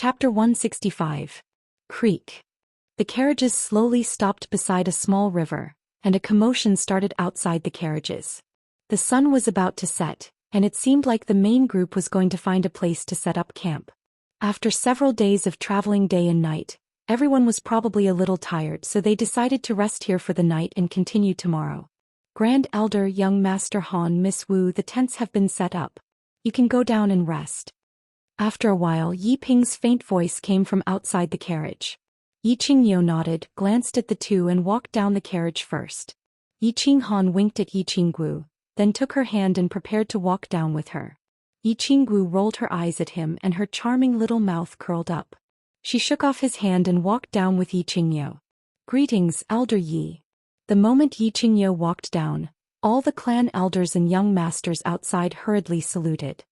Chapter 165. Creek. The carriages slowly stopped beside a small river, and a commotion started outside the carriages. The sun was about to set, and it seemed like the main group was going to find a place to set up camp. After several days of traveling day and night, everyone was probably a little tired, so they decided to rest here for the night and continue tomorrow. Grand Elder Young Master Han, Miss Wu, the tents have been set up. You can go down and rest. After a while, Yi Ping's faint voice came from outside the carriage. Yi Qingyo nodded, glanced at the two and walked down the carriage first. Yi Qinghan winked at Yi Qinggu, then took her hand and prepared to walk down with her. Yi Qinggu rolled her eyes at him and her charming little mouth curled up. She shook off his hand and walked down with Yi Qingyo. Greetings, Elder Yi. The moment Yi Qingyo walked down, all the clan elders and young masters outside hurriedly saluted.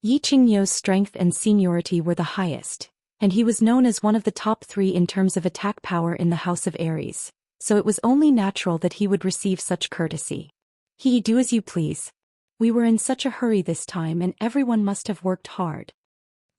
Yi Qingyo's strength and seniority were the highest, and he was known as one of the top 3 in terms of attack power in the House of Aries, so it was only natural that he would receive such courtesy. Do as you please. We were in such a hurry this time and everyone must have worked hard.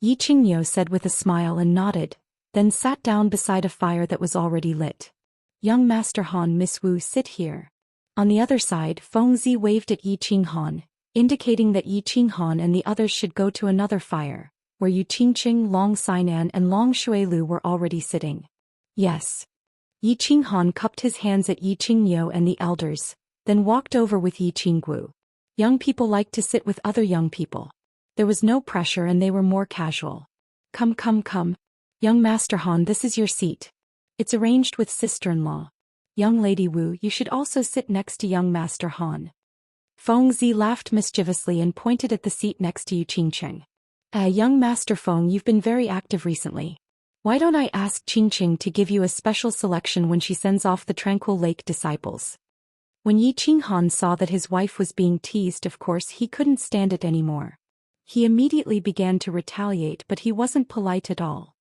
Yi Qingyo said with a smile and nodded, then sat down beside a fire that was already lit. Young Master Han, Miss Wu, sit here. On the other side, Feng Zi waved at Yi Qinghan, indicating that Yi Qinghan and the others should go to another fire, where Yu Qingqing, Long Xinan and Long Shuilu were already sitting. Yes. Yi Qinghan cupped his hands at Yi Qingyo and the elders, then walked over with Yi Qinggu. Young people like to sit with other young people. There was no pressure and they were more casual. Come. Young Master Han, this is your seat. It's arranged with sister-in-law. Young Lady Wu, you should also sit next to young Master Han. Feng Zi laughed mischievously and pointed at the seat next to Yu Qingqing. Young Master Feng, you've been very active recently. Why don't I ask Qingqing to give you a special selection when she sends off the Tranquil Lake disciples? When Yi Qinghan saw that his wife was being teased, of course he couldn't stand it anymore. He immediately began to retaliate, but he wasn't polite at all.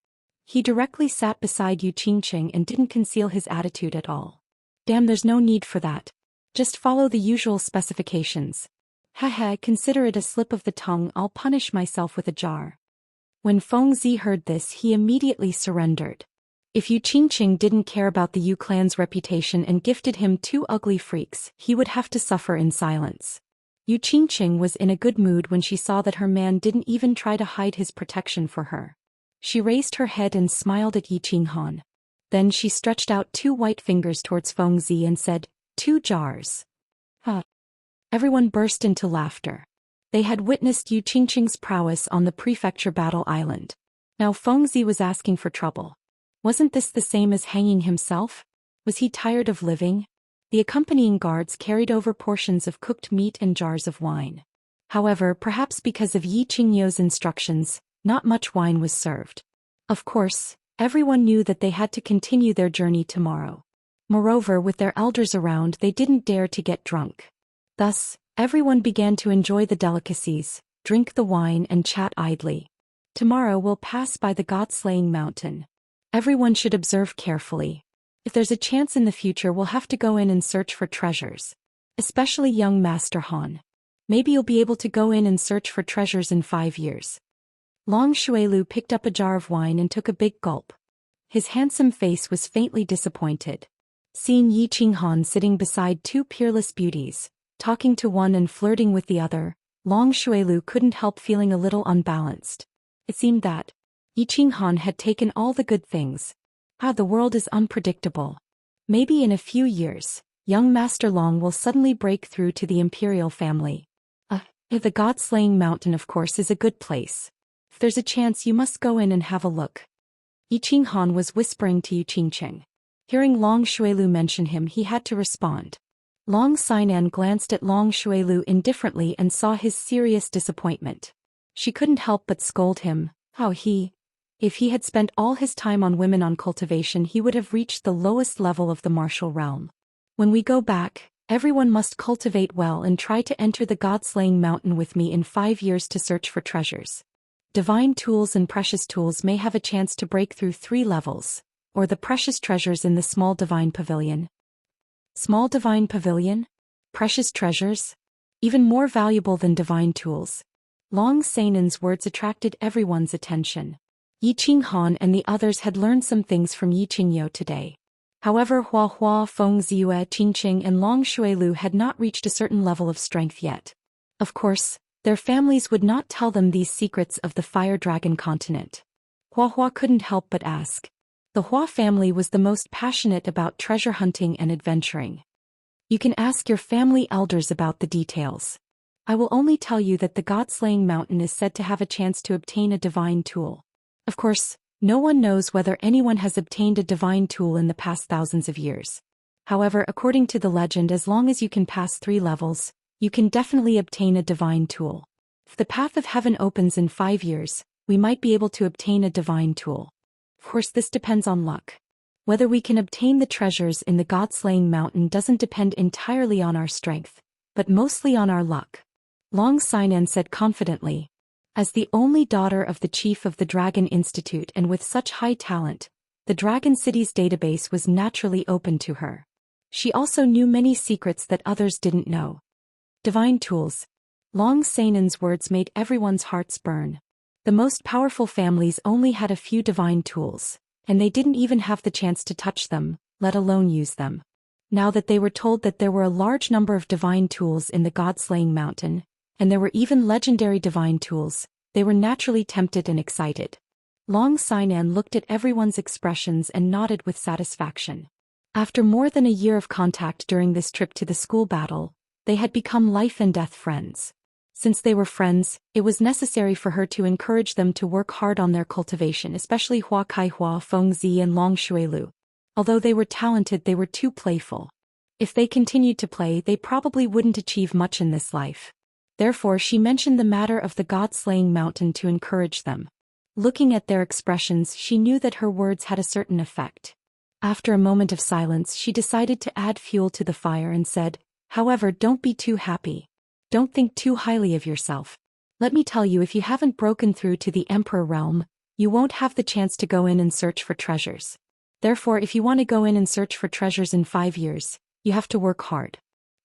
He directly sat beside Yu Qingqing and didn't conceal his attitude at all. Damn, there's no need for that. Just follow the usual specifications. Consider it a slip of the tongue, I'll punish myself with a jar. When Feng Zi heard this, he immediately surrendered. If Yu Qingqing didn't care about the Yu clan's reputation and gifted him 2 ugly freaks, he would have to suffer in silence. Yu Qingqing was in a good mood when she saw that her man didn't even try to hide his protection for her. She raised her head and smiled at Yi Qinghan. Then she stretched out 2 white fingers towards Feng Zi and said, 2 jars. Everyone burst into laughter. They had witnessed Yu Qingqing's prowess on the prefecture battle island. Now Feng Zi was asking for trouble. Wasn't this the same as hanging himself? Was he tired of living? The accompanying guards carried over portions of cooked meat and jars of wine. However, perhaps because of Yi Qingyo's instructions, not much wine was served. Of course, everyone knew that they had to continue their journey tomorrow. Moreover, with their elders around, they didn't dare to get drunk. Thus, everyone began to enjoy the delicacies, drink the wine and chat idly. Tomorrow we'll pass by the god-slaying mountain. Everyone should observe carefully. If there's a chance in the future, we'll have to go in and search for treasures. Especially young Master Han. Maybe you'll be able to go in and search for treasures in 5 years. Long Shuilu picked up a jar of wine and took a big gulp. His handsome face was faintly disappointed. Seeing Yi Qinghan sitting beside 2 peerless beauties, talking to one and flirting with the other, Long Shuilu couldn't help feeling a little unbalanced. It seemed that Yi Qinghan had taken all the good things. The world is unpredictable. Maybe in a few years, young Master Long will suddenly break through to the imperial family. The god-slaying mountain, of course, is a good place. If there's a chance, you must go in and have a look. Yi Qinghan was whispering to Yu Qingqing. Hearing Long Shuilu mention him, he had to respond. Long Xinan glanced at Long Shuilu indifferently and saw his serious disappointment. She couldn't help but scold him. If he had spent all his time on women on cultivation, he would have reached the lowest level of the martial realm. When we go back, everyone must cultivate well and try to enter the god-slaying mountain with me in 5 years to search for treasures. Divine tools and precious tools may have a chance to break through 3 levels, or the precious treasures in the small divine pavilion. Small divine pavilion? Precious treasures? Even more valuable than divine tools. Long Sainan's words attracted everyone's attention. Yi Qinghan and the others had learned some things from Yi Qingyou today. However, Hua Hua, Feng Ziyue, Qingqing and Long Shuilu had not reached a certain level of strength yet. Of course, their families would not tell them these secrets of the Fire Dragon continent. Hua Hua couldn't help but ask. The Hua family was the most passionate about treasure hunting and adventuring. You can ask your family elders about the details. I will only tell you that the God-slaying mountain is said to have a chance to obtain a divine tool. Of course, no one knows whether anyone has obtained a divine tool in the past thousands of years. However, according to the legend, as long as you can pass 3 levels, you can definitely obtain a divine tool. If the path of heaven opens in 5 years, we might be able to obtain a divine tool. Of course, this depends on luck. Whether we can obtain the treasures in the God-slaying mountain doesn't depend entirely on our strength, but mostly on our luck. Long Xianan said confidently. As the only daughter of the chief of the Dragon Institute and with such high talent, the Dragon City's database was naturally open to her. She also knew many secrets that others didn't know. Divine tools. Long Xianan's words made everyone's hearts burn. The most powerful families only had a few divine tools, and they didn't even have the chance to touch them, let alone use them. Now that they were told that there were a large number of divine tools in the God-slaying mountain, and there were even legendary divine tools, they were naturally tempted and excited. Long Xianan looked at everyone's expressions and nodded with satisfaction. After more than a year of contact during this trip to the school battle, they had become life and death friends. Since they were friends, it was necessary for her to encourage them to work hard on their cultivation, especially Hua Kaihua, Feng Zi and Long Shuilu. Although they were talented, they were too playful. If they continued to play, they probably wouldn't achieve much in this life. Therefore, she mentioned the matter of the God-slaying mountain to encourage them. Looking at their expressions, she knew that her words had a certain effect. After a moment of silence, she decided to add fuel to the fire and said, "However, don't be too happy. Don't think too highly of yourself. Let me tell you, if you haven't broken through to the Emperor realm, you won't have the chance to go in and search for treasures. Therefore, if you want to go in and search for treasures in 5 years, you have to work hard.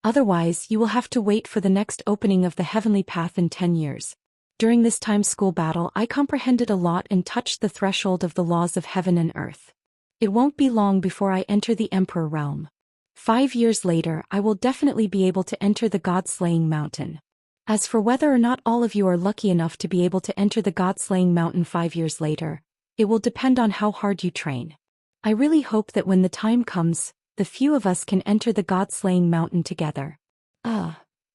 Otherwise, you will have to wait for the next opening of the heavenly path in 10 years. During this time school battle, I comprehended a lot and touched the threshold of the laws of heaven and earth. It won't be long before I enter the Emperor realm. 5 years later, I will definitely be able to enter the God-slaying mountain. As for whether or not all of you are lucky enough to be able to enter the God-slaying mountain 5 years later, it will depend on how hard you train. I really hope that when the time comes, the few of us can enter the God-slaying mountain together."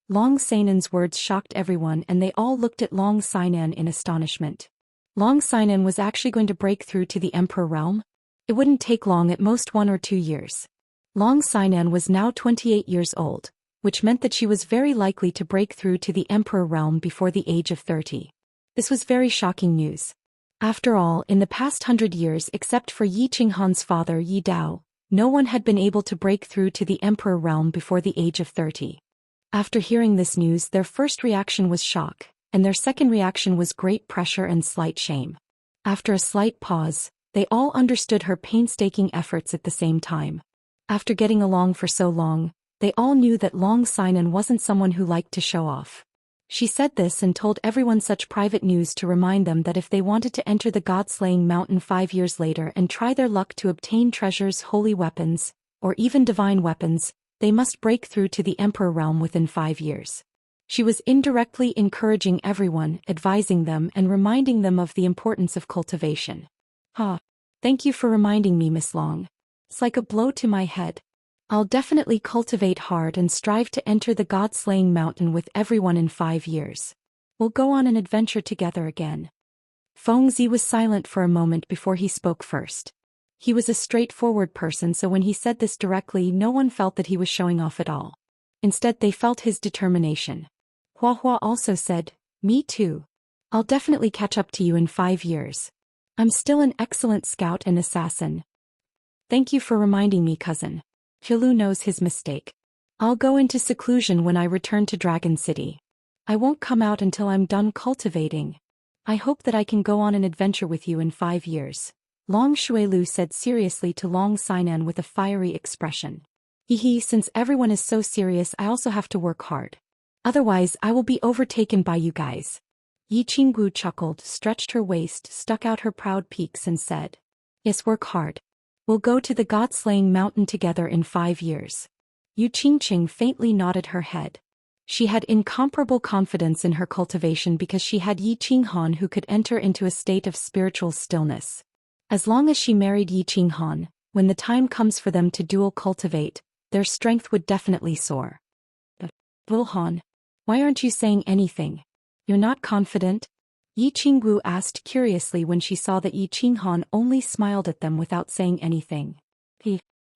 Long Xianan's words shocked everyone and they all looked at Long Xianan in astonishment. Long Xianan was actually going to break through to the Emperor realm? It wouldn't take long, at most 1 or 2 years. Long Xianan was now 28 years old, which meant that she was very likely to break through to the Emperor realm before the age of 30. This was very shocking news. After all, in the past 100 years, except for Yi Qinghan's father Yi Dao, no one had been able to break through to the Emperor realm before the age of 30. After hearing this news, their first reaction was shock, and their second reaction was great pressure and slight shame. After a slight pause, they all understood her painstaking efforts at the same time. After getting along for so long, they all knew that Long Xianan wasn't someone who liked to show off. She said this and told everyone such private news to remind them that if they wanted to enter the God-slaying mountain 5 years later and try their luck to obtain treasures, holy weapons, or even divine weapons, they must break through to the Emperor realm within 5 years. She was indirectly encouraging everyone, advising them and reminding them of the importance of cultivation. Thank you for reminding me, Miss Long. It's like a blow to my head. I'll definitely cultivate hard and strive to enter the God-slaying mountain with everyone in 5 years. We'll go on an adventure together again." Feng Zi was silent for a moment before he spoke first. He was a straightforward person, so when he said this directly, no one felt that he was showing off at all. Instead, they felt his determination. Hua Hua also said, "Me too. I'll definitely catch up to you in 5 years. I'm still an excellent scout and assassin." "Thank you for reminding me, cousin. Hilu knows his mistake. I'll go into seclusion when I return to Dragon City. I won't come out until I'm done cultivating. I hope that I can go on an adventure with you in 5 years." Long Shuilu said seriously to Long Xianan with a fiery expression. Since everyone is so serious, I also have to work hard. Otherwise, I will be overtaken by you guys." Yi Qinggu chuckled, stretched her waist, stuck out her proud peaks and said, "Yes, work hard. We'll go to the God-slaying mountain together in 5 years." Yu Qingqing faintly nodded her head. She had incomparable confidence in her cultivation because she had Yi Qinghan who could enter into a state of spiritual stillness. As long as she married Yi Qinghan, when the time comes for them to dual cultivate, their strength would definitely soar. "Wulhan, why aren't you saying anything? You're not confident?" Yi Qinggu asked curiously when she saw that Yi Qinghan only smiled at them without saying anything.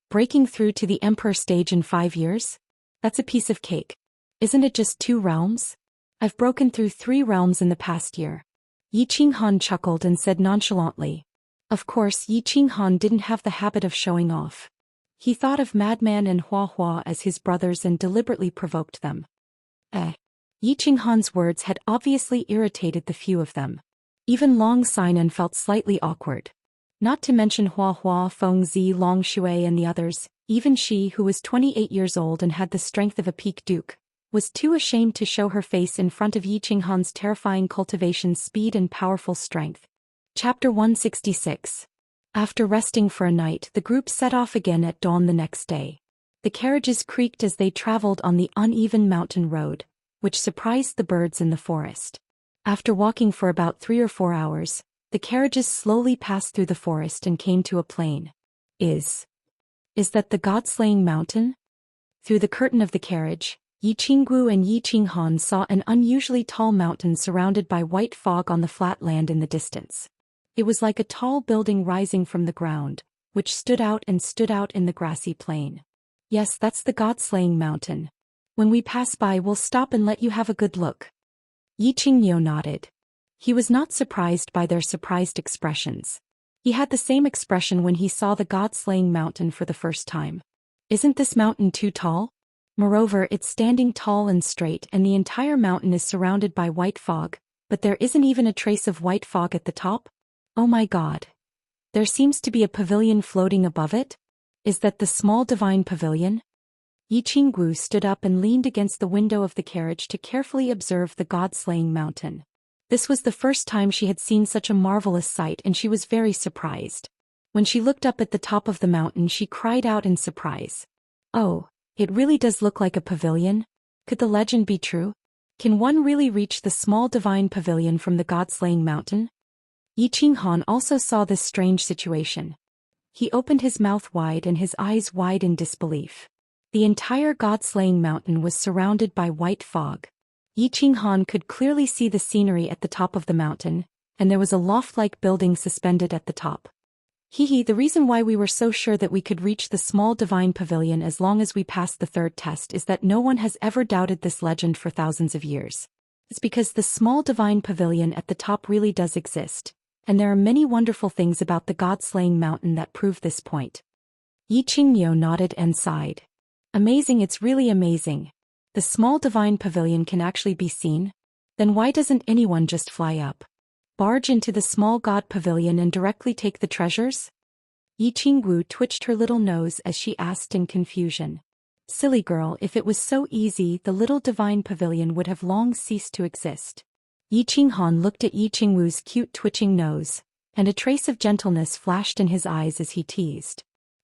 Breaking through to the emperor stage in 5 years? That's a piece of cake. Isn't it just 2 realms? I've broken through 3 realms in the past year. Yi Qinghan chuckled and said nonchalantly. Of course, Yi Qinghan didn't have the habit of showing off. He thought of Madman and Hua Hua as his brothers and deliberately provoked them. Yi Qinghan's words had obviously irritated the few of them. Even Long Sinan felt slightly awkward. Not to mention Hua Hua, Feng Zi, Long Shui and the others, even she who was 28 years old and had the strength of a peak duke, was too ashamed to show her face in front of Yi Qinghan's terrifying cultivation speed and powerful strength. Chapter 166. After resting for a night, the group set off again at dawn the next day. The carriages creaked as they traveled on the uneven mountain road, which surprised the birds in the forest. After walking for about 3 or 4 hours, the carriages slowly passed through the forest and came to a plain. Is that the God-slaying mountain? Through the curtain of the carriage, Yi Qinggu and Yi Qinghan saw an unusually tall mountain surrounded by white fog on the flat land in the distance. It was like a tall building rising from the ground, which stood out in the grassy plain. Yes, that's the God-slaying mountain. When we pass by, we'll stop and let you have a good look. Yi Qingyo nodded. He was not surprised by their surprised expressions. He had the same expression when he saw the God-slaying mountain for the first time. Isn't this mountain too tall? Moreover, it's standing tall and straight and the entire mountain is surrounded by white fog, but there isn't even a trace of white fog at the top? Oh my God. There seems to be a pavilion floating above it? Is that the small divine pavilion? Yi Qinggu stood up and leaned against the window of the carriage to carefully observe the God-slaying mountain. This was the first time she had seen such a marvelous sight and she was very surprised. When she looked up at the top of the mountain, she cried out in surprise. "Oh, it really does look like a pavilion? Could the legend be true? Can one really reach the small divine pavilion from the God-slaying mountain?" Yi Qinghan also saw this strange situation. He opened his mouth wide and his eyes wide in disbelief. The entire God-slaying mountain was surrounded by white fog. Yi Qinghan could clearly see the scenery at the top of the mountain, and there was a loft-like building suspended at the top. The reason why we were so sure that we could reach the small divine pavilion as long as we passed the 3rd test is that no one has ever doubted this legend for thousands of years. It's because the small divine pavilion at the top really does exist, and there are many wonderful things about the God-slaying mountain that prove this point. Yi Qingyo nodded and sighed. Amazing, it's really amazing. The small divine pavilion can actually be seen? Then why doesn't anyone just fly up? Barge into the small god pavilion and directly take the treasures? Yi Qinggu twitched her little nose as she asked in confusion. Silly girl, if it was so easy, the little divine pavilion would have long ceased to exist. Yi Qinghan looked at Yi Qingwu's cute twitching nose, and a trace of gentleness flashed in his eyes as he teased.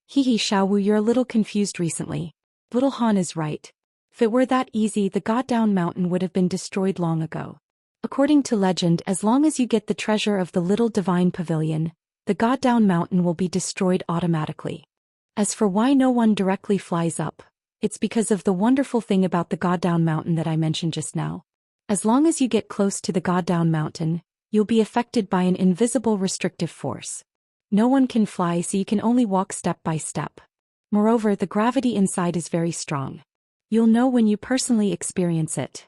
Xiaowu, you're a little confused recently. Little Han is right. If it were that easy, the God-down mountain would have been destroyed long ago. According to legend, as long as you get the treasure of the little divine pavilion, the God-down mountain will be destroyed automatically. As for why no one directly flies up, it's because of the wonderful thing about the God-down mountain that I mentioned just now. As long as you get close to the God-down mountain, you'll be affected by an invisible restrictive force. No one can fly, so you can only walk step by step. Moreover, the gravity inside is very strong. You'll know when you personally experience it.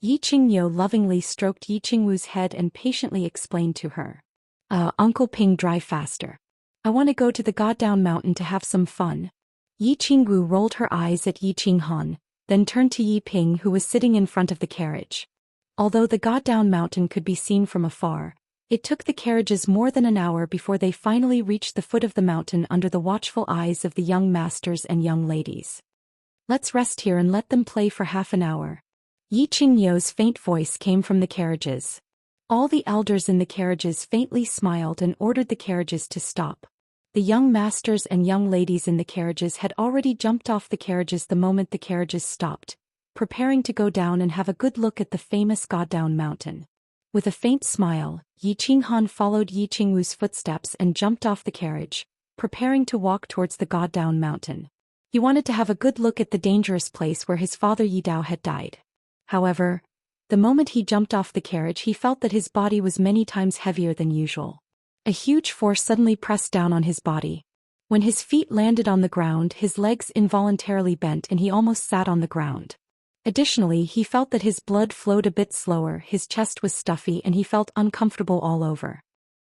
Yi Qingyo lovingly stroked Yi Qingwu's head and patiently explained to her. Uncle Ping, drive faster. I want to go to the God-down mountain to have some fun. Yi Qingwu rolled her eyes at Yi Qinghan, then turned to Yi Ping who was sitting in front of the carriage. Although the God-down mountain could be seen from afar, it took the carriages more than an hour before they finally reached the foot of the mountain under the watchful eyes of the young masters and young ladies. Let's rest here and let them play for half an hour. Yi Qingyo's faint voice came from the carriages. All the elders in the carriages faintly smiled and ordered the carriages to stop. The young masters and young ladies in the carriages had already jumped off the carriages the moment the carriages stopped, preparing to go down and have a good look at the famous Goddown Mountain. With a faint smile, Yi Qinghan followed Yi Qingwu's footsteps and jumped off the carriage, preparing to walk towards the Goddown Mountain. He wanted to have a good look at the dangerous place where his father Yi Dao had died. However, the moment he jumped off the carriage he felt that his body was many times heavier than usual. A huge force suddenly pressed down on his body. When his feet landed on the ground, his legs involuntarily bent and he almost sat on the ground. Additionally, he felt that his blood flowed a bit slower, his chest was stuffy and he felt uncomfortable all over.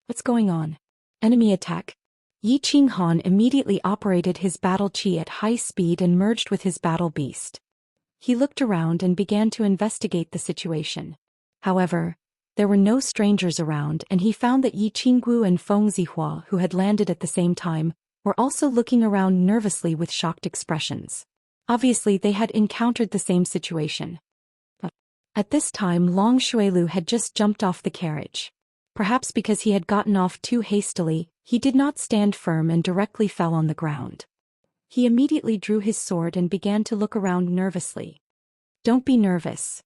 What's going on? Enemy attack? Yi Qinghan immediately operated his battle chi at high speed and merged with his battle beast. He looked around and began to investigate the situation. However, there were no strangers around and he found that Yi Qinggu and Feng Zihua, who had landed at the same time, were also looking around nervously with shocked expressions. Obviously they had encountered the same situation. At this time Long Xuelu had just jumped off the carriage. Perhaps because he had gotten off too hastily, he did not stand firm and directly fell on the ground. He immediately drew his sword and began to look around nervously. Don't be nervous.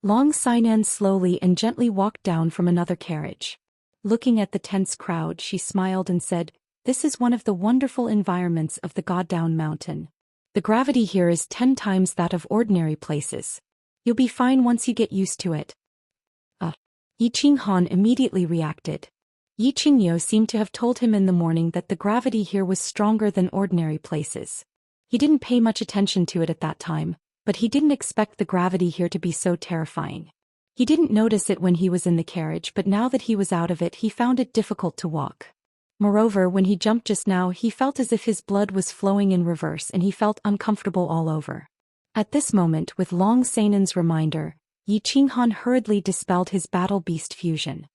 Long Xian slowly and gently walked down from another carriage. Looking at the tense crowd, she smiled and said, "This is one of the wonderful environments of the Goddown Mountain. The gravity here is 10 times that of ordinary places. You'll be fine once you get used to it." Yi Qinghan immediately reacted. Yi Qingyo seemed to have told him in the morning that the gravity here was stronger than ordinary places. He didn't pay much attention to it at that time, but he didn't expect the gravity here to be so terrifying. He didn't notice it when he was in the carriage, but now that he was out of it he found it difficult to walk. Moreover, when he jumped just now he felt as if his blood was flowing in reverse and he felt uncomfortable all over. At this moment, with Long Sanan's reminder, Yi Qinghan hurriedly dispelled his battle beast fusion.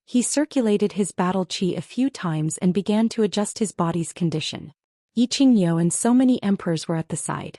He circulated his battle chi a few times and began to adjust his body's condition. Yi Qingyo and so many emperors were at the side.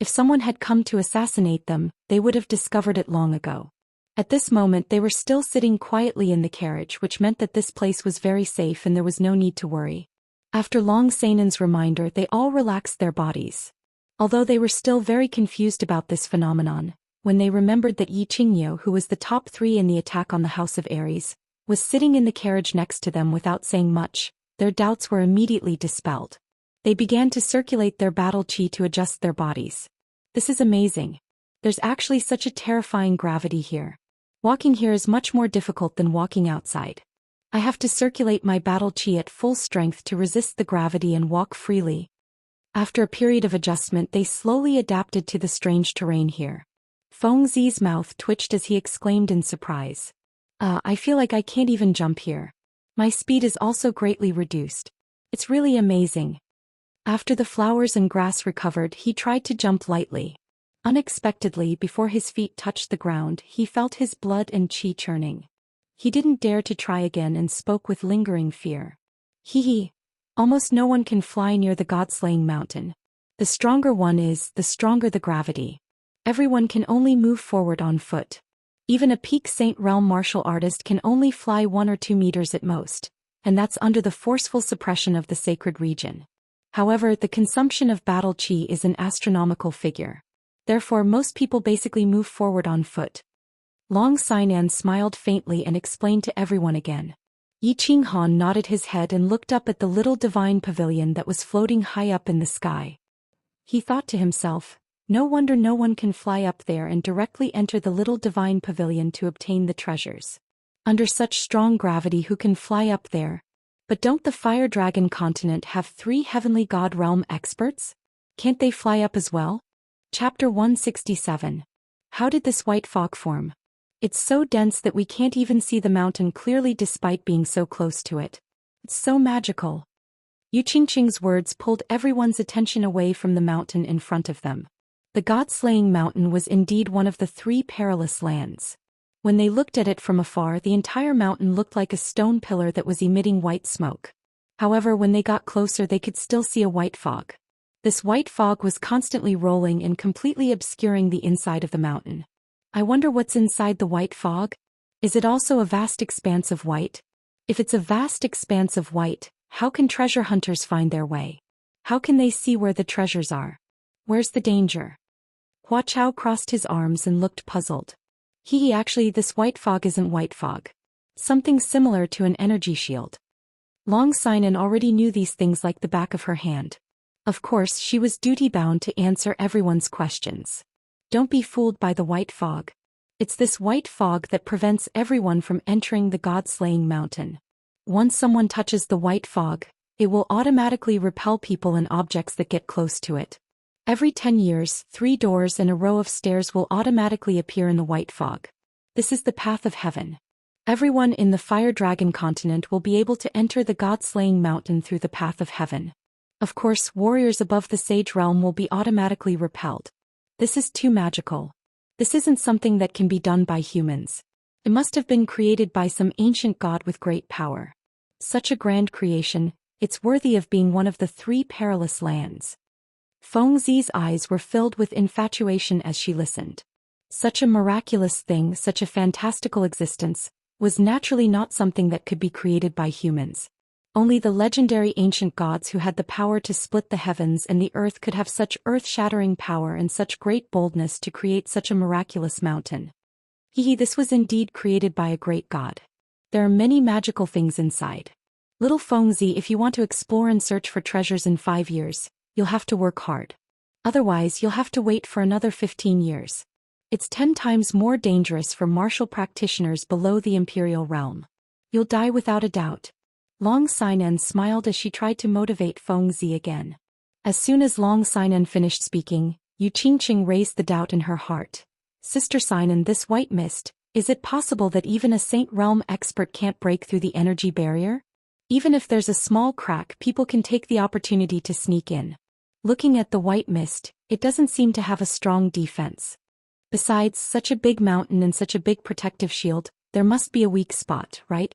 If someone had come to assassinate them, they would have discovered it long ago. At this moment they were still sitting quietly in the carriage, which meant that this place was very safe and there was no need to worry. After Long Sanan's reminder, they all relaxed their bodies. Although they were still very confused about this phenomenon, when they remembered that Yi Qingyo, who was the top 3 in the attack on the House of Aries, was sitting in the carriage next to them without saying much, their doubts were immediately dispelled. They began to circulate their battle chi to adjust their bodies. This is amazing. There's actually such a terrifying gravity here. Walking here is much more difficult than walking outside. I have to circulate my battle chi at full strength to resist the gravity and walk freely. After a period of adjustment they slowly adapted to the strange terrain here. Feng Zi's mouth twitched as he exclaimed in surprise. I feel like I can't even jump here. My speed is also greatly reduced. It's really amazing." After the flowers and grass recovered, he tried to jump lightly. Unexpectedly, before his feet touched the ground, he felt his blood and chi churning. He didn't dare to try again and spoke with lingering fear. Hee. Almost no one can fly near the God-slaying mountain. The stronger one is, the stronger the gravity. Everyone can only move forward on foot. Even a peak Saint Realm martial artist can only fly 1 or 2 meters at most, and that's under the forceful suppression of the sacred region. However, the consumption of battle chi is an astronomical figure. Therefore, most people basically move forward on foot. Long Xian smiled faintly and explained to everyone again. Yi Qinghan nodded his head and looked up at the little divine pavilion that was floating high up in the sky. He thought to himself, no wonder no one can fly up there and directly enter the little divine pavilion to obtain the treasures. Under such strong gravity, who can fly up there? But don't the Fire Dragon continent have 3 heavenly god realm experts? Can't they fly up as well? Chapter 167. How did this white fog form? It's so dense that we can't even see the mountain clearly despite being so close to it. It's so magical. Yu Qingqing's words pulled everyone's attention away from the mountain in front of them. The god-slaying mountain was indeed one of the 3 perilous lands. When they looked at it from afar, the entire mountain looked like a stone pillar that was emitting white smoke. However, when they got closer they could still see a white fog. This white fog was constantly rolling and completely obscuring the inside of the mountain. I wonder what's inside the white fog? Is it also a vast expanse of white? If it's a vast expanse of white, how can treasure hunters find their way? How can they see where the treasures are? Where's the danger? Hua Chao crossed his arms and looked puzzled. Actually, this white fog isn't white fog. Something similar to an energy shield. Long Xinan already knew these things like the back of her hand. Of course, she was duty-bound to answer everyone's questions. Don't be fooled by the white fog. It's this white fog that prevents everyone from entering the god-slaying mountain. Once someone touches the white fog, it will automatically repel people and objects that get close to it. Every 10 years, 3 doors and a row of stairs will automatically appear in the white fog. This is the path of heaven. Everyone in the Fire Dragon continent will be able to enter the god-slaying mountain through the path of heaven. Of course, warriors above the Sage realm will be automatically repelled. This is too magical. This isn't something that can be done by humans. It must have been created by some ancient god with great power. Such a grand creation, it's worthy of being one of the 3 perilous lands. Feng Zi's eyes were filled with infatuation as she listened. Such a miraculous thing, such a fantastical existence, was naturally not something that could be created by humans. Only the legendary ancient gods who had the power to split the heavens and the earth could have such earth-shattering power and such great boldness to create such a miraculous mountain. This was indeed created by a great god. There are many magical things inside. Little Feng Zi, if you want to explore and search for treasures in 5 years, you'll have to work hard. Otherwise, you'll have to wait for another 15 years. It's 10 times more dangerous for martial practitioners below the imperial realm. You'll die without a doubt. Long Xinan smiled as she tried to motivate Feng Zi again. As soon as Long Xinan finished speaking, Yu Qingqing raised the doubt in her heart. Sister Xinan, this white mist, is it possible that even a Saint Realm expert can't break through the energy barrier? Even if there's a small crack, people can take the opportunity to sneak in. Looking at the white mist, it doesn't seem to have a strong defense. Besides, such a big mountain and such a big protective shield, there must be a weak spot, right?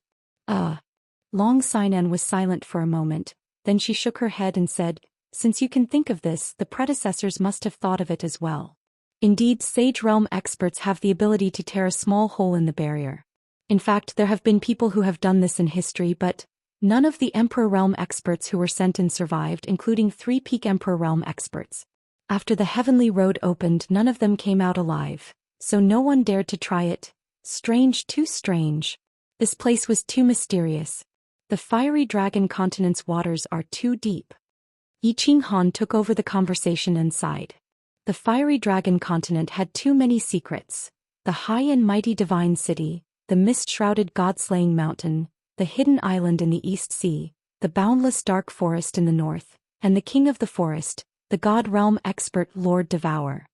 Long Xinan was silent for a moment, then she shook her head and said, since you can think of this, the predecessors must have thought of it as well. Indeed, Sage Realm experts have the ability to tear a small hole in the barrier. In fact, there have been people who have done this in history, but none of the Emperor Realm experts who were sent in survived, including 3 Peak Emperor Realm experts. After the Heavenly Road opened, none of them came out alive, so no one dared to try it. Strange, too strange. This place was too mysterious. The Fiery Dragon continent's waters are too deep. Yi Qinghan took over the conversation and sighed. The Fiery Dragon continent had too many secrets. The high and mighty divine city, the mist-shrouded god-slaying mountain, the hidden island in the East Sea, the boundless dark forest in the north, and the king of the forest, the god realm expert Lord Devour.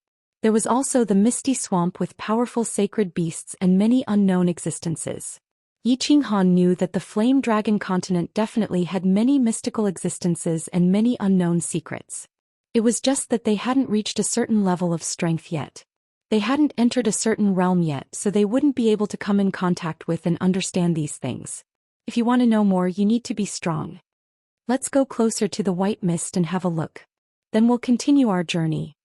There was also the misty swamp with powerful sacred beasts and many unknown existences. Yi Qinghan knew that the Flame Dragon continent definitely had many mystical existences and many unknown secrets. It was just that they hadn't reached a certain level of strength yet. They hadn't entered a certain realm yet, so they wouldn't be able to come in contact with and understand these things. If you want to know more, you need to be strong. Let's go closer to the white mist and have a look. Then we'll continue our journey.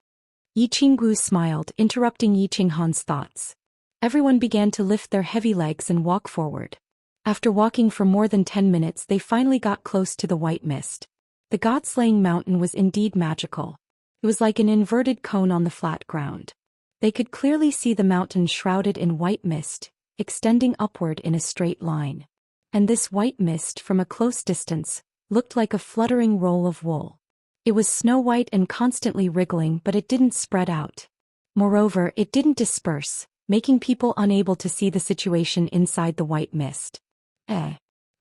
Yi Qinggu smiled, interrupting Yi Qinghan's thoughts. Everyone began to lift their heavy legs and walk forward. After walking for more than 10 minutes, they finally got close to the white mist. The god-slaying mountain was indeed magical. It was like an inverted cone on the flat ground. They could clearly see the mountain shrouded in white mist, extending upward in a straight line. And this white mist, from a close distance, looked like a fluttering roll of wool. It was snow-white and constantly wriggling, but it didn't spread out. Moreover, it didn't disperse, making people unable to see the situation inside the white mist.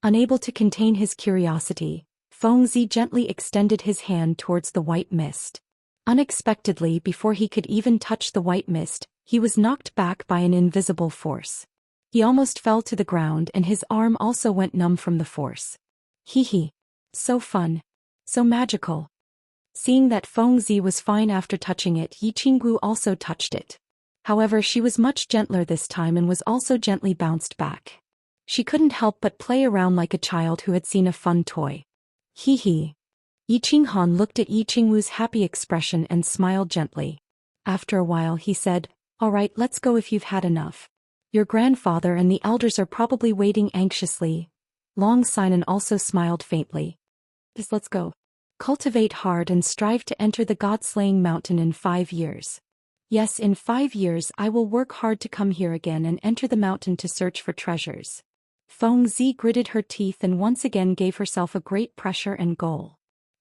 Unable to contain his curiosity, Feng Zi gently extended his hand towards the white mist. Unexpectedly, before he could even touch the white mist, he was knocked back by an invisible force. He almost fell to the ground and his arm also went numb from the force. So fun. So magical. Seeing that Feng Zi was fine after touching it, Yi Qinggu also touched it. However, she was much gentler this time and was also gently bounced back. She couldn't help but play around like a child who had seen a fun toy. Yi Qinghan looked at Yi Qingwu's happy expression and smiled gently. After a while he said, "All right, let's go if you've had enough." Your grandfather and the elders are probably waiting anxiously. Long Sinan also smiled faintly. Let's go. Cultivate hard and strive to enter the God-slaying mountain in 5 years. Yes, in 5 years I will work hard to come here again and enter the mountain to search for treasures. Feng Zi gritted her teeth and once again gave herself a great pressure and goal.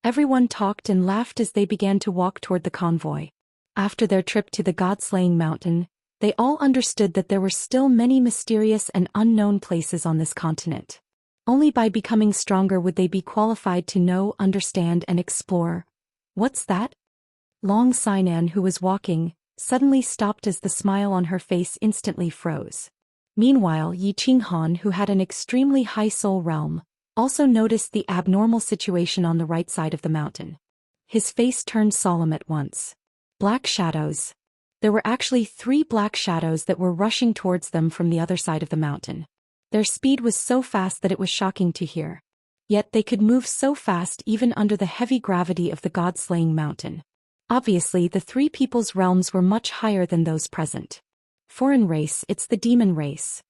Everyone talked and laughed as they began to walk toward the convoy. After their trip to the God-slaying mountain, they all understood that there were still many mysterious and unknown places on this continent. Only by becoming stronger would they be qualified to know, understand, and explore. What's that? Long Sinan, who was walking, suddenly stopped as the smile on her face instantly froze. Meanwhile, Yi Qinghan, who had an extremely high soul realm, also noticed the abnormal situation on the right side of the mountain. His face turned solemn at once. Black shadows. There were actually 3 black shadows that were rushing towards them from the other side of the mountain. Their speed was so fast that it was shocking to hear. Yet they could move so fast even under the heavy gravity of the God-slaying mountain. Obviously, the 3 people's realms were much higher than those present. Foreign race, it's the demon race.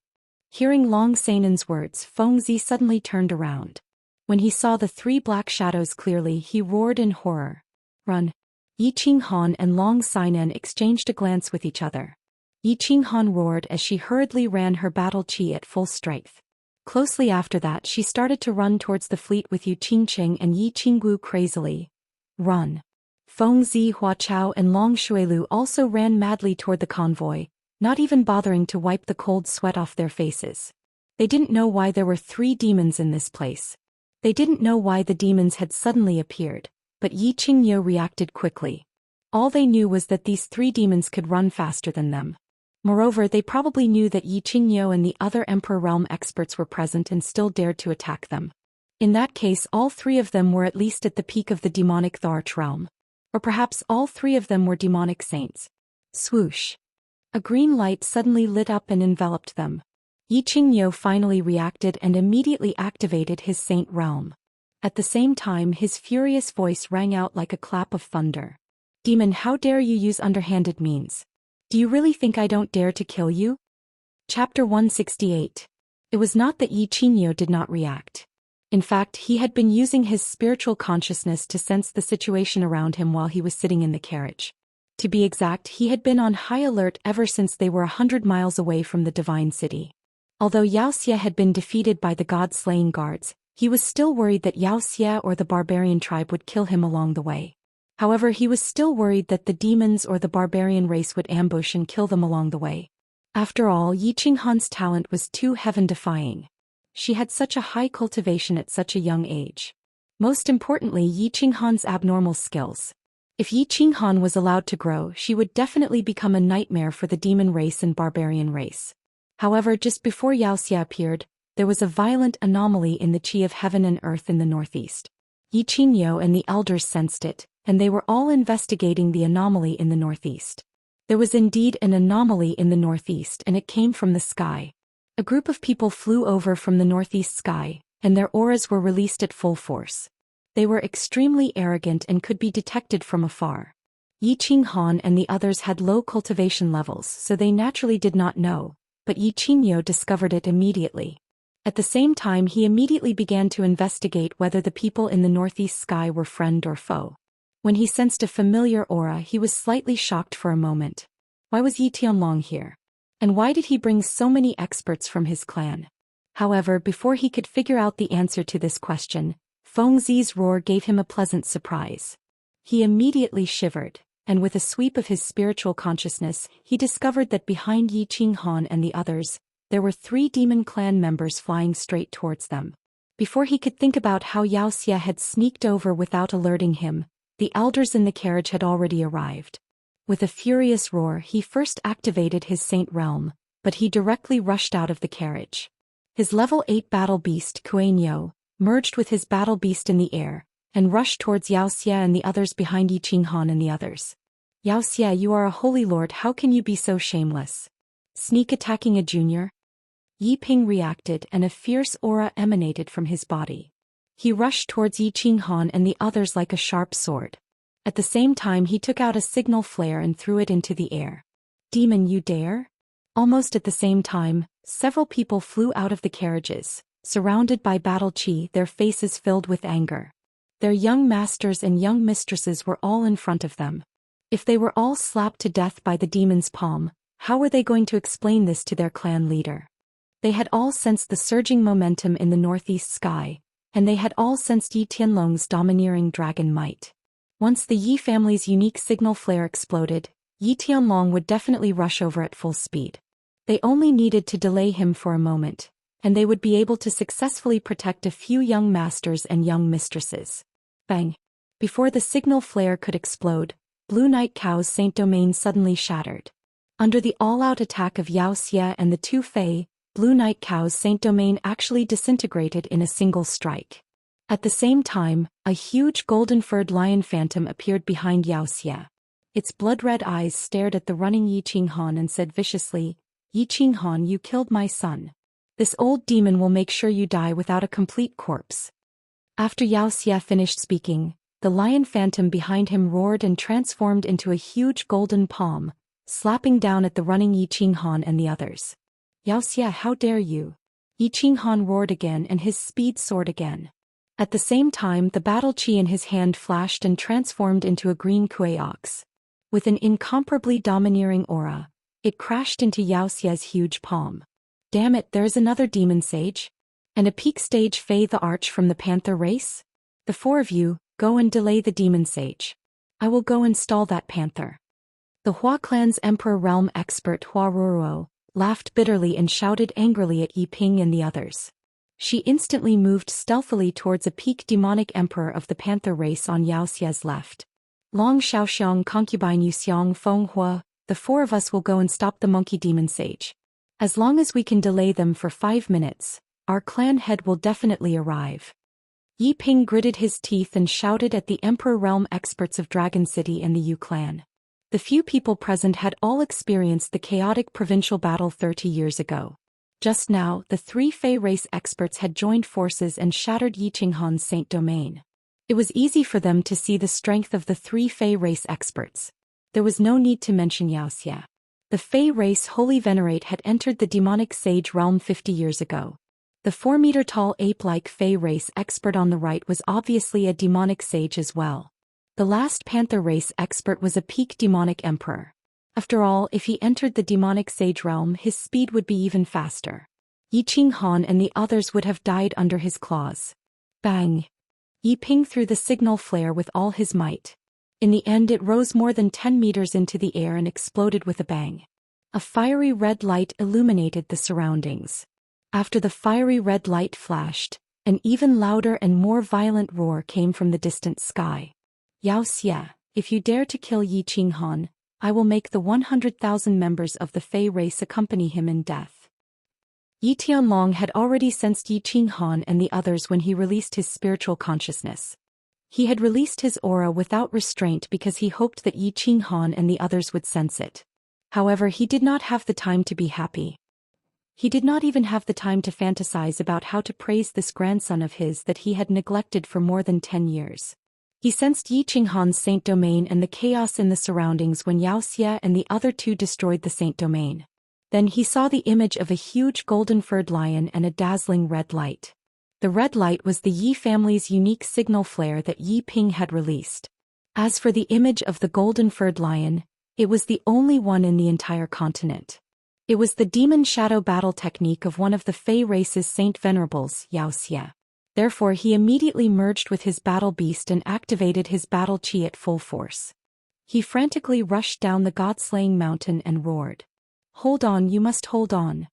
Hearing Long Sinan's words, Feng Zi suddenly turned around. When he saw the 3 black shadows clearly, he roared in horror. Run! Yi Qinghan and Long Sinan exchanged a glance with each other. Yi Qinghan roared as she hurriedly ran her battle chi at full strength. Closely after that she started to run towards the fleet with Yu Qingqing and Yi Qinggu crazily. Run! Feng Zi, Hua Chao and Long Shuilu also ran madly toward the convoy, not even bothering to wipe the cold sweat off their faces. They didn't know why there were 3 demons in this place. They didn't know why the demons had suddenly appeared. But Yi Qingyo reacted quickly. All they knew was that these 3 demons could run faster than them. Moreover, they probably knew that Yi Qingyo and the other Emperor Realm experts were present and still dared to attack them. In that case, all 3 of them were at least at the peak of the demonic Tharch realm. Or perhaps all 3 of them were demonic saints. Swoosh! A green light suddenly lit up and enveloped them. Yi Qingyo finally reacted and immediately activated his saint realm. At the same time, his furious voice rang out like a clap of thunder. Demon, how dare you use underhanded means? Do you really think I don't dare to kill you? Chapter 168. It was not that Yi Qingyo did not react. In fact, he had been using his spiritual consciousness to sense the situation around him while he was sitting in the carriage. To be exact, he had been on high alert ever since they were 100 miles away from the divine city. Although Xianxia had been defeated by the god-slaying guards, he was still worried that Xianxia or the barbarian tribe would kill him along the way. However, he was still worried that the demons or the barbarian race would ambush and kill them along the way. After all, Yi Qinghan's talent was too heaven-defying. She had such a high cultivation at such a young age. Most importantly, Yi Qinghan's abnormal skills. If Yi Qinghan was allowed to grow, she would definitely become a nightmare for the demon race and barbarian race. However, just before Xianxia appeared, there was a violent anomaly in the chi of heaven and earth in the northeast. Yi Qingyo and the elders sensed it, and they were all investigating the anomaly in the northeast. There was indeed an anomaly in the northeast, and it came from the sky. A group of people flew over from the northeast sky, and their auras were released at full force. They were extremely arrogant and could be detected from afar. Yi Qinghan and the others had low cultivation levels, so they naturally did not know, but Yi Qingyo discovered it immediately. At the same time, he immediately began to investigate whether the people in the northeast sky were friend or foe. When he sensed a familiar aura, he was slightly shocked for a moment. Why was Yi Tianlong here? And why did he bring so many experts from his clan? However, before he could figure out the answer to this question, Feng Zi's roar gave him a pleasant surprise. He immediately shivered, and with a sweep of his spiritual consciousness, he discovered that behind Yi Qinghan and the others, there were 3 demon clan members flying straight towards them. Before he could think about how Xianxia had sneaked over without alerting him, the elders in the carriage had already arrived. With a furious roar, he first activated his saint realm, but he directly rushed out of the carriage. His level 8 battle beast, Kuainyo, merged with his battle beast in the air, and rushed towards Xianxia and the others behind Yi Qinghan and the others. Xianxia, you are a holy lord, how can you be so shameless? Sneak attacking a junior? Yi Ping reacted and a fierce aura emanated from his body. He rushed towards Yi Qinghan and the others like a sharp sword. At the same time he took out a signal flare and threw it into the air. Demon, you dare? Almost at the same time, several people flew out of the carriages, surrounded by battle chi, their faces filled with anger. Their young masters and young mistresses were all in front of them. If they were all slapped to death by the demon's palm, how were they going to explain this to their clan leader? They had all sensed the surging momentum in the northeast sky, and they had all sensed Yi Tianlong's domineering dragon might. Once the Yi family's unique signal flare exploded, Yi Tianlong would definitely rush over at full speed. They only needed to delay him for a moment, and they would be able to successfully protect a few young masters and young mistresses. Bang! Before the signal flare could explode, Blue Night Cow's Saint Domain suddenly shattered. Under the all-out attack of Xianxia and the two Fei, Blue Night Cow's Saint Domain actually disintegrated in a single strike. At the same time, a huge golden-furred lion phantom appeared behind Xianxia. Its blood-red eyes stared at the running Yi Qinghan and said viciously, "Yi Qinghan, you killed my son. This old demon will make sure you die without a complete corpse." After Xianxia finished speaking, the lion phantom behind him roared and transformed into a huge golden palm, slapping down at the running Yi Qinghan and the others. "Xianxia, how dare you!" Yi Qinghan roared again and his speed soared again. At the same time, the battle chi in his hand flashed and transformed into a green kuei ox. With an incomparably domineering aura, it crashed into Xiaoxia's huge palm. "Damn it, there is another demon sage? And a peak stage Fei the Arch from the Panther race? The four of you, go and delay the demon sage. I will go install that panther." The Hua clan's Emperor Realm expert Hua Ruruo laughed bitterly and shouted angrily at Yi Ping and the others. She instantly moved stealthily towards a peak demonic emperor of the Panther race on Yaoxia's left. "Long Xiaoxiang concubine Yu Xiang Feng Hua, the four of us will go and stop the monkey demon sage. As long as we can delay them for 5 minutes, our clan head will definitely arrive." Yi Ping gritted his teeth and shouted at the Emperor Realm experts of Dragon City and the Yu clan. The few people present had all experienced the chaotic provincial battle 30 years ago. Just now, the three Fei race experts had joined forces and shattered Yi Qinghan's Saint Domain. It was easy for them to see the strength of the three Fei race experts. There was no need to mention Xiaoxia. The Fei race Holy Venerate had entered the demonic sage realm 50 years ago. The 4-meter-tall ape-like Fei race expert on the right was obviously a demonic sage as well. The last Panther race expert was a peak demonic emperor. After all, if he entered the demonic sage realm, his speed would be even faster. Yi Qinghan and the others would have died under his claws. Bang! Yi Ping threw the signal flare with all his might. In the end, it rose more than 10 meters into the air and exploded with a bang. A fiery red light illuminated the surroundings. After the fiery red light flashed, an even louder and more violent roar came from the distant sky. "Xiaoxia, if you dare to kill Yi Qinghan, I will make the 100,000 members of the Fei race accompany him in death." Yi Tianlong had already sensed Yi Qinghan and the others when he released his spiritual consciousness. He had released his aura without restraint because he hoped that Yi Qinghan and the others would sense it. However, he did not have the time to be happy. He did not even have the time to fantasize about how to praise this grandson of his that he had neglected for more than 10 years. He sensed Yi Qinghan's Saint Domain and the chaos in the surroundings when Xiaoxia and the other two destroyed the Saint Domain. Then he saw the image of a huge golden-furred lion and a dazzling red light. The red light was the Yi family's unique signal flare that Yi Ping had released. As for the image of the golden-furred lion, it was the only one in the entire continent. It was the demon shadow battle technique of one of the Fei race's Saint Venerables, Xiaoxia. Therefore he immediately merged with his battle beast and activated his battle chi at full force. He frantically rushed down the god-slaying mountain and roared. "Hold on, you must hold on."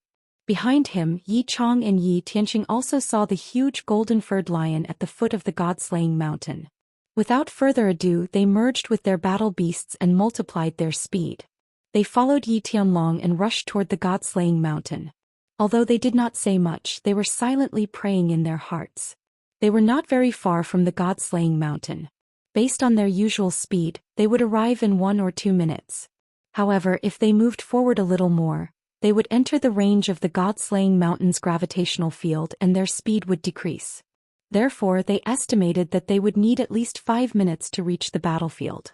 Behind him, Yi Chong and Yi Tianxing also saw the huge golden-furred lion at the foot of the god-slaying mountain. Without further ado, they merged with their battle beasts and multiplied their speed. They followed Yi Tianlong and rushed toward the god-slaying mountain. Although they did not say much, they were silently praying in their hearts. They were not very far from the god-slaying mountain. Based on their usual speed, they would arrive in 1 or 2 minutes. However, if they moved forward a little more, they would enter the range of the god-slaying mountain's gravitational field and their speed would decrease. Therefore, they estimated that they would need at least 5 minutes to reach the battlefield.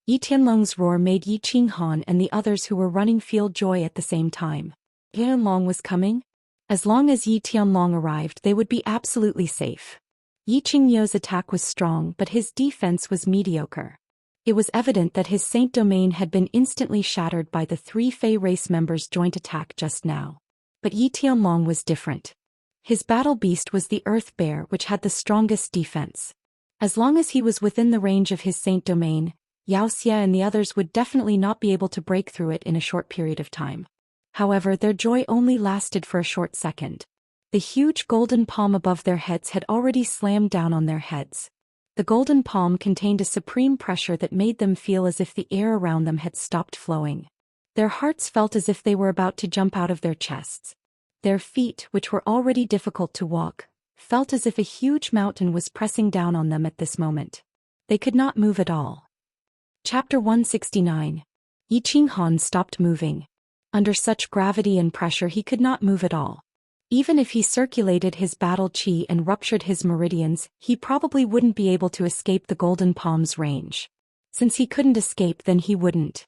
Yi Tianlong's roar made Yi Qinghan and the others who were running feel joy at the same time. Tianlong was coming? As long as Yi Tianlong arrived, they would be absolutely safe. Yi Qingyou's attack was strong, but his defense was mediocre. It was evident that his Saint Domain had been instantly shattered by the 3 Fey race members' joint attack just now. But Yi Tianlong was different. His battle beast was the Earth Bear, which had the strongest defense. As long as he was within the range of his Saint Domain, Xianxia and the others would definitely not be able to break through it in a short period of time. However, their joy only lasted for a short second. The huge golden palm above their heads had already slammed down on their heads. The golden palm contained a supreme pressure that made them feel as if the air around them had stopped flowing. Their hearts felt as if they were about to jump out of their chests. Their feet, which were already difficult to walk, felt as if a huge mountain was pressing down on them at this moment. They could not move at all. Chapter 169. Yi Qinghan stopped moving. Under such gravity and pressure he could not move at all. Even if he circulated his battle chi and ruptured his meridians, he probably wouldn't be able to escape the golden palm's range. Since he couldn't escape, then he wouldn't.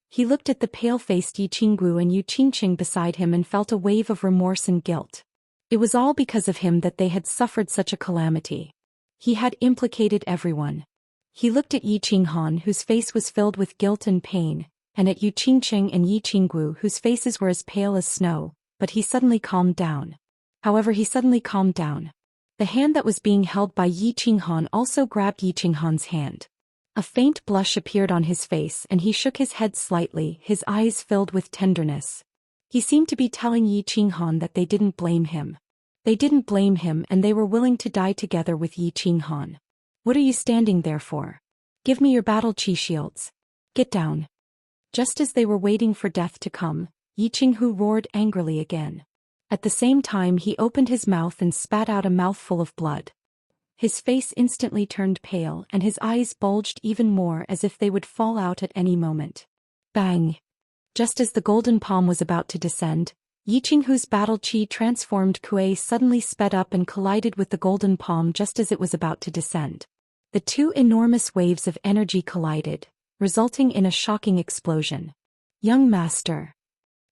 He looked at the pale-faced Yi Qinggu and Yu Qingqing beside him and felt a wave of remorse and guilt. It was all because of him that they had suffered such a calamity. He had implicated everyone. He looked at Yi Qinghan, whose face was filled with guilt and pain, and at Yu Qingqing and Yi Qinggu, whose faces were as pale as snow. But he suddenly calmed down. He suddenly calmed down. The hand that was being held by Yi Qinghan also grabbed Yi Qinghan's hand. A faint blush appeared on his face and he shook his head slightly, his eyes filled with tenderness. He seemed to be telling Yi Qinghan that they didn't blame him. They didn't blame him and they were willing to die together with Yi Qinghan. What are you standing there for? Give me your battle chi shields. Get down. Just as they were waiting for death to come, Yi Qinghu roared angrily again. At the same time he opened his mouth and spat out a mouthful of blood. His face instantly turned pale and his eyes bulged even more as if they would fall out at any moment. Bang! Just as the golden palm was about to descend, Yi Qinghu's battle chi transformed Kuei suddenly sped up and collided with the golden palm just as it was about to descend. The 2 enormous waves of energy collided, resulting in a shocking explosion. Young master!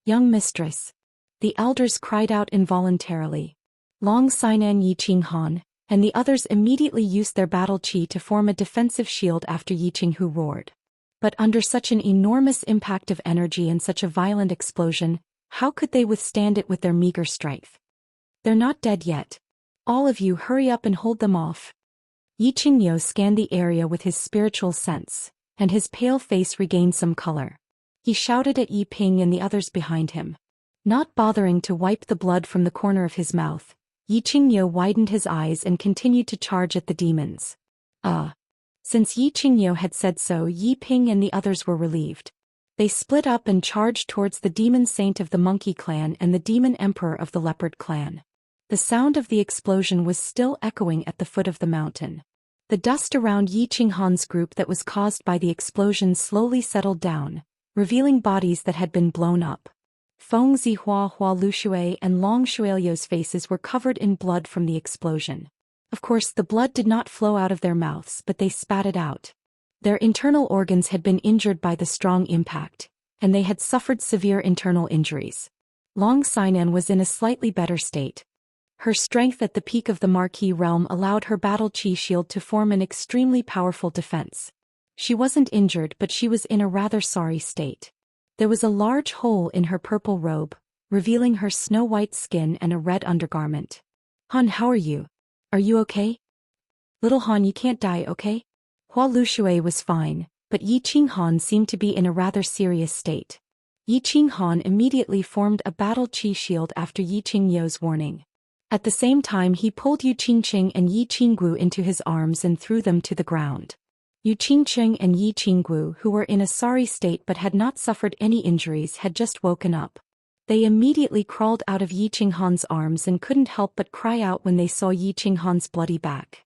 Young mistress! The elders cried out involuntarily. Long Sinan Yi Qinghan, and the others immediately used their battle chi to form a defensive shield after Yi Qinghu roared. But under such an enormous impact of energy and such a violent explosion, how could they withstand it with their meager strength? They're not dead yet. All of you hurry up and hold them off. Yi Qingyou scanned the area with his spiritual sense, and his pale face regained some color. He shouted at Yi Ping and the others behind him. Not bothering to wipe the blood from the corner of his mouth, Yi Qingyou widened his eyes and continued to charge at the demons. Since Yi Qingyou had said so, Yi Ping and the others were relieved. They split up and charged towards the demon saint of the monkey clan and the demon emperor of the leopard clan. The sound of the explosion was still echoing at the foot of the mountain. The dust around Yi Qinghan's group that was caused by the explosion slowly settled down, revealing bodies that had been blown up. Feng Zihua, Hua Lushui and Long Shuiliu's faces were covered in blood from the explosion. Of course the blood did not flow out of their mouths, but they spat it out. Their internal organs had been injured by the strong impact, and they had suffered severe internal injuries. Long Sinan was in a slightly better state. Her strength at the peak of the Marquis realm allowed her battle chi shield to form an extremely powerful defense. She wasn't injured, but she was in a rather sorry state. There was a large hole in her purple robe, revealing her snow-white skin and a red undergarment. Han, how are you? Are you okay? Little Han, you can't die, okay? Hua Lushui was fine, but Yi Qinghan seemed to be in a rather serious state. Yi Qinghan immediately formed a battle chi shield after Yi Qingyou's warning. At the same time he pulled Yu Qingqing and Yi Qinggu into his arms and threw them to the ground. Yu Qingqing and Yi Qinggu, who were in a sorry state but had not suffered any injuries, had just woken up. They immediately crawled out of Yi Qinghan's arms and couldn't help but cry out when they saw Yi Qinghan's bloody back.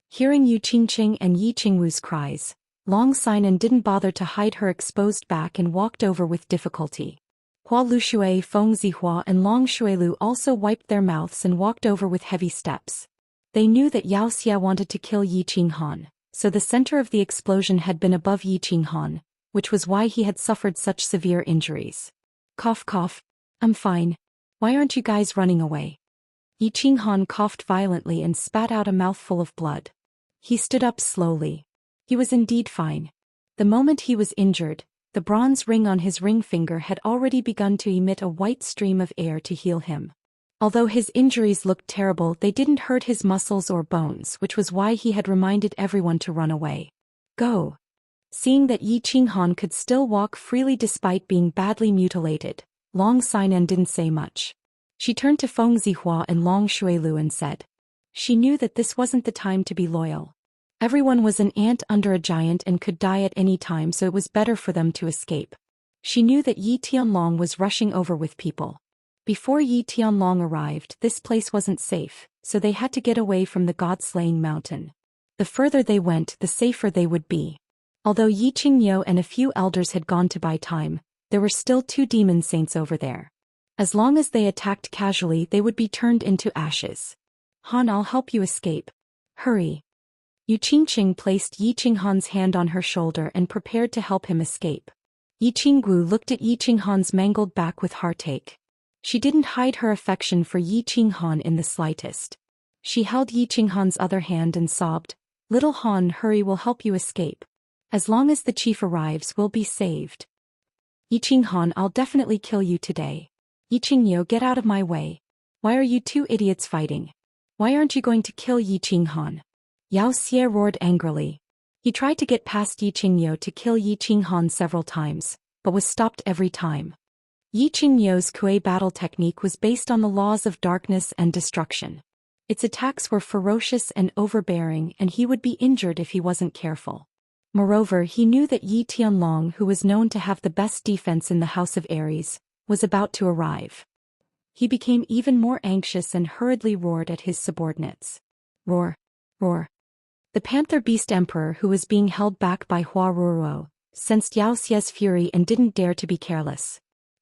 Hearing Yu Qingqing and Yi Qingwu's cries, Long Sinan didn't bother to hide her exposed back and walked over with difficulty. Hua Lushui, Feng Zihua and Long Shuilu also wiped their mouths and walked over with heavy steps. They knew that Xianxia wanted to kill Yi Qinghan, so the center of the explosion had been above Yi Qinghan, which was why he had suffered such severe injuries. Cough cough. I'm fine. Why aren't you guys running away? Yi Qinghan coughed violently and spat out a mouthful of blood. He stood up slowly. He was indeed fine. The moment he was injured, the bronze ring on his ring finger had already begun to emit a white stream of air to heal him. Although his injuries looked terrible, they didn't hurt his muscles or bones, which was why he had reminded everyone to run away. Go. Seeing that Yi Qinghan could still walk freely despite being badly mutilated, Long Xinan didn't say much. She turned to Feng Zihua and Long Shuilu and said. She knew that this wasn't the time to be loyal. Everyone was an ant under a giant and could die at any time, so it was better for them to escape. She knew that Yi Tianlong was rushing over with people. Before Yi Tianlong arrived, this place wasn't safe, so they had to get away from the god-slaying mountain. The further they went, the safer they would be. Although Yi Qingyo and a few elders had gone to buy time, there were still 2 demon saints over there. As long as they attacked casually, they would be turned into ashes. Han, I'll help you escape. Hurry. Yu Qingqing placed Yi Qinghan's hand on her shoulder and prepared to help him escape. Yi Qinggu looked at Yi Qinghan's mangled back with heartache. She didn't hide her affection for Yi Qinghan in the slightest. She held Yi Qinghan's other hand and sobbed, "Little Han, hurry, we'll help you escape. As long as the chief arrives, we'll be saved. Yi Qinghan, I'll definitely kill you today. Yi Qingyo, get out of my way. Why are you 2 idiots fighting? Why aren't you going to kill Yi Qinghan?" Yao Xie roared angrily. He tried to get past Yi Qingyo to kill Yi Qinghan several times, but was stopped every time. Yi Qingyo's Kuei battle technique was based on the laws of darkness and destruction. Its attacks were ferocious and overbearing, and he would be injured if he wasn't careful. Moreover, he knew that Yi Tianlong, who was known to have the best defense in the House of Aries, was about to arrive. He became even more anxious and hurriedly roared at his subordinates. Roar! Roar! The Panther Beast Emperor, who was being held back by Hua Ruruo, sensed Yao Xie's fury and didn't dare to be careless.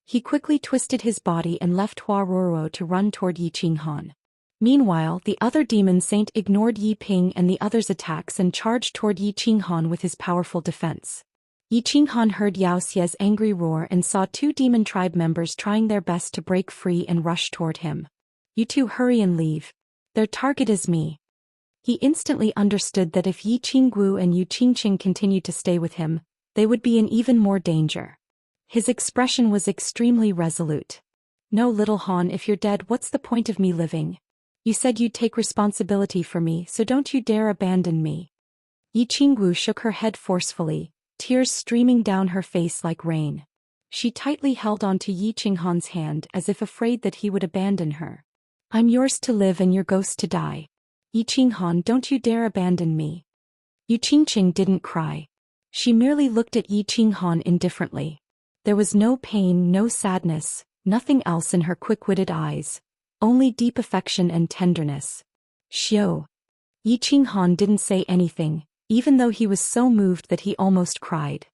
He quickly twisted his body and left Hua Ruruo to run toward Yi Qinghan. Meanwhile, the other demon saint ignored Yi Ping and the others' attacks and charged toward Yi Qinghan with his powerful defense. Yi Qinghan heard Yao Xie's angry roar and saw 2 demon tribe members trying their best to break free and rush toward him. "You 2 hurry and leave. Their target is me." He instantly understood that if Yi Qinggu and Yu Qingqing continued to stay with him, they would be in even more danger. His expression was extremely resolute. "No, little Han, if you're dead, what's the point of me living? You said you'd take responsibility for me, so don't you dare abandon me." Yi Qinggu shook her head forcefully, tears streaming down her face like rain. She tightly held onto Yi Qinghan's hand as if afraid that he would abandon her. "I'm yours to live and your ghost to die. Yi Qinghan, don't you dare abandon me." Yu Qingqing didn't cry. She merely looked at Yi Qinghan indifferently. There was no pain, no sadness, nothing else in her quick-witted eyes, only deep affection and tenderness. "Xiao." Yi Qinghan didn't say anything, even though he was so moved that he almost cried.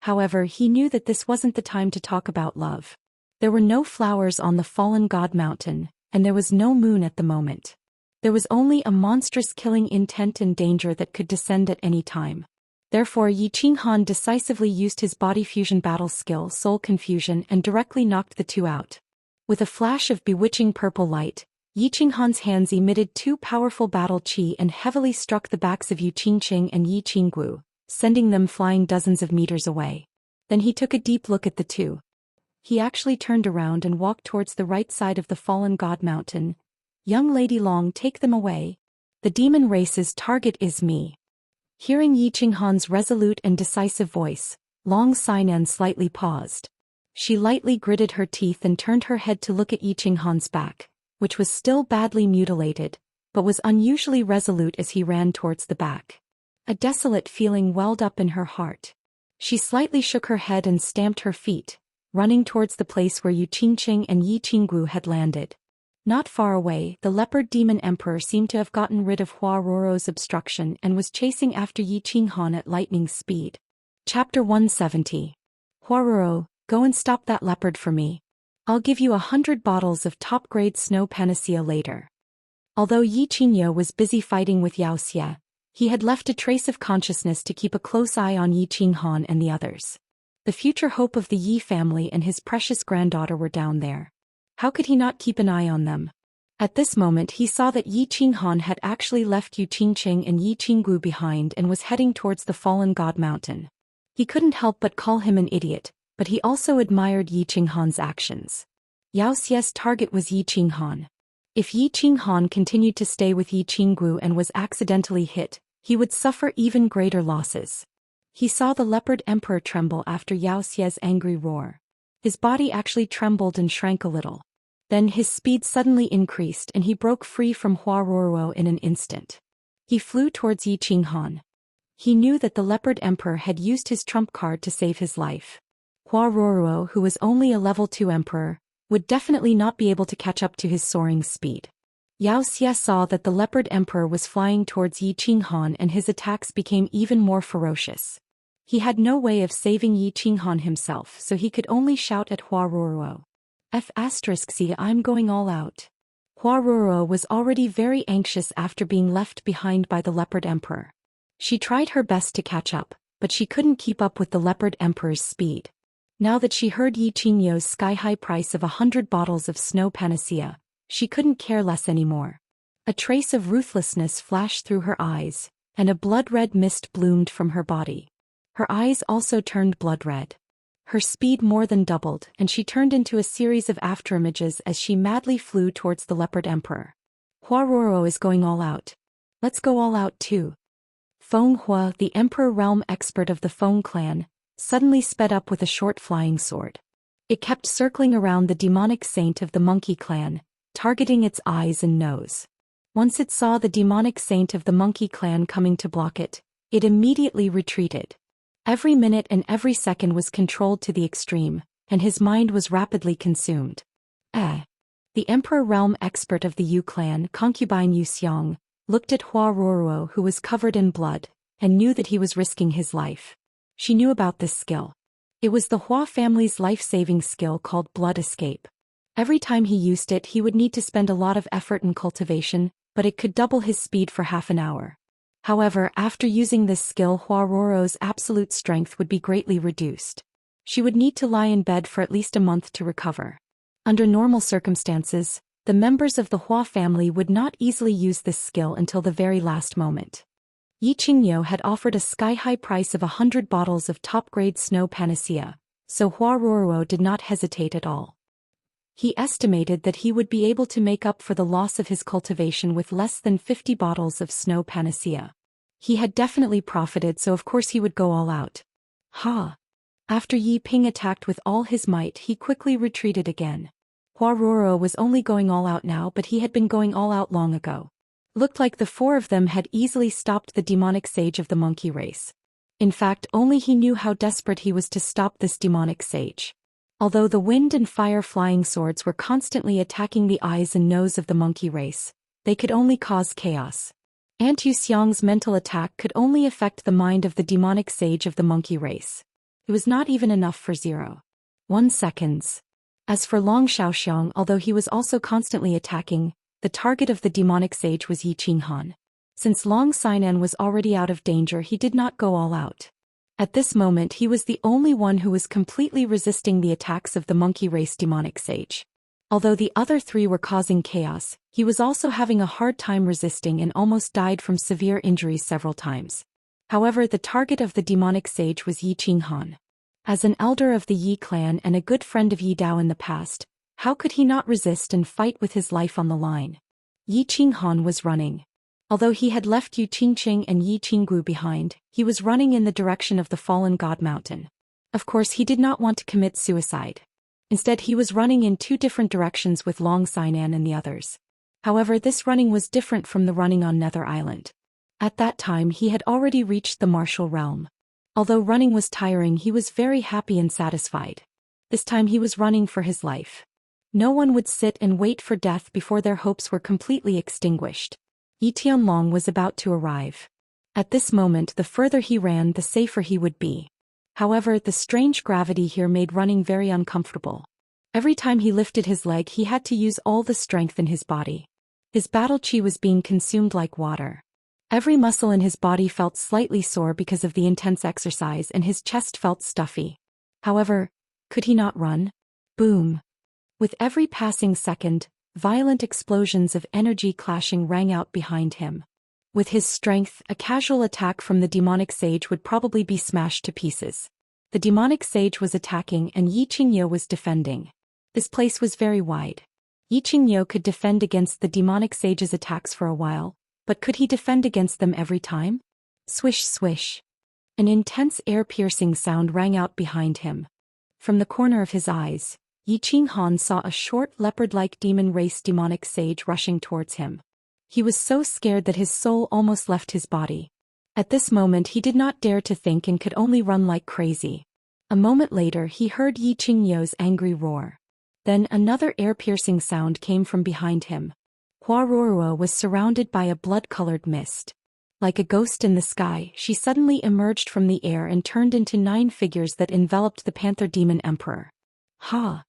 However, he knew that this wasn't the time to talk about love. There were no flowers on the fallen god mountain, and there was no moon at the moment. There was only a monstrous killing intent and danger that could descend at any time. Therefore, Yi Qinghan decisively used his body fusion battle skill, Soul Confusion, and directly knocked the 2 out. With a flash of bewitching purple light, Yi Qinghan's hands emitted 2 powerful battle qi and heavily struck the backs of Yu Qingqing and Yi Qinggu, sending them flying dozens of meters away. Then he took a deep look at the 2. He actually turned around and walked towards the right side of the fallen god mountain. "Young Lady Long, take them away. The demon race's target is me." Hearing Yi Qinghan's resolute and decisive voice, Long Xinan slightly paused. She lightly gritted her teeth and turned her head to look at Yi Qinghan's back, which was still badly mutilated, but was unusually resolute as he ran towards the back. A desolate feeling welled up in her heart. She slightly shook her head and stamped her feet, running towards the place where Yu Qingqing and Yi Qinggu had landed. Not far away, the leopard demon emperor seemed to have gotten rid of Hua Ruruo's obstruction and was chasing after Yi Qinghan at lightning speed. Chapter 170. Hua Ruruo, go and stop that leopard for me. I'll give you 100 bottles of top-grade snow panacea later. Although Yi Qingyo was busy fighting with Yao Xie, He had left a trace of consciousness to keep a close eye on Yi Qinghan and the others. The future hope of the Yi family and his precious granddaughter were down there. How could he not keep an eye on them? At this moment he saw that Yi Qinghan had actually left Yu Qingqing and Yi Qinggu behind and was heading towards the fallen god mountain. He couldn't help but call him an idiot, but he also admired Yi Qinghan's actions. Yao Xia's target was Yi Qinghan. If Yi Qinghan continued to stay with Yi Qinggu and was accidentally hit, he would suffer even greater losses. He saw the leopard emperor tremble after Yao Xia's angry roar. His body actually trembled and shrank a little. Then his speed suddenly increased and he broke free from Hua Ruoruo in an instant. He flew towards Yi Qinghan. He knew that the leopard emperor had used his trump card to save his life. Hua Ruoruo, who was only a level 2 emperor, would definitely not be able to catch up to his soaring speed. Yao Xia saw that the leopard emperor was flying towards Yi Qinghan and his attacks became even more ferocious. He had no way of saving Yi Qinghan himself, so he could only shout at Hua Ruoruo. F***, I'm going all out. Hua Ruoruo was already very anxious after being left behind by the leopard emperor. She tried her best to catch up, but she couldn't keep up with the leopard emperor's speed. Now that she heard Yi Qingyo's sky-high price of 100 bottles of snow panacea, she couldn't care less anymore. A trace of ruthlessness flashed through her eyes, and a blood-red mist bloomed from her body. Her eyes also turned blood-red. Her speed more than doubled, and she turned into a series of afterimages as she madly flew towards the leopard emperor. Hua Ruoruo is going all out. Let's go all out too. Feng Hua, the emperor realm expert of the Feng clan, suddenly sped up with a short flying sword. It kept circling around the demonic saint of the monkey clan, targeting its eyes and nose. Once it saw the demonic saint of the monkey clan coming to block it, it immediately retreated. Every minute and every second was controlled to the extreme, and his mind was rapidly consumed. The emperor realm expert of the Yu clan, concubine Yu Xiang, looked at Hua Ruoruo, who was covered in blood, and knew that he was risking his life. She knew about this skill. It was the Hua family's life-saving skill called blood escape. Every time he used it he would need to spend a lot of effort in cultivation, but it could double his speed for half an hour. However, after using this skill Hua Ruoruo's absolute strength would be greatly reduced. She would need to lie in bed for at least a month to recover. Under normal circumstances, the members of the Hua family would not easily use this skill until the very last moment. Yi Qingyo had offered a sky-high price of 100 bottles of top-grade snow panacea, so Hua Ruoruo did not hesitate at all. He estimated that he would be able to make up for the loss of his cultivation with less than 50 bottles of snow panacea. He had definitely profited, so of course he would go all out. After Yi Ping attacked with all his might, he quickly retreated again. Hua Ruoruo was only going all out now, but he had been going all out long ago. Looked like the four of them had easily stopped the demonic sage of the monkey race. In fact, only he knew how desperate he was to stop this demonic sage. Although the wind and fire flying swords were constantly attacking the eyes and nose of the monkey race, they could only cause chaos. Aunt Yu Xiang's mental attack could only affect the mind of the demonic sage of the monkey race. It was not even enough for 0.1 seconds. As for Long Xiaoxiang, although he was also constantly attacking, the target of the demonic sage was Yi Qinghan. Since Long Xinan was already out of danger, he did not go all out. At this moment he was the only one who was completely resisting the attacks of the monkey race demonic sage. Although the other three were causing chaos, he was also having a hard time resisting and almost died from severe injuries several times. However, the target of the demonic sage was Yi Qinghan. As an elder of the Yi clan and a good friend of Yi Dao in the past, how could he not resist and fight with his life on the line? Yi Qinghan was running. Although he had left Yu Qingqing and Yi Qinggu behind, he was running in the direction of the fallen god mountain. Of course he did not want to commit suicide. Instead he was running in two different directions with Long Xinan and the others. However, this running was different from the running on Nether Island. At that time he had already reached the martial realm. Although running was tiring, he was very happy and satisfied. This time he was running for his life. No one would sit and wait for death before their hopes were completely extinguished. Yi Tianlong was about to arrive. At this moment the further he ran the safer he would be. However, the strange gravity here made running very uncomfortable. Every time he lifted his leg he had to use all the strength in his body. His battle chi was being consumed like water. Every muscle in his body felt slightly sore because of the intense exercise and his chest felt stuffy. However, could he not run? Boom. With every passing second, violent explosions of energy clashing rang out behind him. With his strength, a casual attack from the demonic sage would probably be smashed to pieces. The demonic sage was attacking and Yi Qingyo was defending. This place was very wide. Yi Qingyo could defend against the demonic sage's attacks for a while, but could he defend against them every time? Swish swish. An intense air-piercing sound rang out behind him. From the corner of his eyes, Yi Qinghan saw a short leopard-like demon race demonic sage rushing towards him. He was so scared that his soul almost left his body. At this moment he did not dare to think and could only run like crazy. A moment later he heard Yi Qingyo's angry roar. Then another air-piercing sound came from behind him. Hua Ruoruo was surrounded by a blood-colored mist. Like a ghost in the sky, she suddenly emerged from the air and turned into 9 figures that enveloped the Panther Demon Emperor. Ha!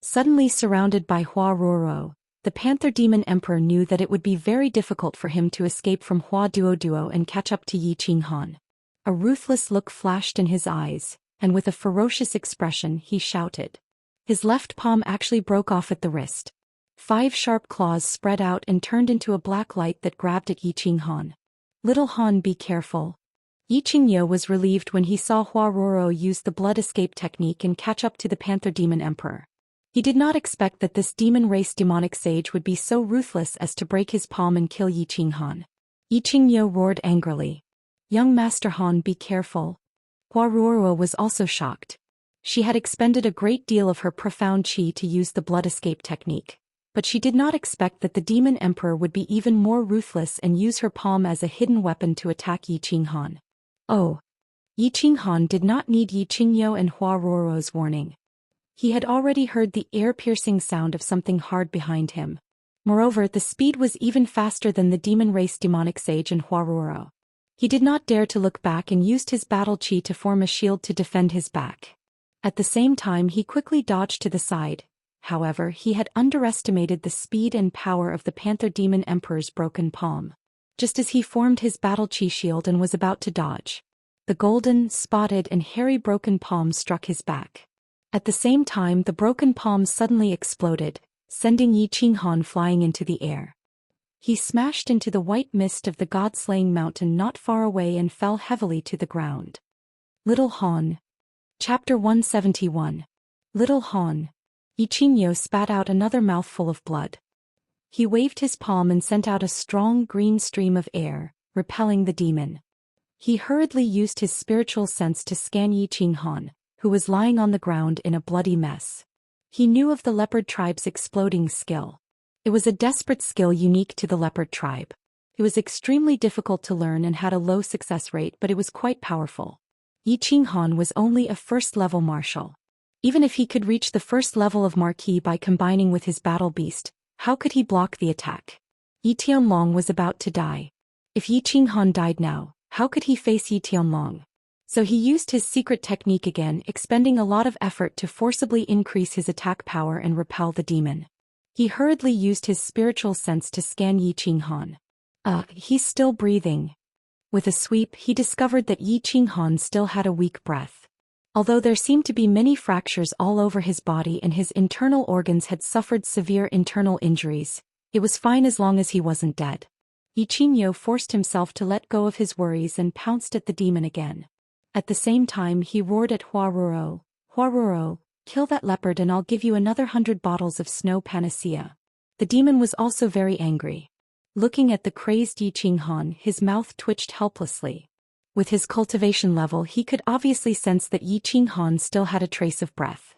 Suddenly surrounded by Hua Ruoruo, the Panther Demon Emperor knew that it would be very difficult for him to escape from Hua Duoduo and catch up to Yi Qinghan. A ruthless look flashed in his eyes, and with a ferocious expression he shouted. His left palm actually broke off at the wrist. 5 sharp claws spread out and turned into a black light that grabbed at Yi Qinghan. Little Han, be careful. Yi Qingyo was relieved when he saw Hua Ruoruo use the blood escape technique and catch up to the Panther Demon Emperor. He did not expect that this demon race demonic sage would be so ruthless as to break his palm and kill Yi Qinghan. Yi Qingyo roared angrily. Young Master Han, be careful. Hua Ruoruo was also shocked. She had expended a great deal of her profound qi to use the blood escape technique, but she did not expect that the demon emperor would be even more ruthless and use her palm as a hidden weapon to attack Yi Qinghan. Oh! Yi Qinghan did not need Yi Qingyo and Hua Ruoruo's warning. He had already heard the ear-piercing sound of something hard behind him. Moreover, the speed was even faster than the demon race demonic sage and Hua Ruoruo. He did not dare to look back and used his battle qi to form a shield to defend his back. At the same time he quickly dodged to the side. However, he had underestimated the speed and power of the Panther Demon Emperor's broken palm. Just as he formed his battle qi shield and was about to dodge, the golden, spotted and hairy broken palm struck his back. At the same time the broken palm suddenly exploded, sending Yi Qinghan flying into the air. He smashed into the white mist of the god-slaying mountain not far away and fell heavily to the ground. Little Han. Chapter 171. Little Han. Yi Qingyo spat out another mouthful of blood. He waved his palm and sent out a strong green stream of air, repelling the demon. He hurriedly used his spiritual sense to scan Yi Qinghan, who was lying on the ground in a bloody mess. He knew of the leopard tribe's exploding skill. It was a desperate skill unique to the leopard tribe. It was extremely difficult to learn and had a low success rate, but it was quite powerful. Yi Qinghan was only a first-level martial. Even if he could reach the first level of Marquis by combining with his battle beast, how could he block the attack? Yi Tianlong was about to die. If Yi Qinghan died now, how could he face Yi Tianlong? So he used his secret technique again, expending a lot of effort to forcibly increase his attack power and repel the demon. He hurriedly used his spiritual sense to scan Yi Qinghan. He's still breathing. With a sweep, he discovered that Yi Qinghan still had a weak breath. Although there seemed to be many fractures all over his body and his internal organs had suffered severe internal injuries, it was fine as long as he wasn't dead. Yi Qingyo forced himself to let go of his worries and pounced at the demon again. At the same time he roared at Hua Ruoruo. Hua Ruoruo, kill that leopard and I'll give you another 100 bottles of snow panacea. The demon was also very angry. Looking at the crazed Yi Qinghan, his mouth twitched helplessly. With his cultivation level he could obviously sense that Yi Qinghan still had a trace of breath.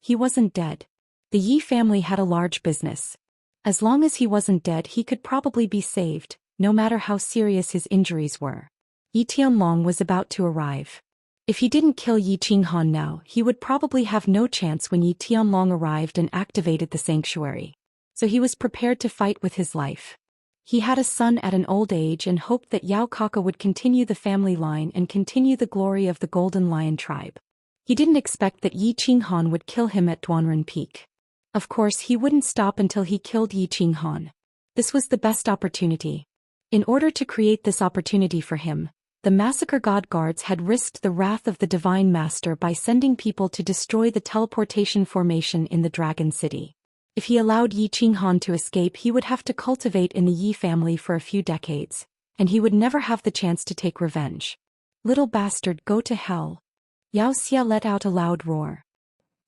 He wasn't dead. The Yi family had a large business. As long as he wasn't dead he could probably be saved, no matter how serious his injuries were. Yi Tianlong was about to arrive. If he didn't kill Yi Qinghan now, he would probably have no chance when Yi Tianlong arrived and activated the sanctuary. So he was prepared to fight with his life. He had a son at an old age and hoped that Yao Kaka would continue the family line and continue the glory of the Golden Lion tribe. He didn't expect that Yi Qinghan would kill him at Duanren Peak. Of course he wouldn't stop until he killed Yi Qinghan. This was the best opportunity. In order to create this opportunity for him, the Massacre God Guards had risked the wrath of the Divine Master by sending people to destroy the teleportation formation in the Dragon City. If he allowed Yi Qinghan to escape, he would have to cultivate in the Yi family for a few decades, and he would never have the chance to take revenge. Little bastard, go to hell. Yao Xia let out a loud roar.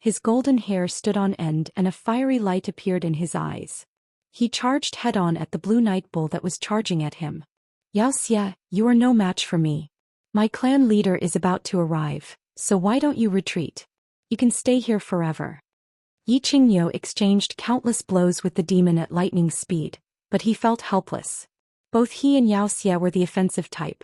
His golden hair stood on end and a fiery light appeared in his eyes. He charged head-on at the blue night bull that was charging at him. Yao Xia, you are no match for me. My clan leader is about to arrive, so why don't you retreat? You can stay here forever. Yi Qingyo exchanged countless blows with the demon at lightning speed, but he felt helpless. Both he and Yao Xia were the offensive type.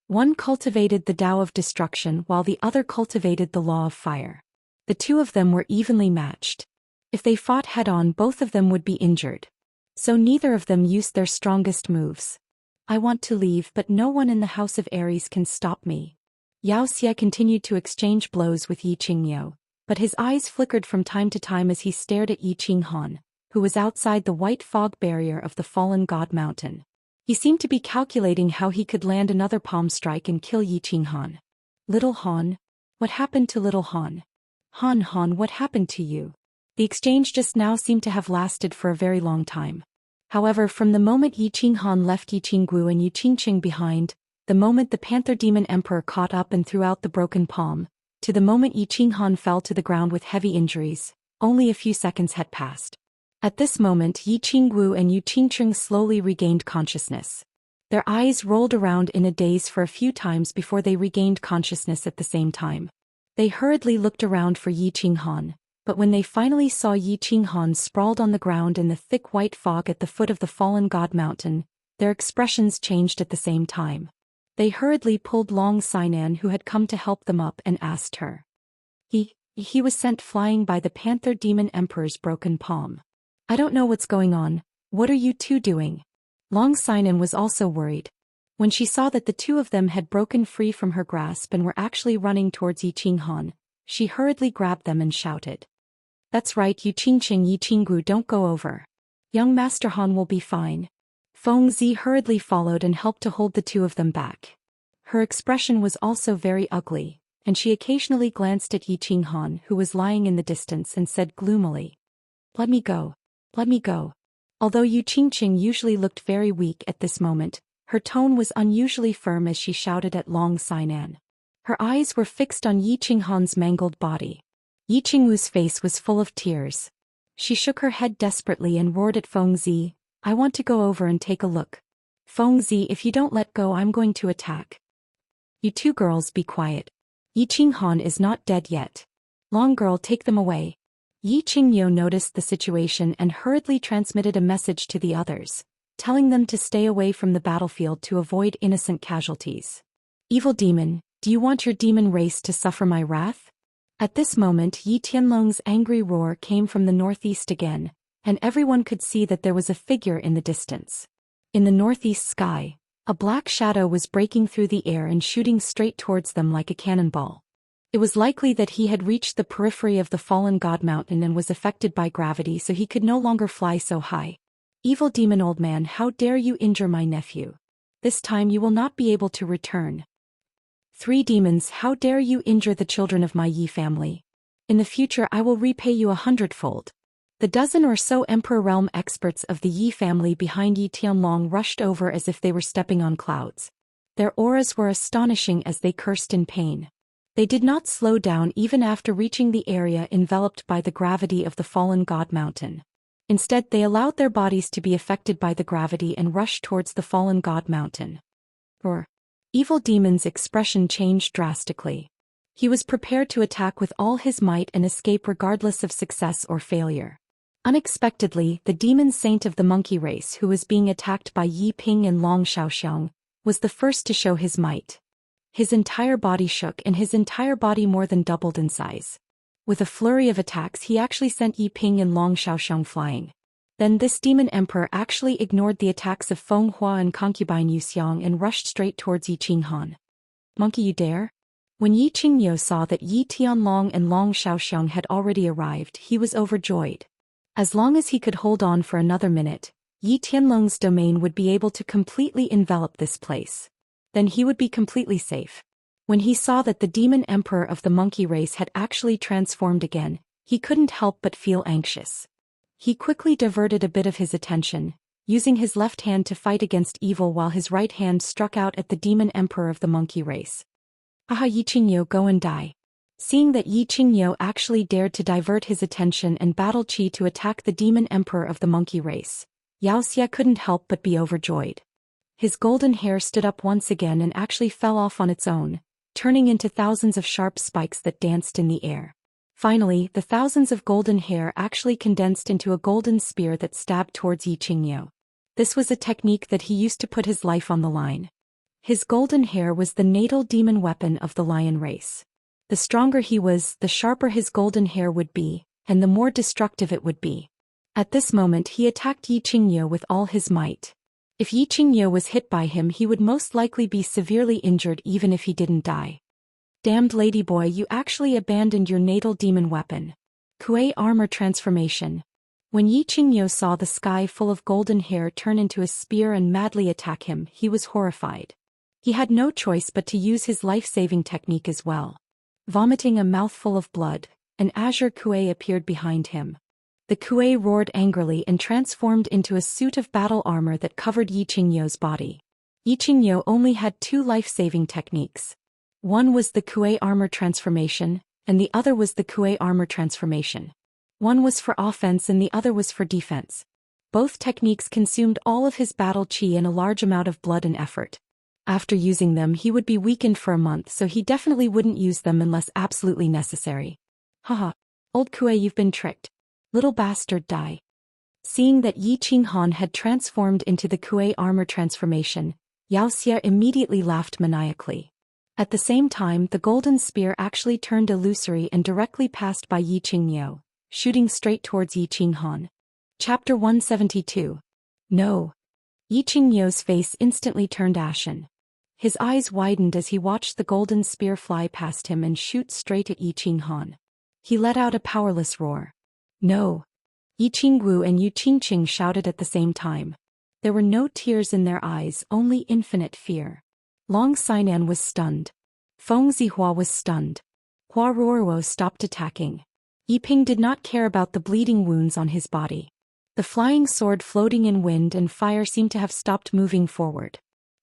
One cultivated the Tao of destruction while the other cultivated the law of fire. The two of them were evenly matched. If they fought head-on, both of them would be injured. So neither of them used their strongest moves. I want to leave, but no one in the House of Aries can stop me. Yao Xia continued to exchange blows with Yi Qingyo, but his eyes flickered from time to time as he stared at Yi Qinghan, who was outside the white fog barrier of the fallen god mountain. He seemed to be calculating how he could land another palm strike and kill Yi Qinghan. Little Han? What happened to little Han? Han, what happened to you? The exchange just now seemed to have lasted for a very long time. However, from the moment Yi Qinghan left Yi Qinggu and Yi Qingqing behind, the moment the Panther Demon Emperor caught up and threw out the broken palm, to the moment Yi Qinghan fell to the ground with heavy injuries, only a few seconds had passed. At this moment, Yi Qinggu and Yi Qingqing slowly regained consciousness. Their eyes rolled around in a daze for a few times before they regained consciousness at the same time. They hurriedly looked around for Yi Qinghan, but when they finally saw Yi Qinghan sprawled on the ground in the thick white fog at the foot of the fallen god mountain, their expressions changed at the same time. They hurriedly pulled Long Sinan, who had come to help them, up and asked her. He was sent flying by the Panther Demon Emperor's broken palm. I don't know what's going on. What are you two doing? Long Sinan was also worried. When she saw that the two of them had broken free from her grasp and were actually running towards Yi Qinghan, she hurriedly grabbed them and shouted. That's right, Yi Qingqing, Yi Qinggu, don't go over. Young Master Han will be fine. Feng Zi hurriedly followed and helped to hold the two of them back. Her expression was also very ugly, and she occasionally glanced at Yi Qinghan, who was lying in the distance, and said gloomily, Let me go. Let me go. Although Yi Qingqing usually looked very weak at this moment, her tone was unusually firm as she shouted at Long Sinan. Her eyes were fixed on Yi Qinghan's mangled body. Yi Qingwu's face was full of tears. She shook her head desperately and roared at Feng Zi, I want to go over and take a look. Feng Zi, if you don't let go, I'm going to attack. You two girls, be quiet. Yi Qinghan is not dead yet. Long girl, take them away. Yi Qingyo noticed the situation and hurriedly transmitted a message to the others, telling them to stay away from the battlefield to avoid innocent casualties. Evil demon, do you want your demon race to suffer my wrath? At this moment, Yi Tianlong's angry roar came from the northeast again, and everyone could see that there was a figure in the distance. In the northeast sky, a black shadow was breaking through the air and shooting straight towards them like a cannonball. It was likely that he had reached the periphery of the fallen god mountain and was affected by gravity, so he could no longer fly so high. Evil demon, old man, how dare you injure my nephew? This time you will not be able to return. Three demons, how dare you injure the children of my Yi family? In the future I will repay you 100-fold. The dozen or so Emperor Realm experts of the Yi family behind Yi Tianlong rushed over as if they were stepping on clouds. Their auras were astonishing as they cursed in pain. They did not slow down even after reaching the area enveloped by the gravity of the fallen god mountain. Instead, they allowed their bodies to be affected by the gravity and rushed towards the fallen god mountain. Evil demon's expression changed drastically. He was prepared to attack with all his might and escape regardless of success or failure. Unexpectedly, the demon saint of the monkey race, who was being attacked by Yi Ping and Long Xiaoxiang, was the first to show his might. His entire body shook and his entire body more than doubled in size. With a flurry of attacks, he actually sent Yi Ping and Long Xiaoxiang flying. Then this demon emperor actually ignored the attacks of Feng Hua and concubine Yu Xiang and rushed straight towards Yi Qinghan. Monkey, you dare? When Yi Qingyo saw that Yi Tianlong and Long Xiaoxiang had already arrived, he was overjoyed. As long as he could hold on for another minute, Yi Tianlong's domain would be able to completely envelop this place. Then he would be completely safe. When he saw that the demon emperor of the monkey race had actually transformed again, he couldn't help but feel anxious. He quickly diverted a bit of his attention, using his left hand to fight against evil while his right hand struck out at the demon emperor of the monkey race. Aha, Yi Qingyo, go and die. Seeing that Yi Qingyo actually dared to divert his attention and battle Qi to attack the demon emperor of the monkey race, Xianxia couldn't help but be overjoyed. His golden hair stood up once again and actually fell off on its own, turning into thousands of sharp spikes that danced in the air. Finally, the thousands of golden hair actually condensed into a golden spear that stabbed towards Yi Qingyo. This was a technique that he used to put his life on the line. His golden hair was the natal demon weapon of the lion race. The stronger he was, the sharper his golden hair would be, and the more destructive it would be. At this moment he attacked Yi Qingyo with all his might. If Yi Qingyo was hit by him, he would most likely be severely injured even if he didn't die. Damned ladyboy, you actually abandoned your natal demon weapon. Kuei armor transformation. When Yi Qingyo saw the sky full of golden hair turn into a spear and madly attack him, he was horrified. He had no choice but to use his life-saving technique as well. Vomiting a mouthful of blood, an azure kuei appeared behind him. The kuei roared angrily and transformed into a suit of battle armor that covered Yi Qingyo's body. Yi Qingyo only had two life-saving techniques. One was the kuei armor transformation, and the other was the kuei armor transformation. One was for offense and the other was for defense. Both techniques consumed all of his battle chi and a large amount of blood and effort. After using them, he would be weakened for a month, so he definitely wouldn't use them unless absolutely necessary. Haha. Old kuei, you've been tricked. Little bastard, die. Seeing that Yi Qinghan had transformed into the kuei armor transformation, Xianxia immediately laughed maniacally. At the same time, the golden spear actually turned illusory and directly passed by Yi Qingyo, shooting straight towards Yi Qinghan. Chapter 172. No. Yi Qingyo's face instantly turned ashen. His eyes widened as he watched the golden spear fly past him and shoot straight at Yi Qinghan. He let out a powerless roar. No. Yi Qingwu and Yu Qingqing shouted at the same time. There were no tears in their eyes, only infinite fear. Long Sainan was stunned. Feng Zihua was stunned. Hua Ruoruo stopped attacking. Yiping did not care about the bleeding wounds on his body. The flying sword floating in wind and fire seemed to have stopped moving forward.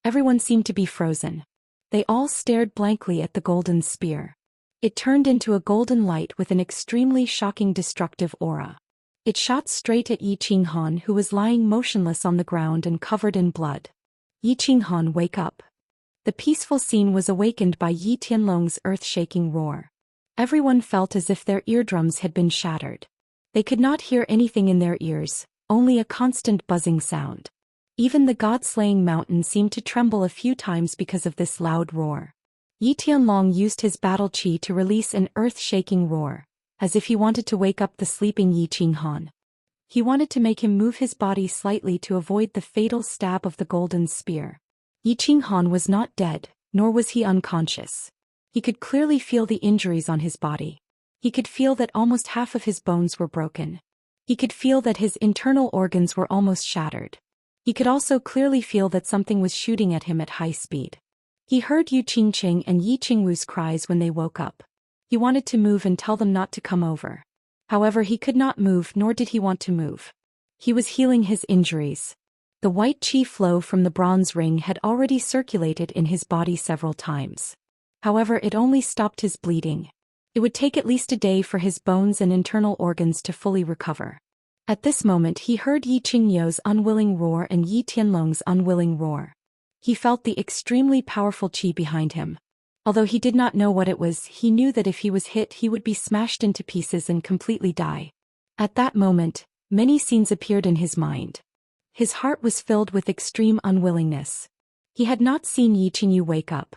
Everyone seemed to be frozen. They all stared blankly at the golden spear. It turned into a golden light with an extremely shocking destructive aura. It shot straight at Yi Qinghan, who was lying motionless on the ground and covered in blood. Yi Qinghan, wake up. The peaceful scene was awakened by Yi Tianlong's earth-shaking roar. Everyone felt as if their eardrums had been shattered. They could not hear anything in their ears, only a constant buzzing sound. Even the god-slaying mountain seemed to tremble a few times because of this loud roar. Yi Tianlong used his battle chi to release an earth-shaking roar, as if he wanted to wake up the sleeping Yi Qinghan. He wanted to make him move his body slightly to avoid the fatal stab of the golden spear. Yi Qinghan was not dead, nor was he unconscious. He could clearly feel the injuries on his body. He could feel that almost half of his bones were broken. He could feel that his internal organs were almost shattered. He could also clearly feel that something was shooting at him at high speed. He heard Yu Qingqing and Yi Qingwu's cries when they woke up. He wanted to move and tell them not to come over. However, he could not move, nor did he want to move. He was healing his injuries. The white qi flow from the bronze ring had already circulated in his body several times. However, it only stopped his bleeding. It would take at least a day for his bones and internal organs to fully recover. At this moment he heard Yi Qingyo's unwilling roar and Yi Tianlong's unwilling roar. He felt the extremely powerful qi behind him. Although he did not know what it was, he knew that if he was hit he would be smashed into pieces and completely die. At that moment, many scenes appeared in his mind. His heart was filled with extreme unwillingness. He had not seen Yi Qingyu wake up.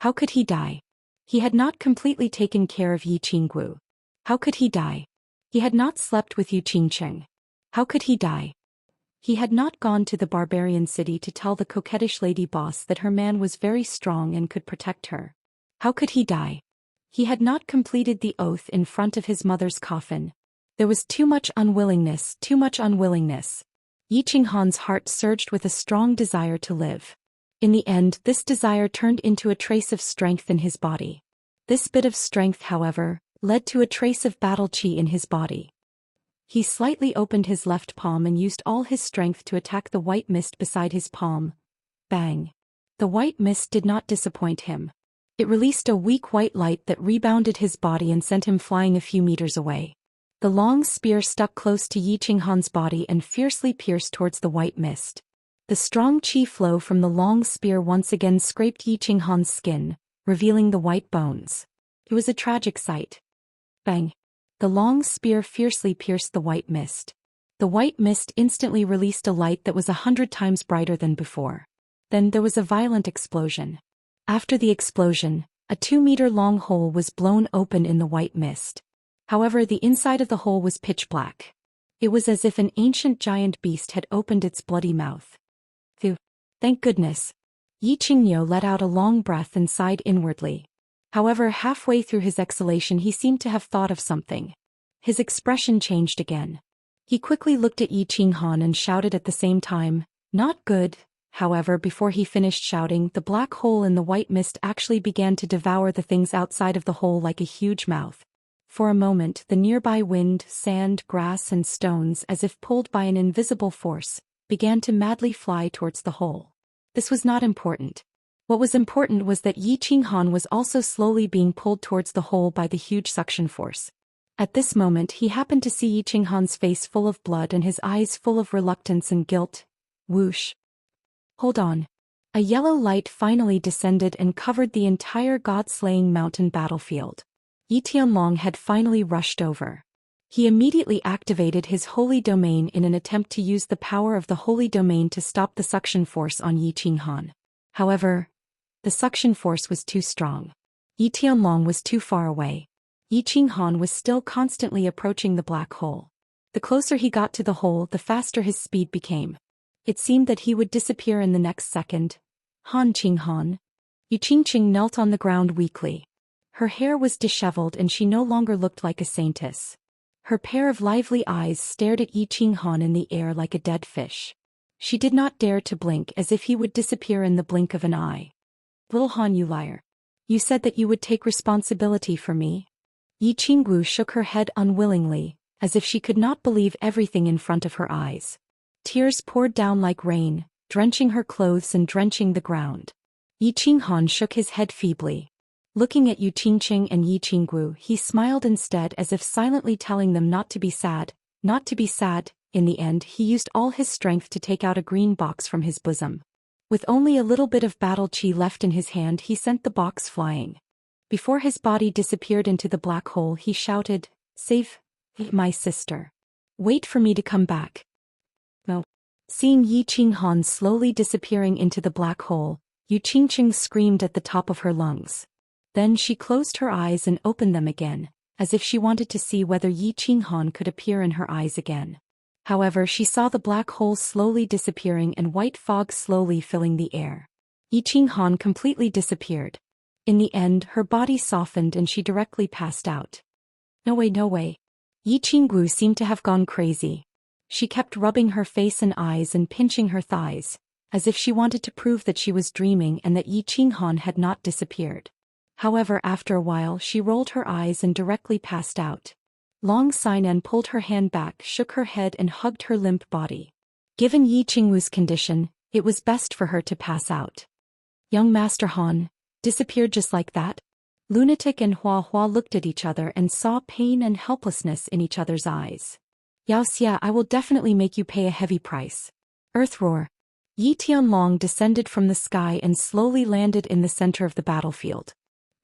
How could he die? He had not completely taken care of Yi Qingwu. How could he die? He had not slept with Yu Qingqing. How could he die? He had not gone to the barbarian city to tell the coquettish lady boss that her man was very strong and could protect her. How could he die? He had not completed the oath in front of his mother's coffin. There was too much unwillingness, too much unwillingness. Yi Qinghan's heart surged with a strong desire to live. In the end, this desire turned into a trace of strength in his body. This bit of strength, however, led to a trace of battle qi in his body. He slightly opened his left palm and used all his strength to attack the white mist beside his palm. Bang! The white mist did not disappoint him. It released a weak white light that rebounded his body and sent him flying a few meters away. The long spear stuck close to Yi Qinghan's body and fiercely pierced towards the white mist. The strong qi flow from the long spear once again scraped Yi Qinghan's skin, revealing the white bones. It was a tragic sight. Bang! The long spear fiercely pierced the white mist. The white mist instantly released a light that was 100 times brighter than before. Then there was a violent explosion. After the explosion, a 2-meter-long hole was blown open in the white mist. However, the inside of the hole was pitch black. It was as if an ancient giant beast had opened its bloody mouth. Phew! Thank goodness! Yi Qingniu let out a long breath and sighed inwardly. However, halfway through his exhalation he seemed to have thought of something. His expression changed again. He quickly looked at Yi Qinghan and shouted at the same time, "Not good." However, before he finished shouting, the black hole in the white mist actually began to devour the things outside of the hole like a huge mouth. For a moment, the nearby wind, sand, grass and stones, as if pulled by an invisible force, began to madly fly towards the hole. This was not important. What was important was that Yi Qinghan was also slowly being pulled towards the hole by the huge suction force. At this moment he happened to see Yi Qinghan's face full of blood and his eyes full of reluctance and guilt. Whoosh! Hold on. A yellow light finally descended and covered the entire god-slaying mountain battlefield. Yi Tianlong had finally rushed over. He immediately activated his holy domain in an attempt to use the power of the holy domain to stop the suction force on Yi Qinghan. However, the suction force was too strong. Yi Tianlong was too far away. Yi Qinghan was still constantly approaching the black hole. The closer he got to the hole, the faster his speed became. It seemed that he would disappear in the next second. Han Qinghan. Yi Qingqing knelt on the ground weakly. Her hair was disheveled and she no longer looked like a saintess. Her pair of lively eyes stared at Yi Qinghan in the air like a dead fish. She did not dare to blink, as if he would disappear in the blink of an eye. Little Han, you liar. You said that you would take responsibility for me. Yi Qinggu shook her head unwillingly, as if she could not believe everything in front of her eyes. Tears poured down like rain, drenching her clothes and drenching the ground. Yi Qinghan shook his head feebly. Looking at Yu Qingqing and Yi Qinggu, he smiled instead, as if silently telling them not to be sad, not to be sad. In the end, he used all his strength to take out a green box from his bosom. With only a little bit of battle qi left in his hand, he sent the box flying. Before his body disappeared into the black hole, he shouted, "Save my sister. Wait for me to come back." No. Seeing Yi Qinghan slowly disappearing into the black hole, Yu Qingqing screamed at the top of her lungs. Then she closed her eyes and opened them again, as if she wanted to see whether Yi Qinghan could appear in her eyes again. However, she saw the black hole slowly disappearing and white fog slowly filling the air. Yi Qinghan completely disappeared. In the end, her body softened and she directly passed out. No way, no way. Yi Qinggu seemed to have gone crazy. She kept rubbing her face and eyes and pinching her thighs, as if she wanted to prove that she was dreaming and that Yi Qinghan had not disappeared. However, after a while she rolled her eyes and directly passed out. Long Sainan pulled her hand back, shook her head and hugged her limp body. Given Yi Qingwu's condition, it was best for her to pass out. Young Master Han disappeared just like that? Lunatic and Hua Hua looked at each other and saw pain and helplessness in each other's eyes. Xianxia, I will definitely make you pay a heavy price. Earth roar. Yi Tianlong descended from the sky and slowly landed in the center of the battlefield.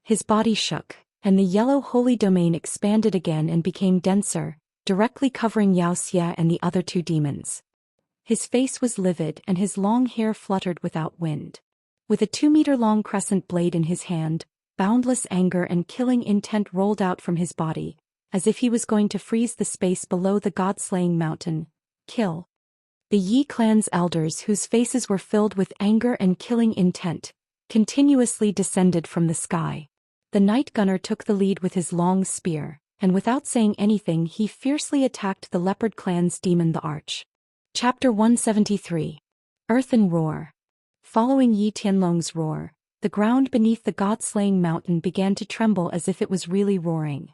His body shook, and the yellow holy domain expanded again and became denser, directly covering Xianxia and the other two demons. His face was livid and his long hair fluttered without wind. With a 2-meter-long crescent blade in his hand, boundless anger and killing intent rolled out from his body, as if he was going to freeze the space below the god-slaying mountain. Kill. The Yi clan's elders, whose faces were filled with anger and killing intent, continuously descended from the sky. The Night Gunner took the lead with his long spear, and without saying anything he fiercely attacked the Leopard clan's demon, the Arch. Chapter 173. Earthen Roar. Following Yi Tianlong's roar, the ground beneath the god-slaying mountain began to tremble as if it was really roaring.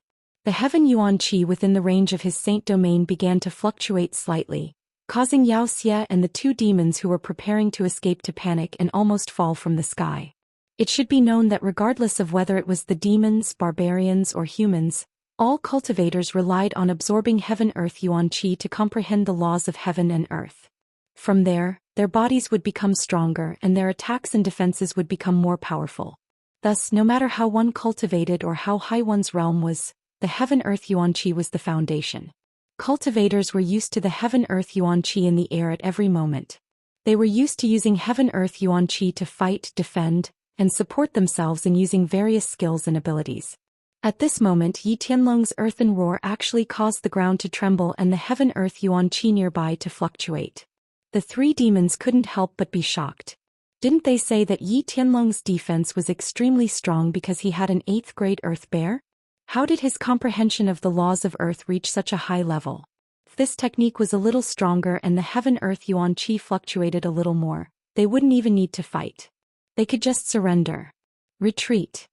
The heaven Yuan Qi within the range of his saint domain began to fluctuate slightly, causing Xianxia and the two demons who were preparing to escape to panic and almost fall from the sky. It should be known that regardless of whether it was the demons, barbarians, or humans, all cultivators relied on absorbing heaven-earth Yuan Qi to comprehend the laws of heaven and earth. From there, their bodies would become stronger and their attacks and defenses would become more powerful. Thus, no matter how one cultivated or how high one's realm was, the heaven-earth Yuan Qi was the foundation. Cultivators were used to the heaven-earth Yuan Qi in the air at every moment. They were used to using heaven-earth Yuan Qi to fight, defend, and support themselves in using various skills and abilities. At this moment, Yi Tianlong's earthen roar actually caused the ground to tremble and the heaven-earth Yuan Qi nearby to fluctuate. The three demons couldn't help but be shocked. Didn't they say that Yi Tianlong's defense was extremely strong because he had an 8th grade earth bear? How did his comprehension of the laws of earth reach such a high level? If this technique was a little stronger and the heaven-earth Yuan Qi fluctuated a little more, they wouldn't even need to fight. They could just surrender. Retreat.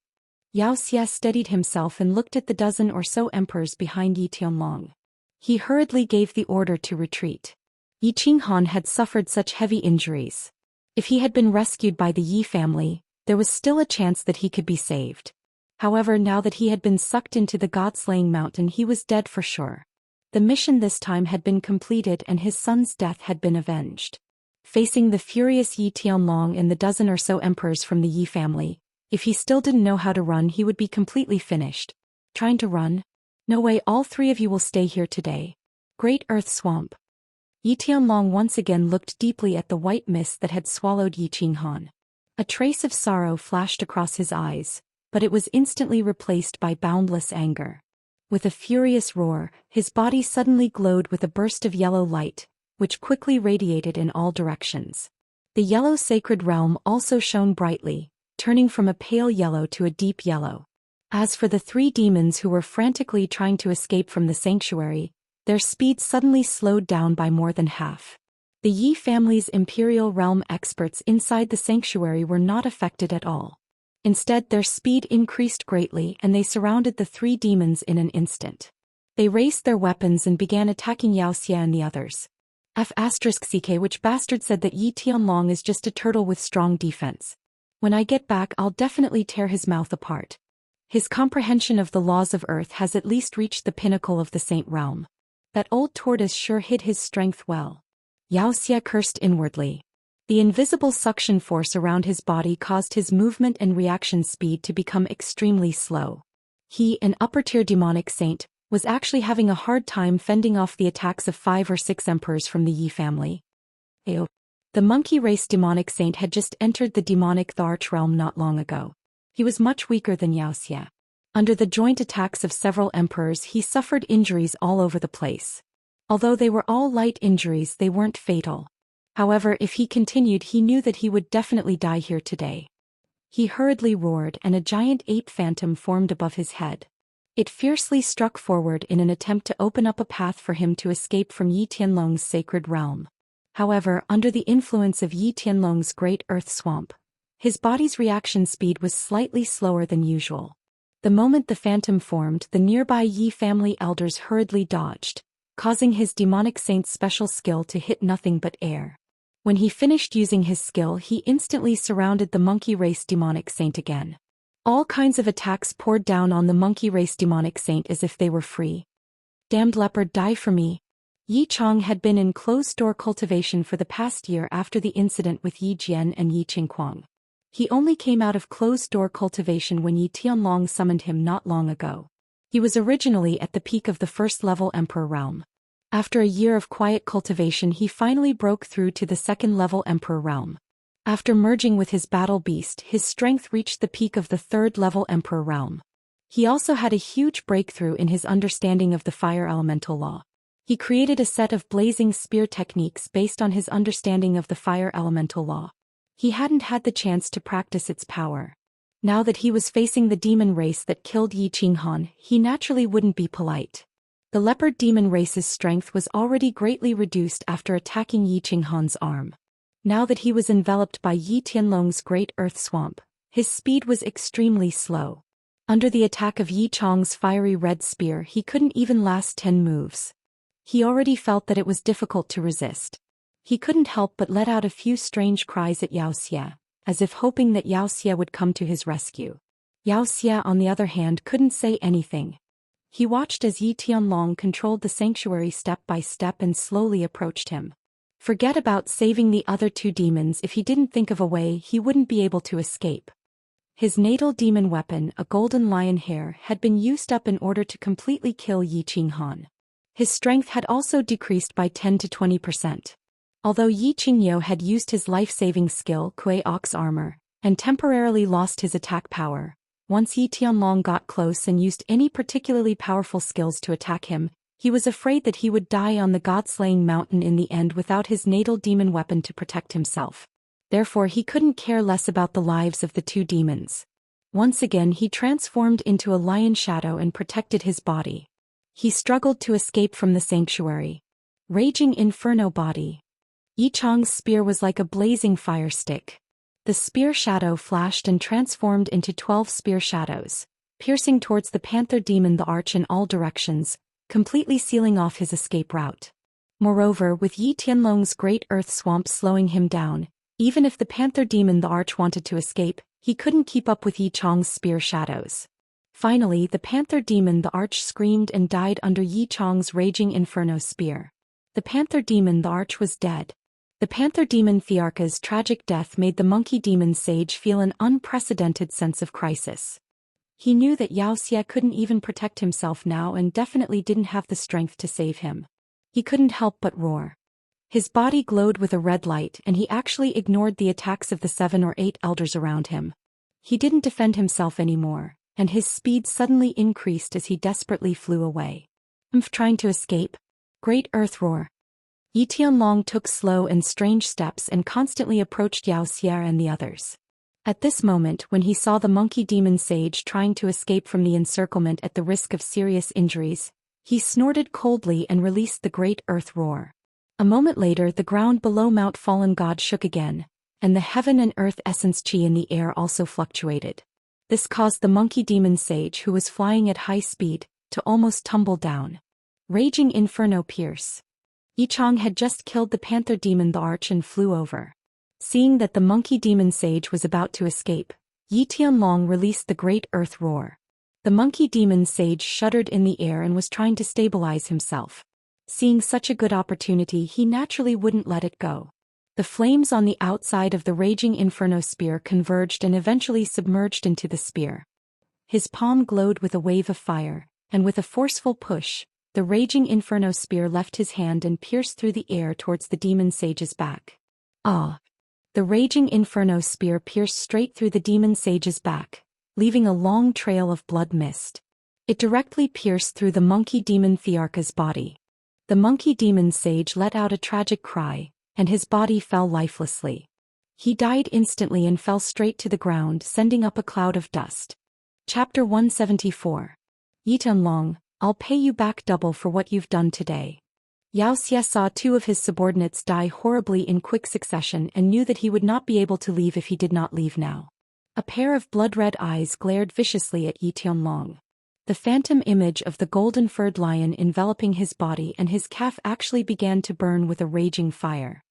Xianxia steadied himself and looked at the dozen or so emperors behind Yi Tianlong. He hurriedly gave the order to retreat. Yi Qinghan had suffered such heavy injuries. If he had been rescued by the Yi family, there was still a chance that he could be saved. However, now that he had been sucked into the god-slaying mountain, he was dead for sure. The mission this time had been completed and his son's death had been avenged. Facing the furious Yi Tianlong and the dozen or so emperors from the Yi family, if he still didn't know how to run, he would be completely finished. Trying to run? No way, all three of you will stay here today. Great Earth Swamp. Yi Tianlong once again looked deeply at the white mist that had swallowed Yi Qinghan. A trace of sorrow flashed across his eyes, but it was instantly replaced by boundless anger. With a furious roar, his body suddenly glowed with a burst of yellow light, which quickly radiated in all directions. The yellow sacred realm also shone brightly, turning from a pale yellow to a deep yellow. As for the three demons who were frantically trying to escape from the sanctuary, their speed suddenly slowed down by more than half. The Yi family's imperial realm experts inside the sanctuary were not affected at all. Instead, their speed increased greatly and they surrounded the three demons in an instant. They raised their weapons and began attacking Xianxia and the others. F***ck, which bastard said that Yi Tianlong is just a turtle with strong defense. When I get back, I'll definitely tear his mouth apart. His comprehension of the laws of earth has at least reached the pinnacle of the saint realm. That old tortoise sure hid his strength well. Xianxia cursed inwardly. The invisible suction force around his body caused his movement and reaction speed to become extremely slow. He, an upper-tier demonic saint, was actually having a hard time fending off the attacks of 5 or 6 emperors from the Yi family. Ew. The monkey race demonic saint had just entered the demonic Tharch realm not long ago. He was much weaker than Xianxia. Under the joint attacks of several emperors, he suffered injuries all over the place. Although they were all light injuries, they weren't fatal. However, if he continued, he knew that he would definitely die here today. He hurriedly roared and a giant ape phantom formed above his head. It fiercely struck forward in an attempt to open up a path for him to escape from Yi Tianlong's sacred realm. However, under the influence of Yi Tianlong's great earth swamp, his body's reaction speed was slightly slower than usual. The moment the phantom formed, the nearby Yi family elders hurriedly dodged, causing his demonic saint's special skill to hit nothing but air. When he finished using his skill, he instantly surrounded the monkey race demonic saint again. All kinds of attacks poured down on the monkey race demonic saint as if they were free. Damned leopard, die for me. Yi Chong had been in closed-door cultivation for the past year after the incident with Yi Jian and Yi Qingquang. He only came out of closed-door cultivation when Yi Tianlong summoned him not long ago. He was originally at the peak of the first-level Emperor realm. After a year of quiet cultivation, he finally broke through to the second-level Emperor realm. After merging with his battle beast, his strength reached the peak of the third-level Emperor realm. He also had a huge breakthrough in his understanding of the fire elemental law. He created a set of blazing spear techniques based on his understanding of the fire elemental law. He hadn't had the chance to practice its power. Now that he was facing the demon race that killed Yi Qinghan, he naturally wouldn't be polite. The leopard demon race's strength was already greatly reduced after attacking Yi Qinghan's arm. Now that he was enveloped by Yi Tianlong's great earth swamp, his speed was extremely slow. Under the attack of Yi Chong's fiery red spear, he couldn't even last 10 moves. He already felt that it was difficult to resist. He couldn't help but let out a few strange cries at Xianxia, as if hoping that Xianxia would come to his rescue. Xianxia, on the other hand, couldn't say anything. He watched as Yi Tianlong controlled the sanctuary step by step and slowly approached him. Forget about saving the other two demons. If he didn't think of a way, he wouldn't be able to escape. His natal demon weapon, a golden lion hair, had been used up in order to completely kill Yi Qinghan. His strength had also decreased by 10 to 20%. Although Yi Qingyo had used his life-saving skill, Kuei Ox Armor, and temporarily lost his attack power, once Yi Tianlong got close and used any particularly powerful skills to attack him, he was afraid that he would die on the god-slaying mountain in the end without his natal demon weapon to protect himself. Therefore he couldn't care less about the lives of the two demons. Once again he transformed into a lion shadow and protected his body. He struggled to escape from the sanctuary. Raging Inferno Body. Yi Chong's spear was like a blazing fire stick. The spear shadow flashed and transformed into 12 spear shadows, piercing towards the panther demon the arch in all directions, completely sealing off his escape route. Moreover, with Yi Tianlong's great earth swamp slowing him down, even if the panther demon the arch wanted to escape, he couldn't keep up with Yi Chong's spear shadows. Finally, the panther demon the arch screamed and died under Yi Chong's raging inferno spear. The panther demon the arch was dead. The panther demon Thiarka's tragic death made the monkey demon sage feel an unprecedented sense of crisis. He knew that Xianxia couldn't even protect himself now and definitely didn't have the strength to save him. He couldn't help but roar. His body glowed with a red light and he actually ignored the attacks of the 7 or 8 elders around him. He didn't defend himself anymore, and his speed suddenly increased as he desperately flew away. Trying to escape? Great earth roar. Yi Tianlong took slow and strange steps and constantly approached Xianxia and the others. At this moment, when he saw the monkey demon sage trying to escape from the encirclement at the risk of serious injuries, he snorted coldly and released the great earth roar. A moment later, the ground below Mount Fallen God shook again, and the heaven and earth essence chi in the air also fluctuated. This caused the monkey demon sage, who was flying at high speed, to almost tumble down. Raging Inferno Pierce. Yi Chong had just killed the panther demon the arch and flew over. Seeing that the monkey demon sage was about to escape, Yi Tianlong released the great earth roar. The monkey demon sage shuddered in the air and was trying to stabilize himself. Seeing such a good opportunity, he naturally wouldn't let it go. The flames on the outside of the raging inferno spear converged and eventually submerged into the spear. His palm glowed with a wave of fire, and with a forceful push, the raging inferno spear left his hand and pierced through the air towards the demon sage's back. Ah! The raging inferno spear pierced straight through the demon sage's back, leaving a long trail of blood mist. It directly pierced through the monkey demon Thiarka's body. The monkey demon sage let out a tragic cry, and his body fell lifelessly. He died instantly and fell straight to the ground, sending up a cloud of dust. Chapter 174. Yi Tianlong, I'll pay you back double for what you've done today. Xianxia saw 2 of his subordinates die horribly in quick succession and knew that he would not be able to leave if he did not leave now. A pair of blood-red eyes glared viciously at Yi Tianlong. The phantom image of the golden-furred lion enveloping his body and his calf actually began to burn with a raging fire.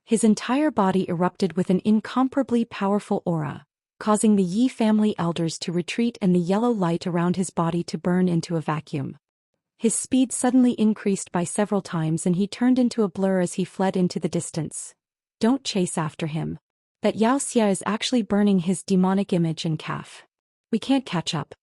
His entire body erupted with an incomparably powerful aura, causing the Yi family elders to retreat and the yellow light around his body to burn into a vacuum. His speed suddenly increased by several times and he turned into a blur as he fled into the distance. Don't chase after him. That Xianxia is actually burning his demonic image and calf. We can't catch up.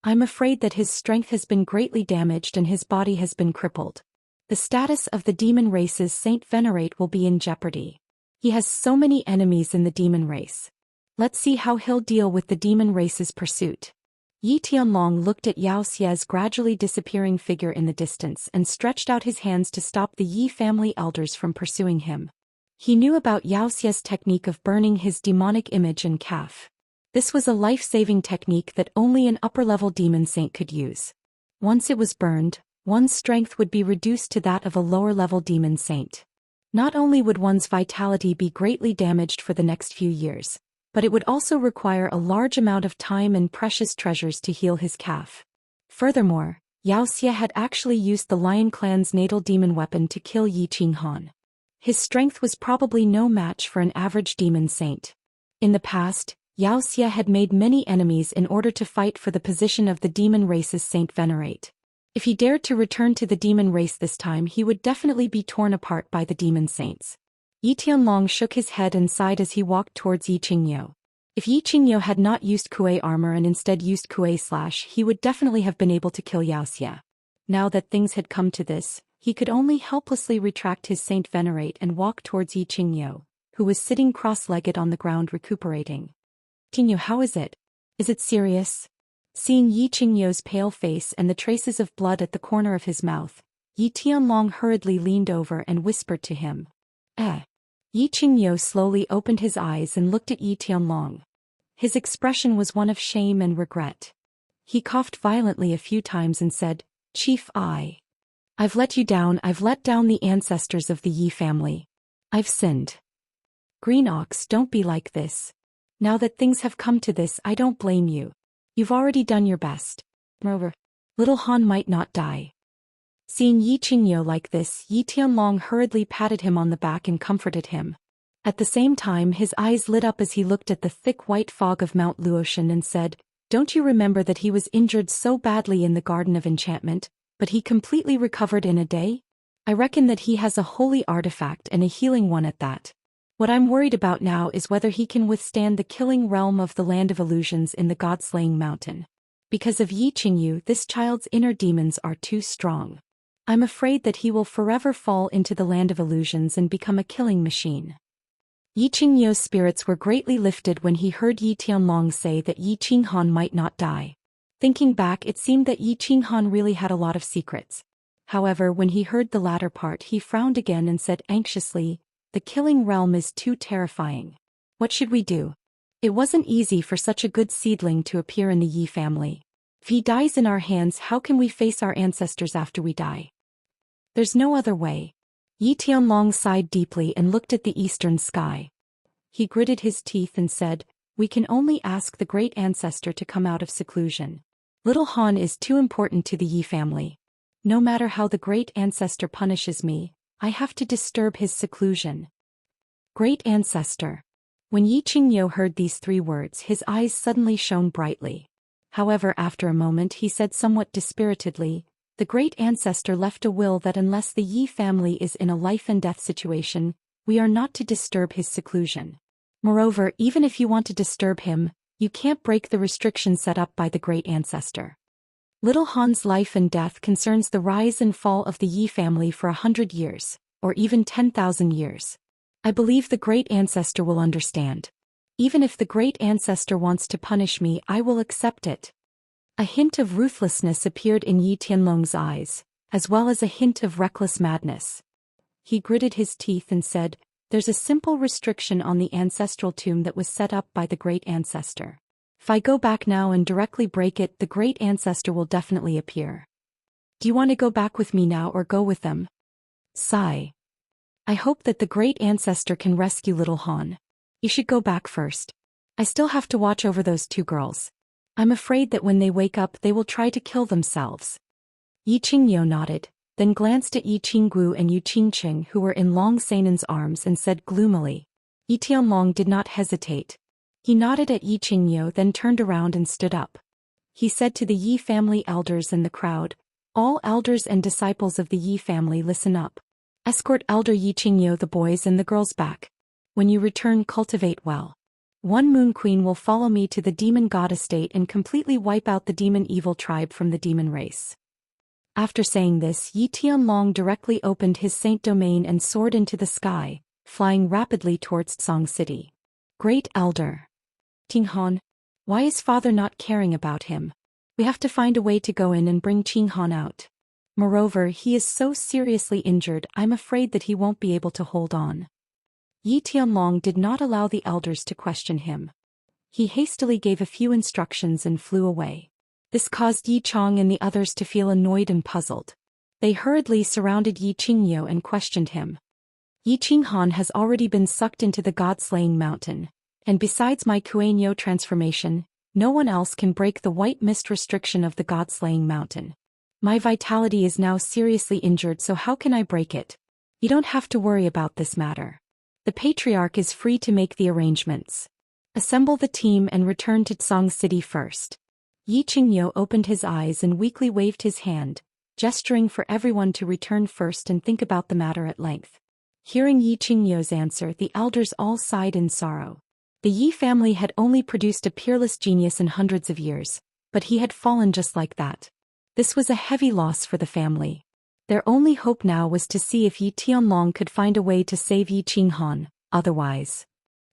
I'm afraid that his strength has been greatly damaged and his body has been crippled. The status of the demon race's Saint Venerate will be in jeopardy. He has so many enemies in the demon race. Let's see how he'll deal with the demon race's pursuit. Yi Tianlong looked at Xiaoxia's gradually disappearing figure in the distance and stretched out his hands to stop the Yi family elders from pursuing him. He knew about Xiaoxia's technique of burning his demonic image and calf. This was a life-saving technique that only an upper-level demon saint could use. Once it was burned, One's strength would be reduced to that of a lower-level demon saint. Not only would one's vitality be greatly damaged for the next few years, but it would also require a large amount of time and precious treasures to heal his calf. Furthermore, Xianxia had actually used the Lion Clan's natal demon weapon to kill Yi Qinghan. His strength was probably no match for an average demon saint. In the past, Xianxia had made many enemies in order to fight for the position of the demon race's Saint Venerate. If he dared to return to the demon race this time, he would definitely be torn apart by the demon saints. Yi Tianlong shook his head and sighed as he walked towards Yi Qingyo. If Yi Qingyo had not used Kuei armor and instead used Kuei slash, he would definitely have been able to kill Xianxia. Now that things had come to this, he could only helplessly retract his Saint Venerate and walk towards Yi Qingyo, who was sitting cross-legged on the ground recuperating. Qingyo, how is it? Is it serious? Seeing Yi Qingyo's pale face and the traces of blood at the corner of his mouth, Yi Tianlong hurriedly leaned over and whispered to him. Yi Qingyo slowly opened his eyes and looked at Yi Tianlong. His expression was one of shame and regret. He coughed violently a few times and said, "Chief, I've let you down. I've let down the ancestors of the Yi family. I've sinned. Green Ox, don't be like this. Now that things have come to this, I don't blame you. You've already done your best. Moreover, little Han might not die." Seeing Yi Qingyo like this, Yi Tianlong hurriedly patted him on the back and comforted him. At the same time, his eyes lit up as he looked at the thick white fog of Mount Luotian and said, "Don't you remember that he was injured so badly in the Garden of Enchantment, but he completely recovered in a day? I reckon that he has a holy artifact and a healing one at that. What I'm worried about now is whether he can withstand the killing realm of the Land of Illusions in the God-slaying mountain. Because of Yi Qingyu, this child's inner demons are too strong. I'm afraid that he will forever fall into the Land of Illusions and become a killing machine." Yi Qingyo's spirits were greatly lifted when he heard Yi Tianlong say that Yi Qinghan might not die. Thinking back, it seemed that Yi Qinghan really had a lot of secrets. However, when he heard the latter part, he frowned again and said anxiously, "The killing realm is too terrifying. What should we do? It wasn't easy for such a good seedling to appear in the Yi family. If he dies in our hands, how can we face our ancestors after we die? There's no other way." Yi Tianlong sighed deeply and looked at the eastern sky. He gritted his teeth and said, "We can only ask the great ancestor to come out of seclusion. Little Han is too important to the Yi family. No matter how the great ancestor punishes me, I have to disturb his seclusion." Great ancestor. When Yi Qingyo heard these three words, his eyes suddenly shone brightly. However, after a moment he said somewhat dispiritedly, "The great ancestor left a will that unless the Yi family is in a life-and-death situation, we are not to disturb his seclusion. Moreover, even if you want to disturb him, you can't break the restriction set up by the great ancestor. Little Han's life and death concerns the rise and fall of the Yi family for 100 years, or even 10,000 years. I believe the great ancestor will understand. Even if the great ancestor wants to punish me, I will accept it." A hint of ruthlessness appeared in Yi Tianlong's eyes, as well as a hint of reckless madness. He gritted his teeth and said, "There's a simple restriction on the ancestral tomb that was set up by the great ancestor. If I go back now and directly break it, the great ancestor will definitely appear. Do you want to go back with me now or go with them?" Sigh. "I hope that the great ancestor can rescue little Han. You should go back first. I still have to watch over those two girls. I'm afraid that when they wake up they will try to kill themselves." Yi Qingyo nodded, then glanced at Yi Qinggu and Yu Qingqing who were in Long Sanan's arms and said gloomily. Yi Tianlong did not hesitate. He nodded at Yi Qingyo, then turned around and stood up. He said to the Yi family elders and the crowd, "All elders and disciples of the Yi family, listen up. Escort Elder Yi Qingyo, the boys and the girls back. When you return, cultivate well. One Moon Queen will follow me to the demon god estate and completely wipe out the demon evil tribe from the demon race." After saying this, Yi Tianlong directly opened his saint domain and soared into the sky, flying rapidly towards Song City. Great Elder Qinghan, why is father not caring about him? We have to find a way to go in and bring Qinghan out. Moreover, he is so seriously injured, I'm afraid that he won't be able to hold on. Yi Tianlong did not allow the elders to question him. He hastily gave a few instructions and flew away. This caused Yi Chong and the others to feel annoyed and puzzled. They hurriedly surrounded Yi Qingyo and questioned him. Yi Qinghan has already been sucked into the god-slaying mountain, and besides my Kueino transformation, no one else can break the white mist restriction of the god-slaying mountain. My vitality is now seriously injured, so how can I break it? You don't have to worry about this matter. The patriarch is free to make the arrangements. Assemble the team and return to Tsang City first. Yi Qingyo opened his eyes and weakly waved his hand, gesturing for everyone to return first and think about the matter at length. Hearing Yi Qingyo's answer, the elders all sighed in sorrow. The Yi family had only produced a peerless genius in hundreds of years, but he had fallen just like that. This was a heavy loss for the family. Their only hope now was to see if Yi Tianlong could find a way to save Yi Qinghan, otherwise.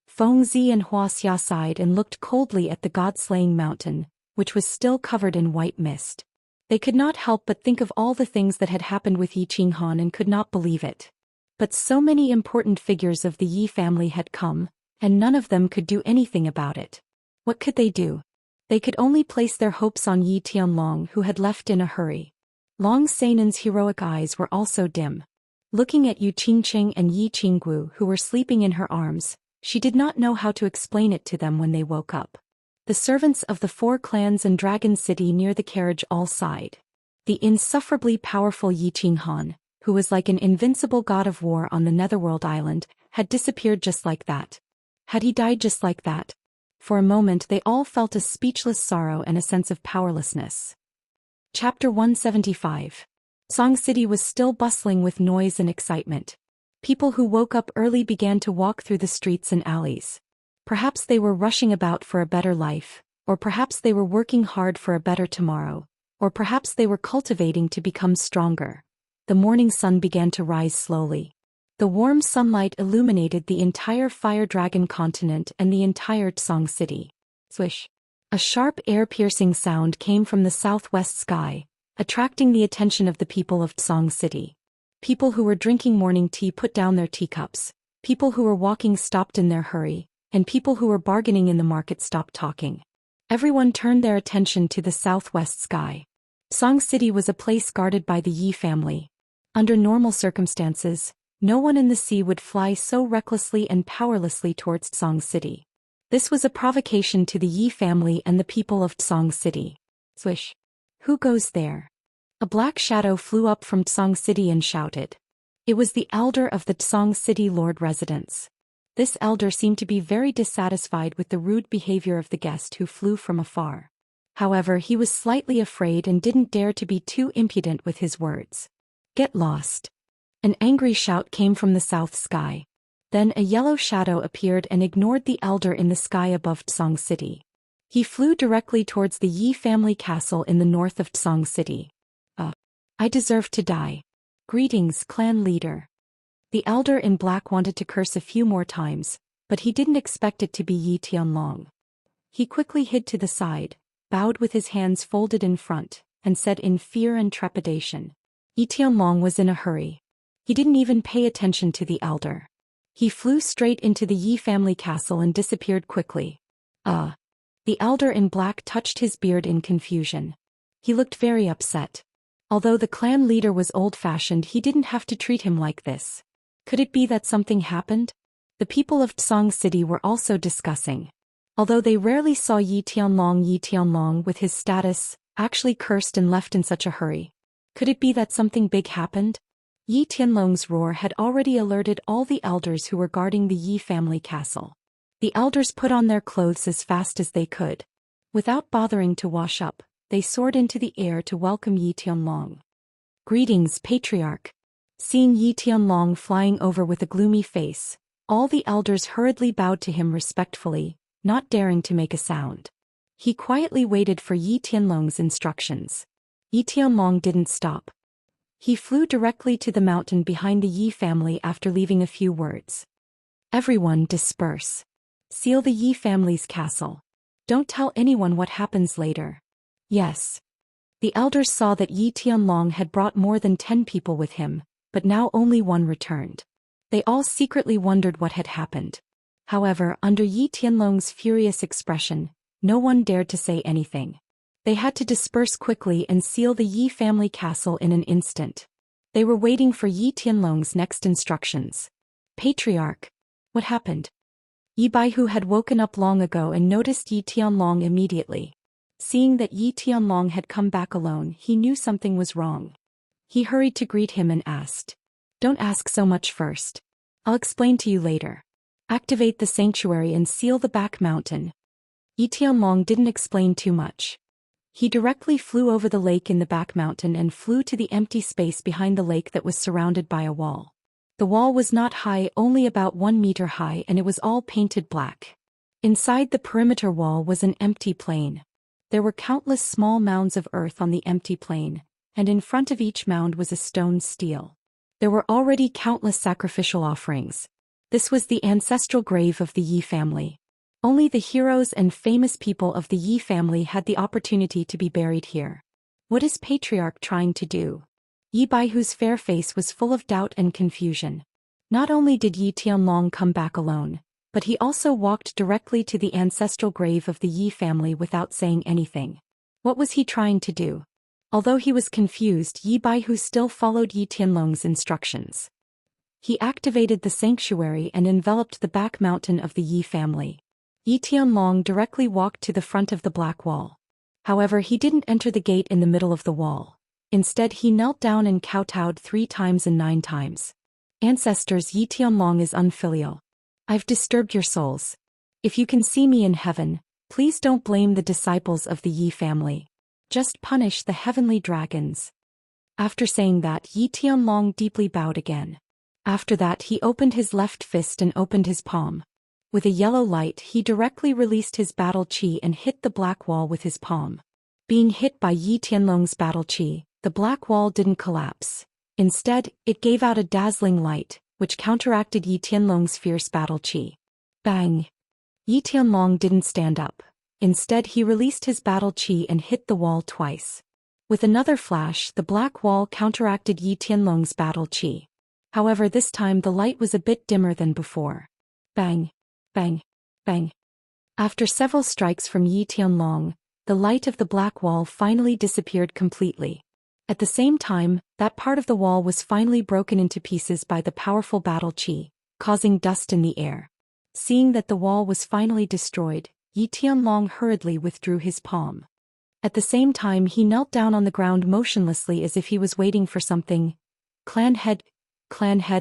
Fengzi and Wuxia sighed and looked coldly at the god-slaying mountain, which was still covered in white mist. They could not help but think of all the things that had happened with Yi Qinghan and could not believe it. But so many important figures of the Yi family had come, and none of them could do anything about it. What could they do? They could only place their hopes on Yi Tianlong, who had left in a hurry. Long Sainan's heroic eyes were also dim. Looking at Yu Qingqing and Yi Qinggu, who were sleeping in her arms, she did not know how to explain it to them when they woke up. The servants of the 4 clans and Dragon City near the carriage all sighed. The insufferably powerful Yi Qinghan, who was like an invincible god of war on the Netherworld Island, had disappeared just like that. Had he died just like that? For a moment they all felt a speechless sorrow and a sense of powerlessness. Chapter 175. Song City was still bustling with noise and excitement. People who woke up early began to walk through the streets and alleys. Perhaps they were rushing about for a better life, or perhaps they were working hard for a better tomorrow, or perhaps they were cultivating to become stronger. The morning sun began to rise slowly. The warm sunlight illuminated the entire Fire Dragon continent and the entire Tsang City. Swish. A sharp air-piercing sound came from the southwest sky, attracting the attention of the people of Tsang City. People who were drinking morning tea put down their teacups, people who were walking stopped in their hurry, and people who were bargaining in the market stopped talking. Everyone turned their attention to the southwest sky. Tsang City was a place guarded by the Yi family. Under normal circumstances, no one in the sea would fly so recklessly and powerlessly towards Tsang City. This was a provocation to the Yi family and the people of Tsang City. Swish. Who goes there? A black shadow flew up from Tsang City and shouted. It was the elder of the Tsang City Lord residence. This elder seemed to be very dissatisfied with the rude behavior of the guest who flew from afar. However, he was slightly afraid and didn't dare to be too impudent with his words. Get lost. An angry shout came from the south sky. Then a yellow shadow appeared and ignored the elder in the sky above Tsang City. He flew directly towards the Yi family castle in the north of Tsang City. I deserve to die. Greetings, clan leader. The elder in black wanted to curse a few more times, but he didn't expect it to be Yi Tianlong. He quickly hid to the side, bowed with his hands folded in front, and said in fear and trepidation. Yi Tianlong was in a hurry. He didn't even pay attention to the elder. He flew straight into the Yi family castle and disappeared quickly. The elder in black touched his beard in confusion. He looked very upset. Although the clan leader was old-fashioned, he didn't have to treat him like this. Could it be that something happened? The people of Tsang City were also discussing. Although they rarely saw Yi Tianlong with his status, actually cursed and left in such a hurry. Could it be that something big happened? Yi Tianlong's roar had already alerted all the elders who were guarding the Yi family castle. The elders put on their clothes as fast as they could. Without bothering to wash up, they soared into the air to welcome Yi Tianlong. Greetings, Patriarch. Seeing Yi Tianlong flying over with a gloomy face, all the elders hurriedly bowed to him respectfully, not daring to make a sound. He quietly waited for Yi Tianlong's instructions. Yi Tianlong didn't stop. He flew directly to the mountain behind the Yi family after leaving a few words. Everyone disperse. Seal the Yi family's castle. Don't tell anyone what happens later. Yes. The elders saw that Yi Tianlong had brought more than 10 people with him, but now only one returned. They all secretly wondered what had happened. However, under Yi Tianlong's furious expression, no one dared to say anything. They had to disperse quickly and seal the Yi family castle in an instant. They were waiting for Yi Tianlong's next instructions. Patriarch. What happened? Yi Baihu had woken up long ago and noticed Yi Tianlong immediately. Seeing that Yi Tianlong had come back alone, he knew something was wrong. He hurried to greet him and asked, "Don't ask so much first. I'll explain to you later. Activate the sanctuary and seal the back mountain." Yi Tianlong didn't explain too much. He directly flew over the lake in the back mountain and flew to the empty space behind the lake that was surrounded by a wall. The wall was not high, only about 1 meter high, and it was all painted black. Inside the perimeter wall was an empty plain. There were countless small mounds of earth on the empty plain, and in front of each mound was a stone stele. There were already countless sacrificial offerings. This was the ancestral grave of the Yi family. Only the heroes and famous people of the Yi family had the opportunity to be buried here. What is Patriarch trying to do? Yi Baihu's fair face was full of doubt and confusion. Not only did Yi Tianlong come back alone, but he also walked directly to the ancestral grave of the Yi family without saying anything. What was he trying to do? Although he was confused, Yi Baihu still followed Yi Tianlong's instructions. He activated the sanctuary and enveloped the back mountain of the Yi family. Yi Tianlong directly walked to the front of the black wall. However, he didn't enter the gate in the middle of the wall. Instead, he knelt down and kowtowed 3 times and 9 times. "Ancestors, Yi Tianlong is unfilial. I've disturbed your souls. If you can see me in heaven, please don't blame the disciples of the Yi family. Just punish the heavenly dragons." After saying that, Yi Tianlong deeply bowed again. After that, he opened his left fist and opened his palm. With a yellow light, he directly released his battle chi and hit the black wall with his palm. Being hit by Yi Tianlong's battle chi, the black wall didn't collapse. Instead, it gave out a dazzling light, which counteracted Yi Tianlong's fierce battle chi. Bang! Yi Tianlong didn't stand up. Instead, he released his battle chi and hit the wall twice. With another flash, the black wall counteracted Yi Tianlong's battle chi. However, this time the light was a bit dimmer than before. Bang! Bang! Bang! After several strikes from Yi Tianlong, the light of the black wall finally disappeared completely. At the same time, that part of the wall was finally broken into pieces by the powerful battle chi, causing dust in the air. Seeing that the wall was finally destroyed, Yi Tianlong hurriedly withdrew his palm. At the same time, he knelt down on the ground motionlessly as if he was waiting for something. Clan head,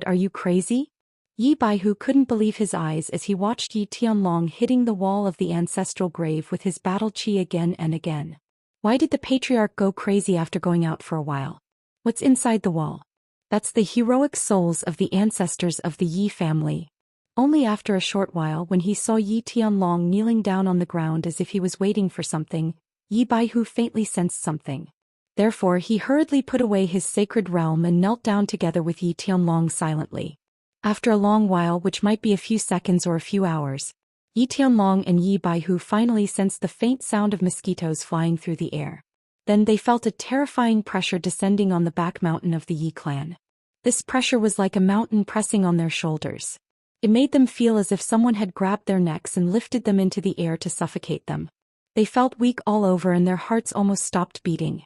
are you crazy?" Yi Baihu couldn't believe his eyes as he watched Yi Tianlong hitting the wall of the ancestral grave with his battle chi again and again. Why did the patriarch go crazy after going out for a while? What's inside the wall? That's the heroic souls of the ancestors of the Yi family. Only after a short while, when he saw Yi Tianlong kneeling down on the ground as if he was waiting for something, Yi Baihu faintly sensed something. Therefore, he hurriedly put away his sacred realm and knelt down together with Yi Tianlong silently. After a long while, which might be a few seconds or a few hours, Yi Tianlong and Yi Baihu finally sensed the faint sound of mosquitoes flying through the air. Then they felt a terrifying pressure descending on the back mountain of the Yi clan. This pressure was like a mountain pressing on their shoulders. It made them feel as if someone had grabbed their necks and lifted them into the air to suffocate them. They felt weak all over and their hearts almost stopped beating.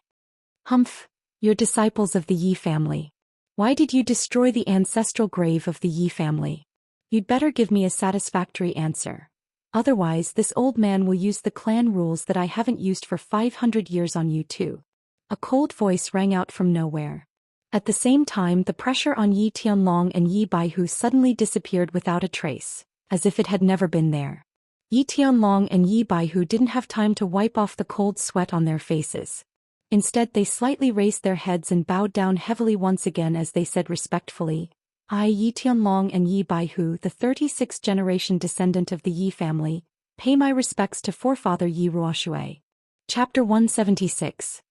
"Humph, you're disciples of the Yi family. Why did you destroy the ancestral grave of the Yi family? You'd better give me a satisfactory answer. Otherwise, this old man will use the clan rules that I haven't used for 500 years on you too." A cold voice rang out from nowhere. At the same time, the pressure on Yi Tianlong and Yi Baihu suddenly disappeared without a trace, as if it had never been there. Yi Tianlong and Yi Baihu didn't have time to wipe off the cold sweat on their faces. Instead, they slightly raised their heads and bowed down heavily once again as they said respectfully, "I, Yi Tianlong and Yi Baihu, the 36th generation descendant of the Yi family, pay my respects to forefather Yi Ruoshui." Chapter 176.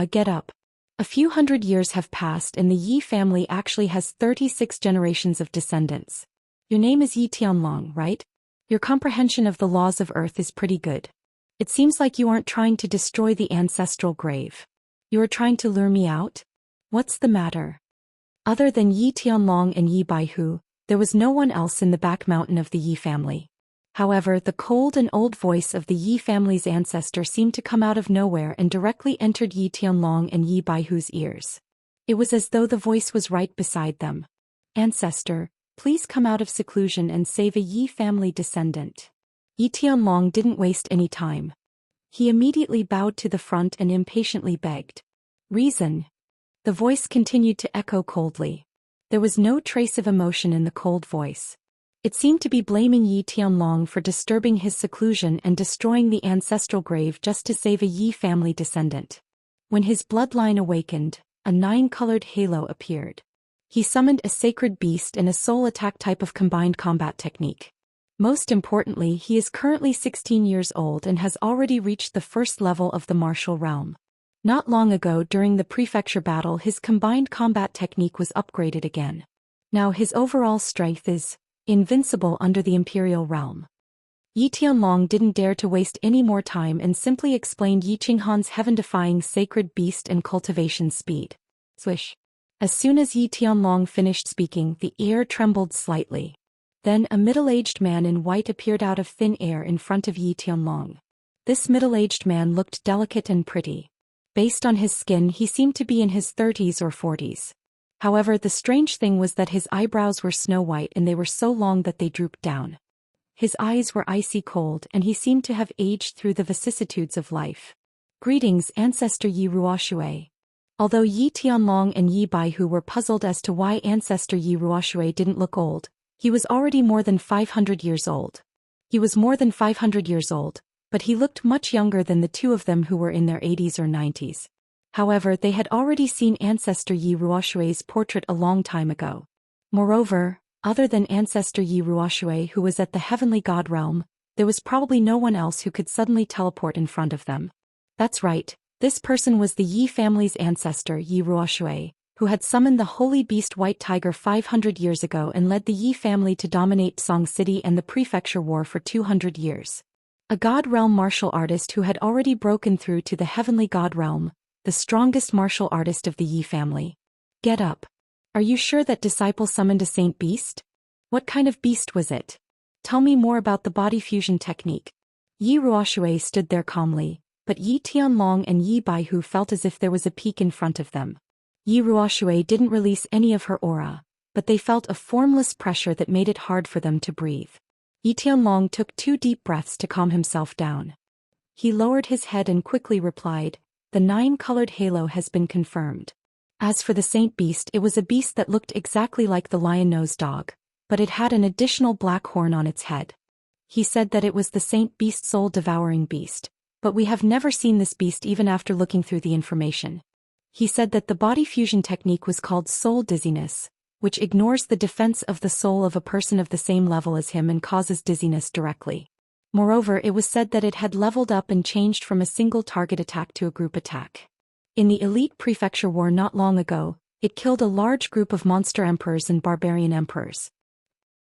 Get up. A few hundred years have passed and the Yi family actually has 36 generations of descendants. Your name is Yi Tianlong, right? Your comprehension of the laws of Earth is pretty good. It seems like you aren't trying to destroy the ancestral grave. You are trying to lure me out? What's the matter? Other than Yi Tianlong and Yi Baihu, there was no one else in the back mountain of the Yi family. However, the cold and old voice of the Yi family's ancestor seemed to come out of nowhere and directly entered Yi Tianlong and Yi Baihu's ears. It was as though the voice was right beside them. Ancestor, please come out of seclusion and save a Yi family descendant. Yi Tianlong didn't waste any time. He immediately bowed to the front and impatiently begged. Reason. The voice continued to echo coldly. There was no trace of emotion in the cold voice. It seemed to be blaming Yi Tianlong for disturbing his seclusion and destroying the ancestral grave just to save a Yi family descendant. When his bloodline awakened, a 9-colored halo appeared. He summoned a sacred beast and a soul attack type of combined combat technique. Most importantly, he is currently 16 years old and has already reached the first level of the martial realm. Not long ago during the prefecture battle his combined combat technique was upgraded again. Now his overall strength is invincible under the imperial realm. Yi Tianlong didn't dare to waste any more time and simply explained Yi Qinghan's heaven-defying sacred beast and cultivation speed. Swish. As soon as Yi Tianlong finished speaking, the air trembled slightly. Then a middle-aged man in white appeared out of thin air in front of Yi Tianlong. This middle-aged man looked delicate and pretty. Based on his skin he seemed to be in his 30s or 40s. However, the strange thing was that his eyebrows were snow-white and they were so long that they drooped down. His eyes were icy cold and he seemed to have aged through the vicissitudes of life. Greetings, Ancestor Yi Ruoshui. Although Yi Tianlong and Yi Baihu were puzzled as to why Ancestor Yi Ruoshui didn't look old, he was already more than 500 years old. He was more than 500 years old, but he looked much younger than the two of them who were in their 80s or 90s. However, they had already seen Ancestor Yi Ruoshui's portrait a long time ago. Moreover, other than Ancestor Yi Ruoshui who was at the heavenly god realm, there was probably no one else who could suddenly teleport in front of them. That's right, this person was the Yi family's ancestor Yi Ruoshui, who had summoned the holy beast White Tiger 500 years ago and led the Yi family to dominate Song City and the prefecture war for 200 years. A god realm martial artist who had already broken through to the heavenly god realm, the strongest martial artist of the Yi family. Get up. Are you sure that disciple summoned a saint beast? What kind of beast was it? Tell me more about the body fusion technique. Yi Ruoshui stood there calmly, but Yi Tianlong and Yi Baihu felt as if there was a peak in front of them. Yi Ruoshui didn't release any of her aura, but they felt a formless pressure that made it hard for them to breathe. Yi Tianlong took 2 deep breaths to calm himself down. He lowered his head and quickly replied, "The 9-colored halo has been confirmed." As for the saint beast, it was a beast that looked exactly like the lion-nosed dog, but it had an additional black horn on its head. He said that it was the saint beast soul-devouring beast, but we have never seen this beast even after looking through the information. He said that the body fusion technique was called soul dizziness, which ignores the defense of the soul of a person of the same level as him and causes dizziness directly. Moreover, it was said that it had leveled up and changed from a single target attack to a group attack. In the elite prefecture war not long ago, it killed a large group of monster emperors and barbarian emperors.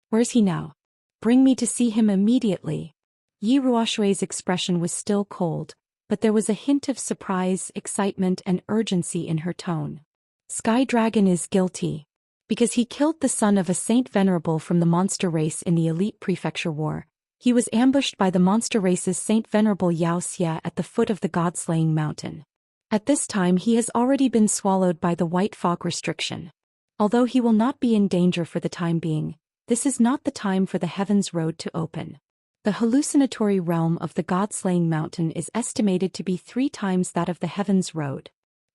Where's he now? Bring me to see him immediately. Yi Ruoshui's expression was still cold, but there was a hint of surprise, excitement, and urgency in her tone. Sky Dragon is guilty. Because he killed the son of a saint venerable from the monster race in the elite prefecture war, he was ambushed by the monster race's saint venerable Xianxia at the foot of the god-slaying mountain. At this time he has already been swallowed by the white fog restriction. Although he will not be in danger for the time being, this is not the time for the heavens road to open. The hallucinatory realm of the god-slaying mountain is estimated to be 3 times that of the heavens road.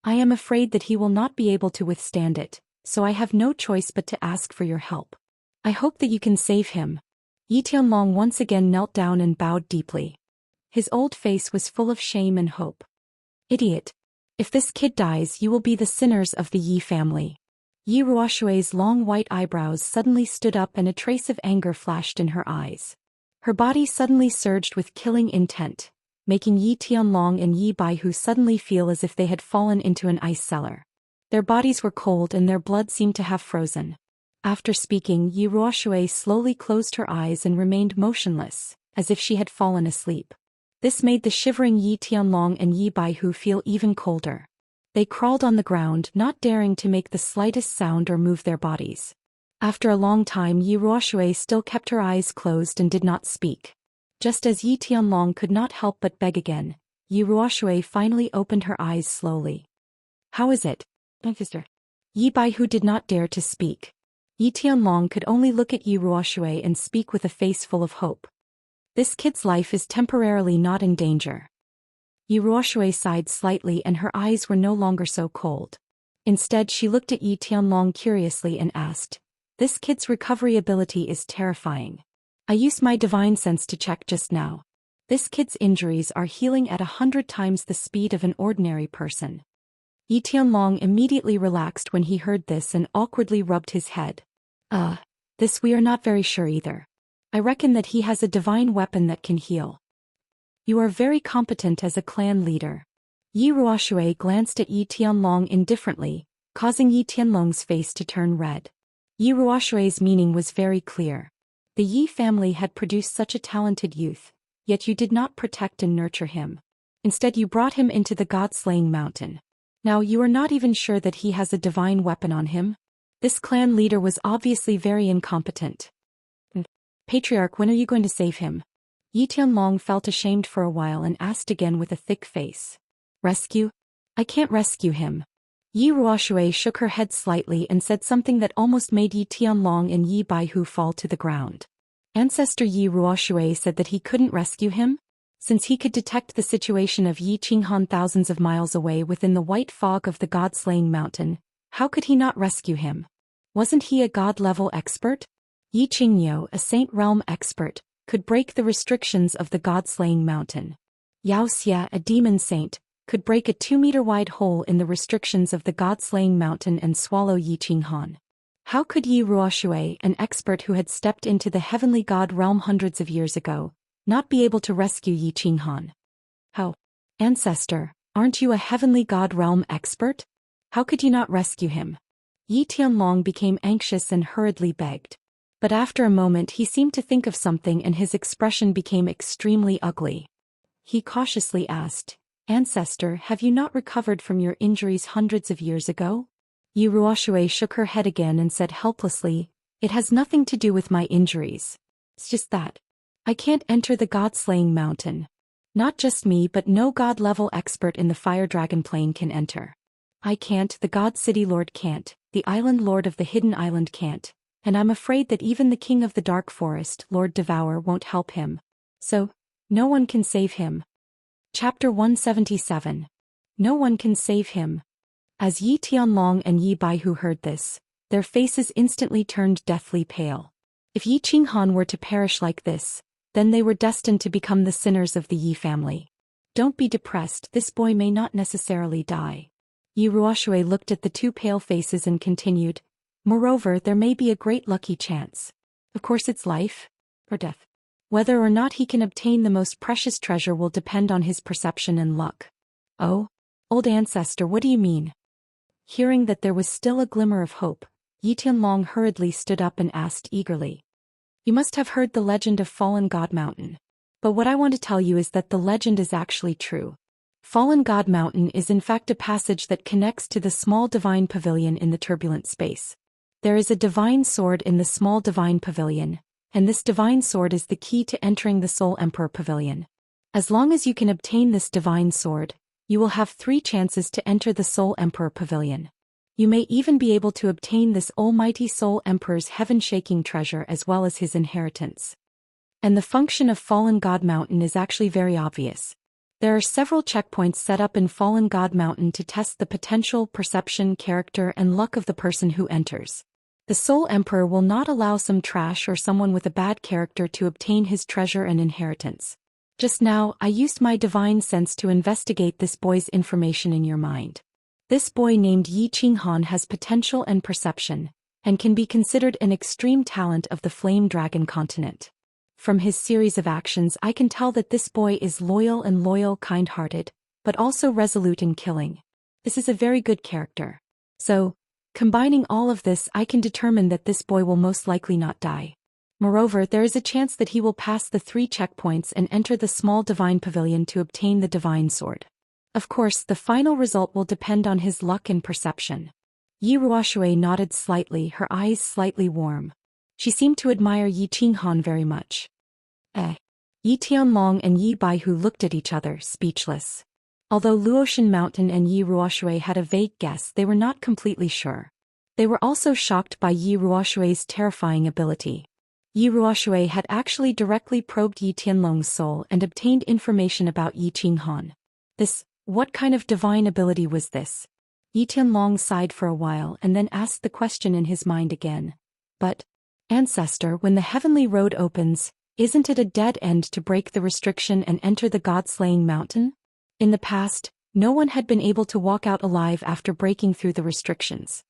I am afraid that he will not be able to withstand it, so I have no choice but to ask for your help. I hope that you can save him. Yi Tianlong once again knelt down and bowed deeply. His old face was full of shame and hope. Idiot. If this kid dies, you will be the sinners of the Yi family. Yi Ruoshui's long white eyebrows suddenly stood up and a trace of anger flashed in her eyes. Her body suddenly surged with killing intent, making Yi Tianlong and Yi Baihu suddenly feel as if they had fallen into an ice cellar. Their bodies were cold and their blood seemed to have frozen. After speaking, Yi Ruoshui slowly closed her eyes and remained motionless, as if she had fallen asleep. This made the shivering Yi Tianlong and Yi Baihu feel even colder. They crawled on the ground, not daring to make the slightest sound or move their bodies. After a long time, Yi Ruoshui still kept her eyes closed and did not speak. Just as Yi Tianlong could not help but beg again, Yi Ruoshui finally opened her eyes slowly. How is it, my sister? Yi Baihu did not dare to speak. Yi Tianlong could only look at Yi Ruoshui and speak with a face full of hope. This kid's life is temporarily not in danger. Yi Ruoshui sighed slightly and her eyes were no longer so cold. Instead she looked at Yi Tianlong curiously and asked, "This kid's recovery ability is terrifying. I used my divine sense to check just now. This kid's injuries are healing at 100 times the speed of an ordinary person." Yi Tianlong immediately relaxed when he heard this and awkwardly rubbed his head. This we are not very sure either. I reckon that he has a divine weapon that can heal." "You are very competent as a clan leader." Yi Ruoshui glanced at Yi Tianlong indifferently, causing Yi Tianlong's face to turn red. Yi Ruoshui's meaning was very clear. The Yi family had produced such a talented youth, yet you did not protect and nurture him. Instead you brought him into the god-slaying mountain. Now you are not even sure that he has a divine weapon on him? This clan leader was obviously very incompetent. "Patriarch, when are you going to save him?" Yi Tianlong felt ashamed for a while and asked again with a thick face. "Rescue? I can't rescue him." Yi Ruoshui shook her head slightly and said something that almost made Yi Tianlong and Yi Baihu fall to the ground. Ancestor Yi Ruoshui said that he couldn't rescue him? Since he could detect the situation of Yi Qinghan thousands of miles away within the white fog of the god-slaying mountain, how could he not rescue him? Wasn't he a god-level expert? Yi Qingyo, a saint realm expert, could break the restrictions of the god-slaying mountain. Yao Xia, a demon saint, could break a 2-meter-wide hole in the restrictions of the god-slaying mountain and swallow Yi Qinghan. How could Yi Ruoshui, an expert who had stepped into the heavenly god realm hundreds of years ago, not be able to rescue Yi Qinghan? How? Ancestor, aren't you a heavenly god realm expert? How could you not rescue him? Yi Tianlong became anxious and hurriedly begged. But after a moment he seemed to think of something and his expression became extremely ugly. He cautiously asked, "Ancestor, have you not recovered from your injuries hundreds of years ago?" Yi Ruoshui shook her head again and said helplessly, "It has nothing to do with my injuries. It's just that I can't enter the god-slaying mountain. Not just me but no god-level expert in the Fire Dragon Plain can enter. I can't, the God City Lord can't, the Island Lord of the Hidden Island can't, and I'm afraid that even the King of the Dark Forest, Lord Devour, won't help him. So, no one can save him." Chapter 177. No one can save him. As Yi Tianlong and Yi Baihu heard this, their faces instantly turned deathly pale. If Yi Qinghan were to perish like this, then they were destined to become the sinners of the Yi family. "Don't be depressed, this boy may not necessarily die." Yi Ruoshui looked at the two pale faces and continued, "Moreover, there may be a great lucky chance. Of course it's life or death. Whether or not he can obtain the most precious treasure will depend on his perception and luck." "Oh? Old ancestor, what do you mean?" Hearing that there was still a glimmer of hope, Yi Tianlong hurriedly stood up and asked eagerly, "You must have heard the legend of Fallen God Mountain. But what I want to tell you is that the legend is actually true. Fallen God Mountain is in fact a passage that connects to the small divine pavilion in the turbulent space. There is a divine sword in the small divine pavilion, and this divine sword is the key to entering the Soul Emperor Pavilion. As long as you can obtain this divine sword, you will have 3 chances to enter the Soul Emperor Pavilion. You may even be able to obtain this almighty Soul Emperor's heaven-shaking treasure as well as his inheritance. And the function of Fallen God Mountain is actually very obvious. There are several checkpoints set up in Fallen God Mountain to test the potential, perception, character, and luck of the person who enters. The Soul Emperor will not allow some trash or someone with a bad character to obtain his treasure and inheritance. Just now, I used my divine sense to investigate this boy's information in your mind. This boy named Yi Qinghan has potential and perception, and can be considered an extreme talent of the Flame Dragon continent. From his series of actions I can tell that this boy is loyal, kind-hearted, but also resolute in killing. This is a very good character. So, combining all of this, I can determine that this boy will most likely not die. Moreover, there is a chance that he will pass the 3 checkpoints and enter the small divine pavilion to obtain the divine sword. Of course, the final result will depend on his luck and perception." Yi Ruoshui nodded slightly, her eyes slightly warm. She seemed to admire Yi Qinghan very much. Yi Tianlong and Yi Baihu looked at each other, speechless. Although Luotian Mountain and Yi Ruoshui had a vague guess, they were not completely sure. They were also shocked by Yi Ruoshui's terrifying ability. Yi Ruoshui had actually directly probed Yi Tianlong's soul and obtained information about Yi Qinghan. What kind of divine ability was this? Yi Tianlong sighed for a while and then asked the question in his mind again. But, Ancestor, when the heavenly road opens, isn't it a dead end to break the restriction and enter the god-slaying mountain? In the past, no one had been able to walk out alive after breaking through the restrictions.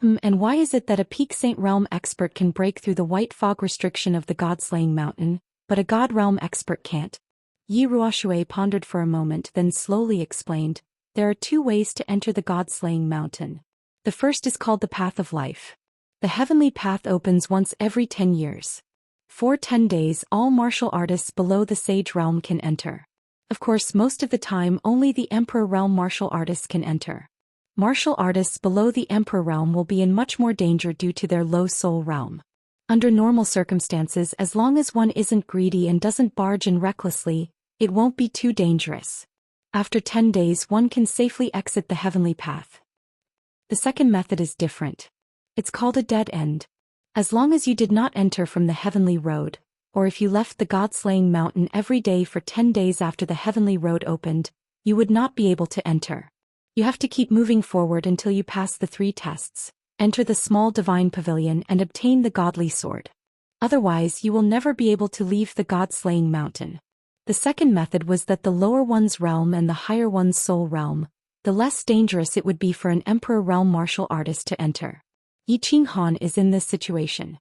And why is it that a Peak Saint Realm expert can break through the white fog restriction of the god-slaying mountain, but a God Realm expert can't? Yi Ruoshui pondered for a moment, then slowly explained, there are two ways to enter the god-slaying mountain. The first is called the Path of Life. The heavenly path opens once every 10 years. For 10 days, all martial artists below the Sage Realm can enter. Of course, most of the time only the Emperor Realm martial artists can enter. Martial artists below the Emperor Realm will be in much more danger due to their low soul realm. Under normal circumstances, as long as one isn't greedy and doesn't barge in recklessly, it won't be too dangerous. After 10 days, one can safely exit the heavenly path. The second method is different. It's called a dead end. As long as you did not enter from the heavenly road, or if you left the god-slaying mountain every day for 10 days after the heavenly road opened, you would not be able to enter. You have to keep moving forward until you pass the 3 tests, enter the small divine pavilion and obtain the godly sword. Otherwise, you will never be able to leave the god-slaying mountain. The second method was that the lower one's realm and the higher one's soul realm, the less dangerous it would be for an Emperor Realm martial artist to enter. Yi Qinghan is in this situation.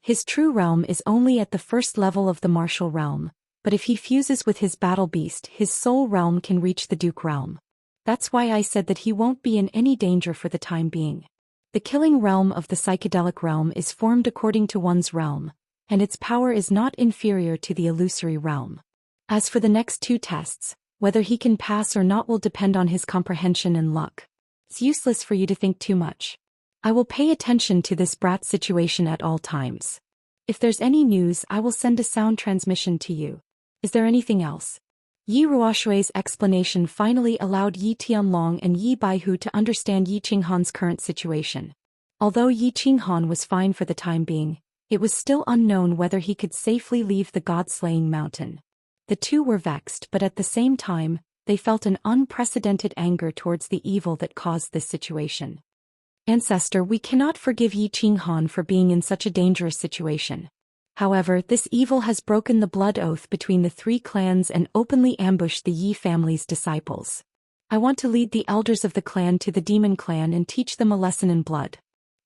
His true realm is only at the first level of the martial realm, but if he fuses with his battle beast, his soul realm can reach the Duke realm. That's why I said that he won't be in any danger for the time being. The killing realm of the psychedelic realm is formed according to one's realm, and its power is not inferior to the illusory realm. As for the next 2 tests, whether he can pass or not will depend on his comprehension and luck. It's useless for you to think too much. I will pay attention to this brat situation at all times. If there's any news, I will send a sound transmission to you. Is there anything else? Yi Ruoshui's explanation finally allowed Yi Tianlong and Yi Baihu to understand Yi Qinghan's current situation. Although Yi Qinghan was fine for the time being, it was still unknown whether he could safely leave the god-slaying mountain. The two were vexed, but at the same time, they felt an unprecedented anger towards the evil that caused this situation. Ancestor, we cannot forgive Yi Qinghan for being in such a dangerous situation. However, this evil has broken the blood oath between the 3 clans and openly ambushed the Yi family's disciples. I want to lead the elders of the clan to the demon clan and teach them a lesson in blood.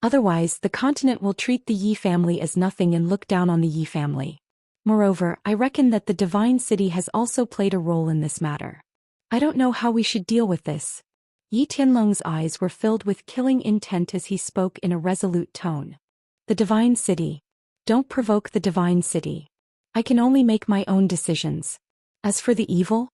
Otherwise, the continent will treat the Yi family as nothing and look down on the Yi family. Moreover, I reckon that the divine city has also played a role in this matter. I don't know how we should deal with this. Yi Tianlong's eyes were filled with killing intent as he spoke in a resolute tone. The divine city. Don't provoke the divine city. I can only make my own decisions. As for the evil?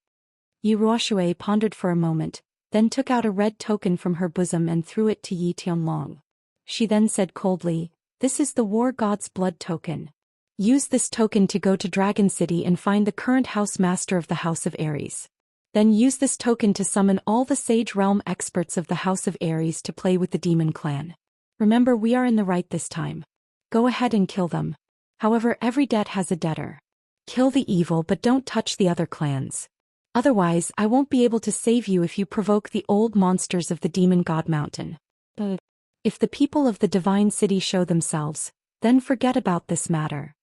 Yi Ruoshui pondered for a moment, then took out a red token from her bosom and threw it to Yi Tianlong. She then said coldly, "This is the war god's blood token. Use this token to go to Dragon City and find the current house master of the House of Ares. Then use this token to summon all the Sage Realm experts of the House of Ares to play with the demon clan. Remember, we are in the right this time. Go ahead and kill them. However, every debt has a debtor. Kill the evil but don't touch the other clans. Otherwise, I won't be able to save you if you provoke the old monsters of the Demon God Mountain. If the people of the Divine City show themselves, then forget about this matter."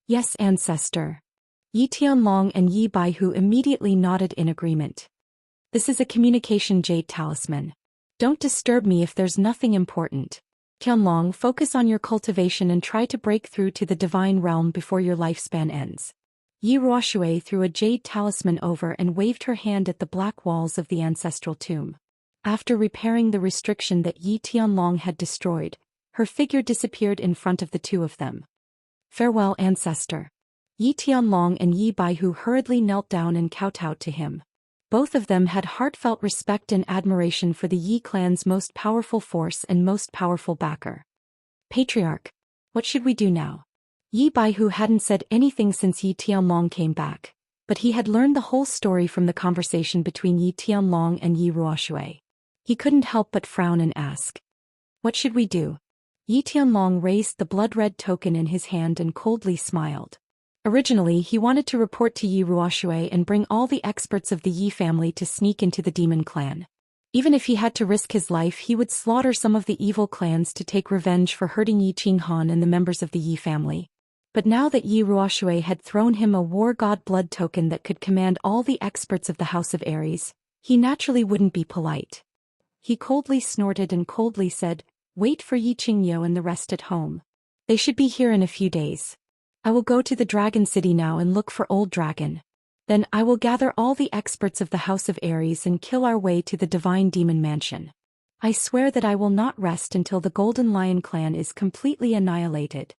"Yes, Ancestor." Yi Tianlong and Yi Baihu immediately nodded in agreement. "This is a communication jade talisman. Don't disturb me if there's nothing important. Tianlong, focus on your cultivation and try to break through to the divine realm before your lifespan ends." Yi Ruoshui threw a jade talisman over and waved her hand at the black walls of the ancestral tomb. After repairing the restriction that Yi Tianlong had destroyed, her figure disappeared in front of the 2 of them. "Farewell, Ancestor." Yi Tianlong and Yi Baihu hurriedly knelt down and kowtowed to him. Both of them had heartfelt respect and admiration for the Yi clan's most powerful force and most powerful backer. "Patriarch, what should we do now?" Yi Baihu hadn't said anything since Yi Tianlong came back, but he had learned the whole story from the conversation between Yi Tianlong and Yi Ruoshui. He couldn't help but frown and ask, "What should we do?" Yi Tianlong raised the blood-red token in his hand and coldly smiled. Originally, he wanted to report to Yi Ruoshui and bring all the experts of the Yi family to sneak into the demon clan. Even if he had to risk his life, he would slaughter some of the evil clans to take revenge for hurting Yi Qinghan and the members of the Yi family. But now that Yi Ruoshui had thrown him a war god blood token that could command all the experts of the House of Aries, he naturally wouldn't be polite. He coldly snorted and coldly said, "Wait for Yi Qingyo and the rest at home. They should be here in a few days. I will go to the Dragon City now and look for Old Dragon. Then I will gather all the experts of the House of Aries and kill our way to the Divine Demon Mansion. I swear that I will not rest until the Golden Lion clan is completely annihilated."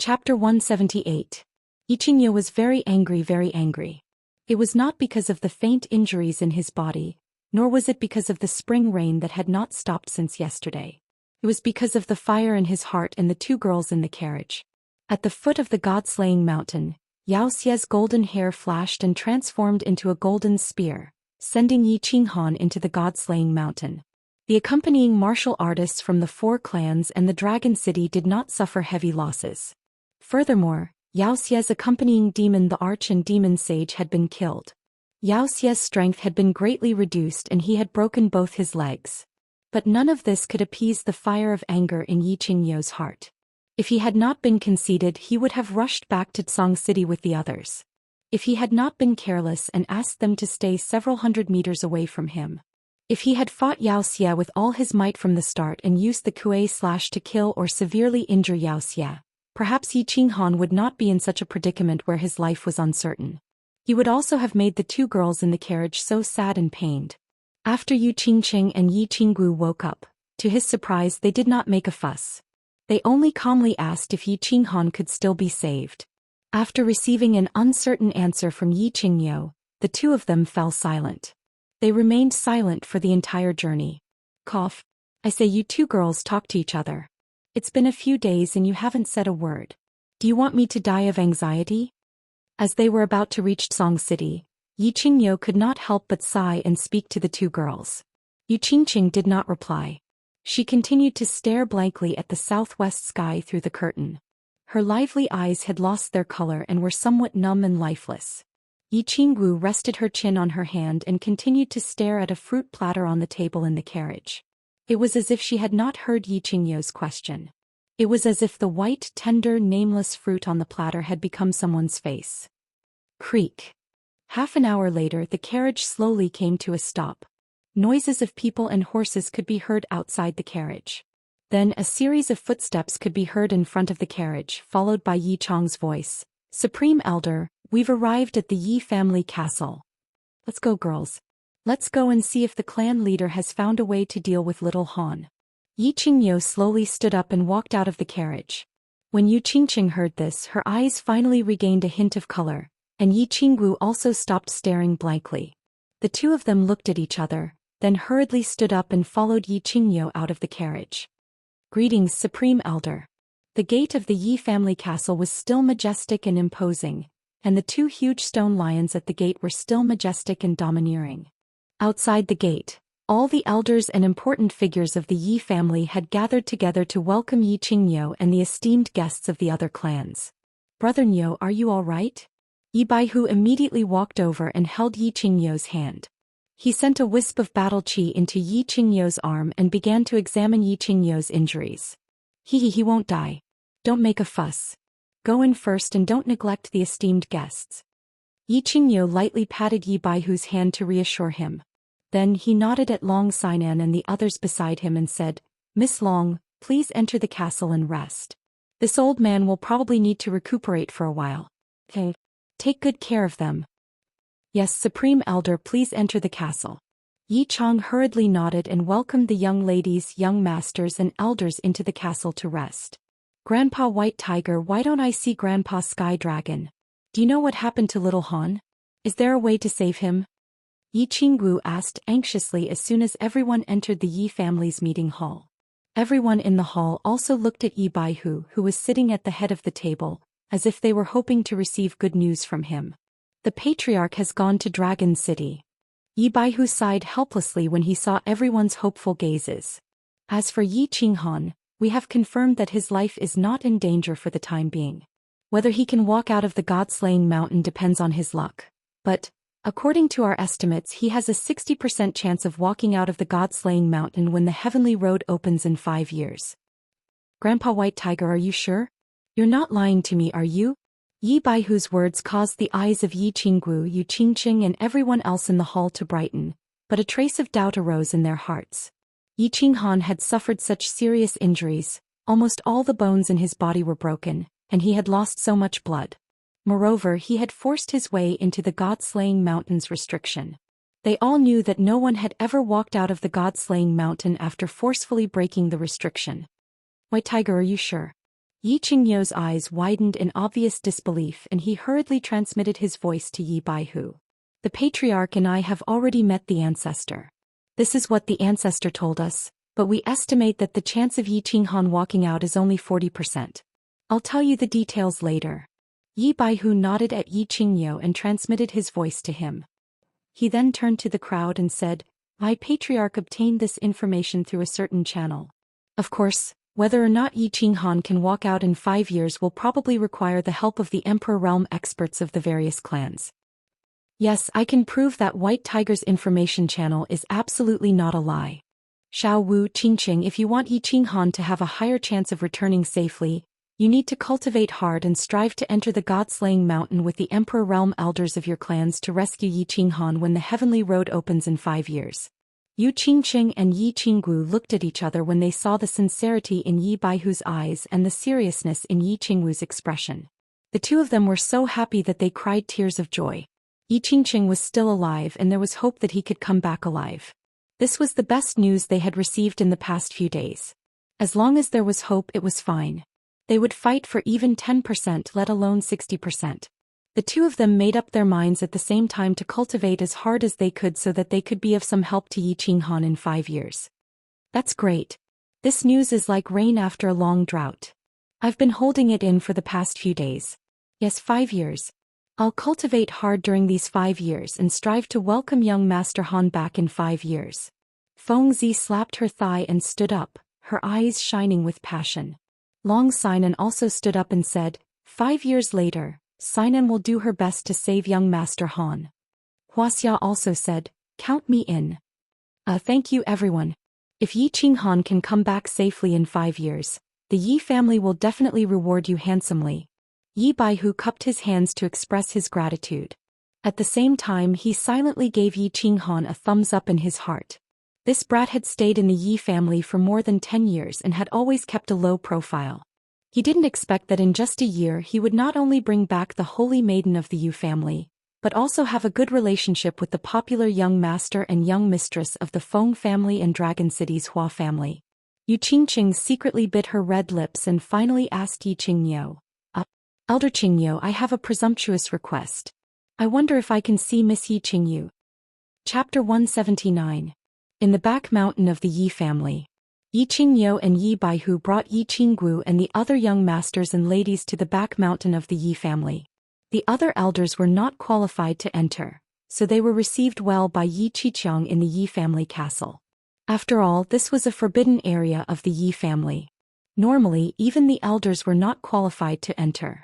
Chapter 178. Yi Qingyo was very angry. It was not because of the faint injuries in his body, nor was it because of the spring rain that had not stopped since yesterday. It was because of the fire in his heart and the two girls in the carriage. At the foot of the god-slaying mountain, Xiaoxia's golden hair flashed and transformed into a golden spear, sending Yi Qinghan into the god-slaying mountain. The accompanying martial artists from the four clans and the Dragon City did not suffer heavy losses. Furthermore, Xiaoxia's accompanying demon, the Arch and Demon Sage, had been killed. Xiaoxia's strength had been greatly reduced and he had broken both his legs. But none of this could appease the fire of anger in Yi Qingyo's heart. If he had not been conceited, he would have rushed back to Tsang City with the others. If he had not been careless and asked them to stay several hundred meters away from him. If he had fought Xiaoxia with all his might from the start and used the Kuei slash to kill or severely injure Xiaoxia, perhaps Yi Qinghan would not be in such a predicament where his life was uncertain. He would also have made the two girls in the carriage so sad and pained. After Yu Qingqing and Yi Qinggu woke up, to his surprise they did not make a fuss. They only calmly asked if Yi Qinghan could still be saved. After receiving an uncertain answer from Yi Qingyo, the two of them fell silent. They remained silent for the entire journey. Cough. I say, you two girls talk to each other. It's been a few days and you haven't said a word. Do you want me to die of anxiety? As they were about to reach Tsang City, Yi Qingyo could not help but sigh and speak to the two girls. Yu Qingqing did not reply. She continued to stare blankly at the southwest sky through the curtain. Her lively eyes had lost their color and were somewhat numb and lifeless. Yi Qinggu rested her chin on her hand and continued to stare at a fruit platter on the table in the carriage. It was as if she had not heard Yi Qingyo's question. It was as if the white, tender, nameless fruit on the platter had become someone's face. Creak. Half an hour later, the carriage slowly came to a stop. Noises of people and horses could be heard outside the carriage. Then a series of footsteps could be heard in front of the carriage, followed by Yi Chang's voice. "Supreme Elder, we've arrived at the Yi family castle. Let's go, girls. Let's go and see if the clan leader has found a way to deal with little Han." Yi Qingyo slowly stood up and walked out of the carriage. When Yu Qingqing heard this, her eyes finally regained a hint of color, and Yi Qinggu also stopped staring blankly. The two of them looked at each other, then hurriedly stood up and followed Yi Qingyo out of the carriage. "Greetings, Supreme Elder." The gate of the Yi family castle was still majestic and imposing, and the two huge stone lions at the gate were still majestic and domineering. Outside the gate, all the elders and important figures of the Yi family had gathered together to welcome Yi Qingyo and the esteemed guests of the other clans. "Brother Nyo, are you all right?" Yi Baihu immediately walked over and held Yi Qingyo's hand. He sent a wisp of battle qi into Yi Qingyo's arm and began to examine Yi Qingyo's injuries. He won't die. Don't make a fuss. Go in first and don't neglect the esteemed guests." Yi Qingyo lightly patted Yi Baihu's hand to reassure him. Then he nodded at Long Sinan and the others beside him and said, "Miss Long, please enter the castle and rest. This old man will probably need to recuperate for a while. Okay. Take good care of them." "Yes, Supreme Elder, please enter the castle." Yi Chang hurriedly nodded and welcomed the young ladies, young masters and elders into the castle to rest. "Grandpa White Tiger, why don't I see Grandpa Sky Dragon? Do you know what happened to little Han? Is there a way to save him?" Yi Qinggu asked anxiously as soon as everyone entered the Yi family's meeting hall. Everyone in the hall also looked at Yi Baihu, who was sitting at the head of the table, as if they were hoping to receive good news from him. "The patriarch has gone to Dragon City." Yi Baihu sighed helplessly when he saw everyone's hopeful gazes. As for Yi Qinghan, We have confirmed that his life is not in danger for the time being. Whether he can walk out of the God-slaying mountain depends on his luck. But, according to our estimates, he has a 60% chance of walking out of the God-slaying mountain when the heavenly road opens in 5 years. Grandpa White Tiger, are you sure? You're not lying to me, are you? Yi Baihu's words caused the eyes of Yi Qinggu, Yu Qingqing and everyone else in the hall to brighten, but a trace of doubt arose in their hearts. Yi Qinghan had suffered such serious injuries, almost all the bones in his body were broken, and he had lost so much blood. Moreover, he had forced his way into the God-slaying mountain's restriction. They all knew that no one had ever walked out of the God-slaying mountain after forcefully breaking the restriction. White Tiger, are you sure? Yi Qingyo's eyes widened in obvious disbelief and he hurriedly transmitted his voice to Yi Baihu. The patriarch and I have already met the ancestor. This is what the ancestor told us, but we estimate that the chance of Yi Qinghan walking out is only 40%. I'll tell you the details later. Yi Baihu nodded at Yi Qingyo and transmitted his voice to him. He then turned to the crowd and said, "My patriarch obtained this information through a certain channel. Of course, whether or not Yi Qinghan can walk out in 5 years will probably require the help of the Emperor Realm experts of the various clans. Yes, I can prove that White Tiger's information channel is absolutely not a lie. Xiao Wu Qingqing, if you want Yi Qinghan to have a higher chance of returning safely, you need to cultivate hard and strive to enter the God-slaying mountain with the Emperor Realm elders of your clans to rescue Yi Qinghan when the heavenly road opens in 5 years." Yu Qingqing and Yi Qinggu looked at each other when they saw the sincerity in Yi Baihu's eyes and the seriousness in Yi Qingwu's expression. The two of them were so happy that they cried tears of joy. Yi Qingqing was still alive and there was hope that he could come back alive. This was the best news they had received in the past few days. As long as there was hope, it was fine. They would fight for even 10%, let alone 60%. The two of them made up their minds at the same time to cultivate as hard as they could so that they could be of some help to Yi Qinghan in 5 years. That's great. This news is like rain after a long drought. I've been holding it in for the past few days. Yes, 5 years. I'll cultivate hard during these 5 years and strive to welcome young Master Han back in 5 years. Feng Zi slapped her thigh and stood up, her eyes shining with passion. Long Sinan also stood up and said, 5 years later, Sinan will do her best to save young Master Han. Wuxia also said, count me in. Thank you everyone. If Yi Qinghan can come back safely in 5 years, the Yi family will definitely reward you handsomely. Yi Baihu cupped his hands to express his gratitude. At the same time he silently gave Yi Qinghan a thumbs up in his heart. This brat had stayed in the Yi family for more than 10 years and had always kept a low profile. He didn't expect that in just a year he would not only bring back the holy maiden of the Yu family, but also have a good relationship with the popular young master and young mistress of the Feng family and Dragon City's Hua family. Yu Qingqing secretly bit her red lips and finally asked Yi Qingyo, Elder Qingyo, I have a presumptuous request. I wonder if I can see Miss Yi Qingyu. Chapter 179. In the back mountain of the Yi family. Yi Qingyo and Yi Baihu brought Yi Qinggu and the other young masters and ladies to the back mountain of the Yi family. The other elders were not qualified to enter, so they were received well by Yi Qiqiang in the Yi family castle. After all, this was a forbidden area of the Yi family. Normally, even the elders were not qualified to enter.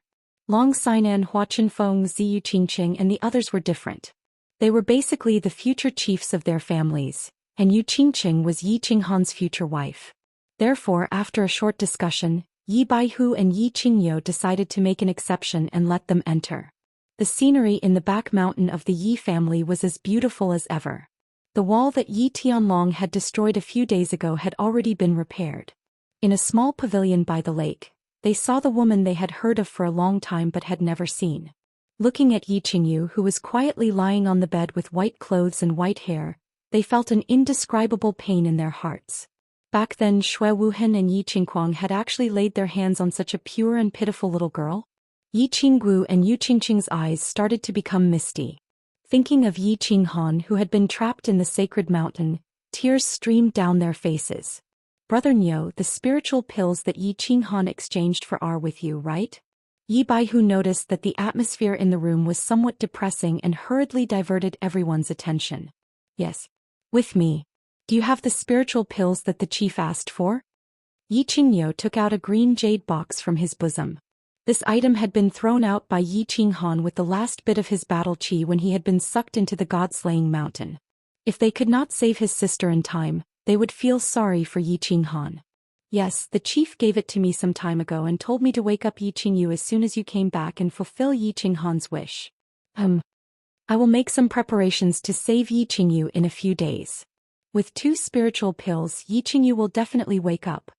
Long Sinan, Hua Qinfeng, Ziyu Qingqing and the others were different. They were basically the future chiefs of their families, and Yu Qingqing was Yi Qinghan's future wife. Therefore, after a short discussion, Yi Baihu and Yi Qingyo decided to make an exception and let them enter. The scenery in the back mountain of the Yi family was as beautiful as ever. The wall that Yi Tianlong had destroyed a few days ago had already been repaired. In a small pavilion by the lake, they saw the woman they had heard of for a long time but had never seen. Looking at Yi Qingyu, who was quietly lying on the bed with white clothes and white hair, they felt an indescribable pain in their hearts. Back then Xue Wuhan and Yi Qingguang had actually laid their hands on such a pure and pitiful little girl. Yi Qinggu and Yu Qingqing's eyes started to become misty. Thinking of Yi Qinghan who had been trapped in the sacred mountain, tears streamed down their faces. Brother Nyo, the spiritual pills that Yi Qinghan exchanged for are with you, right? Yi Baihu noticed that the atmosphere in the room was somewhat depressing and hurriedly diverted everyone's attention. Yes. With me. Do you have the spiritual pills that the chief asked for? Yi Qingyo took out a green jade box from his bosom. This item had been thrown out by Yi Qinghan with the last bit of his battle chi when he had been sucked into the god-slaying mountain. If they could not save his sister in time, they would feel sorry for Yi Qinghan. Yes, the chief gave it to me some time ago and told me to wake up Yi Qingyu as soon as you came back and fulfill Yi Qinghan's wish. I will make some preparations to save Yi Qingyu in a few days. With 2 spiritual pills, Yi Qingyu will definitely wake up.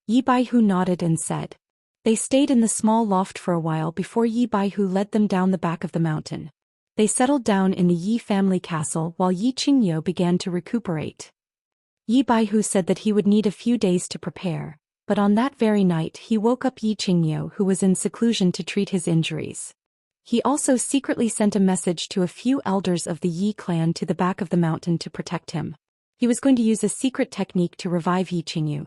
Yi Baihu nodded and said. They stayed in the small loft for a while before Yi Baihu led them down the back of the mountain. They settled down in the Yi family castle while Yi Qingyo began to recuperate. Yi Baihu said that he would need a few days to prepare, but on that very night he woke up Yi Qingyo, who was in seclusion, to treat his injuries. He also secretly sent a message to a few elders of the Yi clan to the back of the mountain to protect him. He was going to use a secret technique to revive Yi Qingyu.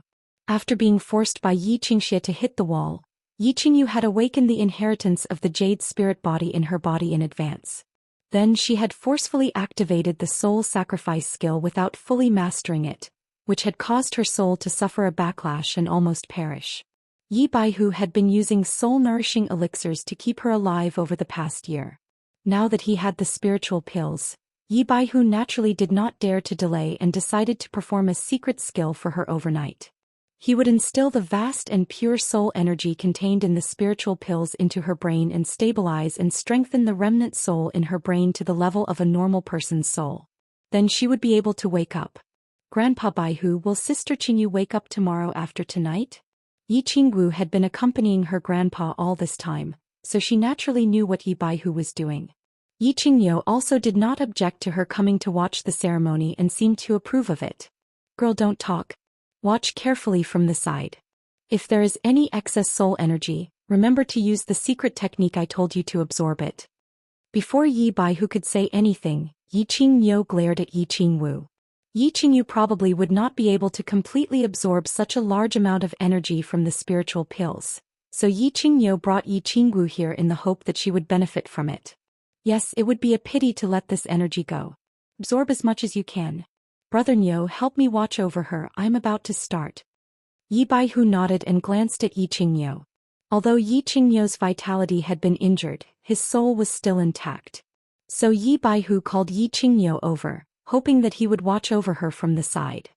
After being forced by Yi Xianxia to hit the wall, Yi Qingyu had awakened the inheritance of the jade spirit body in her body in advance. Then she had forcefully activated the soul sacrifice skill without fully mastering it, which had caused her soul to suffer a backlash and almost perish. Yi Baihu had been using soul-nourishing elixirs to keep her alive over the past year. Now that he had the spiritual pills, Yi Baihu naturally did not dare to delay and decided to perform a secret skill for her overnight. He would instill the vast and pure soul energy contained in the spiritual pills into her brain and stabilize and strengthen the remnant soul in her brain to the level of a normal person's soul. Then she would be able to wake up. Grandpa Baihu, will Sister Qingyu wake up tomorrow after tonight? Yi Qingwu had been accompanying her grandpa all this time, so she naturally knew what Yi Baihu was doing. Yi Qingyo also did not object to her coming to watch the ceremony and seemed to approve of it. Girl, don't talk. Watch carefully from the side. If there is any excess soul energy, remember to use the secret technique I told you to absorb it. Before Yi Baihu could say anything, Yi Qingyo glared at Yi Qingwu. Yi Qingyu probably would not be able to completely absorb such a large amount of energy from the spiritual pills, so Yi Qingyo brought Yi Qingwu here in the hope that she would benefit from it. Yes, it would be a pity to let this energy go. Absorb as much as you can. Brother Nyo, help me watch over her, I'm about to start. Yi Baihu nodded and glanced at Yi Qingyo. Although Yi Qingyo's vitality had been injured, his soul was still intact. So Yi Baihu called Yi Qingyo over, hoping that he would watch over her from the side.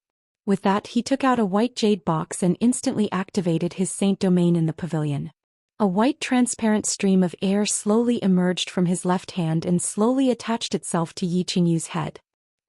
With that, he took out a white jade box and instantly activated his saint domain in the pavilion. A white transparent stream of air slowly emerged from his left hand and slowly attached itself to Yi Qingyu's head.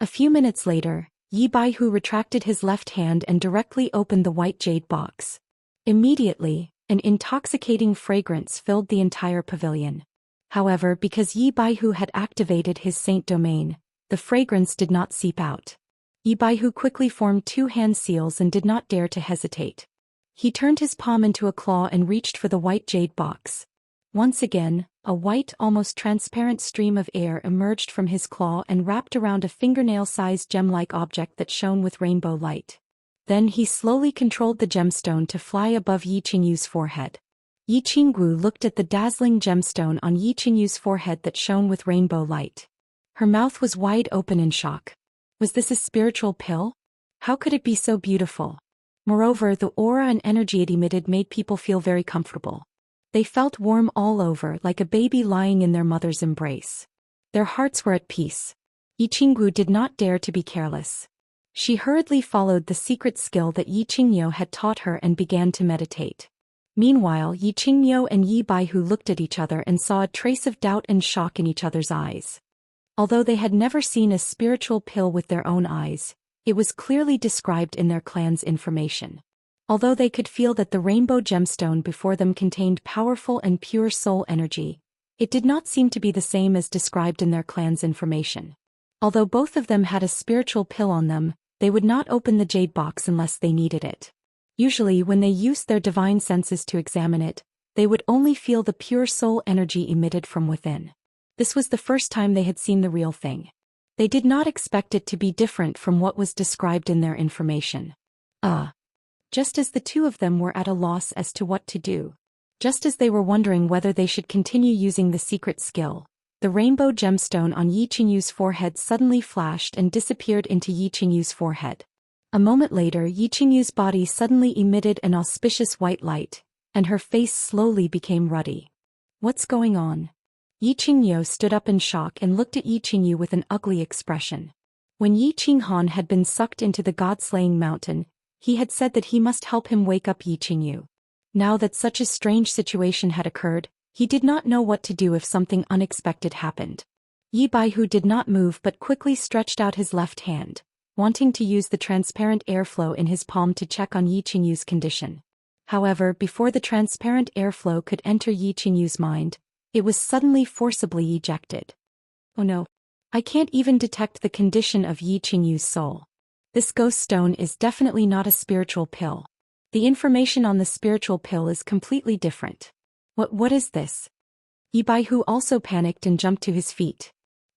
A few minutes later, Yi Baihu retracted his left hand and directly opened the white jade box. Immediately, an intoxicating fragrance filled the entire pavilion. However, because Yi Baihu had activated his saint domain, the fragrance did not seep out. Yi Baihu quickly formed 2 hand seals and did not dare to hesitate. He turned his palm into a claw and reached for the white jade box. Once again, a white, almost transparent stream of air emerged from his claw and wrapped around a fingernail-sized gem-like object that shone with rainbow light. Then he slowly controlled the gemstone to fly above Yi Qingyu's forehead. Yi Qingwu looked at the dazzling gemstone on Yi Qingyu's forehead that shone with rainbow light. Her mouth was wide open in shock. Was this a spiritual pill? How could it be so beautiful? Moreover, the aura and energy it emitted made people feel very comfortable. They felt warm all over, like a baby lying in their mother's embrace. Their hearts were at peace. Yi Qingwu did not dare to be careless. She hurriedly followed the secret skill that Yi Qingyo had taught her and began to meditate. Meanwhile, Yi Qingyo and Yi Baihu looked at each other and saw a trace of doubt and shock in each other's eyes. Although they had never seen a spiritual pill with their own eyes, it was clearly described in their clan's information. Although they could feel that the rainbow gemstone before them contained powerful and pure soul energy, it did not seem to be the same as described in their clan's information. Although both of them had a spiritual pill on them, they would not open the jade box unless they needed it. Usually when they used their divine senses to examine it, they would only feel the pure soul energy emitted from within. This was the first time they had seen the real thing. They did not expect it to be different from what was described in their information. Just as the two of them were at a loss as to what to do. Just as they were wondering whether they should continue using the secret skill, the rainbow gemstone on Yi Qingyu's forehead suddenly flashed and disappeared into Yi Qingyu's forehead. A moment later, Yi Qingyu's body suddenly emitted an auspicious white light, and her face slowly became ruddy. What's going on? Yi Qingyu stood up in shock and looked at Yi Qingyu with an ugly expression. When Yi Qinghan had been sucked into the god-slaying mountain, he had said that he must help him wake up Yi Qingyu. Now that such a strange situation had occurred, he did not know what to do if something unexpected happened. Yi Baihu did not move but quickly stretched out his left hand, wanting to use the transparent airflow in his palm to check on Yi Qingyu's condition. However, before the transparent airflow could enter Yi Qingyu's mind, it was suddenly forcibly ejected. Oh no! I can't even detect the condition of Yi Qingyu's soul. This ghost stone is definitely not a spiritual pill. The information on the spiritual pill is completely different. What is this? Yi Baihu also panicked and jumped to his feet.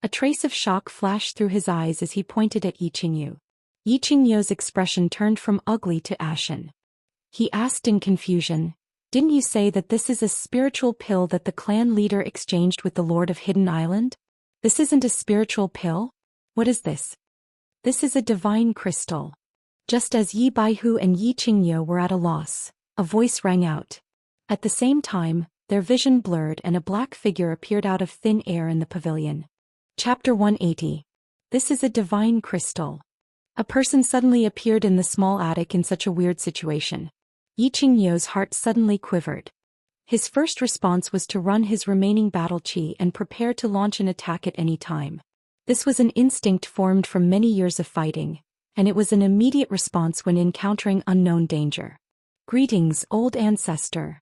A trace of shock flashed through his eyes as he pointed at Yi Qingyu. Yi Qingyu's expression turned from ugly to ashen. He asked in confusion, "Didn't you say that this is a spiritual pill that the clan leader exchanged with the Lord of Hidden Island? This isn't a spiritual pill? What is this?" "This is a divine crystal." Just as Yi Baihu and Yi Qingyu were at a loss, a voice rang out. At the same time, their vision blurred and a black figure appeared out of thin air in the pavilion. Chapter 180. This is a divine crystal. A person suddenly appeared in the small attic in such a weird situation. Yi Qingyu's heart suddenly quivered. His first response was to run his remaining battle chi and prepare to launch an attack at any time. This was an instinct formed from many years of fighting, and it was an immediate response when encountering unknown danger. "Greetings, old ancestor."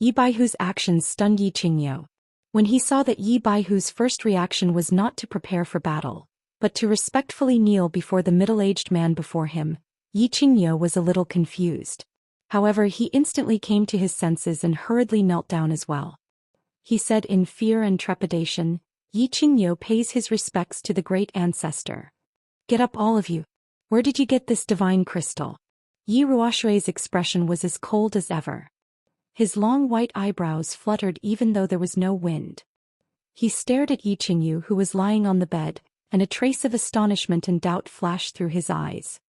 Yi Baihu's actions stunned Yi Qingyu. When he saw that Yi Baihu's first reaction was not to prepare for battle, but to respectfully kneel before the middle-aged man before him, Yi Qingyu was a little confused. However, he instantly came to his senses and hurriedly knelt down as well. He said in fear and trepidation, "Yi Qingyu pays his respects to the great ancestor. Get up, all of you. Where did you get this divine crystal?" Yi Ruoshui's expression was as cold as ever. His long white eyebrows fluttered even though there was no wind. He stared at Yi Qingyu, who was lying on the bed, and a trace of astonishment and doubt flashed through his eyes.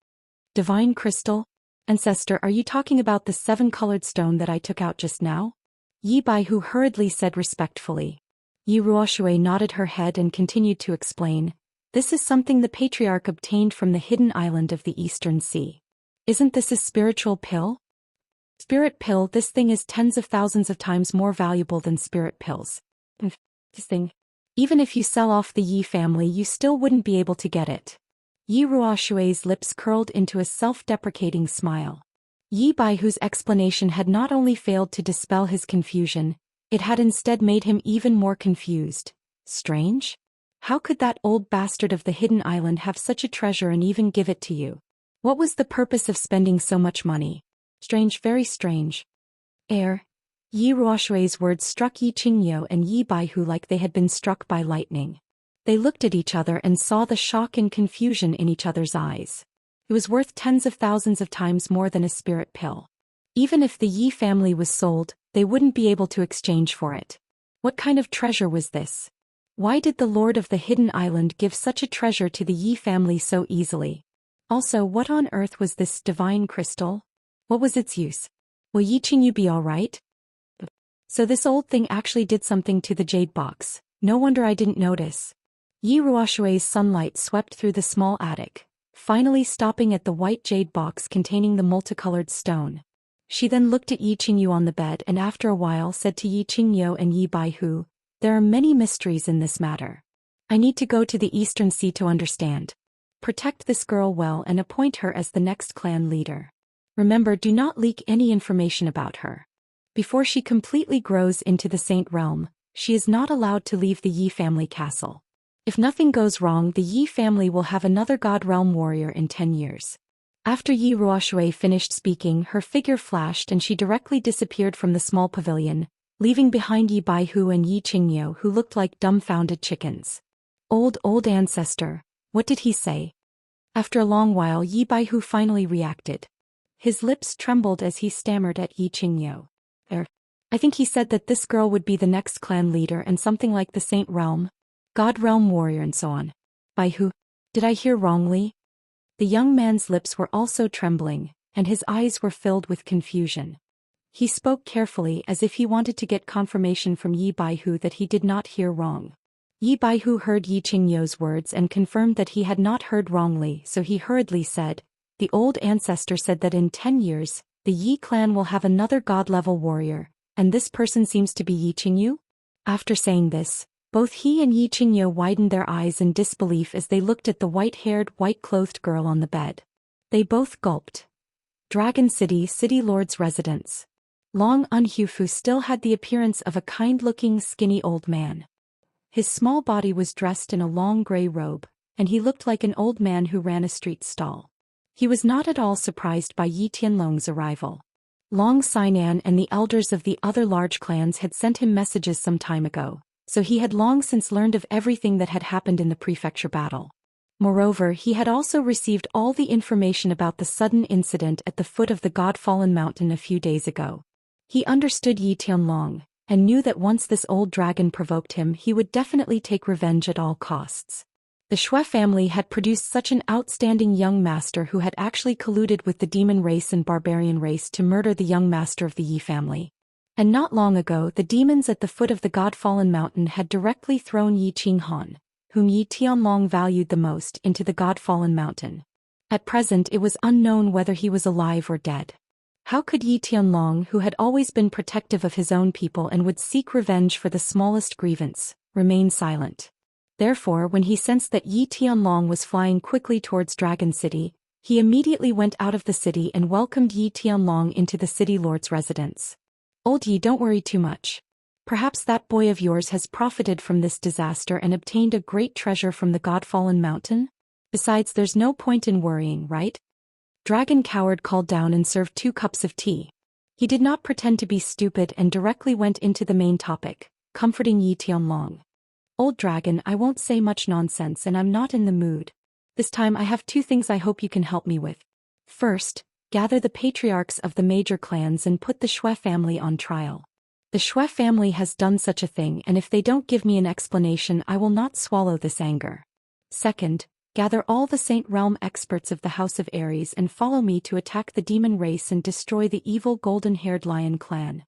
"Divine crystal? Ancestor, are you talking about the 7-colored stone that I took out just now?" Yi Baihu hurriedly said respectfully. Yi Ruoshui nodded her head and continued to explain, "This is something the patriarch obtained from the hidden island of the Eastern Sea. Isn't this a spiritual pill?" "Spirit pill? This thing is tens of thousands of times more valuable than spirit pills. This thing. Even if you sell off the Yi family, you still wouldn't be able to get it." Yi Ruoshui's lips curled into a self-deprecating smile. Yi Baihu's explanation had not only failed to dispel his confusion, it had instead made him even more confused. Strange? How could that old bastard of the hidden island have such a treasure and even give it to you? What was the purpose of spending so much money? Strange, very strange. Yi Ruoshui's words struck Yi Qingyu and Yi Baihu like they had been struck by lightning. They looked at each other and saw the shock and confusion in each other's eyes. It was worth tens of thousands of times more than a spirit pill. Even if the Yi family was sold, they wouldn't be able to exchange for it. What kind of treasure was this? Why did the Lord of the Hidden Island give such a treasure to the Yi family so easily? Also, what on earth was this divine crystal? What was its use? Will Yi Qingyu be alright? So this old thing actually did something to the jade box. No wonder I didn't notice. Yi Ruoshui's sunlight swept through the small attic, finally stopping at the white jade box containing the multicolored stone. She then looked at Yi Qingyu on the bed and after a while said to Yi Qingyu and Yi Baihu, "There are many mysteries in this matter. I need to go to the Eastern Sea to understand. Protect this girl well and appoint her as the next clan leader. Remember, do not leak any information about her. Before she completely grows into the Saint Realm, she is not allowed to leave the Yi family castle. If nothing goes wrong, the Yi family will have another God Realm warrior in 10 years. After Yi Ruoshui finished speaking, her figure flashed and she directly disappeared from the small pavilion, leaving behind Yi Baihu and Yi Qingyu, who looked like dumbfounded chickens. Old ancestor, what did he say?" After a long while, Yi Baihu finally reacted. His lips trembled as he stammered at Yi Qingyu. I think he said that this girl would be the next clan leader and something like the Saint Realm, God Realm warrior and so on." "Baihu, did I hear wrongly?" The young man's lips were also trembling, and his eyes were filled with confusion. He spoke carefully as if he wanted to get confirmation from Yi Baihu that he did not hear wrong. Yi Baihu heard Yi Qingyo's words and confirmed that he had not heard wrongly, so he hurriedly said, "The old ancestor said that in 10 years, the Yi clan will have another god-level warrior, and this person seems to be Yi Qingyu?" After saying this, both he and Yi Qingyo widened their eyes in disbelief as they looked at the white-haired, white-clothed girl on the bed. They both gulped. Dragon City, City Lord's residence. Long Unhufu still had the appearance of a kind-looking, skinny old man. His small body was dressed in a long gray robe, and he looked like an old man who ran a street stall. He was not at all surprised by Yi Tianlong's arrival. Long Sinan and the elders of the other large clans had sent him messages some time ago, so he had long since learned of everything that had happened in the prefecture battle. Moreover, he had also received all the information about the sudden incident at the foot of the God-fallen mountain a few days ago. He understood Yi Tianlong, and knew that once this old dragon provoked him he would definitely take revenge at all costs. The Shui family had produced such an outstanding young master who had actually colluded with the demon race and barbarian race to murder the young master of the Yi family. And not long ago the demons at the foot of the God-fallen mountain had directly thrown Yi Qinghan, whom Yi Tianlong valued the most, into the God-fallen mountain. At present it was unknown whether he was alive or dead. How could Yi Tianlong, who had always been protective of his own people and would seek revenge for the smallest grievance, remain silent? Therefore, when he sensed that Yi Tianlong was flying quickly towards Dragon City, he immediately went out of the city and welcomed Yi Tianlong into the city lord's residence. "Old Yi, don't worry too much. Perhaps that boy of yours has profited from this disaster and obtained a great treasure from the God-fallen mountain? Besides, there's no point in worrying, right?" Dragon Coward called down and served 2 cups of tea. He did not pretend to be stupid and directly went into the main topic, comforting Yi Tianlong. "Old dragon, I won't say much nonsense and I'm not in the mood. This time I have 2 things I hope you can help me with. First, gather the patriarchs of the major clans and put the Shui family on trial. The Shui family has done such a thing, and if they don't give me an explanation I will not swallow this anger. Second, gather all the Saint Realm experts of the House of Ares and follow me to attack the demon race and destroy the evil golden-haired lion clan."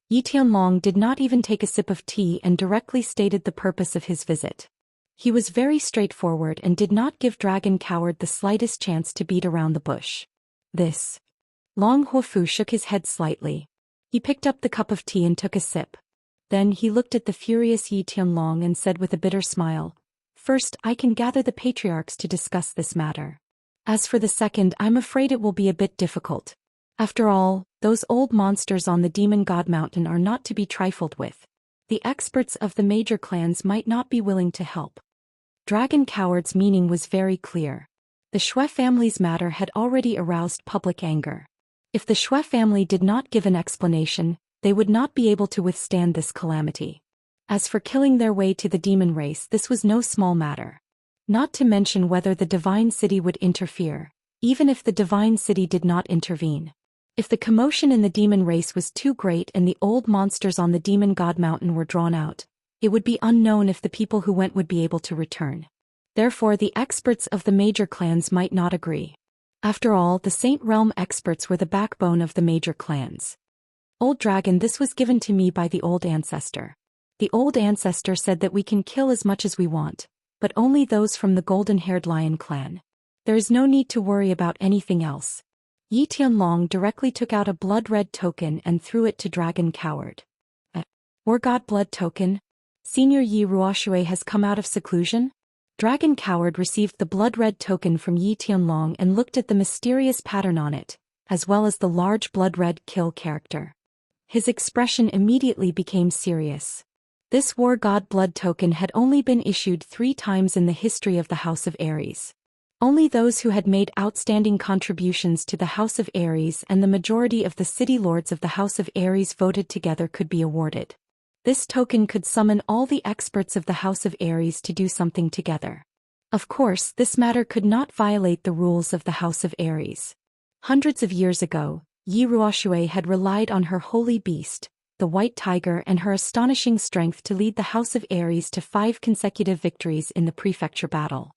Yi Tianlong did not even take a sip of tea and directly stated the purpose of his visit. He was very straightforward and did not give Dragon Coward the slightest chance to beat around the bush. "This." Long Huofu shook his head slightly. He picked up the cup of tea and took a sip. Then he looked at the furious Yi Tianlong and said with a bitter smile, "First, I can gather the patriarchs to discuss this matter. As for the second, I'm afraid it will be a bit difficult. After all, those old monsters on the Demon God Mountain are not to be trifled with. The experts of the major clans might not be willing to help." Dragon Coward's meaning was very clear. The Shui family's matter had already aroused public anger. If the Shui family did not give an explanation, they would not be able to withstand this calamity. As for killing their way to the demon race, this was no small matter. Not to mention whether the divine city would interfere, even if the divine city did not intervene. If the commotion in the demon race was too great and the old monsters on the demon god mountain were drawn out, it would be unknown if the people who went would be able to return. Therefore the experts of the major clans might not agree. After all, the Saint Realm experts were the backbone of the major clans. "Old dragon, this was given to me by the old ancestor. The old ancestor said that we can kill as much as we want, but only those from the golden-haired lion clan. There is no need to worry about anything else." Yi Tianlong directly took out a blood-red token and threw it to Dragon Coward. "War God blood token? Senior Yi Ruoxue has come out of seclusion?" Dragon Coward received the blood-red token from Yi Tianlong and looked at the mysterious pattern on it, as well as the large blood-red kill character. His expression immediately became serious. This War God blood token had only been issued 3 times in the history of the House of Ares. Only those who had made outstanding contributions to the House of Ares and the majority of the city lords of the House of Ares voted together could be awarded. This token could summon all the experts of the House of Ares to do something together. Of course, this matter could not violate the rules of the House of Ares. Hundreds of years ago, Yi Ruoxue had relied on her holy beast, the white tiger, and her astonishing strength to lead the House of Ares to 5 consecutive victories in the prefecture battle.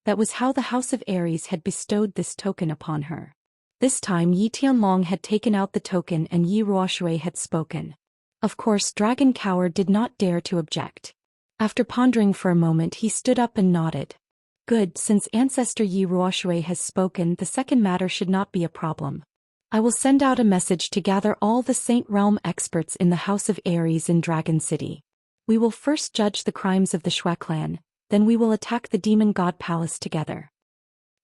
That was how the House of Aries had bestowed this token upon her. This time Yi Tianlong had taken out the token and Yi Ruoshui had spoken. Of course Dragon Cower did not dare to object. After pondering for a moment he stood up and nodded. Good, since Ancestor Yi Ruoshui has spoken, the second matter should not be a problem. I will send out a message to gather all the Saint Realm experts in the House of Aries in Dragon City. We will first judge the crimes of the Xue clan, then we will attack the Demon God Palace together.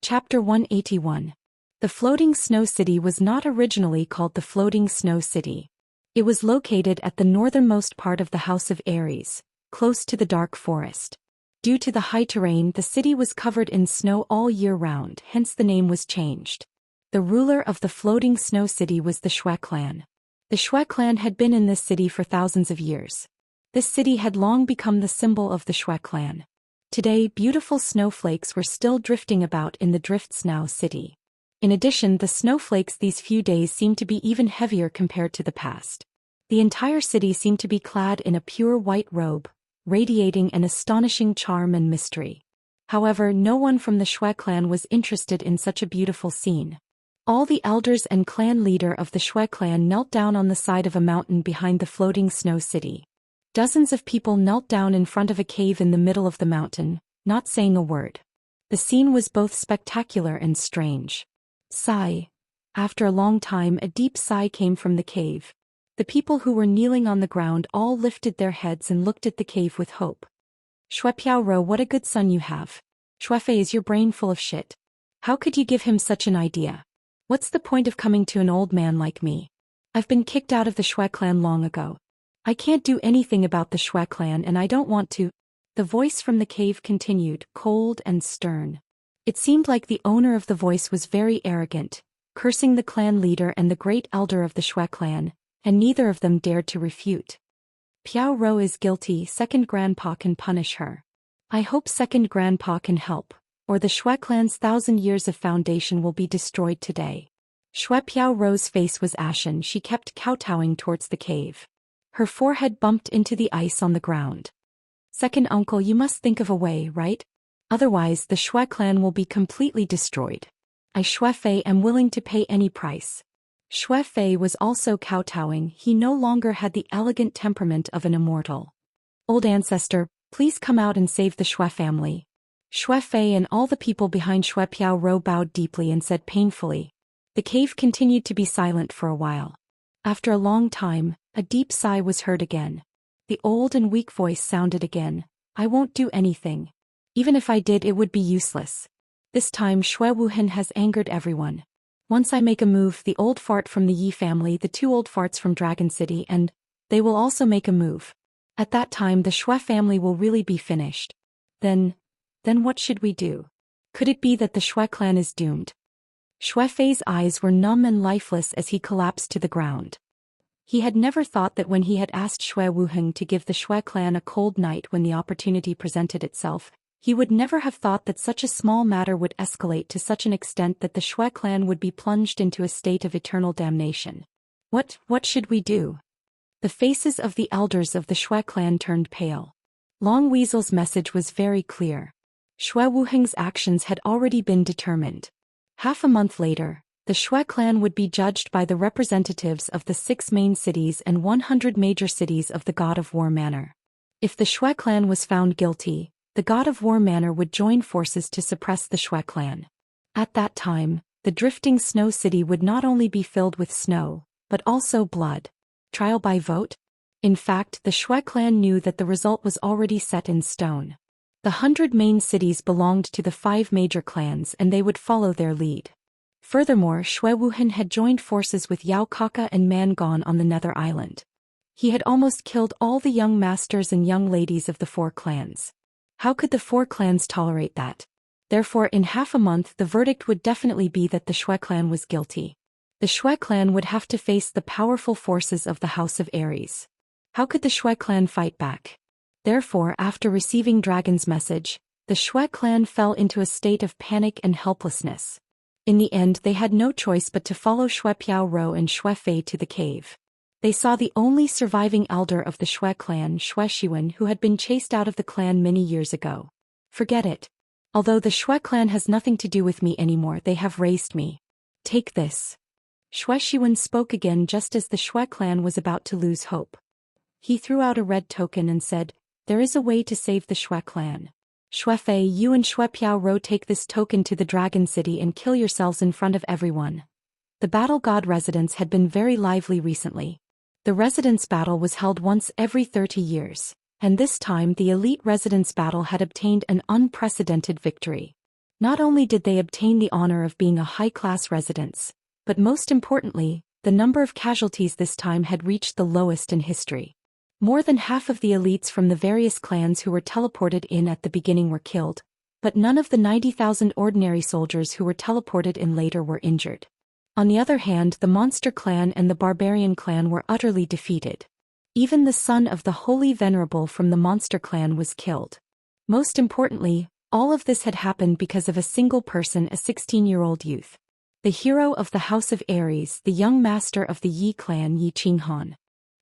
Chapter 181. The Floating Snow City was not originally called the Floating Snow City. It was located at the northernmost part of the House of Aries, close to the dark forest. Due to the high terrain, the city was covered in snow all year round, hence the name was changed. The ruler of the Floating Snow City was the Xue clan. The Xue clan had been in this city for thousands of years. This city had long become the symbol of the Xue clan. Today, beautiful snowflakes were still drifting about in the Drift Snow City. In addition, the snowflakes these few days seemed to be even heavier compared to the past. The entire city seemed to be clad in a pure white robe, radiating an astonishing charm and mystery. However, no one from the Xue clan was interested in such a beautiful scene. All the elders and clan leader of the Xue clan knelt down on the side of a mountain behind the Floating Snow City. Dozens of people knelt down in front of a cave in the middle of the mountain, not saying a word. The scene was both spectacular and strange. Sigh. After a long time a deep sigh came from the cave. The people who were kneeling on the ground all lifted their heads and looked at the cave with hope. Xuepiao, what a good son you have. Xuefei, is your brain full of shit? How could you give him such an idea? What's the point of coming to an old man like me? I've been kicked out of the Xue clan long ago. I can't do anything about the Xue clan and I don't want to. The voice from the cave continued, cold and stern. It seemed like the owner of the voice was very arrogant, cursing the clan leader and the great elder of the Xue clan, and neither of them dared to refute. Piao Ro is guilty, second grandpa can punish her. I hope second grandpa can help, or the Xue clan's 1,000 years of foundation will be destroyed today. Xuepiao Ro's face was ashen, she kept kowtowing towards the cave. Her forehead bumped into the ice on the ground. Second uncle, you must think of a way, right? Otherwise the Xue clan will be completely destroyed. I Xuefei am willing to pay any price. Xuefei was also kowtowing, he no longer had the elegant temperament of an immortal. Old ancestor, please come out and save the Xue family. Xuefei and all the people behind Xuepiao Ro bowed deeply and said painfully. The cave continued to be silent for a while. After a long time, a deep sigh was heard again. The old and weak voice sounded again. I won't do anything. Even if I did, it would be useless. This time Xue Wuhan has angered everyone. Once I make a move, the old fart from the Yi family, the 2 old farts from Dragon City, and they will also make a move. At that time the Xue family will really be finished. Then what should we do? Could it be that the Xue clan is doomed? Xuefei's eyes were numb and lifeless as he collapsed to the ground. He had never thought that when he had asked Xue Wuheng to give the Xue clan a cold night when the opportunity presented itself, he would never have thought that such a small matter would escalate to such an extent that the Xue clan would be plunged into a state of eternal damnation. What should we do? The faces of the elders of the Xue clan turned pale. Long Weasel's message was very clear. Xue Wuheng's actions had already been determined. Half a month later, the Xue clan would be judged by the representatives of the 6 main cities and 100 major cities of the God of War Manor. If the Xue clan was found guilty, the God of War Manor would join forces to suppress the Xue clan. At that time, the drifting snow city would not only be filled with snow, but also blood. Trial by vote? In fact, the Xue clan knew that the result was already set in stone. The 100 main cities belonged to the 5 major clans and they would follow their lead. Furthermore, Xue Wuhan had joined forces with Yao Kaka and Man Gon on the Nether Island. He had almost killed all the young masters and young ladies of the 4 clans. How could the 4 clans tolerate that? Therefore, in half a month the verdict would definitely be that the Xue clan was guilty. The Xue clan would have to face the powerful forces of the House of Aries. How could the Xue clan fight back? Therefore, after receiving Dragon's message, the Xue clan fell into a state of panic and helplessness. In the end, they had no choice but to follow Xuepiao Ro and Xuefei to the cave. They saw the only surviving elder of the Xue clan, Xue Xian, who had been chased out of the clan many years ago. Forget it. Although the Shui clan has nothing to do with me anymore, they have raised me. Take this. Shui Shiwen spoke again just as the Shui clan was about to lose hope. He threw out a red token and said, "There is a way to save the Shui clan. Shui Fei, you and Shui Piao Ro take this token to the Dragon City and kill yourselves in front of everyone." The Battle God residence had been very lively recently. The residence battle was held once every 30 years, and this time the elite residence battle had obtained an unprecedented victory. Not only did they obtain the honor of being a high-class residence, but most importantly, the number of casualties this time had reached the lowest in history. More than half of the elites from the various clans who were teleported in at the beginning were killed, but none of the 90,000 ordinary soldiers who were teleported in later were injured. On the other hand, the Monster Clan and the Barbarian Clan were utterly defeated. Even the son of the Holy Venerable from the Monster Clan was killed. Most importantly, all of this had happened because of a single person, a 16-year-old youth. The hero of the House of Aries, the young master of the Yi clan, Yi Qinghan.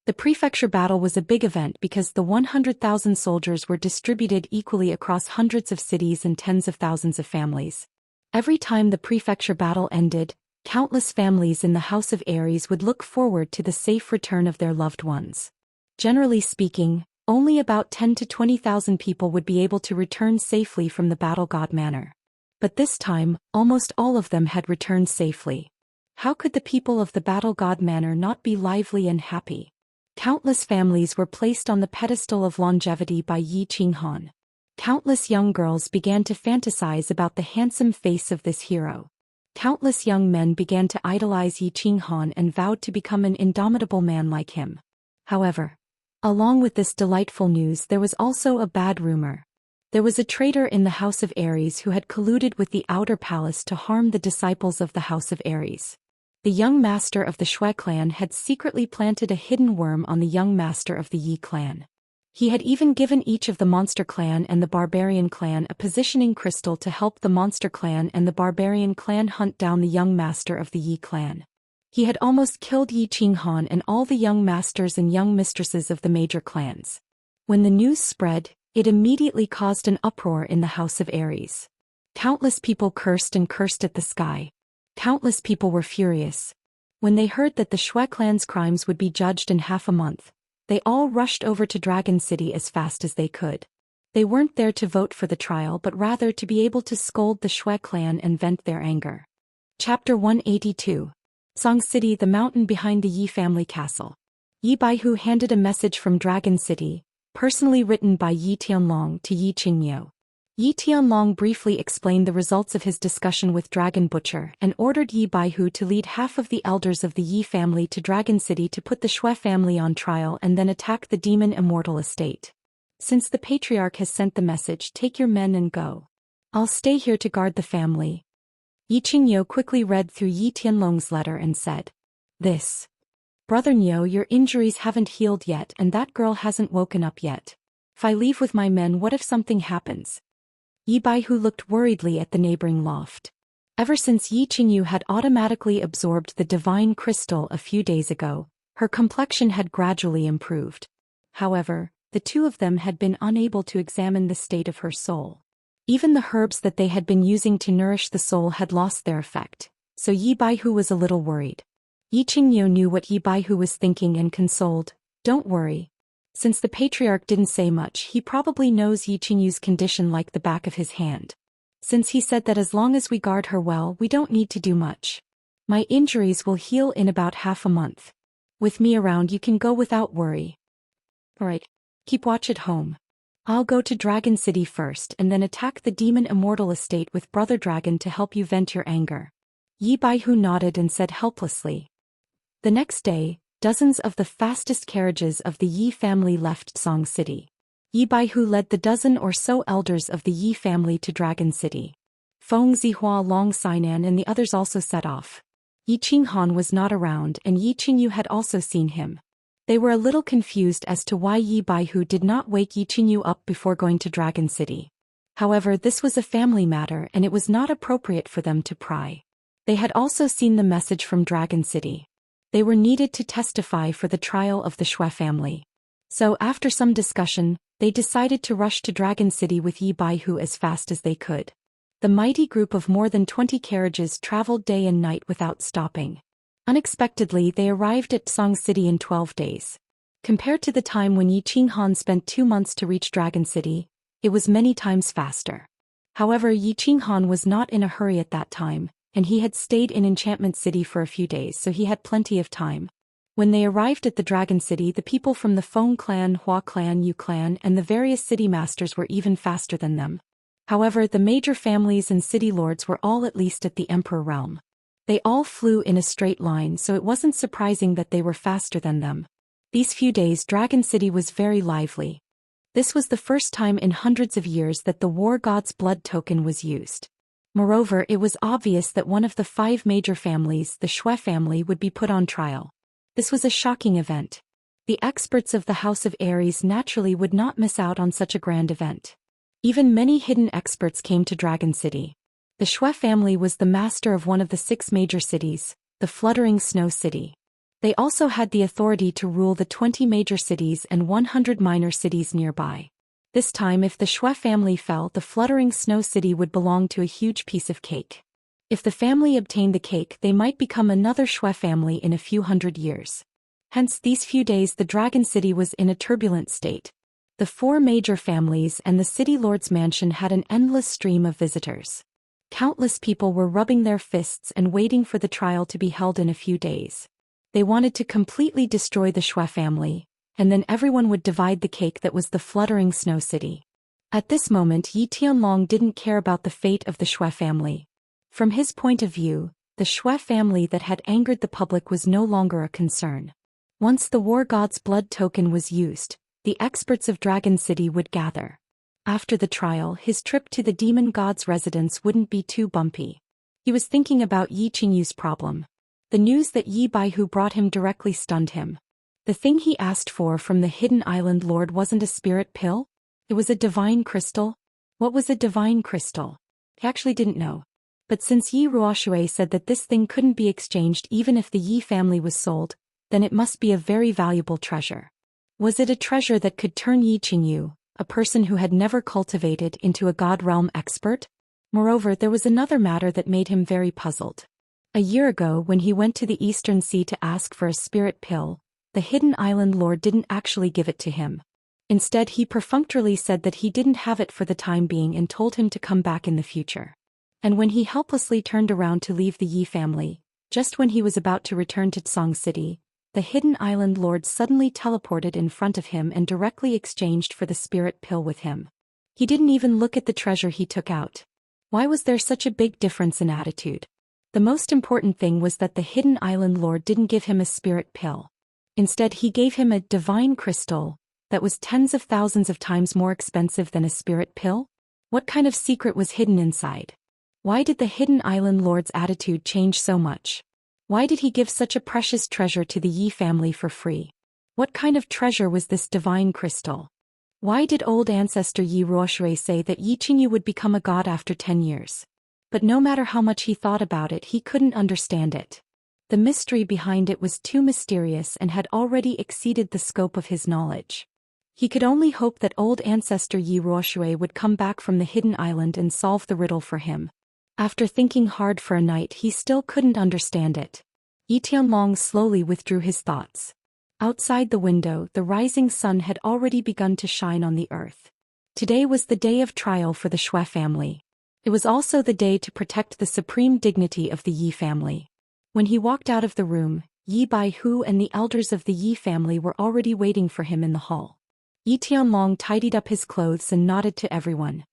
The prefecture battle was a big event because the 100,000 soldiers were distributed equally across hundreds of cities and tens of thousands of families. Every time the prefecture battle ended, countless families in the House of Aries would look forward to the safe return of their loved ones. Generally speaking, only about 10 to 20,000 people would be able to return safely from the Battle God Manor. But this time, almost all of them had returned safely. How could the people of the Battle God Manor not be lively and happy? Countless families were placed on the pedestal of longevity by Yi Qinghan. Countless young girls began to fantasize about the handsome face of this hero. Countless young men began to idolize Yi Qinghan and vowed to become an indomitable man like him. However, along with this delightful news there was also a bad rumor. There was a traitor in the House of Aries who had colluded with the Outer Palace to harm the disciples of the House of Aries. The young master of the Shui clan had secretly planted a hidden worm on the young master of the Yi clan. He had even given each of the Monster clan and the Barbarian clan a positioning crystal to help the Monster clan and the Barbarian clan hunt down the young master of the Yi clan. He had almost killed Yi Qinghan and all the young masters and young mistresses of the major clans. When the news spread, it immediately caused an uproar in the House of Aries. Countless people cursed and cursed at the sky. Countless people were furious. When they heard that the Shui clan's crimes would be judged in half a month, they all rushed over to Dragon City as fast as they could. They weren't there to vote for the trial but rather to be able to scold the Shui clan and vent their anger. Chapter 182. Song City, the mountain behind the Yi family castle. Yi Baihu handed a message from Dragon City, personally written by Yi Tianlong, to Yi Qingmiu. Yi Tianlong briefly explained the results of his discussion with Dragon Butcher and ordered Yi Baihu to lead half of the elders of the Yi family to Dragon City to put the Shui family on trial and then attack the demon Immortal estate. Since the patriarch has sent the message, take your men and go. I'll stay here to guard the family. Yi Qingmiu quickly read through Yi Tianlong's letter and said, "This. Brother Niu, your injuries haven't healed yet and that girl hasn't woken up yet. If I leave with my men, what if something happens?" Yi Baihu looked worriedly at the neighboring loft. Ever since Yi Qingyu had automatically absorbed the divine crystal a few days ago, her complexion had gradually improved. However, the two of them had been unable to examine the state of her soul. Even the herbs that they had been using to nourish the soul had lost their effect, so Yi Baihu was a little worried. Yi Qingyu knew what Yi Baihu was thinking and consoled, "Don't worry. Since the patriarch didn't say much, he probably knows Yi Qingyu's condition like the back of his hand. Since he said that as long as we guard her well, we don't need to do much. My injuries will heal in about half a month. With me around you can go without worry. Alright, keep watch at home. I'll go to Dragon City first and then attack the demon Immortal estate with Brother Dragon to help you vent your anger." Yi Baihu nodded and said helplessly. The next day, dozens of the fastest carriages of the Yi family left Song City. Yi Baihu led the dozen or so elders of the Yi family to Dragon City. Feng Zihua, Long Sainan and the others also set off. Yi Qinghan was not around and Yi Qingyu had also seen him. They were a little confused as to why Yi Baihu did not wake Yi Qingyu up before going to Dragon City. However, this was a family matter and it was not appropriate for them to pry. They had also seen the message from Dragon City. They were needed to testify for the trial of the Shui family. So after some discussion, they decided to rush to Dragon City with Yi Baihu as fast as they could. The mighty group of more than 20 carriages traveled day and night without stopping. Unexpectedly, they arrived at Song City in 12 days. Compared to the time when Yi Qinghan spent 2 months to reach Dragon City, it was many times faster. However, Yi Qinghan was not in a hurry at that time, and he had stayed in Enchantment City for a few days, so he had plenty of time. When they arrived at the Dragon City, the people from the Feng clan, Hua clan, Yu clan, and the various city masters were even faster than them. However, the major families and city lords were all at least at the Emperor realm. They all flew in a straight line, so it wasn't surprising that they were faster than them. These few days, Dragon City was very lively. This was the first time in hundreds of years that the war god's blood token was used. Moreover, it was obvious that one of the 5 major families, the Shui family, would be put on trial. This was a shocking event. The experts of the House of Aries naturally would not miss out on such a grand event. Even many hidden experts came to Dragon City. The Shui family was the master of one of the 6 major cities, the Fluttering Snow City. They also had the authority to rule the 20 major cities and 100 minor cities nearby. This time, if the Shui family fell, the Fluttering Snow City would belong to a huge piece of cake. If the family obtained the cake, they might become another Shui family in a few hundred years. Hence, these few days the Dragon City was in a turbulent state. The 4 major families and the city lord's mansion had an endless stream of visitors. Countless people were rubbing their fists and waiting for the trial to be held in a few days. They wanted to completely destroy the Shui family, and then everyone would divide the cake that was the Fluttering Snow City. At this moment, Yi Tianlong didn't care about the fate of the Shui family. From his point of view, the Shui family that had angered the public was no longer a concern. Once the war god's blood token was used, the experts of Dragon City would gather. After the trial, his trip to the demon god's residence wouldn't be too bumpy. He was thinking about Yi Qingyu's problem. The news that Yi Baihu brought him directly stunned him. The thing he asked for from the Hidden Island Lord wasn't a spirit pill? It was a divine crystal? What was a divine crystal? He actually didn't know. But since Yi Ruoxue said that this thing couldn't be exchanged even if the Yi family was sold, then it must be a very valuable treasure. Was it a treasure that could turn Yi Qingyu, a person who had never cultivated, into a god realm expert? Moreover, there was another matter that made him very puzzled. A year ago, when he went to the Eastern Sea to ask for a spirit pill, the Hidden Island Lord didn't actually give it to him. Instead, he perfunctorily said that he didn't have it for the time being and told him to come back in the future. And when he helplessly turned around to leave the Yi family, just when he was about to return to Song City, the Hidden Island Lord suddenly teleported in front of him and directly exchanged for the spirit pill with him. He didn't even look at the treasure he took out. Why was there such a big difference in attitude? The most important thing was that the Hidden Island Lord didn't give him a spirit pill. Instead, he gave him a divine crystal that was tens of thousands of times more expensive than a spirit pill. What kind of secret was hidden inside? Why did the Hidden Island Lord's attitude change so much? Why did he give such a precious treasure to the Yi family for free? What kind of treasure was this divine crystal? Why did old ancestor Yi Ruoxue say that Yi Qingyu would become a god after 10 years? But no matter how much he thought about it, he couldn't understand it. The mystery behind it was too mysterious and had already exceeded the scope of his knowledge. He could only hope that old ancestor Yi Ruoxue would come back from the hidden island and solve the riddle for him. After thinking hard for a night, he still couldn't understand it. Yi Tianlong slowly withdrew his thoughts. Outside the window, the rising sun had already begun to shine on the earth. Today was the day of trial for the Shui family. It was also the day to protect the supreme dignity of the Yi family. When he walked out of the room, Yi Baihu and the elders of the Yi family were already waiting for him in the hall. Yi Tianlong tidied up his clothes and nodded to everyone.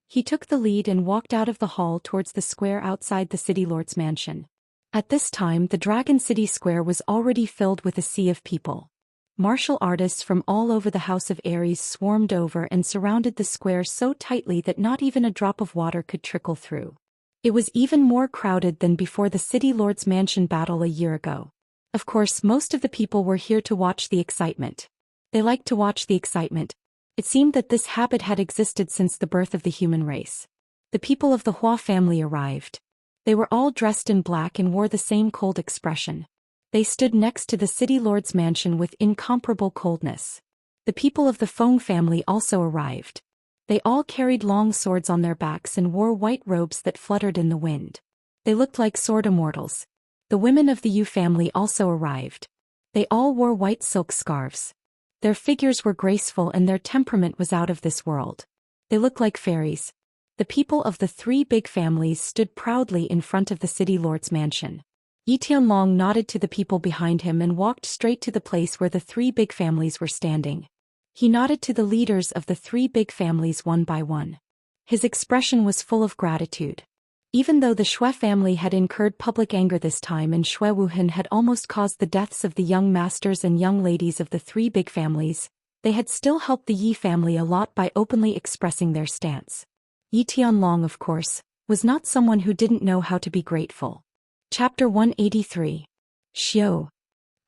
He took the lead and walked out of the hall towards the square outside the city lord's mansion. At this time, the Dragon City Square was already filled with a sea of people. Martial artists from all over the House of Aries swarmed over and surrounded the square so tightly that not even a drop of water could trickle through. It was even more crowded than before the city lord's mansion battle a year ago. Of course, most of the people were here to watch the excitement. They liked to watch the excitement. It seemed that this habit had existed since the birth of the human race. The people of the Hua family arrived. They were all dressed in black and wore the same cold expression. They stood next to the city lord's mansion with incomparable coldness. The people of the Feng family also arrived. They all carried long swords on their backs and wore white robes that fluttered in the wind. They looked like sword immortals. The women of the Yu family also arrived. They all wore white silk scarves. Their figures were graceful and their temperament was out of this world. They looked like fairies. The people of the three big families stood proudly in front of the city lord's mansion. Yi Tianlong nodded to the people behind him and walked straight to the place where the three big families were standing. He nodded to the leaders of the three big families one by one. His expression was full of gratitude. Even though the Xue family had incurred public anger this time and Xue Wuhan had almost caused the deaths of the young masters and young ladies of the three big families, they had still helped the Yi family a lot by openly expressing their stance. Yi Tianlong, of course, was not someone who didn't know how to be grateful. Chapter 183. Xiu.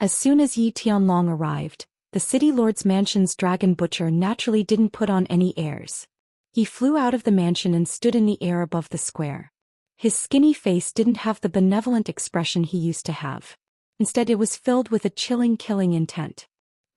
As soon as Yi Tianlong arrived, the city lord's mansion's dragon butcher naturally didn't put on any airs. He flew out of the mansion and stood in the air above the square. His skinny face didn't have the benevolent expression he used to have. Instead, it was filled with a chilling, killing intent.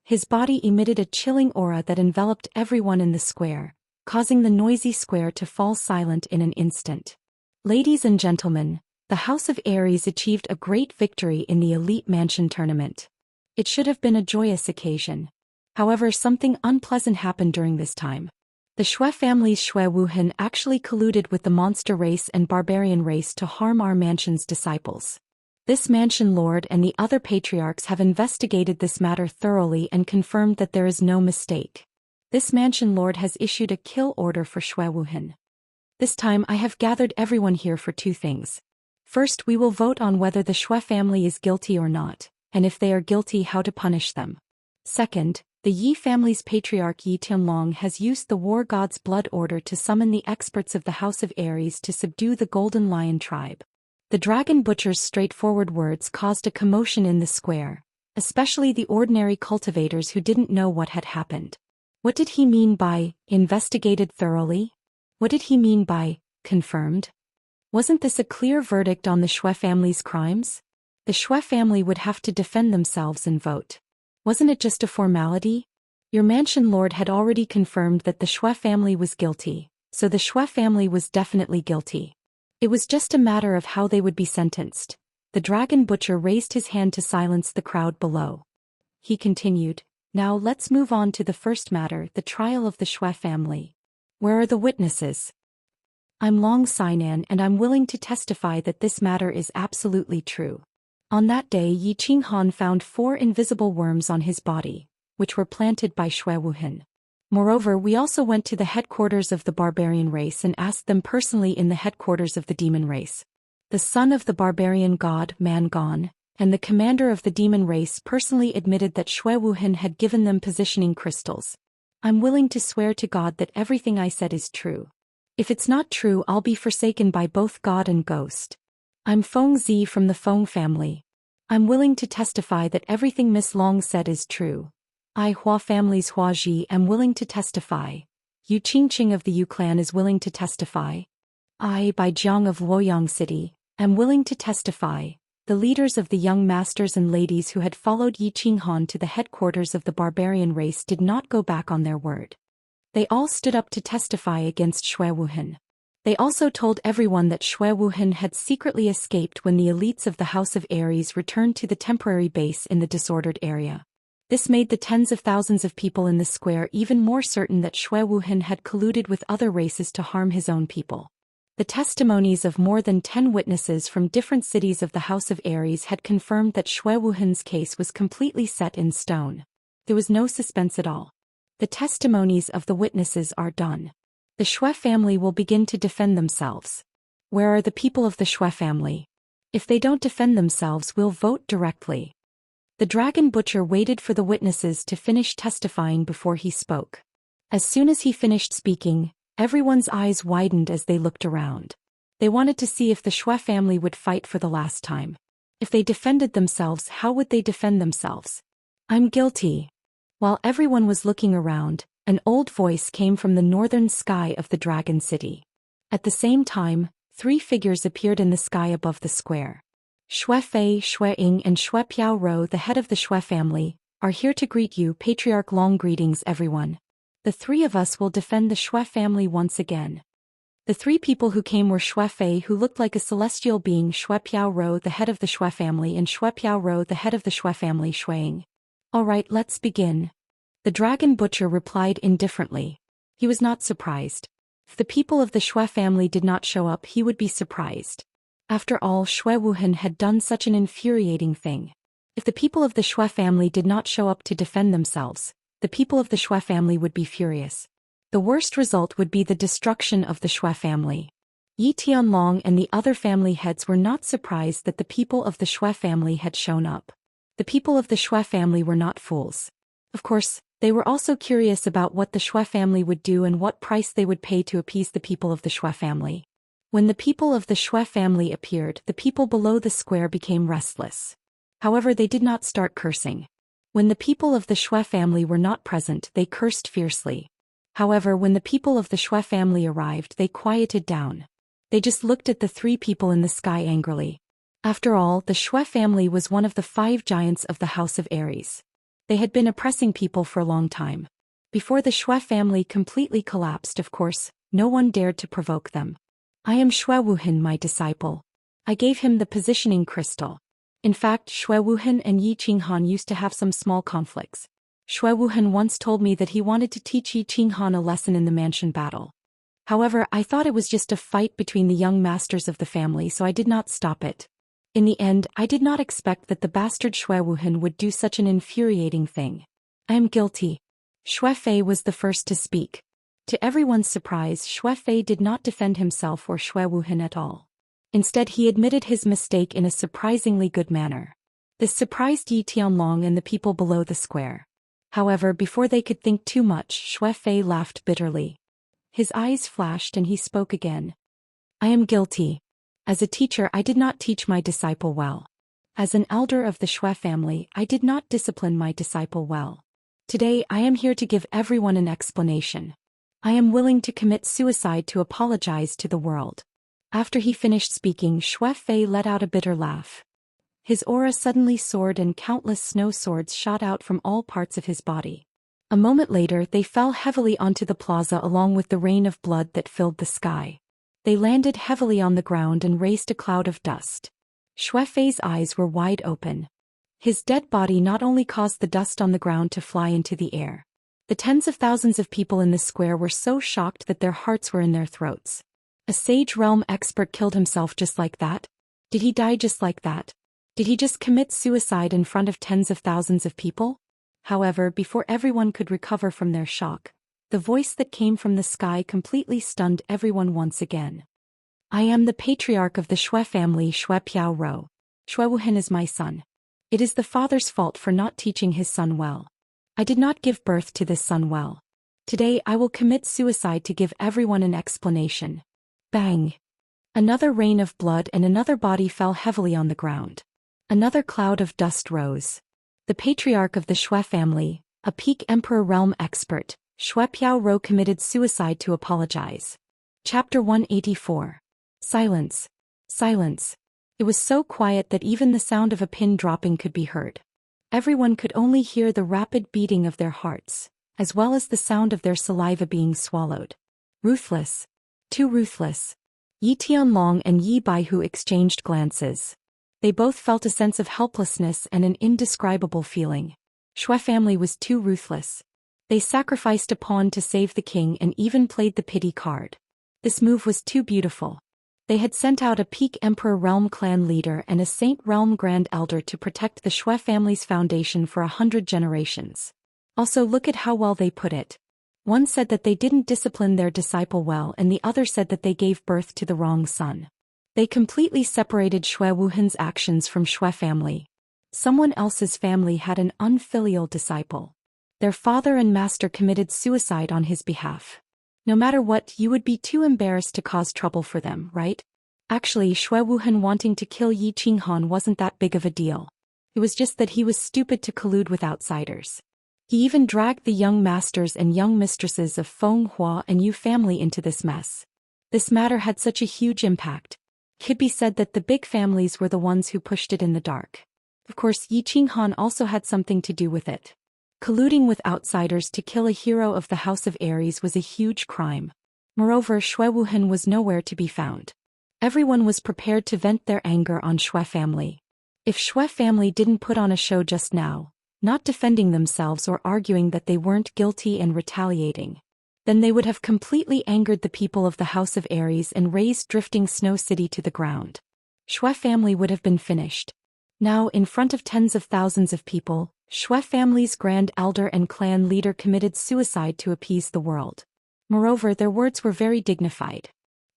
His body emitted a chilling aura that enveloped everyone in the square, causing the noisy square to fall silent in an instant. Ladies and gentlemen, the House of Aries achieved a great victory in the Elite Mansion tournament. It should have been a joyous occasion. However, something unpleasant happened during this time. The Xue family's Xue Wuhan actually colluded with the monster race and barbarian race to harm our mansion's disciples. This mansion lord and the other patriarchs have investigated this matter thoroughly and confirmed that there is no mistake. This mansion lord has issued a kill order for Xue Wuhan. This time I have gathered everyone here for two things. First, we will vote on whether the Xue family is guilty or not, and if they are guilty, how to punish them. Second, the Yi family's patriarch Yi Tianlong has used the war god's blood order to summon the experts of the House of Aries to subdue the Golden Lion tribe. The dragon butcher's straightforward words caused a commotion in the square, especially the ordinary cultivators who didn't know what had happened. What did he mean by investigated thoroughly? What did he mean by confirmed? Wasn't this a clear verdict on the Xue family's crimes? The Xue family would have to defend themselves and vote. Wasn't it just a formality? Your mansion lord had already confirmed that the Xue family was guilty, so the Xue family was definitely guilty. It was just a matter of how they would be sentenced. The dragon butcher raised his hand to silence the crowd below. He continued, "Now let's move on to the first matter, the trial of the Xue family. Where are the witnesses? I'm Long Sinan and I'm willing to testify that this matter is absolutely true." On that day, Yi Qinghan found 4 invisible worms on his body, which were planted by Xue Wuhan. Moreover, we also went to the headquarters of the barbarian race and asked them personally in the headquarters of the demon race. The son of the barbarian god, Mangon, and the commander of the demon race personally admitted that Xue Wuhan had given them positioning crystals. I'm willing to swear to God that everything I said is true. If it's not true, I'll be forsaken by both God and ghost. I'm Feng Zi from the Feng family. I'm willing to testify that everything Miss Long said is true. I, Hua family's Hua Ji, am willing to testify. Yu Qingqing of the Yu clan is willing to testify. I, Bai Jiang of Luoyang City, am willing to testify. The leaders of the young masters and ladies who had followed Yi Qinghan to the headquarters of the barbarian race did not go back on their word. They all stood up to testify against Xue Wuhan. They also told everyone that Xue Wuhan had secretly escaped when the elites of the House of Aries returned to the temporary base in the disordered area. This made the tens of thousands of people in the square even more certain that Xue Wuhan had colluded with other races to harm his own people. The testimonies of more than 10 witnesses from different cities of the House of Aries had confirmed that Xue Wuhan's case was completely set in stone. There was no suspense at all. The testimonies of the witnesses are done. The Xue family will begin to defend themselves. Where are the people of the Xue family? If they don't defend themselves, we'll vote directly. The dragon butcher waited for the witnesses to finish testifying before he spoke. As soon as he finished speaking, everyone's eyes widened as they looked around. They wanted to see if the Xue family would fight for the last time. If they defended themselves, how would they defend themselves? I'm guilty. While everyone was looking around, an old voice came from the northern sky of the Dragon City. At the same time, 3 figures appeared in the sky above the square. Xue Fei, Xue Ying and Xue Piao Rou, the head of the Xue family, are here to greet you, Patriarch Long. Greetings everyone. The three of us will defend the Shui family once again. The three people who came were Shui Fei, who looked like a celestial being, Shui Piao Rou, the head of the Shui family, and Shui Piao Rou, the head of the Shui family, Shuiying. All right, let's begin. The dragon butcher replied indifferently. He was not surprised. If the people of the Shui family did not show up, he would be surprised. After all, Shui Wuhan had done such an infuriating thing. If the people of the Shui family did not show up to defend themselves, the people of the Shui family would be furious. The worst result would be the destruction of the Shui family. Yi Tianlong and the other family heads were not surprised that the people of the Shui family had shown up. The people of the Shui family were not fools. Of course, they were also curious about what the Shui family would do and what price they would pay to appease the people of the Shui family. When the people of the Shui family appeared, the people below the square became restless. However, they did not start cursing. When the people of the Shui family were not present, they cursed fiercely. However, when the people of the Shui family arrived, they quieted down. They just looked at the three people in the sky angrily. After all, the Shui family was one of the 5 giants of the House of Aries. They had been oppressing people for a long time. Before the Shui family completely collapsed, of course, no one dared to provoke them. I am Shui Wuhan, my disciple. I gave him the positioning crystal. In fact, Shui Wuhan and Yi Qinghan used to have some small conflicts. Shui Wuhan once told me that he wanted to teach Yi Qinghan a lesson in the mansion battle. However, I thought it was just a fight between the young masters of the family, so I did not stop it. In the end, I did not expect that the bastard Shui Wuhan would do such an infuriating thing. I am guilty. Shui Fei was the first to speak. To everyone's surprise, Shui Fei did not defend himself or Shui Wuhan at all. Instead, he admitted his mistake in a surprisingly good manner. This surprised Yi Tianlong and the people below the square. However, before they could think too much, Shui Fei laughed bitterly. His eyes flashed and he spoke again. I am guilty. As a teacher, I did not teach my disciple well. As an elder of the Shui family, I did not discipline my disciple well. Today, I am here to give everyone an explanation. I am willing to commit suicide to apologize to the world. After he finished speaking, Shui Fei let out a bitter laugh. His aura suddenly soared and countless snow swords shot out from all parts of his body. A moment later, they fell heavily onto the plaza along with the rain of blood that filled the sky. They landed heavily on the ground and raised a cloud of dust. Shui Fei's eyes were wide open. His dead body not only caused the dust on the ground to fly into the air. The tens of thousands of people in the square were so shocked that their hearts were in their throats. A Sage Realm expert killed himself just like that? Did he die just like that? Did he just commit suicide in front of tens of thousands of people? However, before everyone could recover from their shock, the voice that came from the sky completely stunned everyone once again. I am the patriarch of the Shui family, Shui Piao Rou. Shui Wuhan is my son. It is the father's fault for not teaching his son well. I did not give birth to this son well. Today I will commit suicide to give everyone an explanation. Bang! Another rain of blood and another body fell heavily on the ground. Another cloud of dust rose. The patriarch of the Shui family, a peak emperor realm expert, Shui Piao Rou, committed suicide to apologize. Chapter 184. Silence. Silence. It was so quiet that even the sound of a pin dropping could be heard. Everyone could only hear the rapid beating of their hearts, as well as the sound of their saliva being swallowed. Ruthless. Too ruthless. Yi Tianlong and Yi Baihu exchanged glances. They both felt a sense of helplessness and an indescribable feeling. Shui family was too ruthless. They sacrificed a pawn to save the king and even played the pity card. This move was too beautiful. They had sent out a peak emperor realm clan leader and a saint realm grand elder to protect the Shui family's foundation for 100 generations. Also, look at how well they put it. One said that they didn't discipline their disciple well, and the other said that they gave birth to the wrong son. They completely separated Shui Wuhan's actions from Shui family. Someone else's family had an unfilial disciple. Their father and master committed suicide on his behalf. No matter what, you would be too embarrassed to cause trouble for them, right? Actually, Shui Wuhan wanting to kill Yi Qinghan wasn't that big of a deal. It was just that he was stupid to collude with outsiders. He even dragged the young masters and young mistresses of Feng Hua and Yu family into this mess. This matter had such a huge impact. It could be said that the big families were the ones who pushed it in the dark. Of course, Yi Qinghan also had something to do with it. Colluding with outsiders to kill a hero of the House of Aries was a huge crime. Moreover, Shui Wuhan was nowhere to be found. Everyone was prepared to vent their anger on Shui family. If Shui family didn't put on a show just now, not defending themselves or arguing that they weren't guilty and retaliating, then they would have completely angered the people of the House of Aries and razed drifting Snow City to the ground. Shui family would have been finished. Now, in front of tens of thousands of people, Shui family's grand elder and clan leader committed suicide to appease the world. Moreover, their words were very dignified.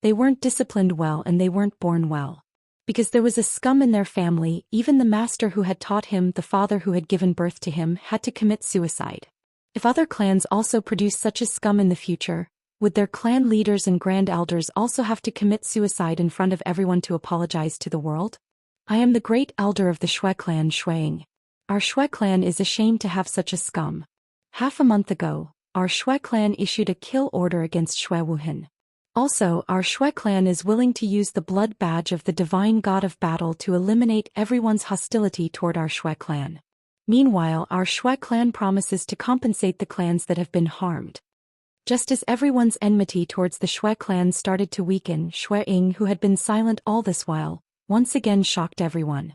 They weren't disciplined well and they weren't born well. Because there was a scum in their family, even the master who had taught him, the father who had given birth to him, had to commit suicide. If other clans also produce such a scum in the future, would their clan leaders and grand elders also have to commit suicide in front of everyone to apologize to the world? I am the great elder of the Shui clan Xueying. Our Shui clan is ashamed to have such a scum. Half a month ago, our Shui clan issued a kill order against Shui Wuhan. Also, our Shui clan is willing to use the blood badge of the divine god of battle to eliminate everyone's hostility toward our Shui clan. Meanwhile, our Shui clan promises to compensate the clans that have been harmed. Just as everyone's enmity towards the Shui clan started to weaken, Xueying, who had been silent all this while, once again shocked everyone.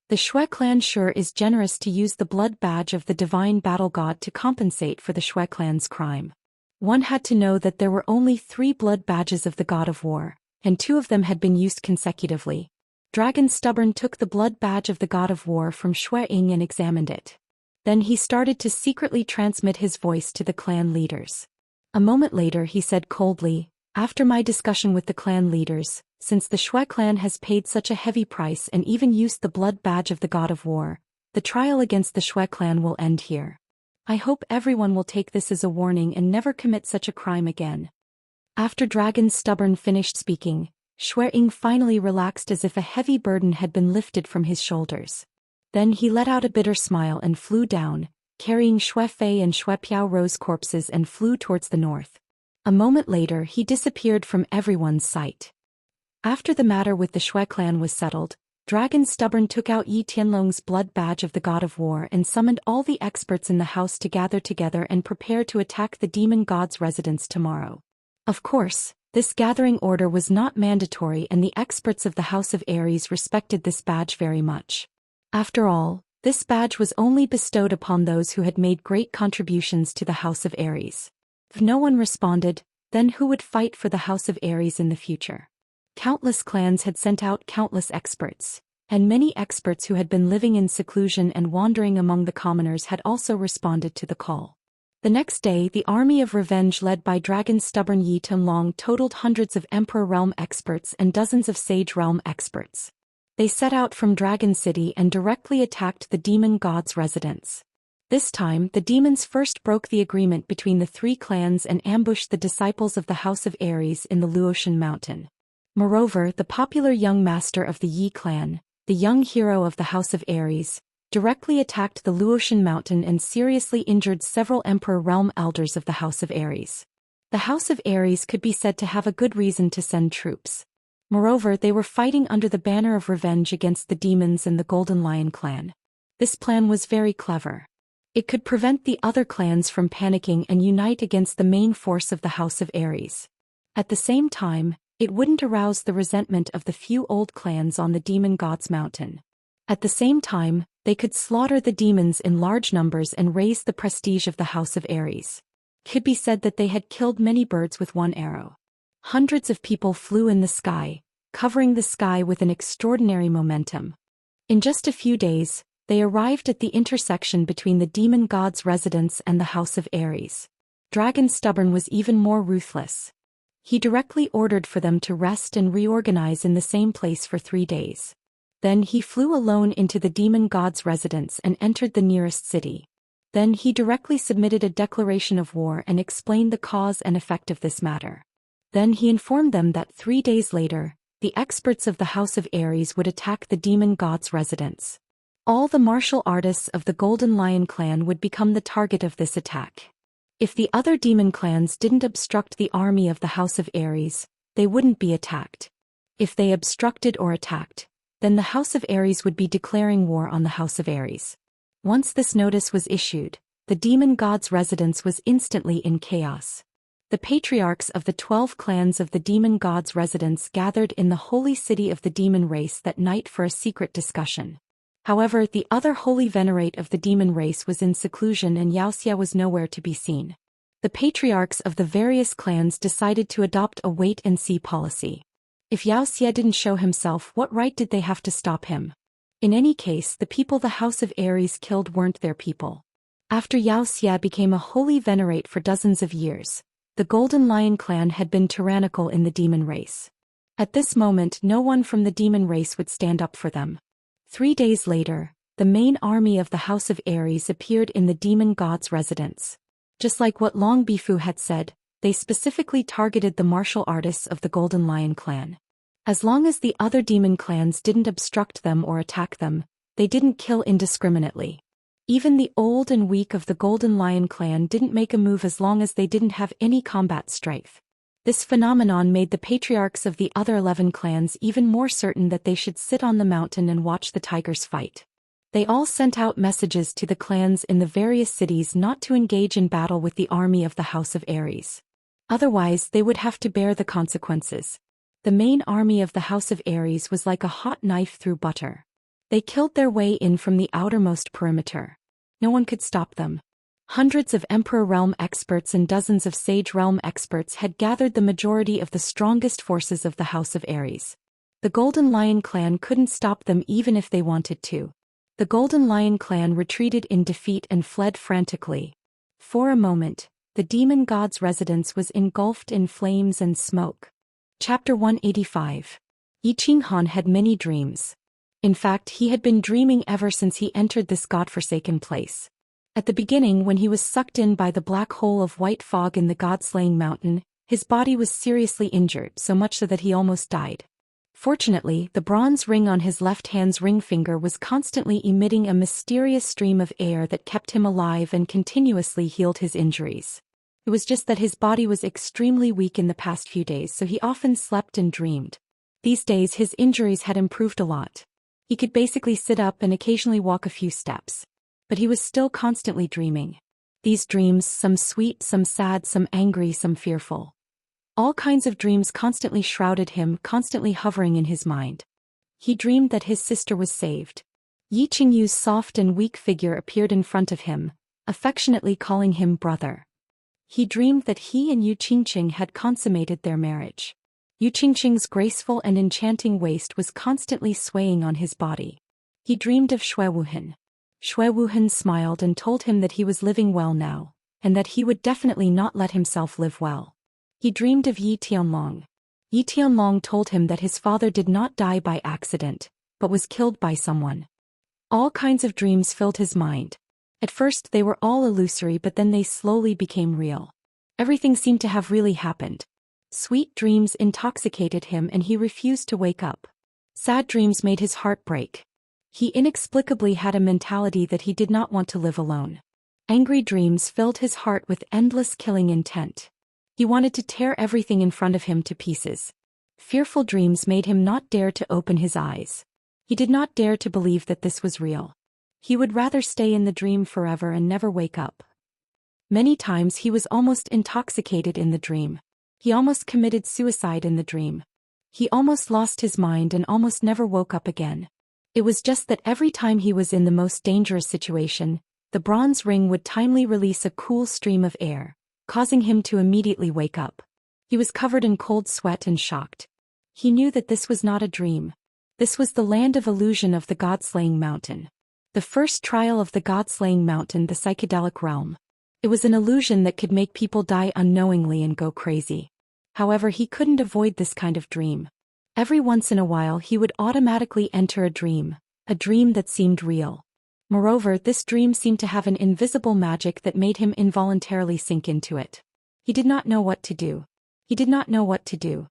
The Shui clan sure is generous to use the blood badge of the divine battle god to compensate for the Shui clan's crime. One had to know that there were only 3 blood badges of the god of war, and 2 of them had been used consecutively. Dragon Stubborn took the blood badge of the god of war from Xueying and examined it. Then he started to secretly transmit his voice to the clan leaders. A moment later he said coldly, "After my discussion with the clan leaders, since the Shui clan has paid such a heavy price and even used the blood badge of the god of war, the trial against the Shui clan will end here. I hope everyone will take this as a warning and never commit such a crime again." After Dragon Stubborn finished speaking, Xueying finally relaxed as if a heavy burden had been lifted from his shoulders. Then he let out a bitter smile and flew down, carrying Shui Fei and Shui Piao Rose corpses and flew towards the north. A moment later he disappeared from everyone's sight. After the matter with the Shui clan was settled, Dragon Stubborn took out Yi Tianlong's blood badge of the god of war and summoned all the experts in the house to gather together and prepare to attack the demon god's residence tomorrow. Of course, this gathering order was not mandatory and the experts of the House of Aries respected this badge very much. After all, this badge was only bestowed upon those who had made great contributions to the House of Aries. If no one responded, then who would fight for the House of Aries in the future? Countless clans had sent out countless experts, and many experts who had been living in seclusion and wandering among the commoners had also responded to the call. The next day, the army of revenge led by Dragon Stubborn Yi Tianlong totaled hundreds of Emperor Realm experts and dozens of Sage Realm experts. They set out from Dragon City and directly attacked the demon god's residence. This time, the demons first broke the agreement between the 3 clans and ambushed the disciples of the House of Aries in the Luotian mountain. Moreover, the popular young master of the Yi clan, the young hero of the House of Aries, directly attacked the Luotian mountain and seriously injured several Emperor Realm elders of the House of Aries. The House of Aries could be said to have a good reason to send troops. Moreover, they were fighting under the banner of revenge against the demons and the Golden Lion clan. This plan was very clever. It could prevent the other clans from panicking and unite against the main force of the House of Aries. At the same time, it wouldn't arouse the resentment of the few old clans on the demon god's mountain. At the same time, they could slaughter the demons in large numbers and raise the prestige of the House of Aries. It could be said that they had killed many birds with one arrow. Hundreds of people flew in the sky, covering the sky with an extraordinary momentum. In just a few days, they arrived at the intersection between the demon god's residence and the House of Aries. Dragon Stubborn was even more ruthless. He directly ordered for them to rest and reorganize in the same place for 3 days. Then he flew alone into the demon god's residence and entered the nearest city. Then he directly submitted a declaration of war and explained the cause and effect of this matter. Then he informed them that 3 days later, the experts of the House of Aries would attack the demon god's residence. All the martial artists of the Golden Lion clan would become the target of this attack. If the other demon clans didn't obstruct the army of the House of Aries, they wouldn't be attacked. If they obstructed or attacked, then the House of Aries would be declaring war on the House of Aries. Once this notice was issued, the demon god's residence was instantly in chaos. The patriarchs of the 12 clans of the demon god's residence gathered in the holy city of the demon race that night for a secret discussion. However, the other holy venerate of the demon race was in seclusion and Xianxia was nowhere to be seen. The patriarchs of the various clans decided to adopt a wait-and-see policy. If Xianxia didn't show himself, what right did they have to stop him? In any case, the people the House of Aries killed weren't their people. After Xianxia became a holy venerate for dozens of years, the Golden Lion clan had been tyrannical in the demon race. At this moment, no one from the demon race would stand up for them. 3 days later, the main army of the House of Aries appeared in the demon god's residence. Just like what Long Bifu had said, they specifically targeted the martial artists of the Golden Lion clan. As long as the other demon clans didn't obstruct them or attack them, they didn't kill indiscriminately. Even the old and weak of the Golden Lion clan didn't make a move as long as they didn't have any combat strife. This phenomenon made the patriarchs of the other 11 clans even more certain that they should sit on the mountain and watch the tigers fight. They all sent out messages to the clans in the various cities not to engage in battle with the army of the House of Aries. Otherwise, they would have to bear the consequences. The main army of the House of Aries was like a hot knife through butter. They killed their way in from the outermost perimeter. No one could stop them. Hundreds of Emperor Realm experts and dozens of Sage Realm experts had gathered the majority of the strongest forces of the House of Aries. The Golden Lion clan couldn't stop them even if they wanted to. The Golden Lion clan retreated in defeat and fled frantically. For a moment, the demon god's residence was engulfed in flames and smoke. Chapter 185. Yi Qinghan had many dreams. In fact, he had been dreaming ever since he entered this godforsaken place. At the beginning, when he was sucked in by the black hole of white fog in the god-slaying mountain, his body was seriously injured, so much so that he almost died. Fortunately, the bronze ring on his left hand's ring finger was constantly emitting a mysterious stream of air that kept him alive and continuously healed his injuries. It was just that his body was extremely weak in the past few days, so he often slept and dreamed. These days, his injuries had improved a lot. He could basically sit up and occasionally walk a few steps. But he was still constantly dreaming. These dreams, some sweet, some sad, some angry, some fearful. All kinds of dreams constantly shrouded him, constantly hovering in his mind. He dreamed that his sister was saved. Yi Qingyu's soft and weak figure appeared in front of him, affectionately calling him brother. He dreamed that he and Yu Qingqing had consummated their marriage. Yu Qingqing's graceful and enchanting waist was constantly swaying on his body. He dreamed of Shui Wuhan. Shui Wuhan smiled and told him that he was living well now, and that he would definitely not let himself live well. He dreamed of Yi Tianlong. Yi Tianlong told him that his father did not die by accident, but was killed by someone. All kinds of dreams filled his mind. At first they were all illusory, but then they slowly became real. Everything seemed to have really happened. Sweet dreams intoxicated him and he refused to wake up. Sad dreams made his heart break. He inexplicably had a mentality that he did not want to live alone. Angry dreams filled his heart with endless killing intent. He wanted to tear everything in front of him to pieces. Fearful dreams made him not dare to open his eyes. He did not dare to believe that this was real. He would rather stay in the dream forever and never wake up. Many times he was almost intoxicated in the dream. He almost committed suicide in the dream. He almost lost his mind and almost never woke up again. It was just that every time he was in the most dangerous situation, the bronze ring would timely release a cool stream of air, causing him to immediately wake up. He was covered in cold sweat and shocked. He knew that this was not a dream. This was the land of illusion of the god-slaying mountain. The first trial of the god-slaying mountain, the psychedelic realm. It was an illusion that could make people die unknowingly and go crazy. However, he couldn't avoid this kind of dream. Every once in a while he would automatically enter a dream that seemed real. Moreover, this dream seemed to have an invisible magic that made him involuntarily sink into it. He did not know what to do. He did not know what to do.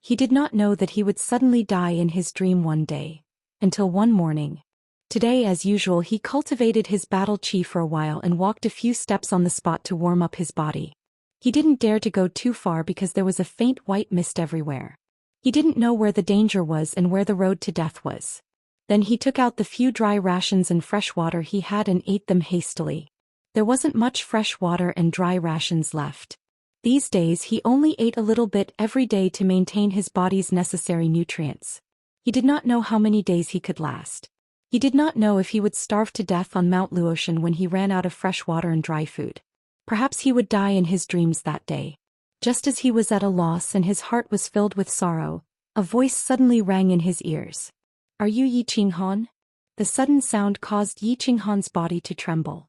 He did not know that he would suddenly die in his dream one day. Until one morning. Today, as usual, he cultivated his battle chi for a while and walked a few steps on the spot to warm up his body. He didn't dare to go too far because there was a faint white mist everywhere. He didn't know where the danger was and where the road to death was. Then he took out the few dry rations and fresh water he had and ate them hastily. There wasn't much fresh water and dry rations left. These days he only ate a little bit every day to maintain his body's necessary nutrients. He did not know how many days he could last. He did not know if he would starve to death on Mount Luotian when he ran out of fresh water and dry food. Perhaps he would die in his dreams that day. Just as he was at a loss and his heart was filled with sorrow, a voice suddenly rang in his ears. "Are you Yi Qinghan?" The sudden sound caused Yi Qinghan's body to tremble.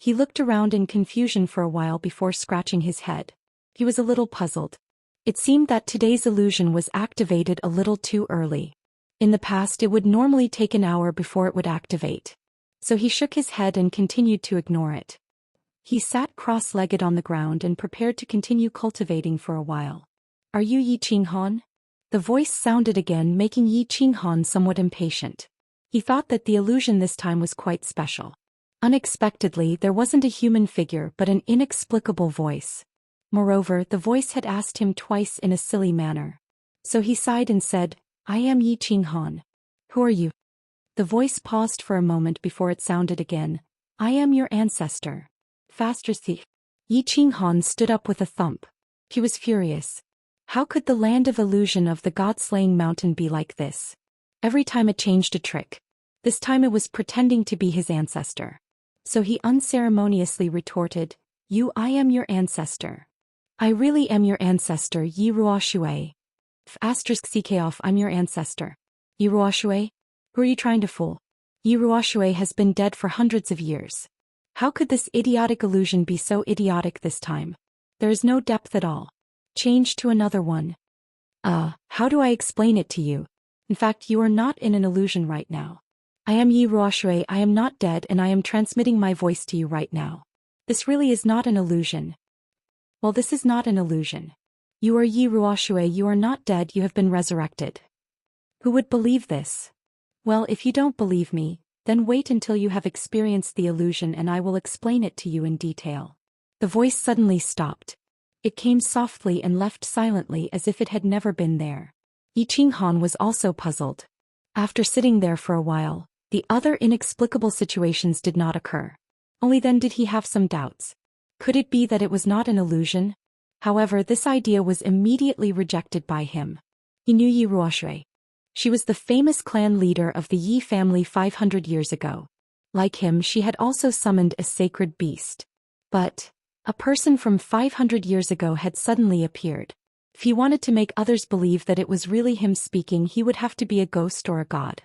He looked around in confusion for a while before scratching his head. He was a little puzzled. It seemed that today's illusion was activated a little too early. In the past it would normally take an hour before it would activate. So he shook his head and continued to ignore it. He sat cross-legged on the ground and prepared to continue cultivating for a while. "Are you Yi Qinghan?" The voice sounded again, making Yi Qinghan somewhat impatient. He thought that the illusion this time was quite special. Unexpectedly, there wasn't a human figure but an inexplicable voice. Moreover, the voice had asked him twice in a silly manner. So he sighed and said, "I am Yi Qinghan. Who are you?" The voice paused for a moment before it sounded again. "I am your ancestor." Faster thief. Yi Qinghan stood up with a thump. He was furious. How could the land of illusion of the god-slaying mountain be like this? Every time it changed a trick. This time it was pretending to be his ancestor. So he unceremoniously retorted, I am your ancestor. I really am your ancestor, Yi Ruoshui. *CKoff, I'm your ancestor. Yi Ruoshui? Who are you trying to fool? Yi Ruoshui has been dead for hundreds of years. How could this idiotic illusion be so idiotic this time? There is no depth at all. Change to another one. How do I explain it to you? In fact, you are not in an illusion right now. I am Yi Ruoshui, I am not dead, and I am transmitting my voice to you right now. This really is not an illusion. Well, this is not an illusion. You are Yi Ruoshui, you are not dead, you have been resurrected. Who would believe this? Well, if you don't believe me, then wait until you have experienced the illusion and I will explain it to you in detail. The voice suddenly stopped. It came softly and left silently as if it had never been there. Yi Qinghan was also puzzled. After sitting there for a while, the other inexplicable situations did not occur. Only then did he have some doubts. Could it be that it was not an illusion? However, this idea was immediately rejected by him. He knew Yi Ruoshui. She was the famous clan leader of the Yi family 500 years ago. Like him, she had also summoned a sacred beast. But a person from 500 years ago had suddenly appeared. If he wanted to make others believe that it was really him speaking, he would have to be a ghost or a god.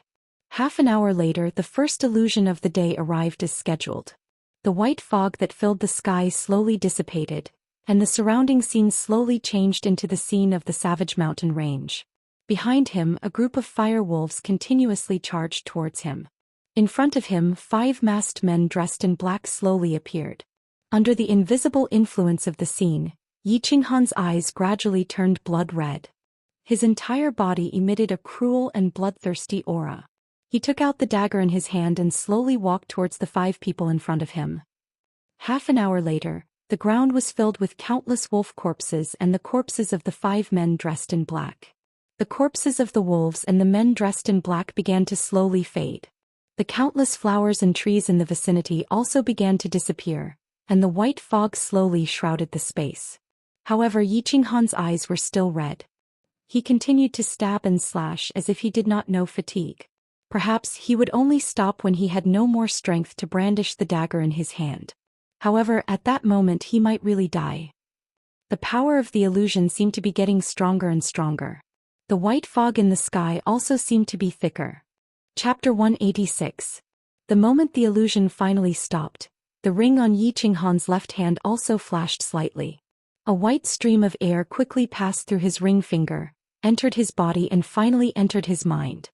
Half an hour later, the first illusion of the day arrived as scheduled. The white fog that filled the sky slowly dissipated, and the surrounding scene slowly changed into the scene of the savage mountain range. Behind him, a group of fire wolves continuously charged towards him. In front of him, 5 masked men dressed in black slowly appeared. Under the invisible influence of the scene, Yi Qinghan's eyes gradually turned blood red. His entire body emitted a cruel and bloodthirsty aura. He took out the dagger in his hand and slowly walked towards the 5 people in front of him. Half an hour later, the ground was filled with countless wolf corpses and the corpses of the 5 men dressed in black. The corpses of the wolves and the men dressed in black began to slowly fade. The countless flowers and trees in the vicinity also began to disappear, and the white fog slowly shrouded the space. However, Yi Qinghan's eyes were still red. He continued to stab and slash as if he did not know fatigue. Perhaps he would only stop when he had no more strength to brandish the dagger in his hand. However, at that moment he might really die. The power of the illusion seemed to be getting stronger and stronger. The white fog in the sky also seemed to be thicker. Chapter 186. The moment the illusion finally stopped, the ring on Yi Qinghan's left hand also flashed slightly. A white stream of air quickly passed through his ring finger, entered his body and finally entered his mind.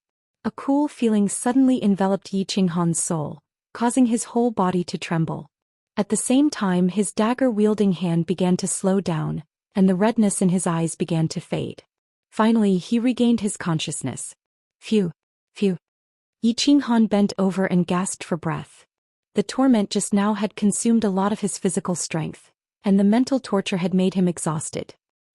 A cool feeling suddenly enveloped Yi Qinghan's soul, causing his whole body to tremble. At the same time, his dagger-wielding hand began to slow down, and the redness in his eyes began to fade. Finally, he regained his consciousness. Phew. Phew. Yi Qinghan bent over and gasped for breath. The torment just now had consumed a lot of his physical strength, and the mental torture had made him exhausted.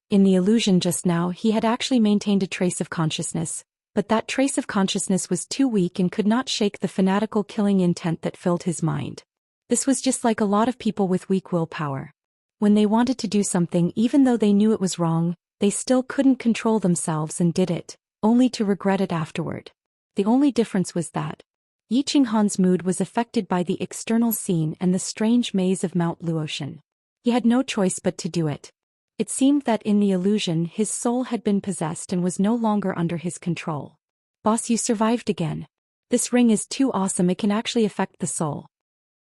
In the illusion just now, he had actually maintained a trace of consciousness, but that trace of consciousness was too weak and could not shake the fanatical killing intent that filled his mind. This was just like a lot of people with weak willpower. When they wanted to do something even though they knew it was wrong, they still couldn't control themselves and did it, only to regret it afterward. The only difference was that Yi Qinghan's mood was affected by the external scene and the strange maze of Mount Luotian. He had no choice but to do it. It seemed that in the illusion his soul had been possessed and was no longer under his control. Boss, you survived again. This ring is too awesome, it can actually affect the soul.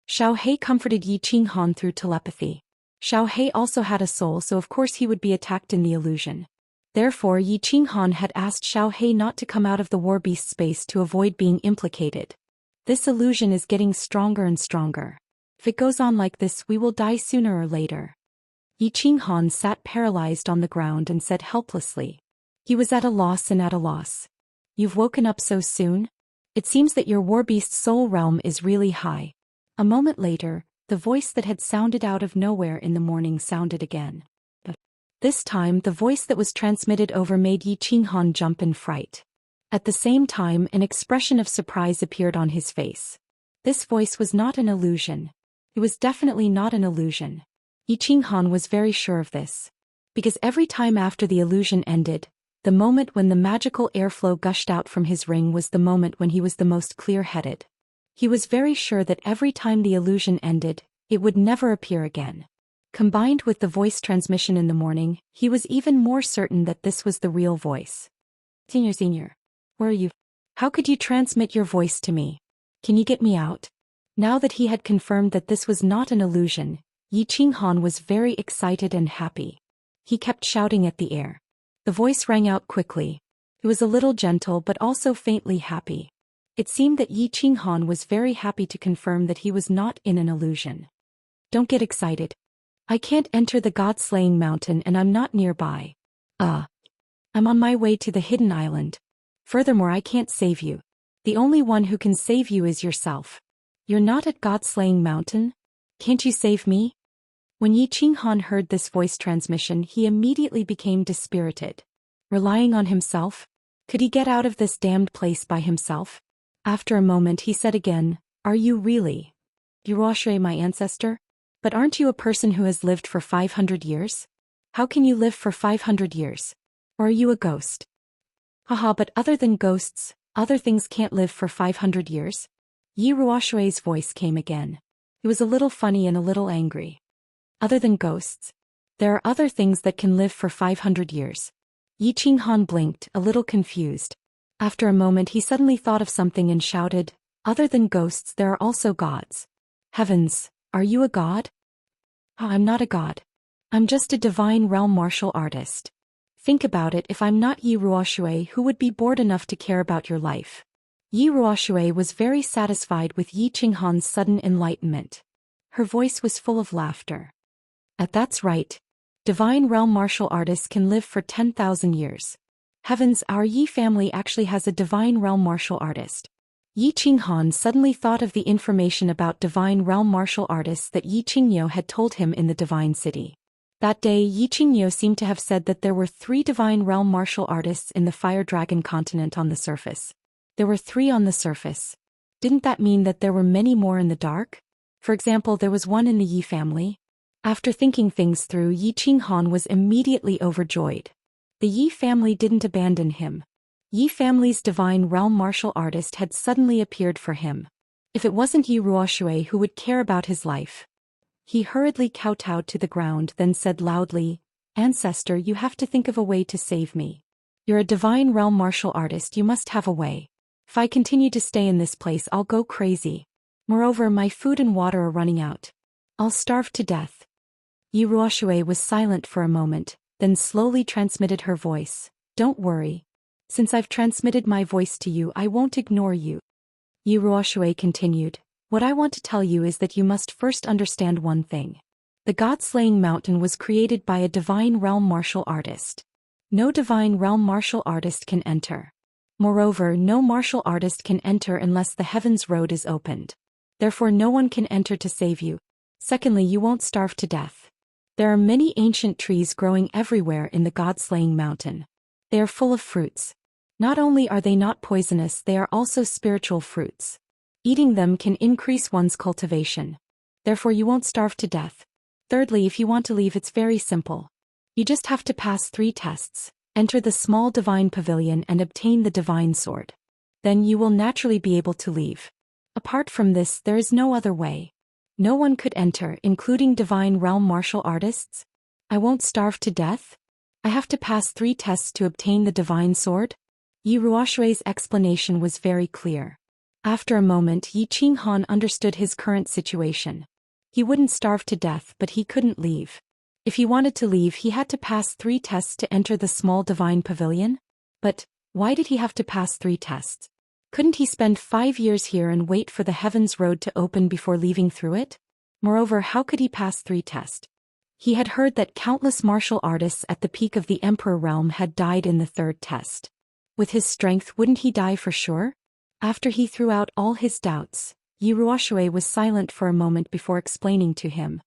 Xiao He comforted Yi Qinghan through telepathy. Xiao He also had a soul, so of course he would be attacked in the illusion. Therefore Yi Qinghan had asked Xiao He not to come out of the war beast space to avoid being implicated. This illusion is getting stronger and stronger. If it goes on like this, we will die sooner or later. Yi Qinghan sat paralyzed on the ground and said helplessly. He was at a loss and at a loss. You've woken up so soon? It seems that your warbeast soul realm is really high. A moment later, the voice that had sounded out of nowhere in the morning sounded again. This time the voice that was transmitted over made Yi Qinghan jump in fright. At the same time an expression of surprise appeared on his face. This voice was not an illusion. It was definitely not an illusion. Yi Qinghan was very sure of this. Because every time after the illusion ended, the moment when the magical airflow gushed out from his ring was the moment when he was the most clear-headed. He was very sure that every time the illusion ended, it would never appear again. Combined with the voice transmission in the morning, he was even more certain that this was the real voice. Senior, where are you? How could you transmit your voice to me? Can you get me out? Now that he had confirmed that this was not an illusion, Yi Qinghan was very excited and happy. He kept shouting at the air. The voice rang out quickly. It was a little gentle but also faintly happy. It seemed that Yi Qinghan was very happy to confirm that he was not in an illusion. Don't get excited. I can't enter the God-slaying mountain and I'm not nearby. I'm on my way to the hidden island. Furthermore, I can't save you. The only one who can save you is yourself. You're not at God-slaying mountain? Can't you save me? When Yi Qinghan heard this voice transmission, he immediately became dispirited. Relying on himself? Could he get out of this damned place by himself? After a moment he said again, Are you really? Yuoshui, my ancestor? But aren't you a person who has lived for 500 years? How can you live for 500 years? Or are you a ghost? Haha, but other than ghosts, other things can't live for 500 years? Yi Ruoshui's voice came again. It was a little funny and a little angry. Other than ghosts? There are other things that can live for 500 years. Yi Qinghan blinked, a little confused. After a moment he suddenly thought of something and shouted, Other than ghosts there are also gods. Heavens, are you a god? I'm not a god. I'm just a divine realm martial artist. Think about it, if I'm not Yi Ruoshui, who would be bored enough to care about your life? Yi Ruoshui was very satisfied with Yi Qinghan's sudden enlightenment. Her voice was full of laughter. That's right. Divine realm martial artists can live for 10,000 years. Heavens, our Yi family actually has a divine realm martial artist. Yi Qinghan suddenly thought of the information about divine realm martial artists that Yi Qingyo had told him in the Divine City. That day Yi Qingyo seemed to have said that there were 3 divine realm martial artists in the Fire Dragon continent on the surface. There were 3 on the surface. Didn't that mean that there were many more in the dark? For example, there was one in the Yi family. After thinking things through, Yi Qinghan was immediately overjoyed. The Yi family didn't abandon him. Yi family's divine realm martial artist had suddenly appeared for him. If it wasn't Yi Ruoshui who would care about his life. He hurriedly kowtowed to the ground, then said loudly, Ancestor, you have to think of a way to save me. You're a divine realm martial artist, you must have a way. If I continue to stay in this place, I'll go crazy. Moreover, my food and water are running out. I'll starve to death. Yi Ruoshui was silent for a moment, then slowly transmitted her voice. Don't worry. Since I've transmitted my voice to you, I won't ignore you. Yi Ruoshui continued. What I want to tell you is that you must first understand one thing. The God-slaying mountain was created by a divine realm martial artist. No divine realm martial artist can enter. Moreover, no martial artist can enter unless the heavens road is opened. Therefore no one can enter to save you. Secondly, you won't starve to death. There are many ancient trees growing everywhere in the God-slaying mountain. They are full of fruits. Not only are they not poisonous, they are also spiritual fruits. Eating them can increase one's cultivation. Therefore you won't starve to death. Thirdly, if you want to leave, it's very simple. You just have to pass 3 tests, enter the small divine pavilion and obtain the divine sword. Then you will naturally be able to leave. Apart from this, there is no other way. No one could enter, including divine realm martial artists. I won't starve to death? I have to pass 3 tests to obtain the divine sword? Yi Ruoshui's explanation was very clear. After a moment, Yi Qinghan understood his current situation. He wouldn't starve to death, but he couldn't leave. If he wanted to leave, he had to pass 3 tests to enter the small divine pavilion? But why did he have to pass 3 tests? Couldn't he spend 5 years here and wait for the Heaven's Road to open before leaving through it? Moreover, how could he pass 3 tests? He had heard that countless martial artists at the peak of the Emperor realm had died in the 3rd test. With his strength, wouldn't he die for sure? After he threw out all his doubts, Yi Ruoshui was silent for a moment before explaining to him.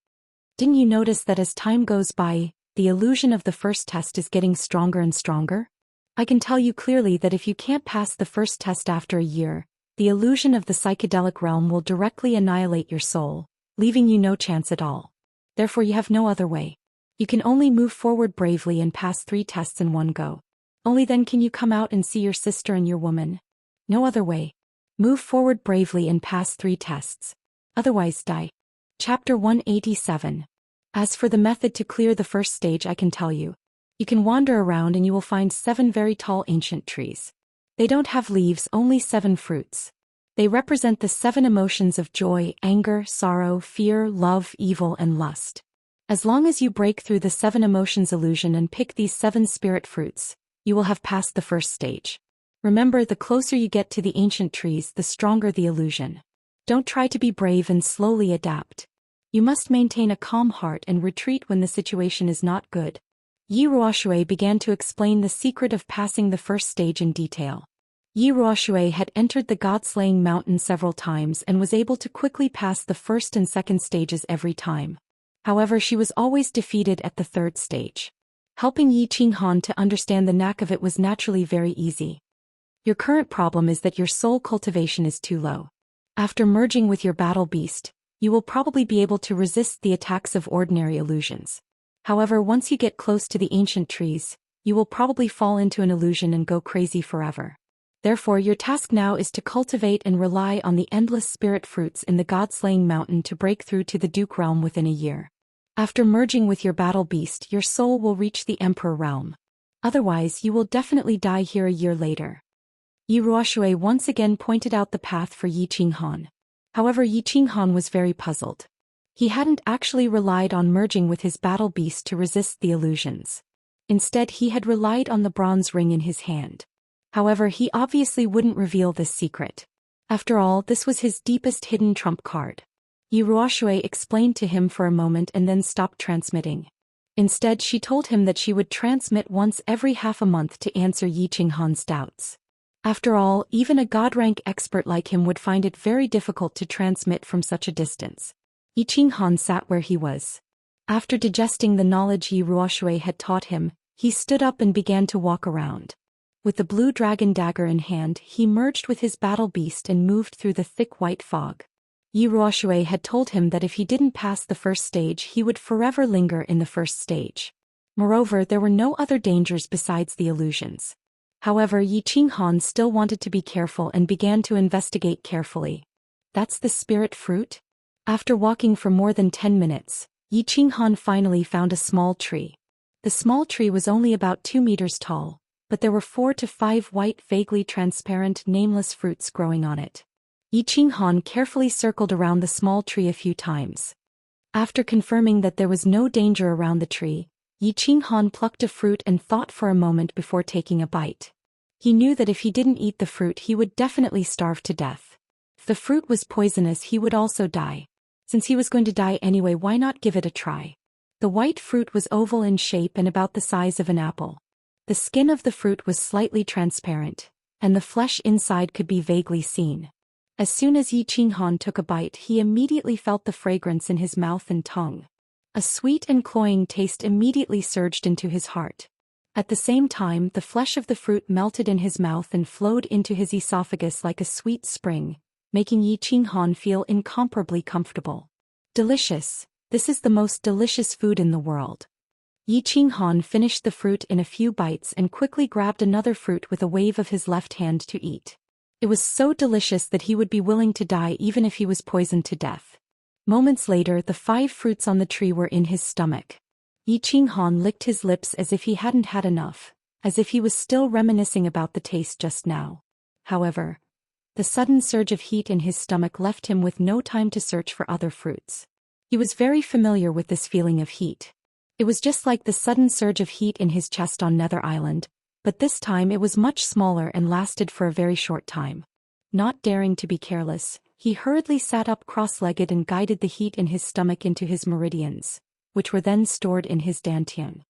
Didn't you notice that as time goes by, the illusion of the 1st test is getting stronger and stronger? I can tell you clearly that if you can't pass the 1st test after a year, the illusion of the psychedelic realm will directly annihilate your soul, leaving you no chance at all. Therefore you have no other way. You can only move forward bravely and pass 3 tests in one go. Only then can you come out and see your sister and your woman. No other way. Move forward bravely and pass 3 tests. Otherwise die. Chapter 187. As for the method to clear the 1st stage, I can tell you. You can wander around and you will find 7 very tall ancient trees. They don't have leaves, only 7 fruits. They represent the 7 emotions of joy, anger, sorrow, fear, love, evil, and lust. As long as you break through the 7 emotions illusion and pick these 7 spirit fruits, you will have passed the 1st stage. Remember, the closer you get to the ancient trees, the stronger the illusion. Don't try to be brave and slowly adapt. You must maintain a calm heart and retreat when the situation is not good. Yi Ruoshui began to explain the secret of passing the 1st stage in detail. Yi Ruoshui had entered the God-slaying mountain several times and was able to quickly pass the 1st and 2nd stages every time. However, she was always defeated at the 3rd stage. Helping Yi Qinghan to understand the knack of it was naturally very easy. Your current problem is that your soul cultivation is too low. After merging with your battle beast, you will probably be able to resist the attacks of ordinary illusions. However, once you get close to the ancient trees, you will probably fall into an illusion and go crazy forever. Therefore, your task now is to cultivate and rely on the endless spirit fruits in the God-slaying mountain to break through to the Duke realm within a year. After merging with your battle beast, your soul will reach the Emperor realm. Otherwise, you will definitely die here a year later. Yi Ruoshui once again pointed out the path for Yi Qinghan. However, Yi Qinghan was very puzzled. He hadn't actually relied on merging with his battle beast to resist the illusions. Instead, he had relied on the bronze ring in his hand. However, he obviously wouldn't reveal this secret. After all, this was his deepest hidden trump card. Yi Ruoshui explained to him for a moment and then stopped transmitting. Instead, she told him that she would transmit once every half a month to answer Yi Qinghan's doubts. After all, even a God-rank expert like him would find it very difficult to transmit from such a distance. Yi Qinghan sat where he was. After digesting the knowledge Yi Ruoshui had taught him, he stood up and began to walk around. With the blue dragon dagger in hand, he merged with his battle beast and moved through the thick white fog. Yi Ruoshui had told him that if he didn't pass the 1st stage, he would forever linger in the 1st stage. Moreover, there were no other dangers besides the illusions. However, Yi Qinghan still wanted to be careful and began to investigate carefully. That's the spirit fruit? After walking for more than 10 minutes, Yi Qinghan finally found a small tree. The small tree was only about 2 meters tall, but there were 4 to 5 white, vaguely transparent, nameless fruits growing on it. Yi Qinghan carefully circled around the small tree a few times. After confirming that there was no danger around the tree, Yi Qinghan plucked a fruit and thought for a moment before taking a bite. He knew that if he didn't eat the fruit, he would definitely starve to death. If the fruit was poisonous, he would also die. Since he was going to die anyway, why not give it a try? The white fruit was oval in shape and about the size of an apple. The skin of the fruit was slightly transparent, and the flesh inside could be vaguely seen. As soon as Yi Qinghan took a bite, he immediately felt the fragrance in his mouth and tongue. A sweet and cloying taste immediately surged into his heart. At the same time, the flesh of the fruit melted in his mouth and flowed into his esophagus like a sweet spring, making Yi Qinghan feel incomparably comfortable. Delicious. This is the most delicious food in the world. Yi Qinghan finished the fruit in a few bites and quickly grabbed another fruit with a wave of his left hand to eat. It was so delicious that he would be willing to die even if he was poisoned to death. Moments later, the 5 fruits on the tree were in his stomach. Yi Qinghan licked his lips as if he hadn't had enough, as if he was still reminiscing about the taste just now. However, the sudden surge of heat in his stomach left him with no time to search for other fruits. He was very familiar with this feeling of heat. It was just like the sudden surge of heat in his chest on Nether Island, but this time it was much smaller and lasted for a very short time. Not daring to be careless, he hurriedly sat up cross-legged and guided the heat in his stomach into his meridians, which were then stored in his dantian.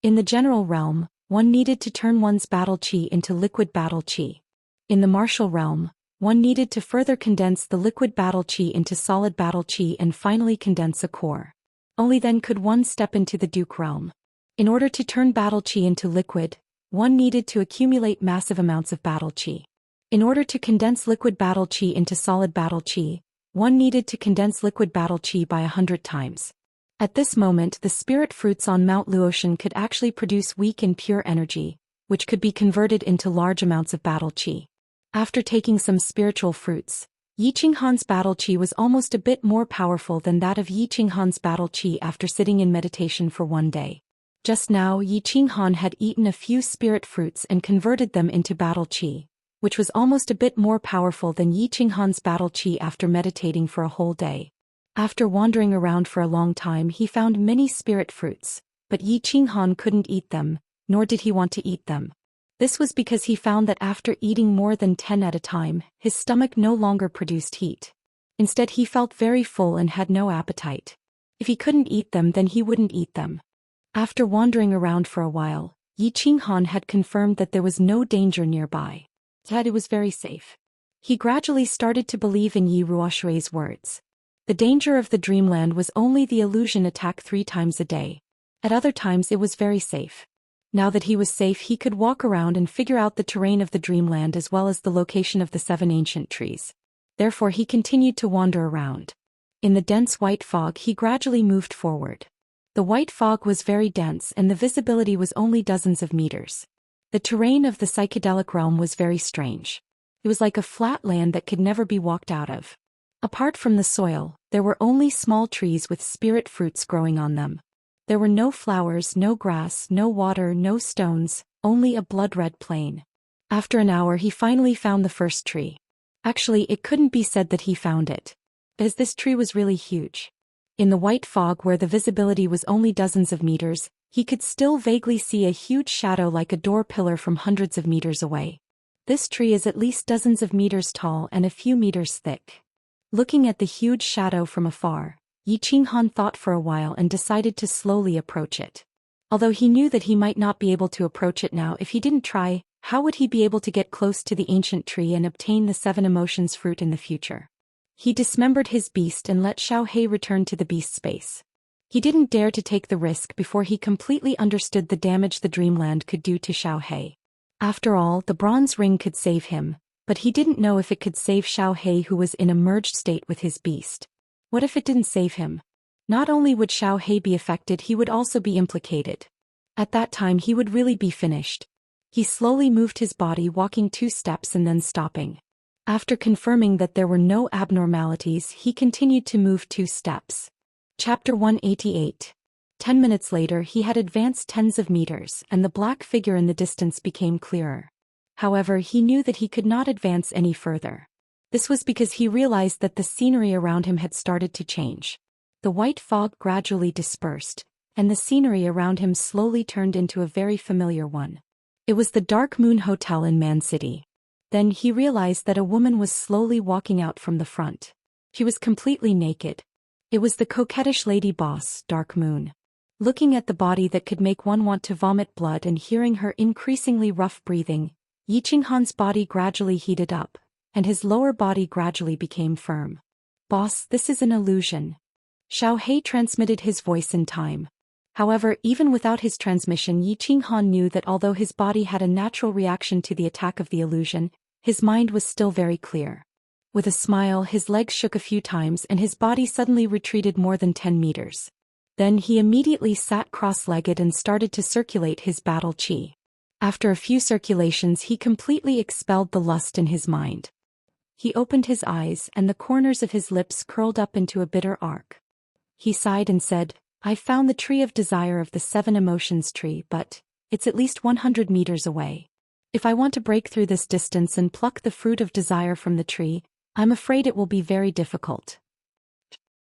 In the general realm, one needed to turn one's battle chi into liquid battle chi. In the martial realm, one needed to further condense the liquid battle chi into solid battle chi and finally condense a core. Only then could one step into the Duke realm. In order to turn battle chi into liquid, one needed to accumulate massive amounts of battle chi. In order to condense liquid battle chi into solid battle chi, one needed to condense liquid battle chi by 100 times. At this moment, the spirit fruits on Mount Luotian could actually produce weak and pure energy, which could be converted into large amounts of battle chi. After taking some spiritual fruits, Yi Qinghan's battle chi was almost a bit more powerful than that of Yi Qinghan's battle chi after sitting in meditation for 1 day. Just now, Yi Qinghan had eaten a few spirit fruits and converted them into battle chi, which was almost a bit more powerful than Yi Qinghan's battle chi after meditating for a whole day. After wandering around for a long time, he found many spirit fruits, but Yi Qinghan couldn't eat them, nor did he want to eat them. This was because he found that after eating more than 10 at a time, his stomach no longer produced heat. Instead, he felt very full and had no appetite. If he couldn't eat them, then he wouldn't eat them. After wandering around for a while, Yi Qinghan had confirmed that there was no danger nearby. That it was very safe. He gradually started to believe in Yi Ruoshui's words. The danger of the dreamland was only the illusion attack 3 times a day. At other times it was very safe. Now that he was safe, he could walk around and figure out the terrain of the dreamland as well as the location of the 7 ancient trees. Therefore he continued to wander around. In the dense white fog he gradually moved forward. The white fog was very dense and the visibility was only dozens of meters. The terrain of the psychedelic realm was very strange. It was like a flat land that could never be walked out of. Apart from the soil, there were only small trees with spirit fruits growing on them. There were no flowers, no grass, no water, no stones, only a blood-red plain. After an hour he finally found the first tree. Actually, it couldn't be said that he found it, as this tree was really huge. In the white fog where the visibility was only dozens of meters, he could still vaguely see a huge shadow like a door pillar from hundreds of meters away. This tree is at least dozens of meters tall and a few meters thick. Looking at the huge shadow from afar, Yi Qinghan thought for a while and decided to slowly approach it. Although he knew that he might not be able to approach it now if he didn't try, how would he be able to get close to the ancient tree and obtain the 7 emotions fruit in the future? He dismembered his beast and let Xiaohei return to the beast space. He didn't dare to take the risk before he completely understood the damage the dreamland could do to Xiaohei. After all, the bronze ring could save him, but he didn't know if it could save Xiaohei, who was in a merged state with his beast. What if it didn't save him? Not only would Xiaohei be affected, he would also be implicated. At that time he would really be finished. He slowly moved his body, walking 2 steps and then stopping. After confirming that there were no abnormalities, he continued to move 2 steps. Chapter 188. 10 minutes later he had advanced tens of meters, and the black figure in the distance became clearer. However, he knew that he could not advance any further. This was because he realized that the scenery around him had started to change. The white fog gradually dispersed, and the scenery around him slowly turned into a very familiar one. It was the Dark Moon Hotel in Man City. Then he realized that a woman was slowly walking out from the front. She was completely naked. It was the coquettish lady boss, Dark Moon. Looking at the body that could make one want to vomit blood and hearing her increasingly rough breathing, Yi Qinghan's body gradually heated up, and his lower body gradually became firm. "Boss, this is an illusion." Xiaohei transmitted his voice in time. However, even without his transmission, Yi Qinghan knew that although his body had a natural reaction to the attack of the illusion, his mind was still very clear. With a smile, his legs shook a few times and his body suddenly retreated more than 10 meters. Then he immediately sat cross-legged and started to circulate his battle chi. After a few circulations, he completely expelled the lust in his mind. He opened his eyes and the corners of his lips curled up into a bitter arc. He sighed and said, "I found the tree of desire of the 7 emotions tree, but it's at least 100 meters away. If I want to break through this distance and pluck the fruit of desire from the tree, I'm afraid it will be very difficult."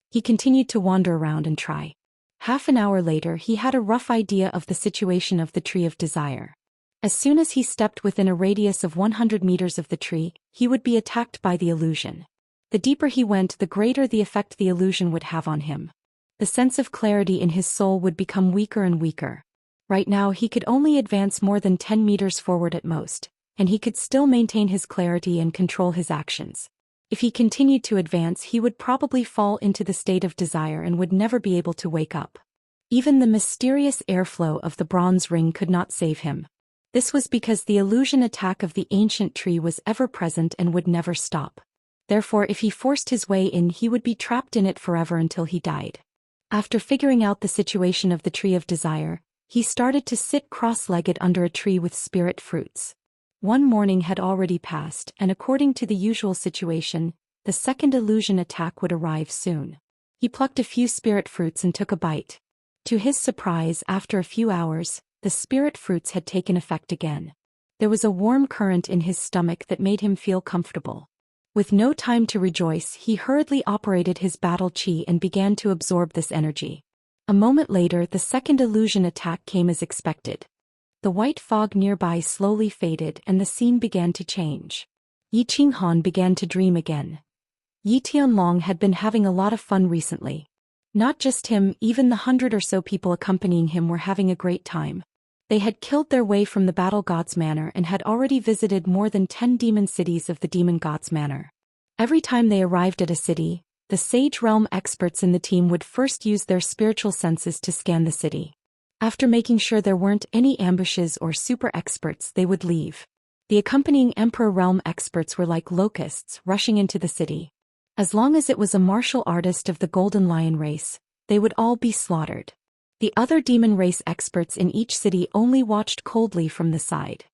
He continued to wander around and try. Half an hour later, he had a rough idea of the situation of the tree of desire. As soon as he stepped within a radius of 100 meters of the tree, he would be attacked by the illusion. The deeper he went, the greater the effect the illusion would have on him. The sense of clarity in his soul would become weaker and weaker. Right now he could only advance more than 10 meters forward at most, and he could still maintain his clarity and control his actions. If he continued to advance, he would probably fall into the state of desire and would never be able to wake up. Even the mysterious airflow of the bronze ring could not save him. This was because the illusion attack of the ancient tree was ever present and would never stop. Therefore, if he forced his way in, he would be trapped in it forever until he died. After figuring out the situation of the tree of desire, he started to sit cross-legged under a tree with spirit fruits. One morning had already passed, and according to the usual situation, the second illusion attack would arrive soon. He plucked a few spirit fruits and took a bite. To his surprise, after a few hours, the spirit fruits had taken effect again. There was a warm current in his stomach that made him feel comfortable. With no time to rejoice, he hurriedly operated his battle chi and began to absorb this energy. A moment later, the second illusion attack came as expected. The white fog nearby slowly faded and the scene began to change. Yi Qinghan began to dream again. Yi Tianlong had been having a lot of fun recently. Not just him, even the 100 or so people accompanying him were having a great time. They had killed their way from the Battle God's Manor and had already visited more than 10 demon cities of the Demon God's Manor. Every time they arrived at a city, the Sage Realm experts in the team would first use their spiritual senses to scan the city. After making sure there weren't any ambushes or super experts, they would leave. The accompanying Emperor Realm experts were like locusts rushing into the city. As long as it was a martial artist of the Golden Lion race, they would all be slaughtered. The other demon race experts in each city only watched coldly from the side.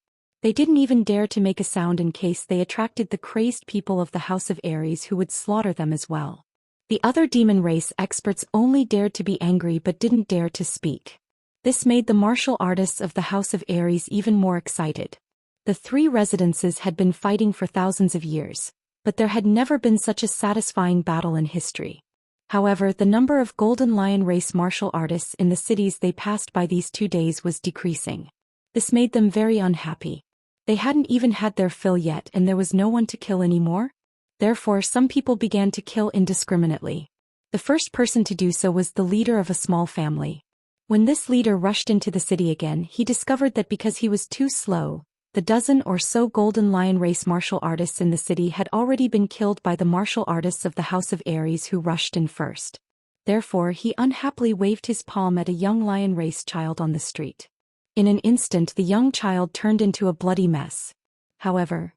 They didn't even dare to make a sound in case they attracted the crazed people of the House of Ares who would slaughter them as well. The other demon race experts only dared to be angry but didn't dare to speak. This made the martial artists of the House of Ares even more excited. The 3 residences had been fighting for thousands of years, but there had never been such a satisfying battle in history. However, the number of Golden Lion race martial artists in the cities they passed by these 2 days was decreasing. This made them very unhappy. They hadn't even had their fill yet and there was no one to kill anymore. Therefore, some people began to kill indiscriminately. The first person to do so was the leader of a small family. When this leader rushed into the city again, he discovered that because he was too slow, the dozen or so Golden Lion race martial artists in the city had already been killed by the martial artists of the House of Ares who rushed in first. Therefore, he unhappily waved his palm at a young lion race child on the street. In an instant, the young child turned into a bloody mess. However,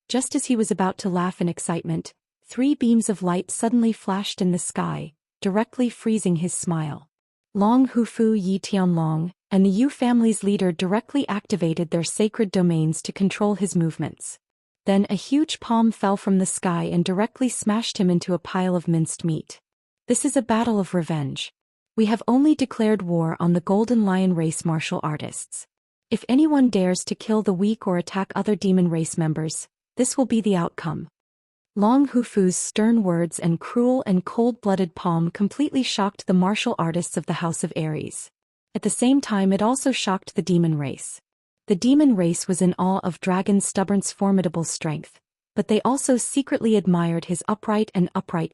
just as he was about to laugh in excitement, 3 beams of light suddenly flashed in the sky, directly freezing his smile. Long Hufu Yi Tianlong and the Yu family's leader directly activated their sacred domains to control his movements. Then a huge palm fell from the sky and directly smashed him into a pile of minced meat. This is a battle of revenge. We have only declared war on the Golden Lion race martial artists. If anyone dares to kill the weak or attack other demon race members, this will be the outcome. Long Hufu's stern words and cruel and cold-blooded palm completely shocked the martial artists of the House of Ares. At the same time, it also shocked the demon race. The demon race was in awe of Dragon Stubborn's formidable strength, but they also secretly admired his upright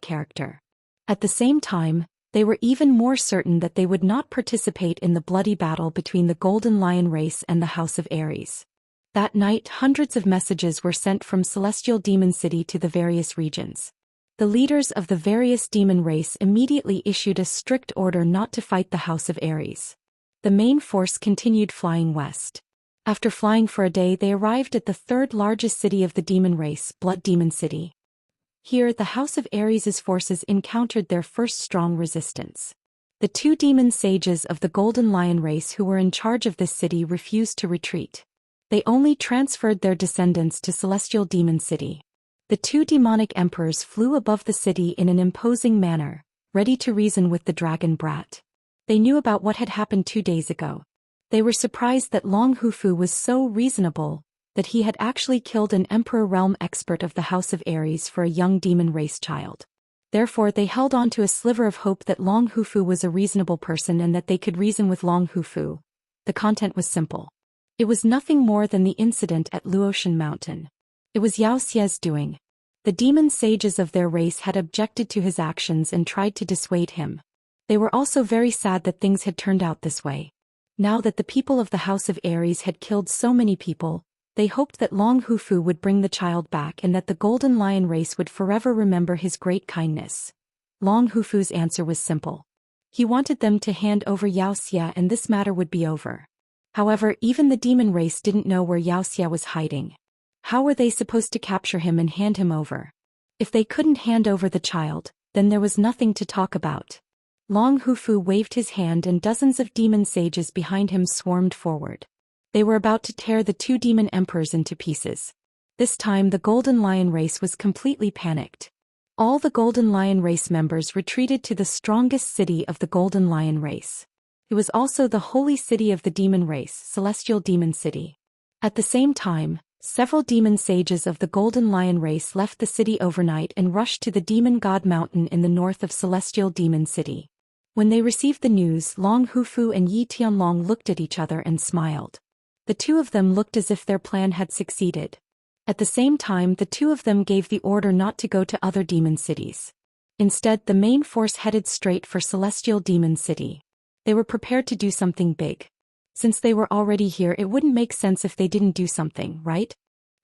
character. At the same time, they were even more certain that they would not participate in the bloody battle between the Golden Lion race and the House of Ares. That night, hundreds of messages were sent from Celestial Demon City to the various regions. The leaders of the various demon race immediately issued a strict order not to fight the House of Ares. The main force continued flying west. After flying for a day, they arrived at the 3rd largest city of the demon race, Blood Demon City. Here, the House of Ares' forces encountered their first strong resistance. The two demon sages of the Golden Lion race who were in charge of this city refused to retreat. They only transferred their descendants to Celestial Demon City. The two demonic emperors flew above the city in an imposing manner, ready to reason with the dragon brat. They knew about what had happened 2 days ago. They were surprised that Long Hufu was so reasonable, that he had actually killed an Emperor Realm expert of the House of Ares for a young demon race child. Therefore they held on to a sliver of hope that Long Hufu was a reasonable person and that they could reason with Long Hufu. The content was simple. It was nothing more than the incident at Luotian Mountain. It was Yao Xie's doing. The demon sages of their race had objected to his actions and tried to dissuade him. They were also very sad that things had turned out this way. Now that the people of the House of Ares had killed so many people, they hoped that Long Hufu would bring the child back and that the Golden Lion race would forever remember his great kindness. Long Hufu's answer was simple. He wanted them to hand over Yao Xia and this matter would be over. However, even the demon race didn't know where Yao Xia was hiding. How were they supposed to capture him and hand him over? If they couldn't hand over the child, then there was nothing to talk about. Long Hufu waved his hand and dozens of demon sages behind him swarmed forward. They were about to tear the two demon emperors into pieces. This time the Golden Lion race was completely panicked. All the Golden Lion race members retreated to the strongest city of the Golden Lion race. It was also the holy city of the demon race, Celestial Demon City. At the same time, several demon sages of the Golden Lion race left the city overnight and rushed to the Demon God Mountain in the north of Celestial Demon City. When they received the news, Long Hufu and Yi Tianlong looked at each other and smiled. The two of them looked as if their plan had succeeded. At the same time, the two of them gave the order not to go to other demon cities. Instead, the main force headed straight for Celestial Demon City. They were prepared to do something big. Since they were already here, it wouldn't make sense if they didn't do something, right?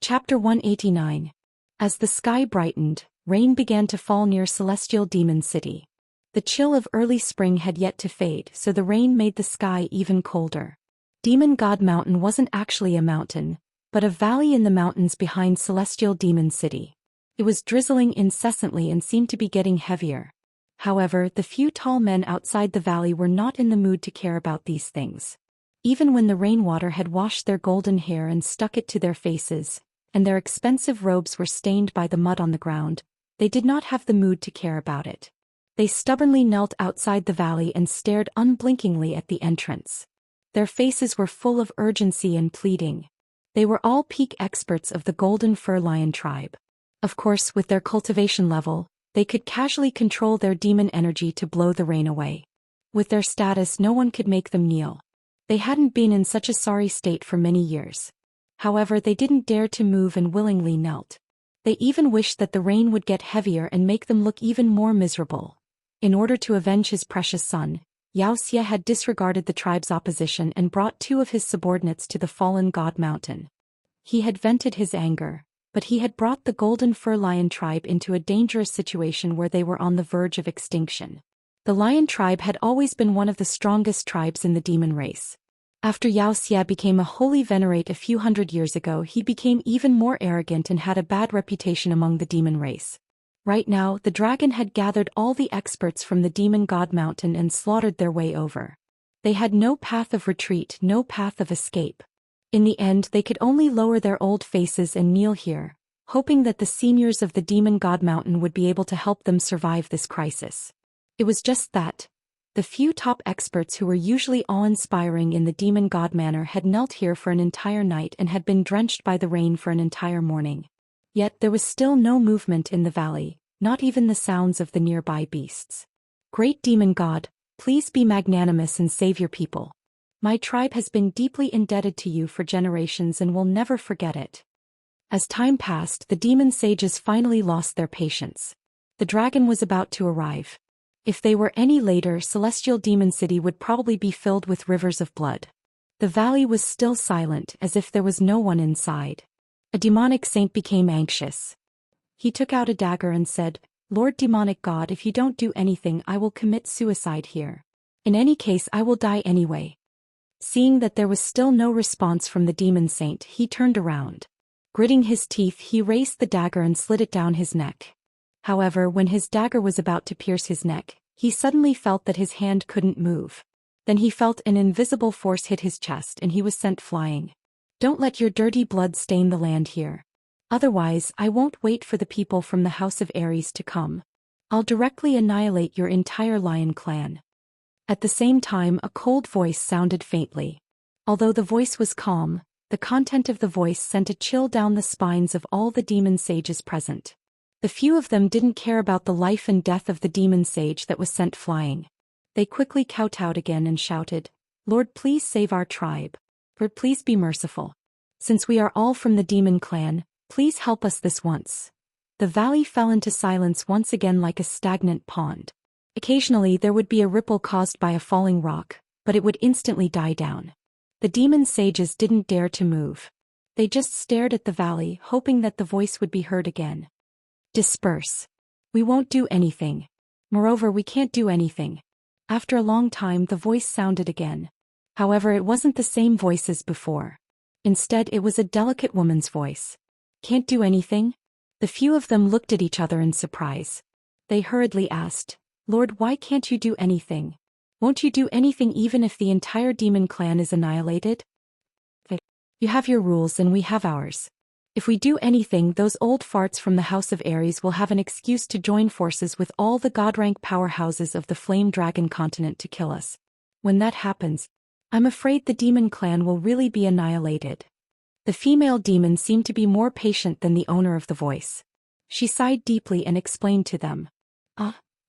Chapter 189. As the sky brightened, rain began to fall near Celestial Demon City. The chill of early spring had yet to fade, so the rain made the sky even colder. Demon God Mountain wasn't actually a mountain, but a valley in the mountains behind Celestial Demon City. It was drizzling incessantly and seemed to be getting heavier. However, the few tall men outside the valley were not in the mood to care about these things. Even when the rainwater had washed their golden hair and stuck it to their faces, and their expensive robes were stained by the mud on the ground, they did not have the mood to care about it. They stubbornly knelt outside the valley and stared unblinkingly at the entrance. Their faces were full of urgency and pleading. They were all peak experts of the Golden Fur Lion tribe. Of course, with their cultivation level, they could casually control their demon energy to blow the rain away. With their status, no one could make them kneel. They hadn't been in such a sorry state for many years. However, they didn't dare to move and willingly knelt. They even wished that the rain would get heavier and make them look even more miserable. In order to avenge his precious son, Yao Xia had disregarded the tribe's opposition and brought 2 of his subordinates to the fallen God Mountain. He had vented his anger, but he had brought the Golden Fur Lion tribe into a dangerous situation where they were on the verge of extinction. The Lion tribe had always been one of the strongest tribes in the demon race. After Yao Xia became a holy venerate a few hundred years ago, he became even more arrogant and had a bad reputation among the demon race. Right now, the dragon had gathered all the experts from the Demon God Mountain and slaughtered their way over. They had no path of retreat, no path of escape. In the end, they could only lower their old faces and kneel here, hoping that the seniors of the Demon God Mountain would be able to help them survive this crisis. It was just that. The few top experts who were usually awe-inspiring in the Demon God Manor had knelt here for an entire night and had been drenched by the rain for an entire morning. Yet there was still no movement in the valley, not even the sounds of the nearby beasts. Great Demon God, please be magnanimous and save your people. My tribe has been deeply indebted to you for generations and will never forget it. As time passed, the demon sages finally lost their patience. The dragon was about to arrive. If they were any later, Celestial Demon City would probably be filled with rivers of blood. The valley was still silent, as if there was no one inside. A demonic saint became anxious. He took out a dagger and said, "Lord Demonic God, if you don't do anything, I will commit suicide here. In any case, I will die anyway." Seeing that there was still no response from the demon saint, he turned around. Gritting his teeth, he raised the dagger and slid it down his neck. However, when his dagger was about to pierce his neck, he suddenly felt that his hand couldn't move. Then he felt an invisible force hit his chest and he was sent flying. Don't let your dirty blood stain the land here. Otherwise, I won't wait for the people from the House of Aries to come. I'll directly annihilate your entire lion clan. At the same time, a cold voice sounded faintly. Although the voice was calm, the content of the voice sent a chill down the spines of all the demon sages present. The few of them didn't care about the life and death of the demon sage that was sent flying. They quickly kowtowed again and shouted, "Lord, please save our tribe. Lord, please be merciful. Since we are all from the demon clan, please help us this once." The valley fell into silence once again like a stagnant pond. Occasionally there would be a ripple caused by a falling rock, but it would instantly die down. The demon sages didn't dare to move. They just stared at the valley, hoping that the voice would be heard again. "Disperse. We won't do anything. Moreover, we can't do anything." After a long time the voice sounded again. However, it wasn't the same voice as before. Instead, it was a delicate woman's voice. "Can't do anything?" The few of them looked at each other in surprise. They hurriedly asked, "Lord, why can't you do anything? Won't you do anything even if the entire demon clan is annihilated?" "You have your rules and we have ours. If we do anything, those old farts from the House of Aries will have an excuse to join forces with all the god-rank powerhouses of the Flame Dragon continent to kill us. When that happens, I'm afraid the demon clan will really be annihilated." The female demon seemed to be more patient than the owner of the voice. She sighed deeply and explained to them.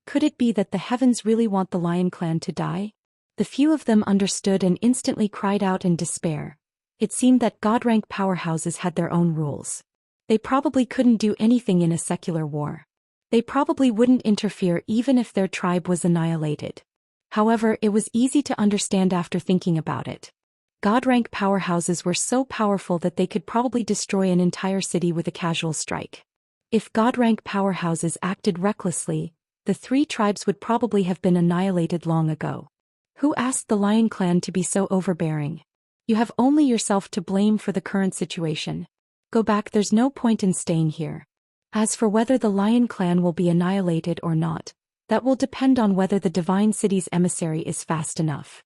Could it be that the heavens really want the lion clan to die?" The few of them understood and instantly cried out in despair. It seemed that god-rank powerhouses had their own rules. They probably couldn't do anything in a secular war. They probably wouldn't interfere even if their tribe was annihilated. However, it was easy to understand after thinking about it. God-rank powerhouses were so powerful that they could probably destroy an entire city with a casual strike. If god-rank powerhouses acted recklessly, the three tribes would probably have been annihilated long ago. Who asked the Lion Clan to be so overbearing? You have only yourself to blame for the current situation. Go back, there's no point in staying here. As for whether the Lion Clan will be annihilated or not, that will depend on whether the Divine City's emissary is fast enough.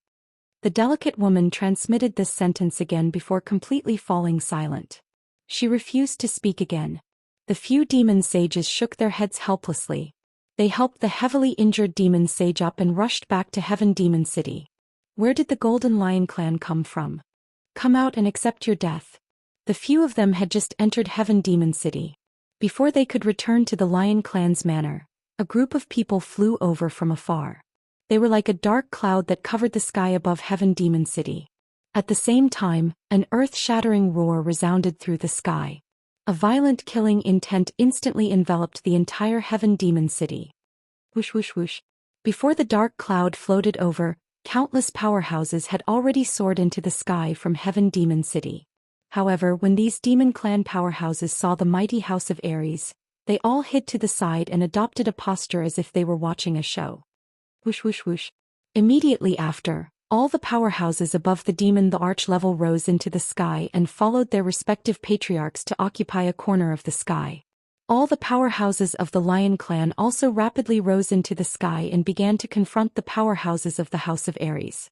The delicate woman transmitted this sentence again before completely falling silent. She refused to speak again. The few demon sages shook their heads helplessly. They helped the heavily injured demon sage up and rushed back to Heaven Demon City. Where did the Golden Lion Clan come from? Come out and accept your death. The few of them had just entered Heaven Demon City. Before they could return to the Lion Clan's manor, a group of people flew over from afar. They were like a dark cloud that covered the sky above Heaven Demon City. At the same time, an earth-shattering roar resounded through the sky. A violent killing intent instantly enveloped the entire Heaven Demon City. Whoosh whoosh whoosh. Before the dark cloud floated over, countless powerhouses had already soared into the sky from Heaven Demon City. However, when these demon clan powerhouses saw the mighty House of Aries, they all hid to the side and adopted a posture as if they were watching a show. Whoosh whoosh whoosh. Immediately after, all the powerhouses above the demon the arch level rose into the sky and followed their respective patriarchs to occupy a corner of the sky. All the powerhouses of the Lion Clan also rapidly rose into the sky and began to confront the powerhouses of the House of Aries.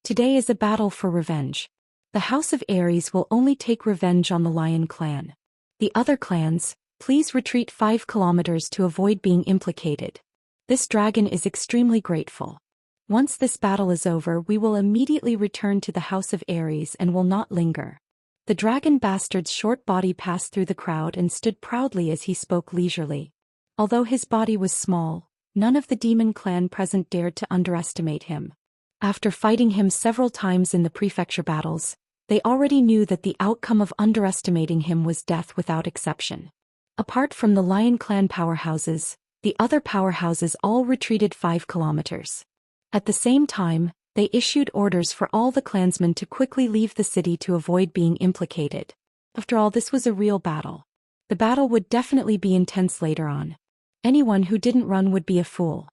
Today is a battle for revenge. The House of Aries will only take revenge on the Lion Clan. The other clans, please retreat 5 kilometers to avoid being implicated. This dragon is extremely grateful. Once this battle is over, we will immediately return to the House of Aries and will not linger. The dragon bastard's short body passed through the crowd and stood proudly as he spoke leisurely. Although his body was small, none of the demon clan present dared to underestimate him. After fighting him several times in the prefecture battles, they already knew that the outcome of underestimating him was death without exception. Apart from the Lion Clan powerhouses, the other powerhouses all retreated 5 kilometers. At the same time, they issued orders for all the clansmen to quickly leave the city to avoid being implicated. After all, this was a real battle. The battle would definitely be intense later on. Anyone who didn't run would be a fool.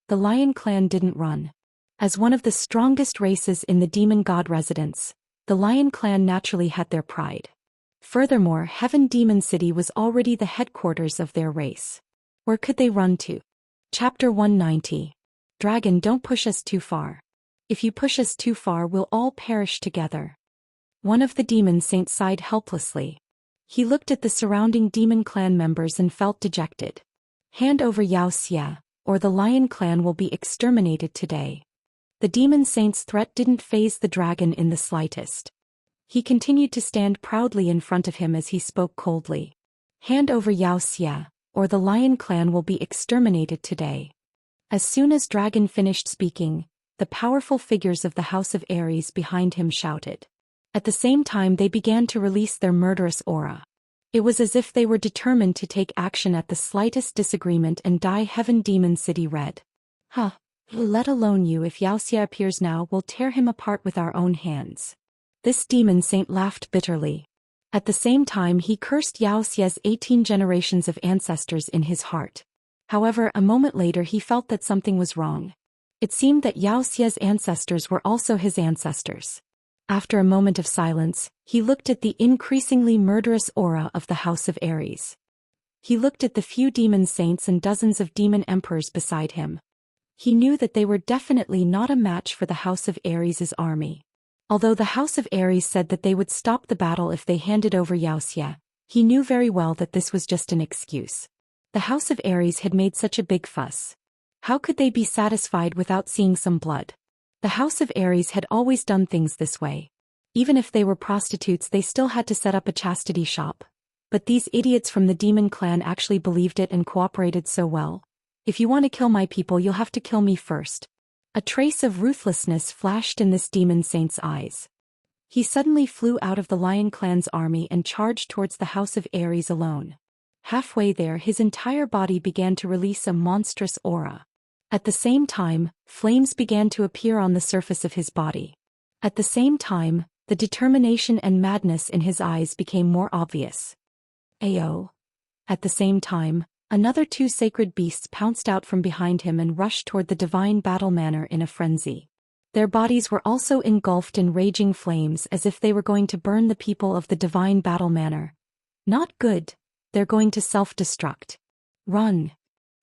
The Lion Clan didn't run. As one of the strongest races in the demon god residence, the Lion Clan naturally had their pride. Furthermore, Heaven Demon City was already the headquarters of their race. Where could they run to? Chapter 190. Dragon, don't push us too far. If you push us too far, we'll all perish together. One of the demon saints sighed helplessly. He looked at the surrounding demon clan members and felt dejected. Hand over Xianxia, or the lion clan will be exterminated today. The demon saint's threat didn't faze the dragon in the slightest. He continued to stand proudly in front of him as he spoke coldly. Hand over Xianxia, or the lion clan will be exterminated today. As soon as Dragon finished speaking, the powerful figures of the House of Ares behind him shouted. At the same time they began to release their murderous aura. It was as if they were determined to take action at the slightest disagreement and dye Heaven Demon City red. Let alone you. If Xianxia appears now, we'll tear him apart with our own hands. This demon saint laughed bitterly. At the same time he cursed Xiaoxia's 18 generations of ancestors in his heart. However, a moment later he felt that something was wrong. It seemed that Xiaoxia's ancestors were also his ancestors. After a moment of silence, he looked at the increasingly murderous aura of the House of Ares. He looked at the few demon saints and dozens of demon emperors beside him. He knew that they were definitely not a match for the House of Ares' army. Although the House of Ares said that they would stop the battle if they handed over Xiaoxia, he knew very well that this was just an excuse. The House of Ares had made such a big fuss. How could they be satisfied without seeing some blood? The House of Ares had always done things this way. Even if they were prostitutes, they still had to set up a chastity shop. But these idiots from the demon clan actually believed it and cooperated so well. If you want to kill my people, you'll have to kill me first. A trace of ruthlessness flashed in this demon saint's eyes. He suddenly flew out of the Lion Clan's army and charged towards the House of Ares alone. Halfway there, his entire body began to release a monstrous aura. At the same time, flames began to appear on the surface of his body. At the same time, the determination and madness in his eyes became more obvious. Ayo. At the same time, another two sacred beasts pounced out from behind him and rushed toward the divine battle manor in a frenzy. Their bodies were also engulfed in raging flames as if they were going to burn the people of the divine battle manor. Not good. They're going to self-destruct. Run.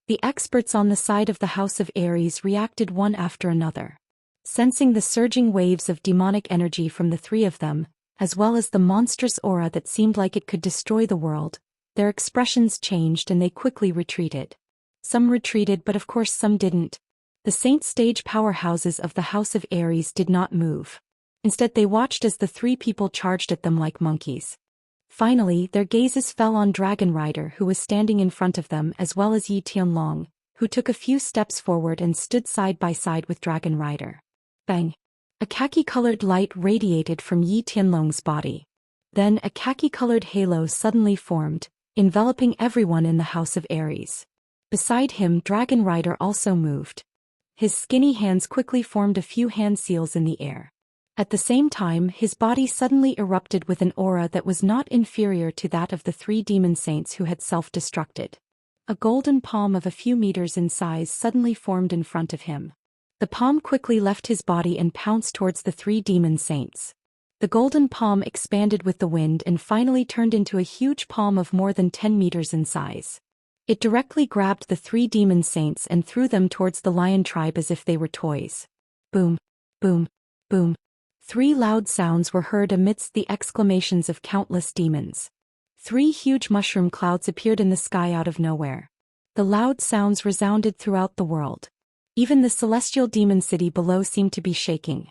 The experts on the side of the House of Ares reacted one after another. Sensing the surging waves of demonic energy from the three of them, as well as the monstrous aura that seemed like it could destroy the world, their expressions changed and they quickly retreated. Some retreated, but of course some didn't. The saint stage powerhouses of the House of Ares did not move. Instead they watched as the three people charged at them like monkeys. Finally, their gazes fell on Dragon Rider, who was standing in front of them, as well as Yi Tianlong, who took a few steps forward and stood side by side with Dragon Rider. Bang! A khaki-colored light radiated from Yi Tianlong's body. Then a khaki-colored halo suddenly formed, enveloping everyone in the House of Ares. Beside him, Dragon Rider also moved. His skinny hands quickly formed a few hand seals in the air. At the same time, his body suddenly erupted with an aura that was not inferior to that of the three demon saints who had self-destructed. A golden palm of a few meters in size suddenly formed in front of him. The palm quickly left his body and pounced towards the three demon saints. The golden palm expanded with the wind and finally turned into a huge palm of more than 10 meters in size. It directly grabbed the three demon saints and threw them towards the lion tribe as if they were toys. Boom, boom, boom. Three loud sounds were heard amidst the exclamations of countless demons. Three huge mushroom clouds appeared in the sky out of nowhere. The loud sounds resounded throughout the world. Even the celestial demon city below seemed to be shaking.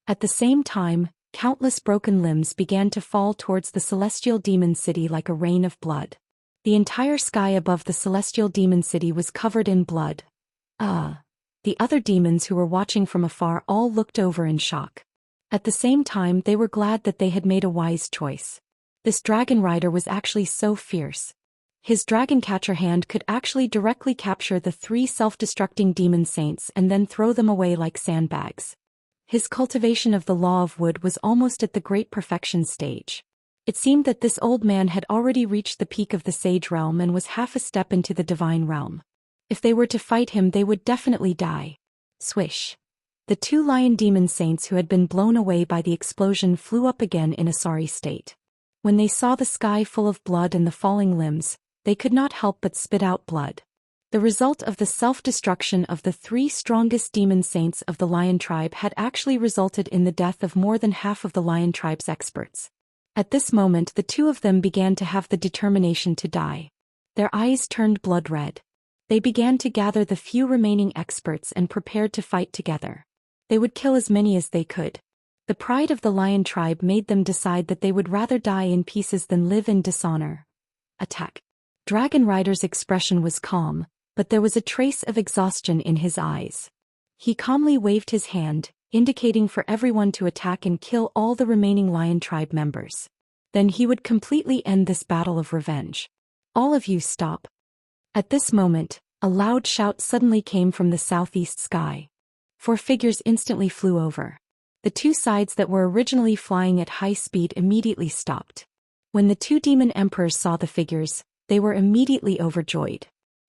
At the same time, countless broken limbs began to fall towards the celestial demon city like a rain of blood. The entire sky above the celestial demon city was covered in blood. The other demons who were watching from afar all looked over in shock. At the same time, they were glad that they had made a wise choice. This dragon rider was actually so fierce. His dragon catcher hand could actually directly capture the three self-destructing demon saints and then throw them away like sandbags. His cultivation of the law of wood was almost at the great perfection stage. It seemed that this old man had already reached the peak of the sage realm and was half a step into the divine realm. If they were to fight him, they would definitely die. Swish. The two lion demon saints who had been blown away by the explosion flew up again in a sorry state. When they saw the sky full of blood and the falling limbs, they could not help but spit out blood. The result of the self-destruction of the 3 strongest demon saints of the Lion tribe had actually resulted in the death of more than half of the Lion tribe's experts. At this moment the 2 of them began to have the determination to die. Their eyes turned blood red. They began to gather the few remaining experts and prepared to fight together. They would kill as many as they could. The pride of the Lion tribe made them decide that they would rather die in pieces than live in dishonor. Attack. Dragon Rider's expression was calm, but there was a trace of exhaustion in his eyes. He calmly waved his hand, indicating for everyone to attack and kill all the remaining Lion tribe members. Then he would completely end this battle of revenge. All of you stop. At this moment, a loud shout suddenly came from the southeast sky. 4 figures instantly flew over. The 2 sides that were originally flying at high speed immediately stopped. When the 2 demon emperors saw the figures, they were immediately overjoyed.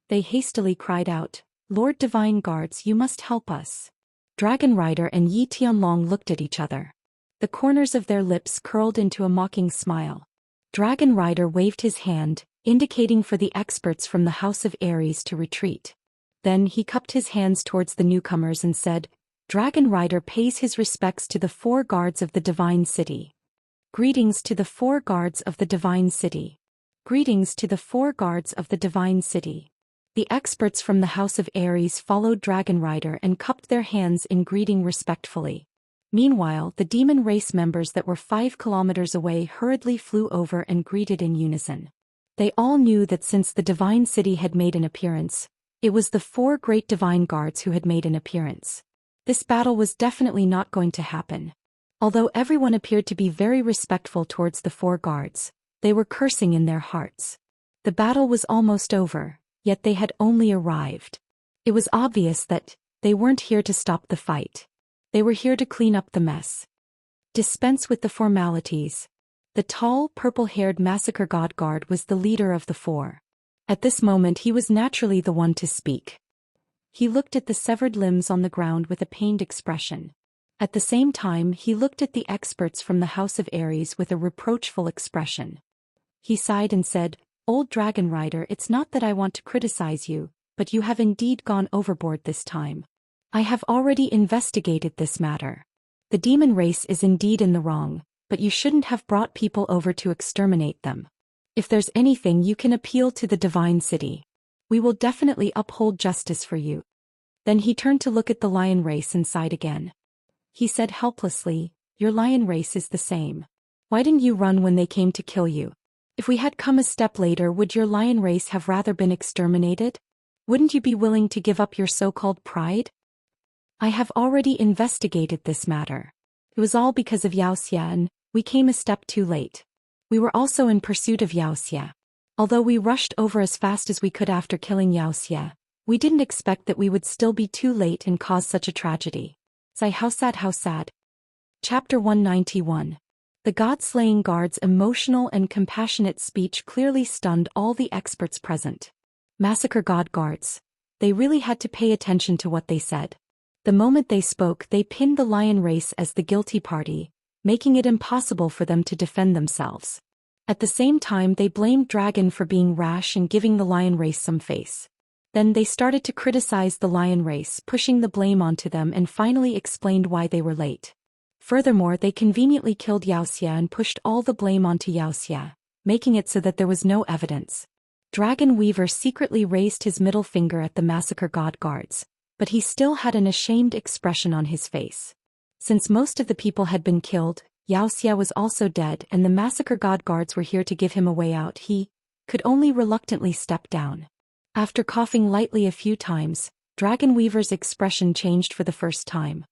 They hastily cried out, "Lord Divine Guards, you must help us." Dragon Rider and Yi Tianlong looked at each other. The corners of their lips curled into a mocking smile. Dragon Rider waved his hand, indicating for the experts from the House of Ares to retreat. Then he cupped his hands towards the newcomers and said, "Dragon Rider pays his respects to the 4 guards of the Divine City. Greetings to the 4 guards of the Divine City. Greetings to the 4 guards of the Divine City." The experts from the House of Ares followed Dragon Rider and cupped their hands in greeting respectfully. Meanwhile, the demon race members that were 5 kilometers away hurriedly flew over and greeted in unison. They all knew that since the Divine City had made an appearance, it was the 4 great divine guards who had made an appearance. This battle was definitely not going to happen. Although everyone appeared to be very respectful towards the 4 guards, they were cursing in their hearts. The battle was almost over, yet they had only arrived. It was obvious that they weren't here to stop the fight. They were here to clean up the mess. Dispense with the formalities. The tall, purple-haired massacre god guard was the leader of the 4. At this moment he was naturally the one to speak. He looked at the severed limbs on the ground with a pained expression. At the same time he looked at the experts from the House of Ares with a reproachful expression. He sighed and said, "Old Dragon Rider, it's not that I want to criticize you, but you have indeed gone overboard this time. I have already investigated this matter. The demon race is indeed in the wrong, but you shouldn't have brought people over to exterminate them. If there's anything you can appeal to the Divine City. We will definitely uphold justice for you." Then he turned to look at the lion race and sighed again. He said helplessly, "Your lion race is the same. Why didn't you run when they came to kill you? If we had come a step later, would your lion race have rather been exterminated? Wouldn't you be willing to give up your so-called pride?" "I have already investigated this matter. It was all because of Xianxia and we came a step too late. We were also in pursuit of Xianxia. Although we rushed over as fast as we could after killing Xianxia, we didn't expect that we would still be too late and cause such a tragedy. Sigh, how sad, how sad." Chapter 191. The god-slaying guard's emotional and compassionate speech clearly stunned all the experts present. Massacre god guards. They really had to pay attention to what they said. The moment they spoke, they pinned the lion race as the guilty party, making it impossible for them to defend themselves. At the same time, they blamed Dragon for being rash and giving the lion race some face. Then they started to criticize the lion race, pushing the blame onto them, and finally explained why they were late. Furthermore, they conveniently killed Xianxia and pushed all the blame onto Xianxia, making it so that there was no evidence. Dragon Weaver secretly raised his middle finger at the massacre god guards, but he still had an ashamed expression on his face. Since most of the people had been killed, Xianxia was also dead, and the massacre god guards were here to give him a way out. He could only reluctantly step down. After coughing lightly a few times, Dragon Weaver's expression changed for the first time.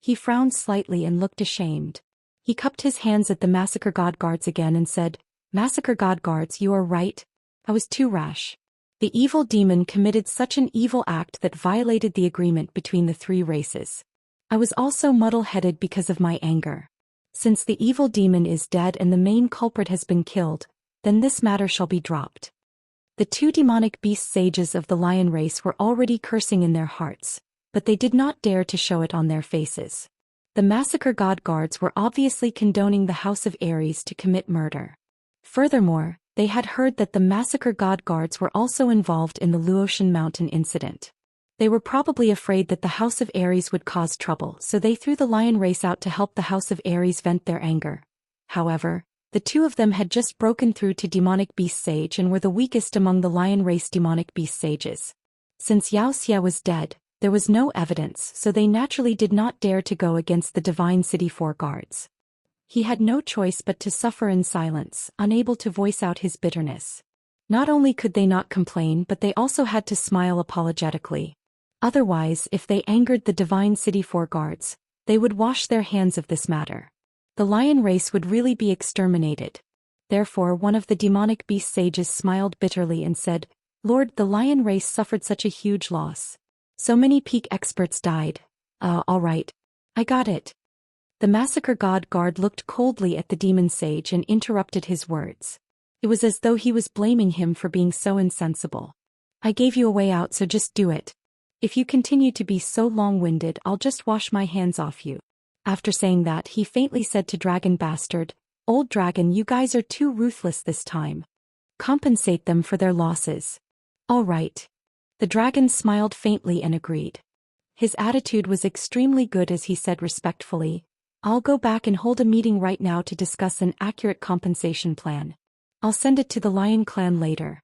He frowned slightly and looked ashamed. He cupped his hands at the massacre god guards again and said, "Massacre god guards, you are right. I was too rash. The evil demon committed such an evil act that violated the agreement between the 3 races. I was also muddle-headed because of my anger. Since the evil demon is dead and the main culprit has been killed, then this matter shall be dropped." The 2 demonic beast sages of the lion race were already cursing in their hearts, but they did not dare to show it on their faces. The massacre god guards were obviously condoning the House of Ares to commit murder. Furthermore, They had heard that the massacre god guards were also involved in the Luotian mountain incident. They were probably afraid that the House of Ares would cause trouble, so they threw the lion race out to help the House of Ares vent their anger. However, the two of them had just broken through to demonic beast sage and were the weakest among the lion race demonic beast sages. Since Xianxia was dead, there was no evidence, so they naturally did not dare to go against the Divine City 4 guards. He had no choice but to suffer in silence, unable to voice out his bitterness. Not only could they not complain, but they also had to smile apologetically. Otherwise, if they angered the Divine City 4 guards, they would wash their hands of this matter. The lion race would really be exterminated. Therefore, one of the demonic beast sages smiled bitterly and said, "Lord, the lion race suffered such a huge loss. So many peak experts died. All right. I got it." The massacre god guard looked coldly at the demon sage and interrupted his words. It was as though he was blaming him for being so insensible. "I gave you a way out, so just do it. If you continue to be so long-winded, I'll just wash my hands off you." After saying that, he faintly said to Dragon Bastard, "Old dragon, you guys are too ruthless this time. Compensate them for their losses." "All right." The dragon smiled faintly and agreed. His attitude was extremely good as he said respectfully, "I'll go back and hold a meeting right now to discuss an accurate compensation plan. I'll send it to the Lion Clan later."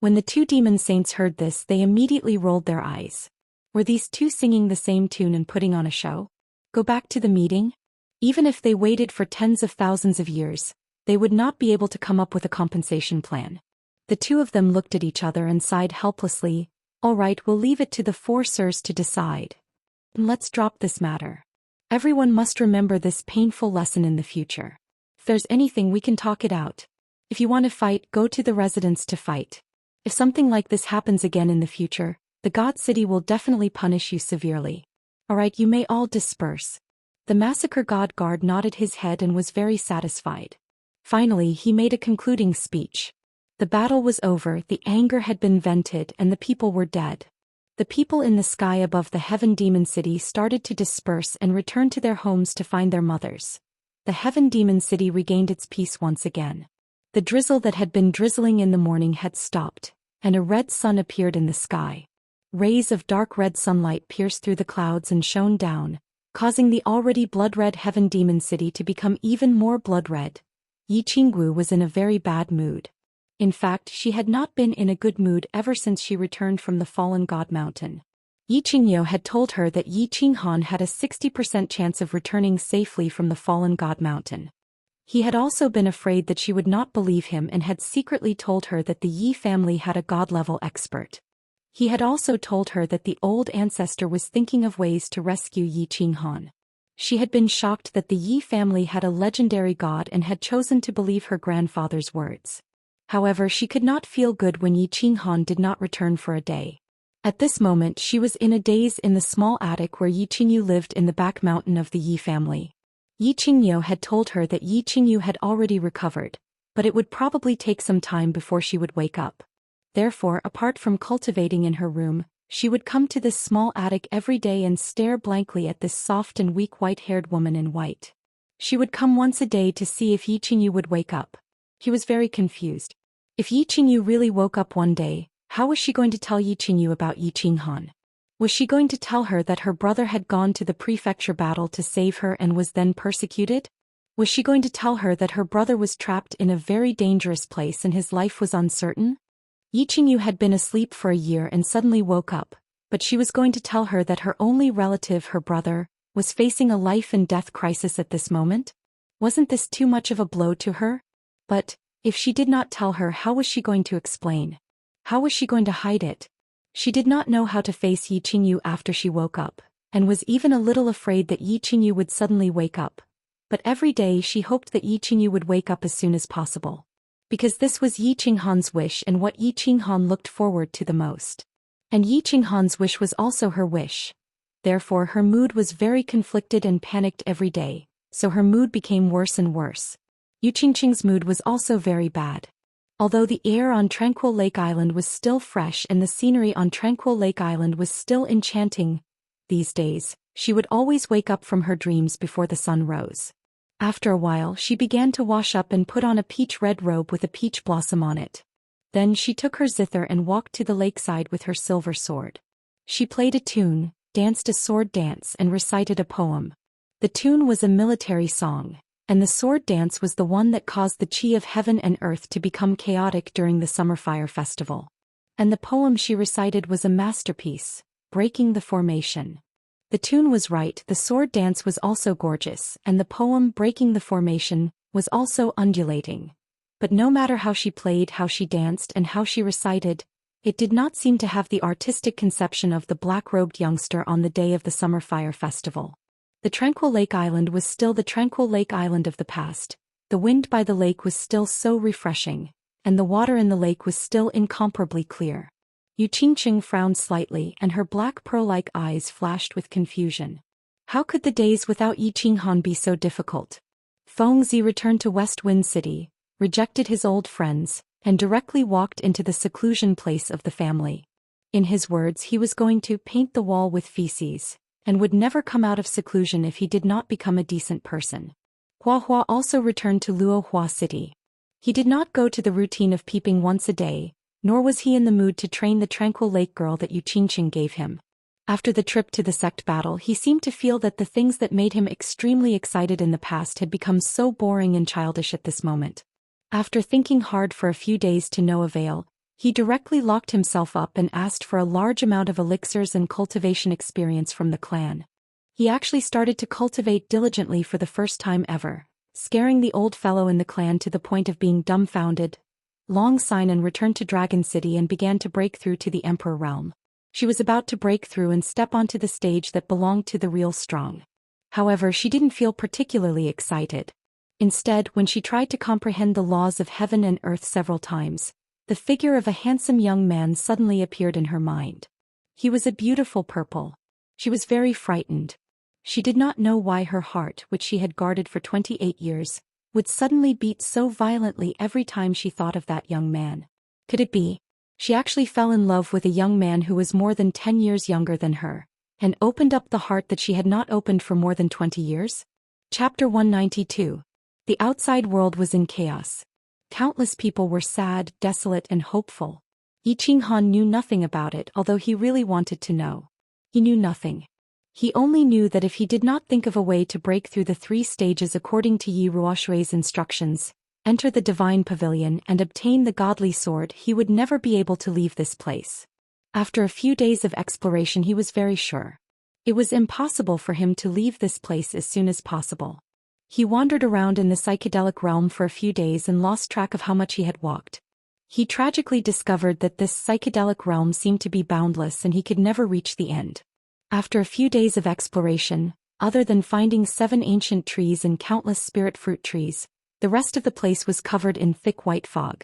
When the two demon saints heard this, they immediately rolled their eyes. Were these two singing the same tune and putting on a show? Go back to the meeting? Even if they waited for tens of thousands of years, they would not be able to come up with a compensation plan. The two of them looked at each other and sighed helplessly. "All right, we'll leave it to the 4 sirs to decide. Let's drop this matter. Everyone must remember this painful lesson in the future. If there's anything, we can talk it out. If you want to fight, go to the residence to fight. If something like this happens again in the future, the God City will definitely punish you severely. Alright, you may all disperse." The massacre god guard nodded his head and was very satisfied. Finally, he made a concluding speech. The battle was over, the anger had been vented, and the people were dead. The people in the sky above the Heaven Demon City started to disperse and return to their homes to find their mothers. The Heaven Demon City regained its peace once again. The drizzle that had been drizzling in the morning had stopped, and a red sun appeared in the sky. Rays of dark red sunlight pierced through the clouds and shone down, causing the already blood-red Heaven Demon City to become even more blood-red. Yi Qinggu was in a very bad mood. In fact, she had not been in a good mood ever since she returned from the Fallen God Mountain. Yi Qingyu had told her that Yi Qinghan had a 60% chance of returning safely from the Fallen God Mountain. He had also been afraid that she would not believe him and had secretly told her that the Yi family had a god-level expert. He had also told her that the old ancestor was thinking of ways to rescue Yi Qinghan. She had been shocked that the Yi family had a legendary god and had chosen to believe her grandfather's words. However, she could not feel good when Yi Qinghan did not return for a day. At this moment, she was in a daze in the small attic where Yi Qingyu lived in the back mountain of the Yi family. Yi Qingyu had told her that Yi Qingyu had already recovered, but it would probably take some time before she would wake up. Therefore, apart from cultivating in her room, she would come to this small attic every day and stare blankly at this soft and weak white-haired woman in white. She would come once a day to see if Yi Qingyu would wake up. He was very confused. If Yi Qingyu really woke up one day, how was she going to tell Yi Qingyu about Yi Qinghan? Was she going to tell her that her brother had gone to the prefecture battle to save her and was then persecuted? Was she going to tell her that her brother was trapped in a very dangerous place and his life was uncertain? Yi Qingyu had been asleep for a year and suddenly woke up, but she was going to tell her that her only relative, her brother, was facing a life and death crisis at this moment? Wasn't this too much of a blow to her? But, if she did not tell her, how was she going to explain? How was she going to hide it? She did not know how to face Yi Qingyu after she woke up, and was even a little afraid that Yi Qingyu would suddenly wake up. But every day she hoped that Yi Qingyu would wake up as soon as possible. Because this was Yi Qinghan's wish and what Yi Qinghan looked forward to the most. And Yi Qinghan's wish was also her wish. Therefore her mood was very conflicted and panicked every day, so her mood became worse and worse. Yu Qingqing's mood was also very bad. Although the air on Tranquil Lake Island was still fresh and the scenery on Tranquil Lake Island was still enchanting, these days, she would always wake up from her dreams before the sun rose. After a while she began to wash up and put on a peach-red robe with a peach blossom on it. Then she took her zither and walked to the lakeside with her silver sword. She played a tune, danced a sword dance and recited a poem. The tune was a military song, and the sword dance was the one that caused the chi of heaven and earth to become chaotic during the summer fire festival. And the poem she recited was a masterpiece, breaking the formation. The tune was right, the sword dance was also gorgeous, and the poem, breaking the formation, was also undulating. But no matter how she played, how she danced, and how she recited, it did not seem to have the artistic conception of the black-robed youngster on the day of the summer fire festival. The tranquil lake island was still the tranquil lake island of the past, the wind by the lake was still so refreshing, and the water in the lake was still incomparably clear. Xianxia frowned slightly and her black pearl-like eyes flashed with confusion. How could the days without Xianxia be so difficult? Fengzi returned to West Wind City, rejected his old friends, and directly walked into the seclusion place of the family. In his words, he was going to paint the wall with feces, and would never come out of seclusion if he did not become a decent person. Hua also returned to Luohua City. He did not go to the routine of peeping once a day, nor was he in the mood to train the tranquil lake girl that Xianxia gave him. After the trip to the sect battle, he seemed to feel that the things that made him extremely excited in the past had become so boring and childish at this moment. After thinking hard for a few days to no avail, he directly locked himself up and asked for a large amount of elixirs and cultivation experience from the clan. He actually started to cultivate diligently for the first time ever, scaring the old fellow in the clan to the point of being dumbfounded. Long Xinan returned to Dragon City and began to break through to the Emperor realm. She was about to break through and step onto the stage that belonged to the real strong. However, she didn't feel particularly excited. Instead, when she tried to comprehend the laws of heaven and earth several times, the figure of a handsome young man suddenly appeared in her mind. He was a beautiful purple. She was very frightened. She did not know why her heart, which she had guarded for 28 years, would suddenly beat so violently every time she thought of that young man. Could it be? She actually fell in love with a young man who was more than 10 years younger than her, and opened up the heart that she had not opened for more than 20 years? Chapter 192. The outside world was in chaos. Countless people were sad, desolate and hopeful. Xianxia knew nothing about it, although he really wanted to know. He knew nothing. He only knew that if he did not think of a way to break through the 3 stages according to Yi Ruoshui's instructions, enter the divine pavilion and obtain the godly sword, he would never be able to leave this place. After a few days of exploration, he was very sure. It was impossible for him to leave this place as soon as possible. He wandered around in the psychedelic realm for a few days and lost track of how much he had walked. He tragically discovered that this psychedelic realm seemed to be boundless and he could never reach the end. After a few days of exploration, other than finding 7 ancient trees and countless spirit fruit trees, the rest of the place was covered in thick white fog.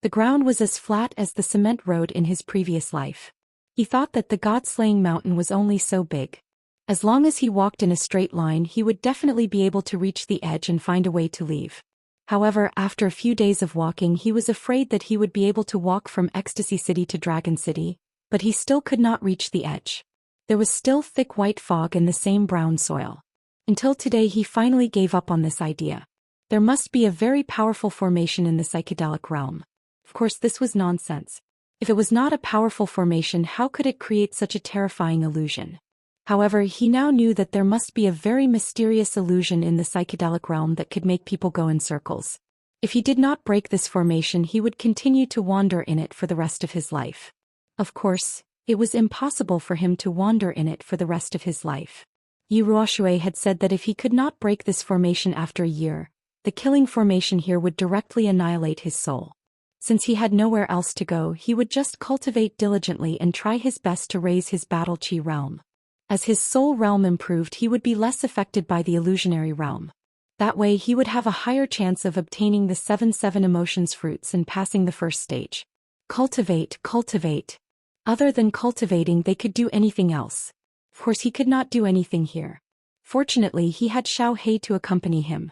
The ground was as flat as the cement road in his previous life. He thought that the god-slaying mountain was only so big. As long as he walked in a straight line, he would definitely be able to reach the edge and find a way to leave. However, after a few days of walking, he was afraid that he would be able to walk from Ecstasy City to Dragon City, but he still could not reach the edge. There was still thick white fog and the same brown soil. Until today he finally gave up on this idea. There must be a very powerful formation in the psychedelic realm. Of course, this was nonsense. If it was not a powerful formation, how could it create such a terrifying illusion? However, he now knew that there must be a very mysterious illusion in the psychedelic realm that could make people go in circles. If he did not break this formation, he would continue to wander in it for the rest of his life. Of course, it was impossible for him to wander in it for the rest of his life. Yi Ruoshui had said that if he could not break this formation after a year, the killing formation here would directly annihilate his soul. Since he had nowhere else to go, he would just cultivate diligently and try his best to raise his battle chi realm. As his soul realm improved, he would be less affected by the illusionary realm. That way he would have a higher chance of obtaining the 7 emotions fruits and passing the first stage. Cultivate. Other than cultivating, they could do anything else. Of course, he could not do anything here. Fortunately, he had Xiao Hei to accompany him.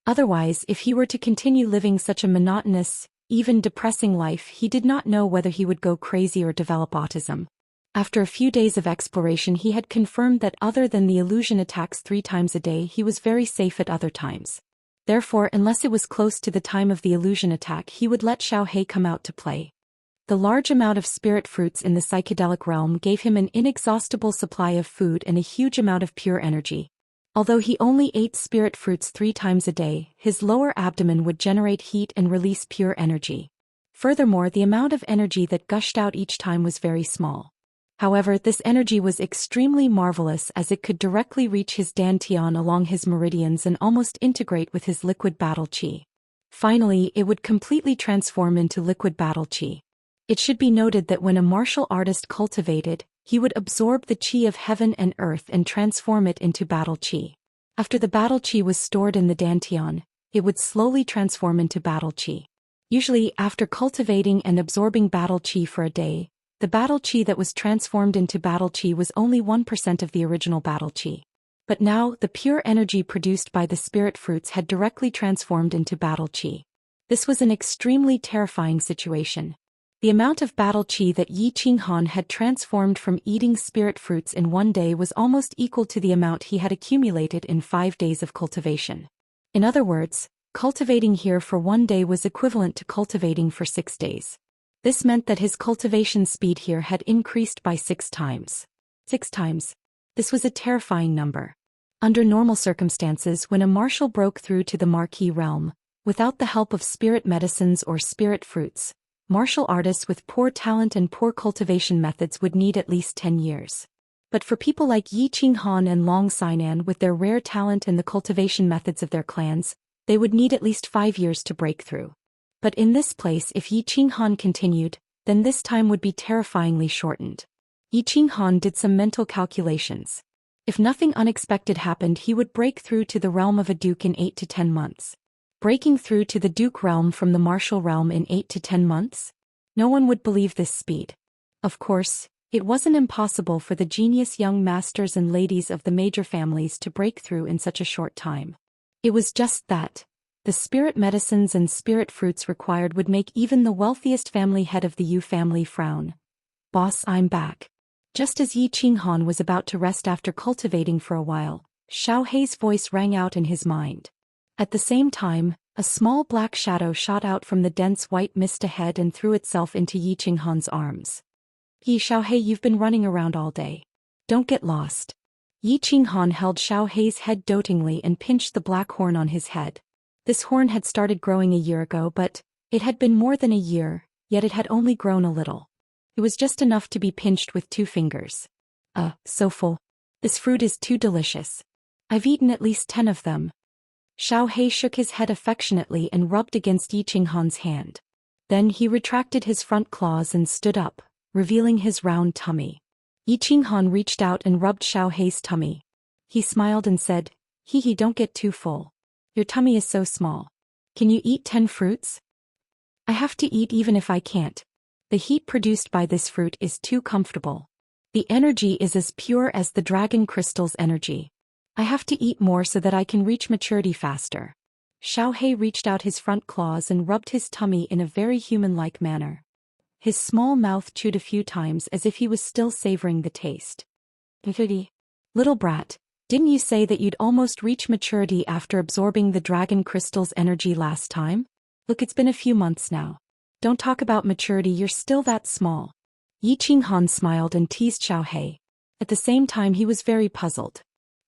Otherwise, if he were to continue living such a monotonous, even depressing life, he did not know whether he would go crazy or develop autism. After a few days of exploration, he had confirmed that other than the illusion attacks 3 times a day, he was very safe at other times. Therefore, unless it was close to the time of the illusion attack, he would let Xiaohei come out to play. The large amount of spirit fruits in the psychedelic realm gave him an inexhaustible supply of food and a huge amount of pure energy. Although he only ate spirit fruits 3 times a day, his lower abdomen would generate heat and release pure energy. Furthermore, the amount of energy that gushed out each time was very small. However, this energy was extremely marvelous as it could directly reach his dantian along his meridians and almost integrate with his liquid battle qi. Finally, it would completely transform into liquid battle qi. It should be noted that when a martial artist cultivated, he would absorb the qi of heaven and earth and transform it into battle qi. After the battle qi was stored in the dantian, it would slowly transform into battle qi. Usually, after cultivating and absorbing battle qi for a day, the battle qi that was transformed into battle qi was only 1% of the original battle qi. But now, the pure energy produced by the spirit fruits had directly transformed into battle qi. This was an extremely terrifying situation. The amount of battle qi that Yi Qinghan had transformed from eating spirit fruits in 1 day was almost equal to the amount he had accumulated in 5 days of cultivation. In other words, cultivating here for 1 day was equivalent to cultivating for 6 days. This meant that his cultivation speed here had increased by 6 times. 6 times. This was a terrifying number. Under normal circumstances, when a martial broke through to the Marquis realm, without the help of spirit medicines or spirit fruits, martial artists with poor talent and poor cultivation methods would need at least 10 years. But for people like Yi Qinghan and Long Sainan with their rare talent and the cultivation methods of their clans, they would need at least 5 years to break through. But in this place, if Yi Qinghan continued, then this time would be terrifyingly shortened. Yi Qinghan did some mental calculations. If nothing unexpected happened, he would break through to the realm of a duke in 8 to 10 months. Breaking through to the duke realm from the martial realm in 8 to 10 months? No one would believe this speed. Of course, it wasn't impossible for the genius young masters and ladies of the major families to break through in such a short time. It was just that the spirit medicines and spirit fruits required would make even the wealthiest family head of the Yu family frown. "Boss, I'm back." Just as Yi Qinghan was about to rest after cultivating for a while, Xiaohei's voice rang out in his mind. At the same time, a small black shadow shot out from the dense white mist ahead and threw itself into Yi Qinghan's arms. "Yi Xiaohei, you've been running around all day. Don't get lost." Yi Qinghan held Xiaohei's head dotingly and pinched the black horn on his head. This horn had started growing a year ago, but it had been more than a year, yet it had only grown a little. It was just enough to be pinched with 2 fingers. So full. This fruit is too delicious. I've eaten at least 10 of them." Xiaohei shook his head affectionately and rubbed against Yi Qinghan's hand. Then he retracted his front claws and stood up, revealing his round tummy. Yi Qinghan reached out and rubbed Xiaohei's tummy. He smiled and said, "Hee, don't get too full. Your tummy is so small. Can you eat 10 fruits?" "I have to eat even if I can't. The heat produced by this fruit is too comfortable. The energy is as pure as the dragon crystal's energy. I have to eat more so that I can reach maturity faster." Xiaohei reached out his front claws and rubbed his tummy in a very human-like manner. His small mouth chewed a few times as if he was still savoring the taste. "Little brat, didn't you say that you'd almost reach maturity after absorbing the dragon crystal's energy last time? Look, it's been a few months now. Don't talk about maturity, you're still that small." Yi Qinghan smiled and teased Xiaohei. At the same time, he was very puzzled.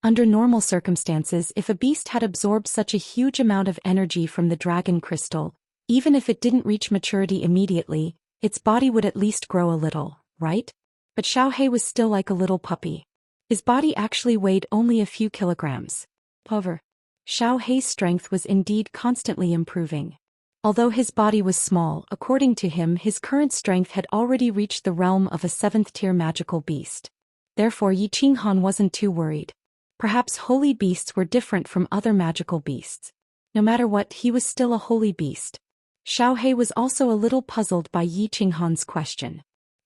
Under normal circumstances, if a beast had absorbed such a huge amount of energy from the dragon crystal, even if it didn't reach maturity immediately, its body would at least grow a little, right? But Xiaohei was still like a little puppy. His body actually weighed only a few kilograms. However, Xiaohei's strength was indeed constantly improving. Although his body was small, according to him, his current strength had already reached the realm of a 7th-tier magical beast. Therefore, Yi Qinghan wasn't too worried. Perhaps holy beasts were different from other magical beasts. No matter what, he was still a holy beast. Xiaohei was also a little puzzled by Yi Qinghan's question.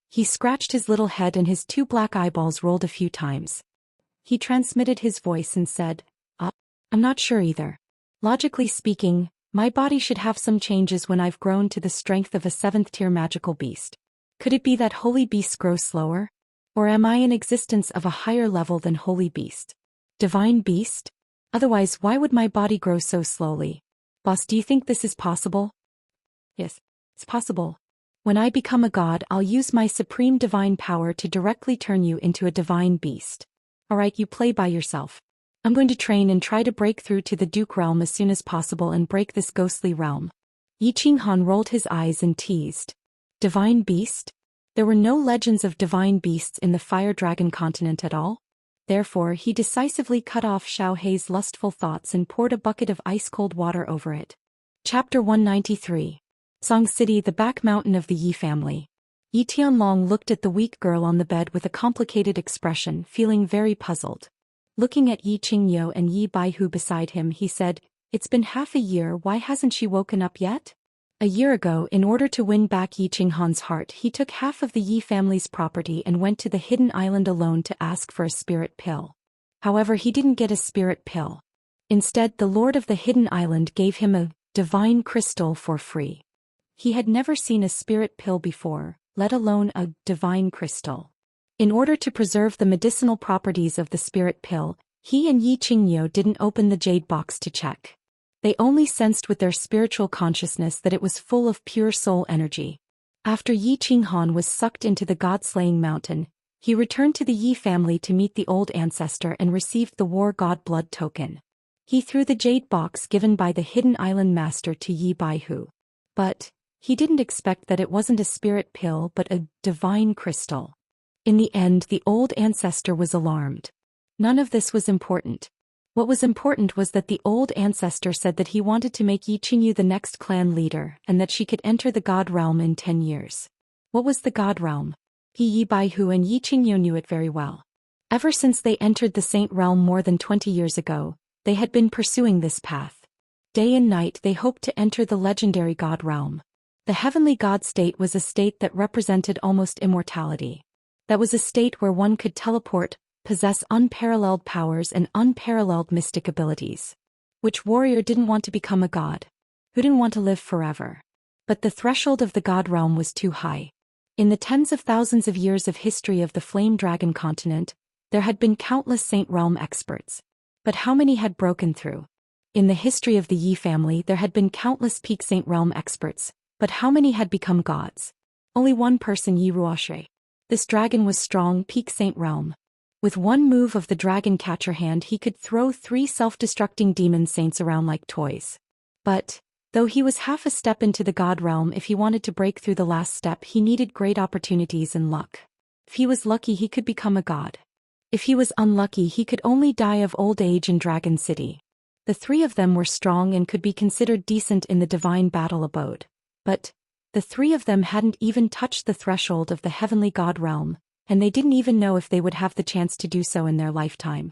He scratched his little head and his 2 black eyeballs rolled a few times. He transmitted his voice and said, "I'm not sure either. Logically speaking, my body should have some changes when I've grown to the strength of a 7th-tier magical beast. Could it be that holy beasts grow slower? Or am I in existence of a higher level than holy beast? Divine beast? Otherwise, why would my body grow so slowly?" Boss, do you think this is possible? Yes, it's possible. When I become a god, I'll use my supreme divine power to directly turn you into a divine beast. Alright, you play by yourself. I'm going to train and try to break through to the Duke realm as soon as possible and break this ghostly realm. Yi Qinghan rolled his eyes and teased. Divine beast? There were no legends of divine beasts in the Fire Dragon continent at all. Therefore, he decisively cut off Xiao Hei's lustful thoughts and poured a bucket of ice-cold water over it. Chapter 193. Song City, the back mountain of the Yi family. Yi Tianlong looked at the weak girl on the bed with a complicated expression, feeling very puzzled. Looking at Yi Qingyou and Yi Baihu beside him, he said, "It's been half a year, why hasn't she woken up yet?" A year ago, in order to win back Yi Qinghan's heart, he took half of the Yi family's property and went to the hidden island alone to ask for a spirit pill. However, he didn't get a spirit pill. Instead, the lord of the hidden island gave him a divine crystal for free. He had never seen a spirit pill before, let alone a divine crystal. In order to preserve the medicinal properties of the spirit pill, he and Yi Qingyou didn't open the jade box to check. They only sensed with their spiritual consciousness that it was full of pure soul energy. After Yi Qinghan was sucked into the god-slaying mountain, he returned to the Yi family to meet the old ancestor and received the war god blood token. He threw the jade box given by the hidden island master to Yi Baihu. But he didn't expect that it wasn't a spirit pill but a divine crystal. In the end, the old ancestor was alarmed. None of this was important. What was important was that the old ancestor said that he wanted to make Yi Qingyu the next clan leader and that she could enter the god realm in 10 years. What was the god realm? Yi Baihu and Yi Qingyu knew it very well. Ever since they entered the saint realm more than 20 years ago, they had been pursuing this path. Day and night they hoped to enter the legendary god realm. The heavenly god state was a state that represented almost immortality. That was a state where one could teleport, possess unparalleled powers and unparalleled mystic abilities. Which warrior didn't want to become a god? Who didn't want to live forever? But the threshold of the god realm was too high. In the tens of thousands of years of history of the Flame Dragon continent, there had been countless saint realm experts. But how many had broken through? In the history of the Yi family, there had been countless peak saint realm experts, but how many had become gods? Only one person, Yi Ruoxue. This dragon was strong, peak saint realm. With one move of the dragon catcher hand, he could throw 3 self-destructing demon saints around like toys. But, though he was half a step into the god realm, if he wanted to break through the last step, he needed great opportunities and luck. If he was lucky, he could become a god. If he was unlucky, he could only die of old age in Dragon City. The 3 of them were strong and could be considered decent in the divine battle abode. But the 3 of them hadn't even touched the threshold of the heavenly god realm, and they didn't even know if they would have the chance to do so in their lifetime.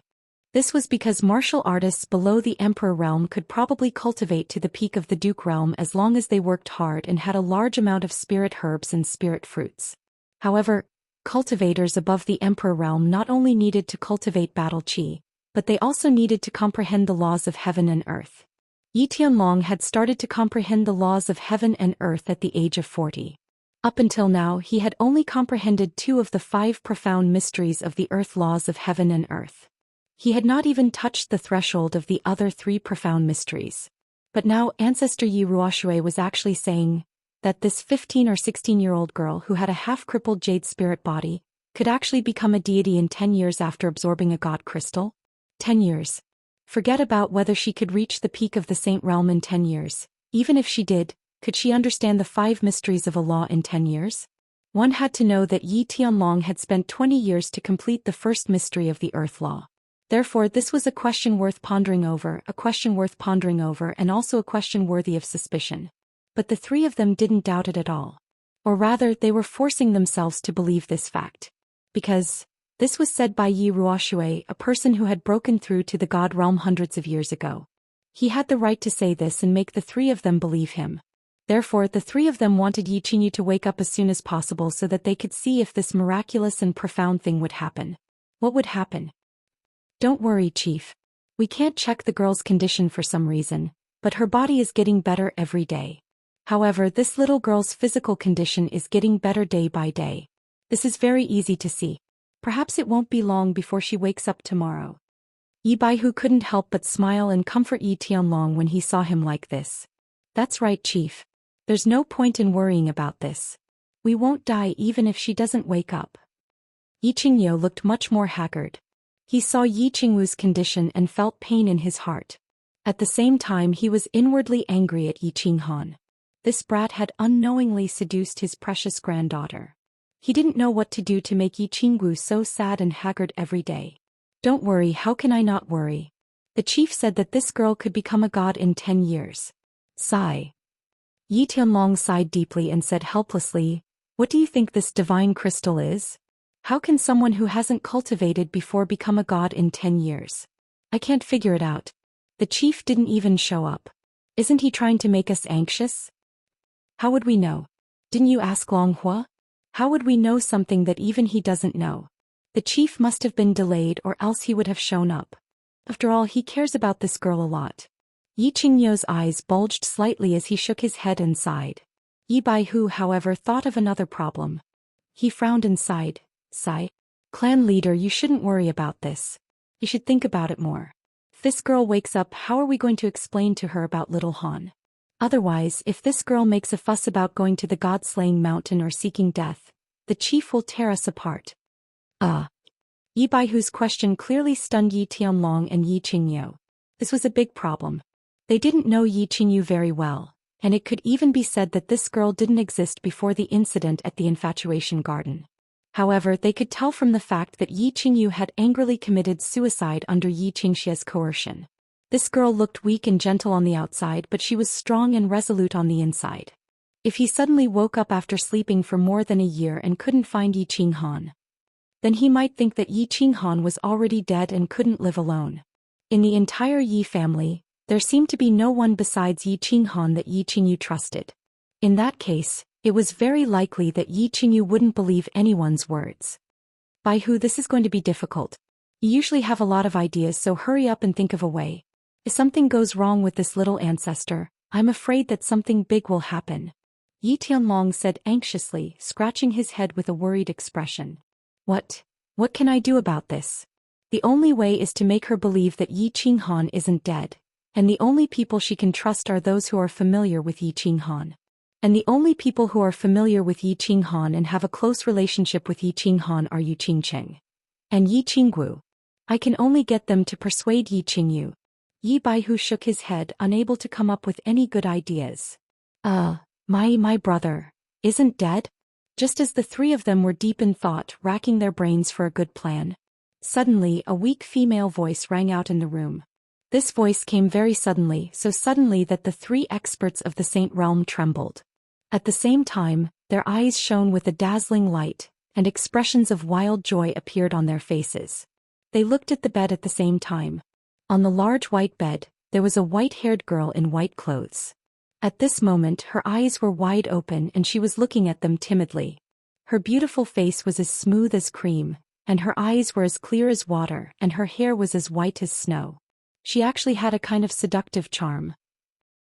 This was because martial artists below the emperor realm could probably cultivate to the peak of the duke realm as long as they worked hard and had a large amount of spirit herbs and spirit fruits. However, cultivators above the emperor realm not only needed to cultivate battle chi, but they also needed to comprehend the laws of heaven and earth. Yi Tianlong had started to comprehend the laws of heaven and earth at the age of 40. Up until now, he had only comprehended 2 of the 5 profound mysteries of the earth laws of heaven and earth. He had not even touched the threshold of the other 3 profound mysteries. But now Ancestor Yi Ruoxue was actually saying that this 15 or 16-year-old girl who had a half-crippled jade spirit body could actually become a deity in 10 years after absorbing a god crystal. 10 years. Forget about whether she could reach the peak of the saint realm in 10 years. Even if she did, could she understand the 5 mysteries of a law in 10 years? One had to know that Yi Tianlong had spent 20 years to complete the first mystery of the earth law. Therefore, this was a question worth pondering over, and also a question worthy of suspicion. But the 3 of them didn't doubt it at all. Or rather, they were forcing themselves to believe this fact. Because this was said by Yi Ruoxue, a person who had broken through to the god realm hundreds of years ago. He had the right to say this and make the 3 of them believe him. Therefore, the 3 of them wanted Yi Qingyu to wake up as soon as possible so that they could see if this miraculous and profound thing would happen. What would happen? Don't worry, Chief. We can't check the girl's condition for some reason, but her body is getting better every day. However, this little girl's physical condition is getting better day by day. This is very easy to see. Perhaps it won't be long before she wakes up tomorrow. Yi Baihu couldn't help but smile and comfort Yi Tianlong when he saw him like this. That's right, Chief. There's no point in worrying about this. We won't die even if she doesn't wake up. Yi Qingyo looked much more haggard. He saw Yi Qingwu's condition and felt pain in his heart. At the same time he was inwardly angry at Yi Qinghan. This brat had unknowingly seduced his precious granddaughter. He didn't know what to do to make Yi Qingwu so sad and haggard every day. Don't worry, how can I not worry? The chief said that this girl could become a god in 10 years. Sigh. Yi Tianlong sighed deeply and said helplessly, what do you think this divine crystal is? How can someone who hasn't cultivated before become a god in 10 years? I can't figure it out. The chief didn't even show up. Isn't he trying to make us anxious? How would we know? Didn't you ask Long Hua? How would we know something that even he doesn't know? The chief must have been delayed or else he would have shown up. After all, he cares about this girl a lot. Yi Qingyo's eyes bulged slightly as he shook his head and sighed. Yi Baihu, however, thought of another problem. He frowned and sighed. Sigh. Clan leader, you shouldn't worry about this. You should think about it more. If this girl wakes up, how are we going to explain to her about little Han? Otherwise, if this girl makes a fuss about going to the god-slaying mountain or seeking death, the chief will tear us apart. Yi Baihu's question clearly stunned Yi Tianlong and Yi Qingyo. This was a big problem. They didn't know Yi Qingyu very well, and it could even be said that this girl didn't exist before the incident at the infatuation garden. However, they could tell from the fact that Yi Qingyu had angrily committed suicide under Yi Xiangxia's coercion. This girl looked weak and gentle on the outside, but she was strong and resolute on the inside. If he suddenly woke up after sleeping for more than a year and couldn't find Yi Qinghan, then he might think that Yi Qinghan was already dead and couldn't live alone. In the entire Yi family, there seemed to be no one besides Yi Qinghan that Yi Qingyu trusted. In that case, it was very likely that Yi Qingyu wouldn't believe anyone's words. Baihu, this is going to be difficult. You usually have a lot of ideas, so hurry up and think of a way. If something goes wrong with this little ancestor, I'm afraid that something big will happen. Yi Tianlong said anxiously, scratching his head with a worried expression. What can I do about this? The only way is to make her believe that Yi Qinghan isn't dead, and the only people she can trust are those who are familiar with Yi Qinghan. And the only people who are familiar with Yi Qinghan and have a close relationship with Yi Qinghan are Yu Qingcheng and Yi Qingwu. I can only get them to persuade Yi Qingyu. Yi Baihu shook his head, unable to come up with any good ideas. My brother isn't dead? Just as the three of them were deep in thought, racking their brains for a good plan, suddenly a weak female voice rang out in the room. This voice came very suddenly, so suddenly that the three experts of the Saint Realm trembled. At the same time, their eyes shone with a dazzling light, and expressions of wild joy appeared on their faces. They looked at the bed at the same time. On the large white bed, there was a white-haired girl in white clothes. At this moment her eyes were wide open and she was looking at them timidly. Her beautiful face was as smooth as cream, and her eyes were as clear as water, and her hair was as white as snow. She actually had a kind of seductive charm.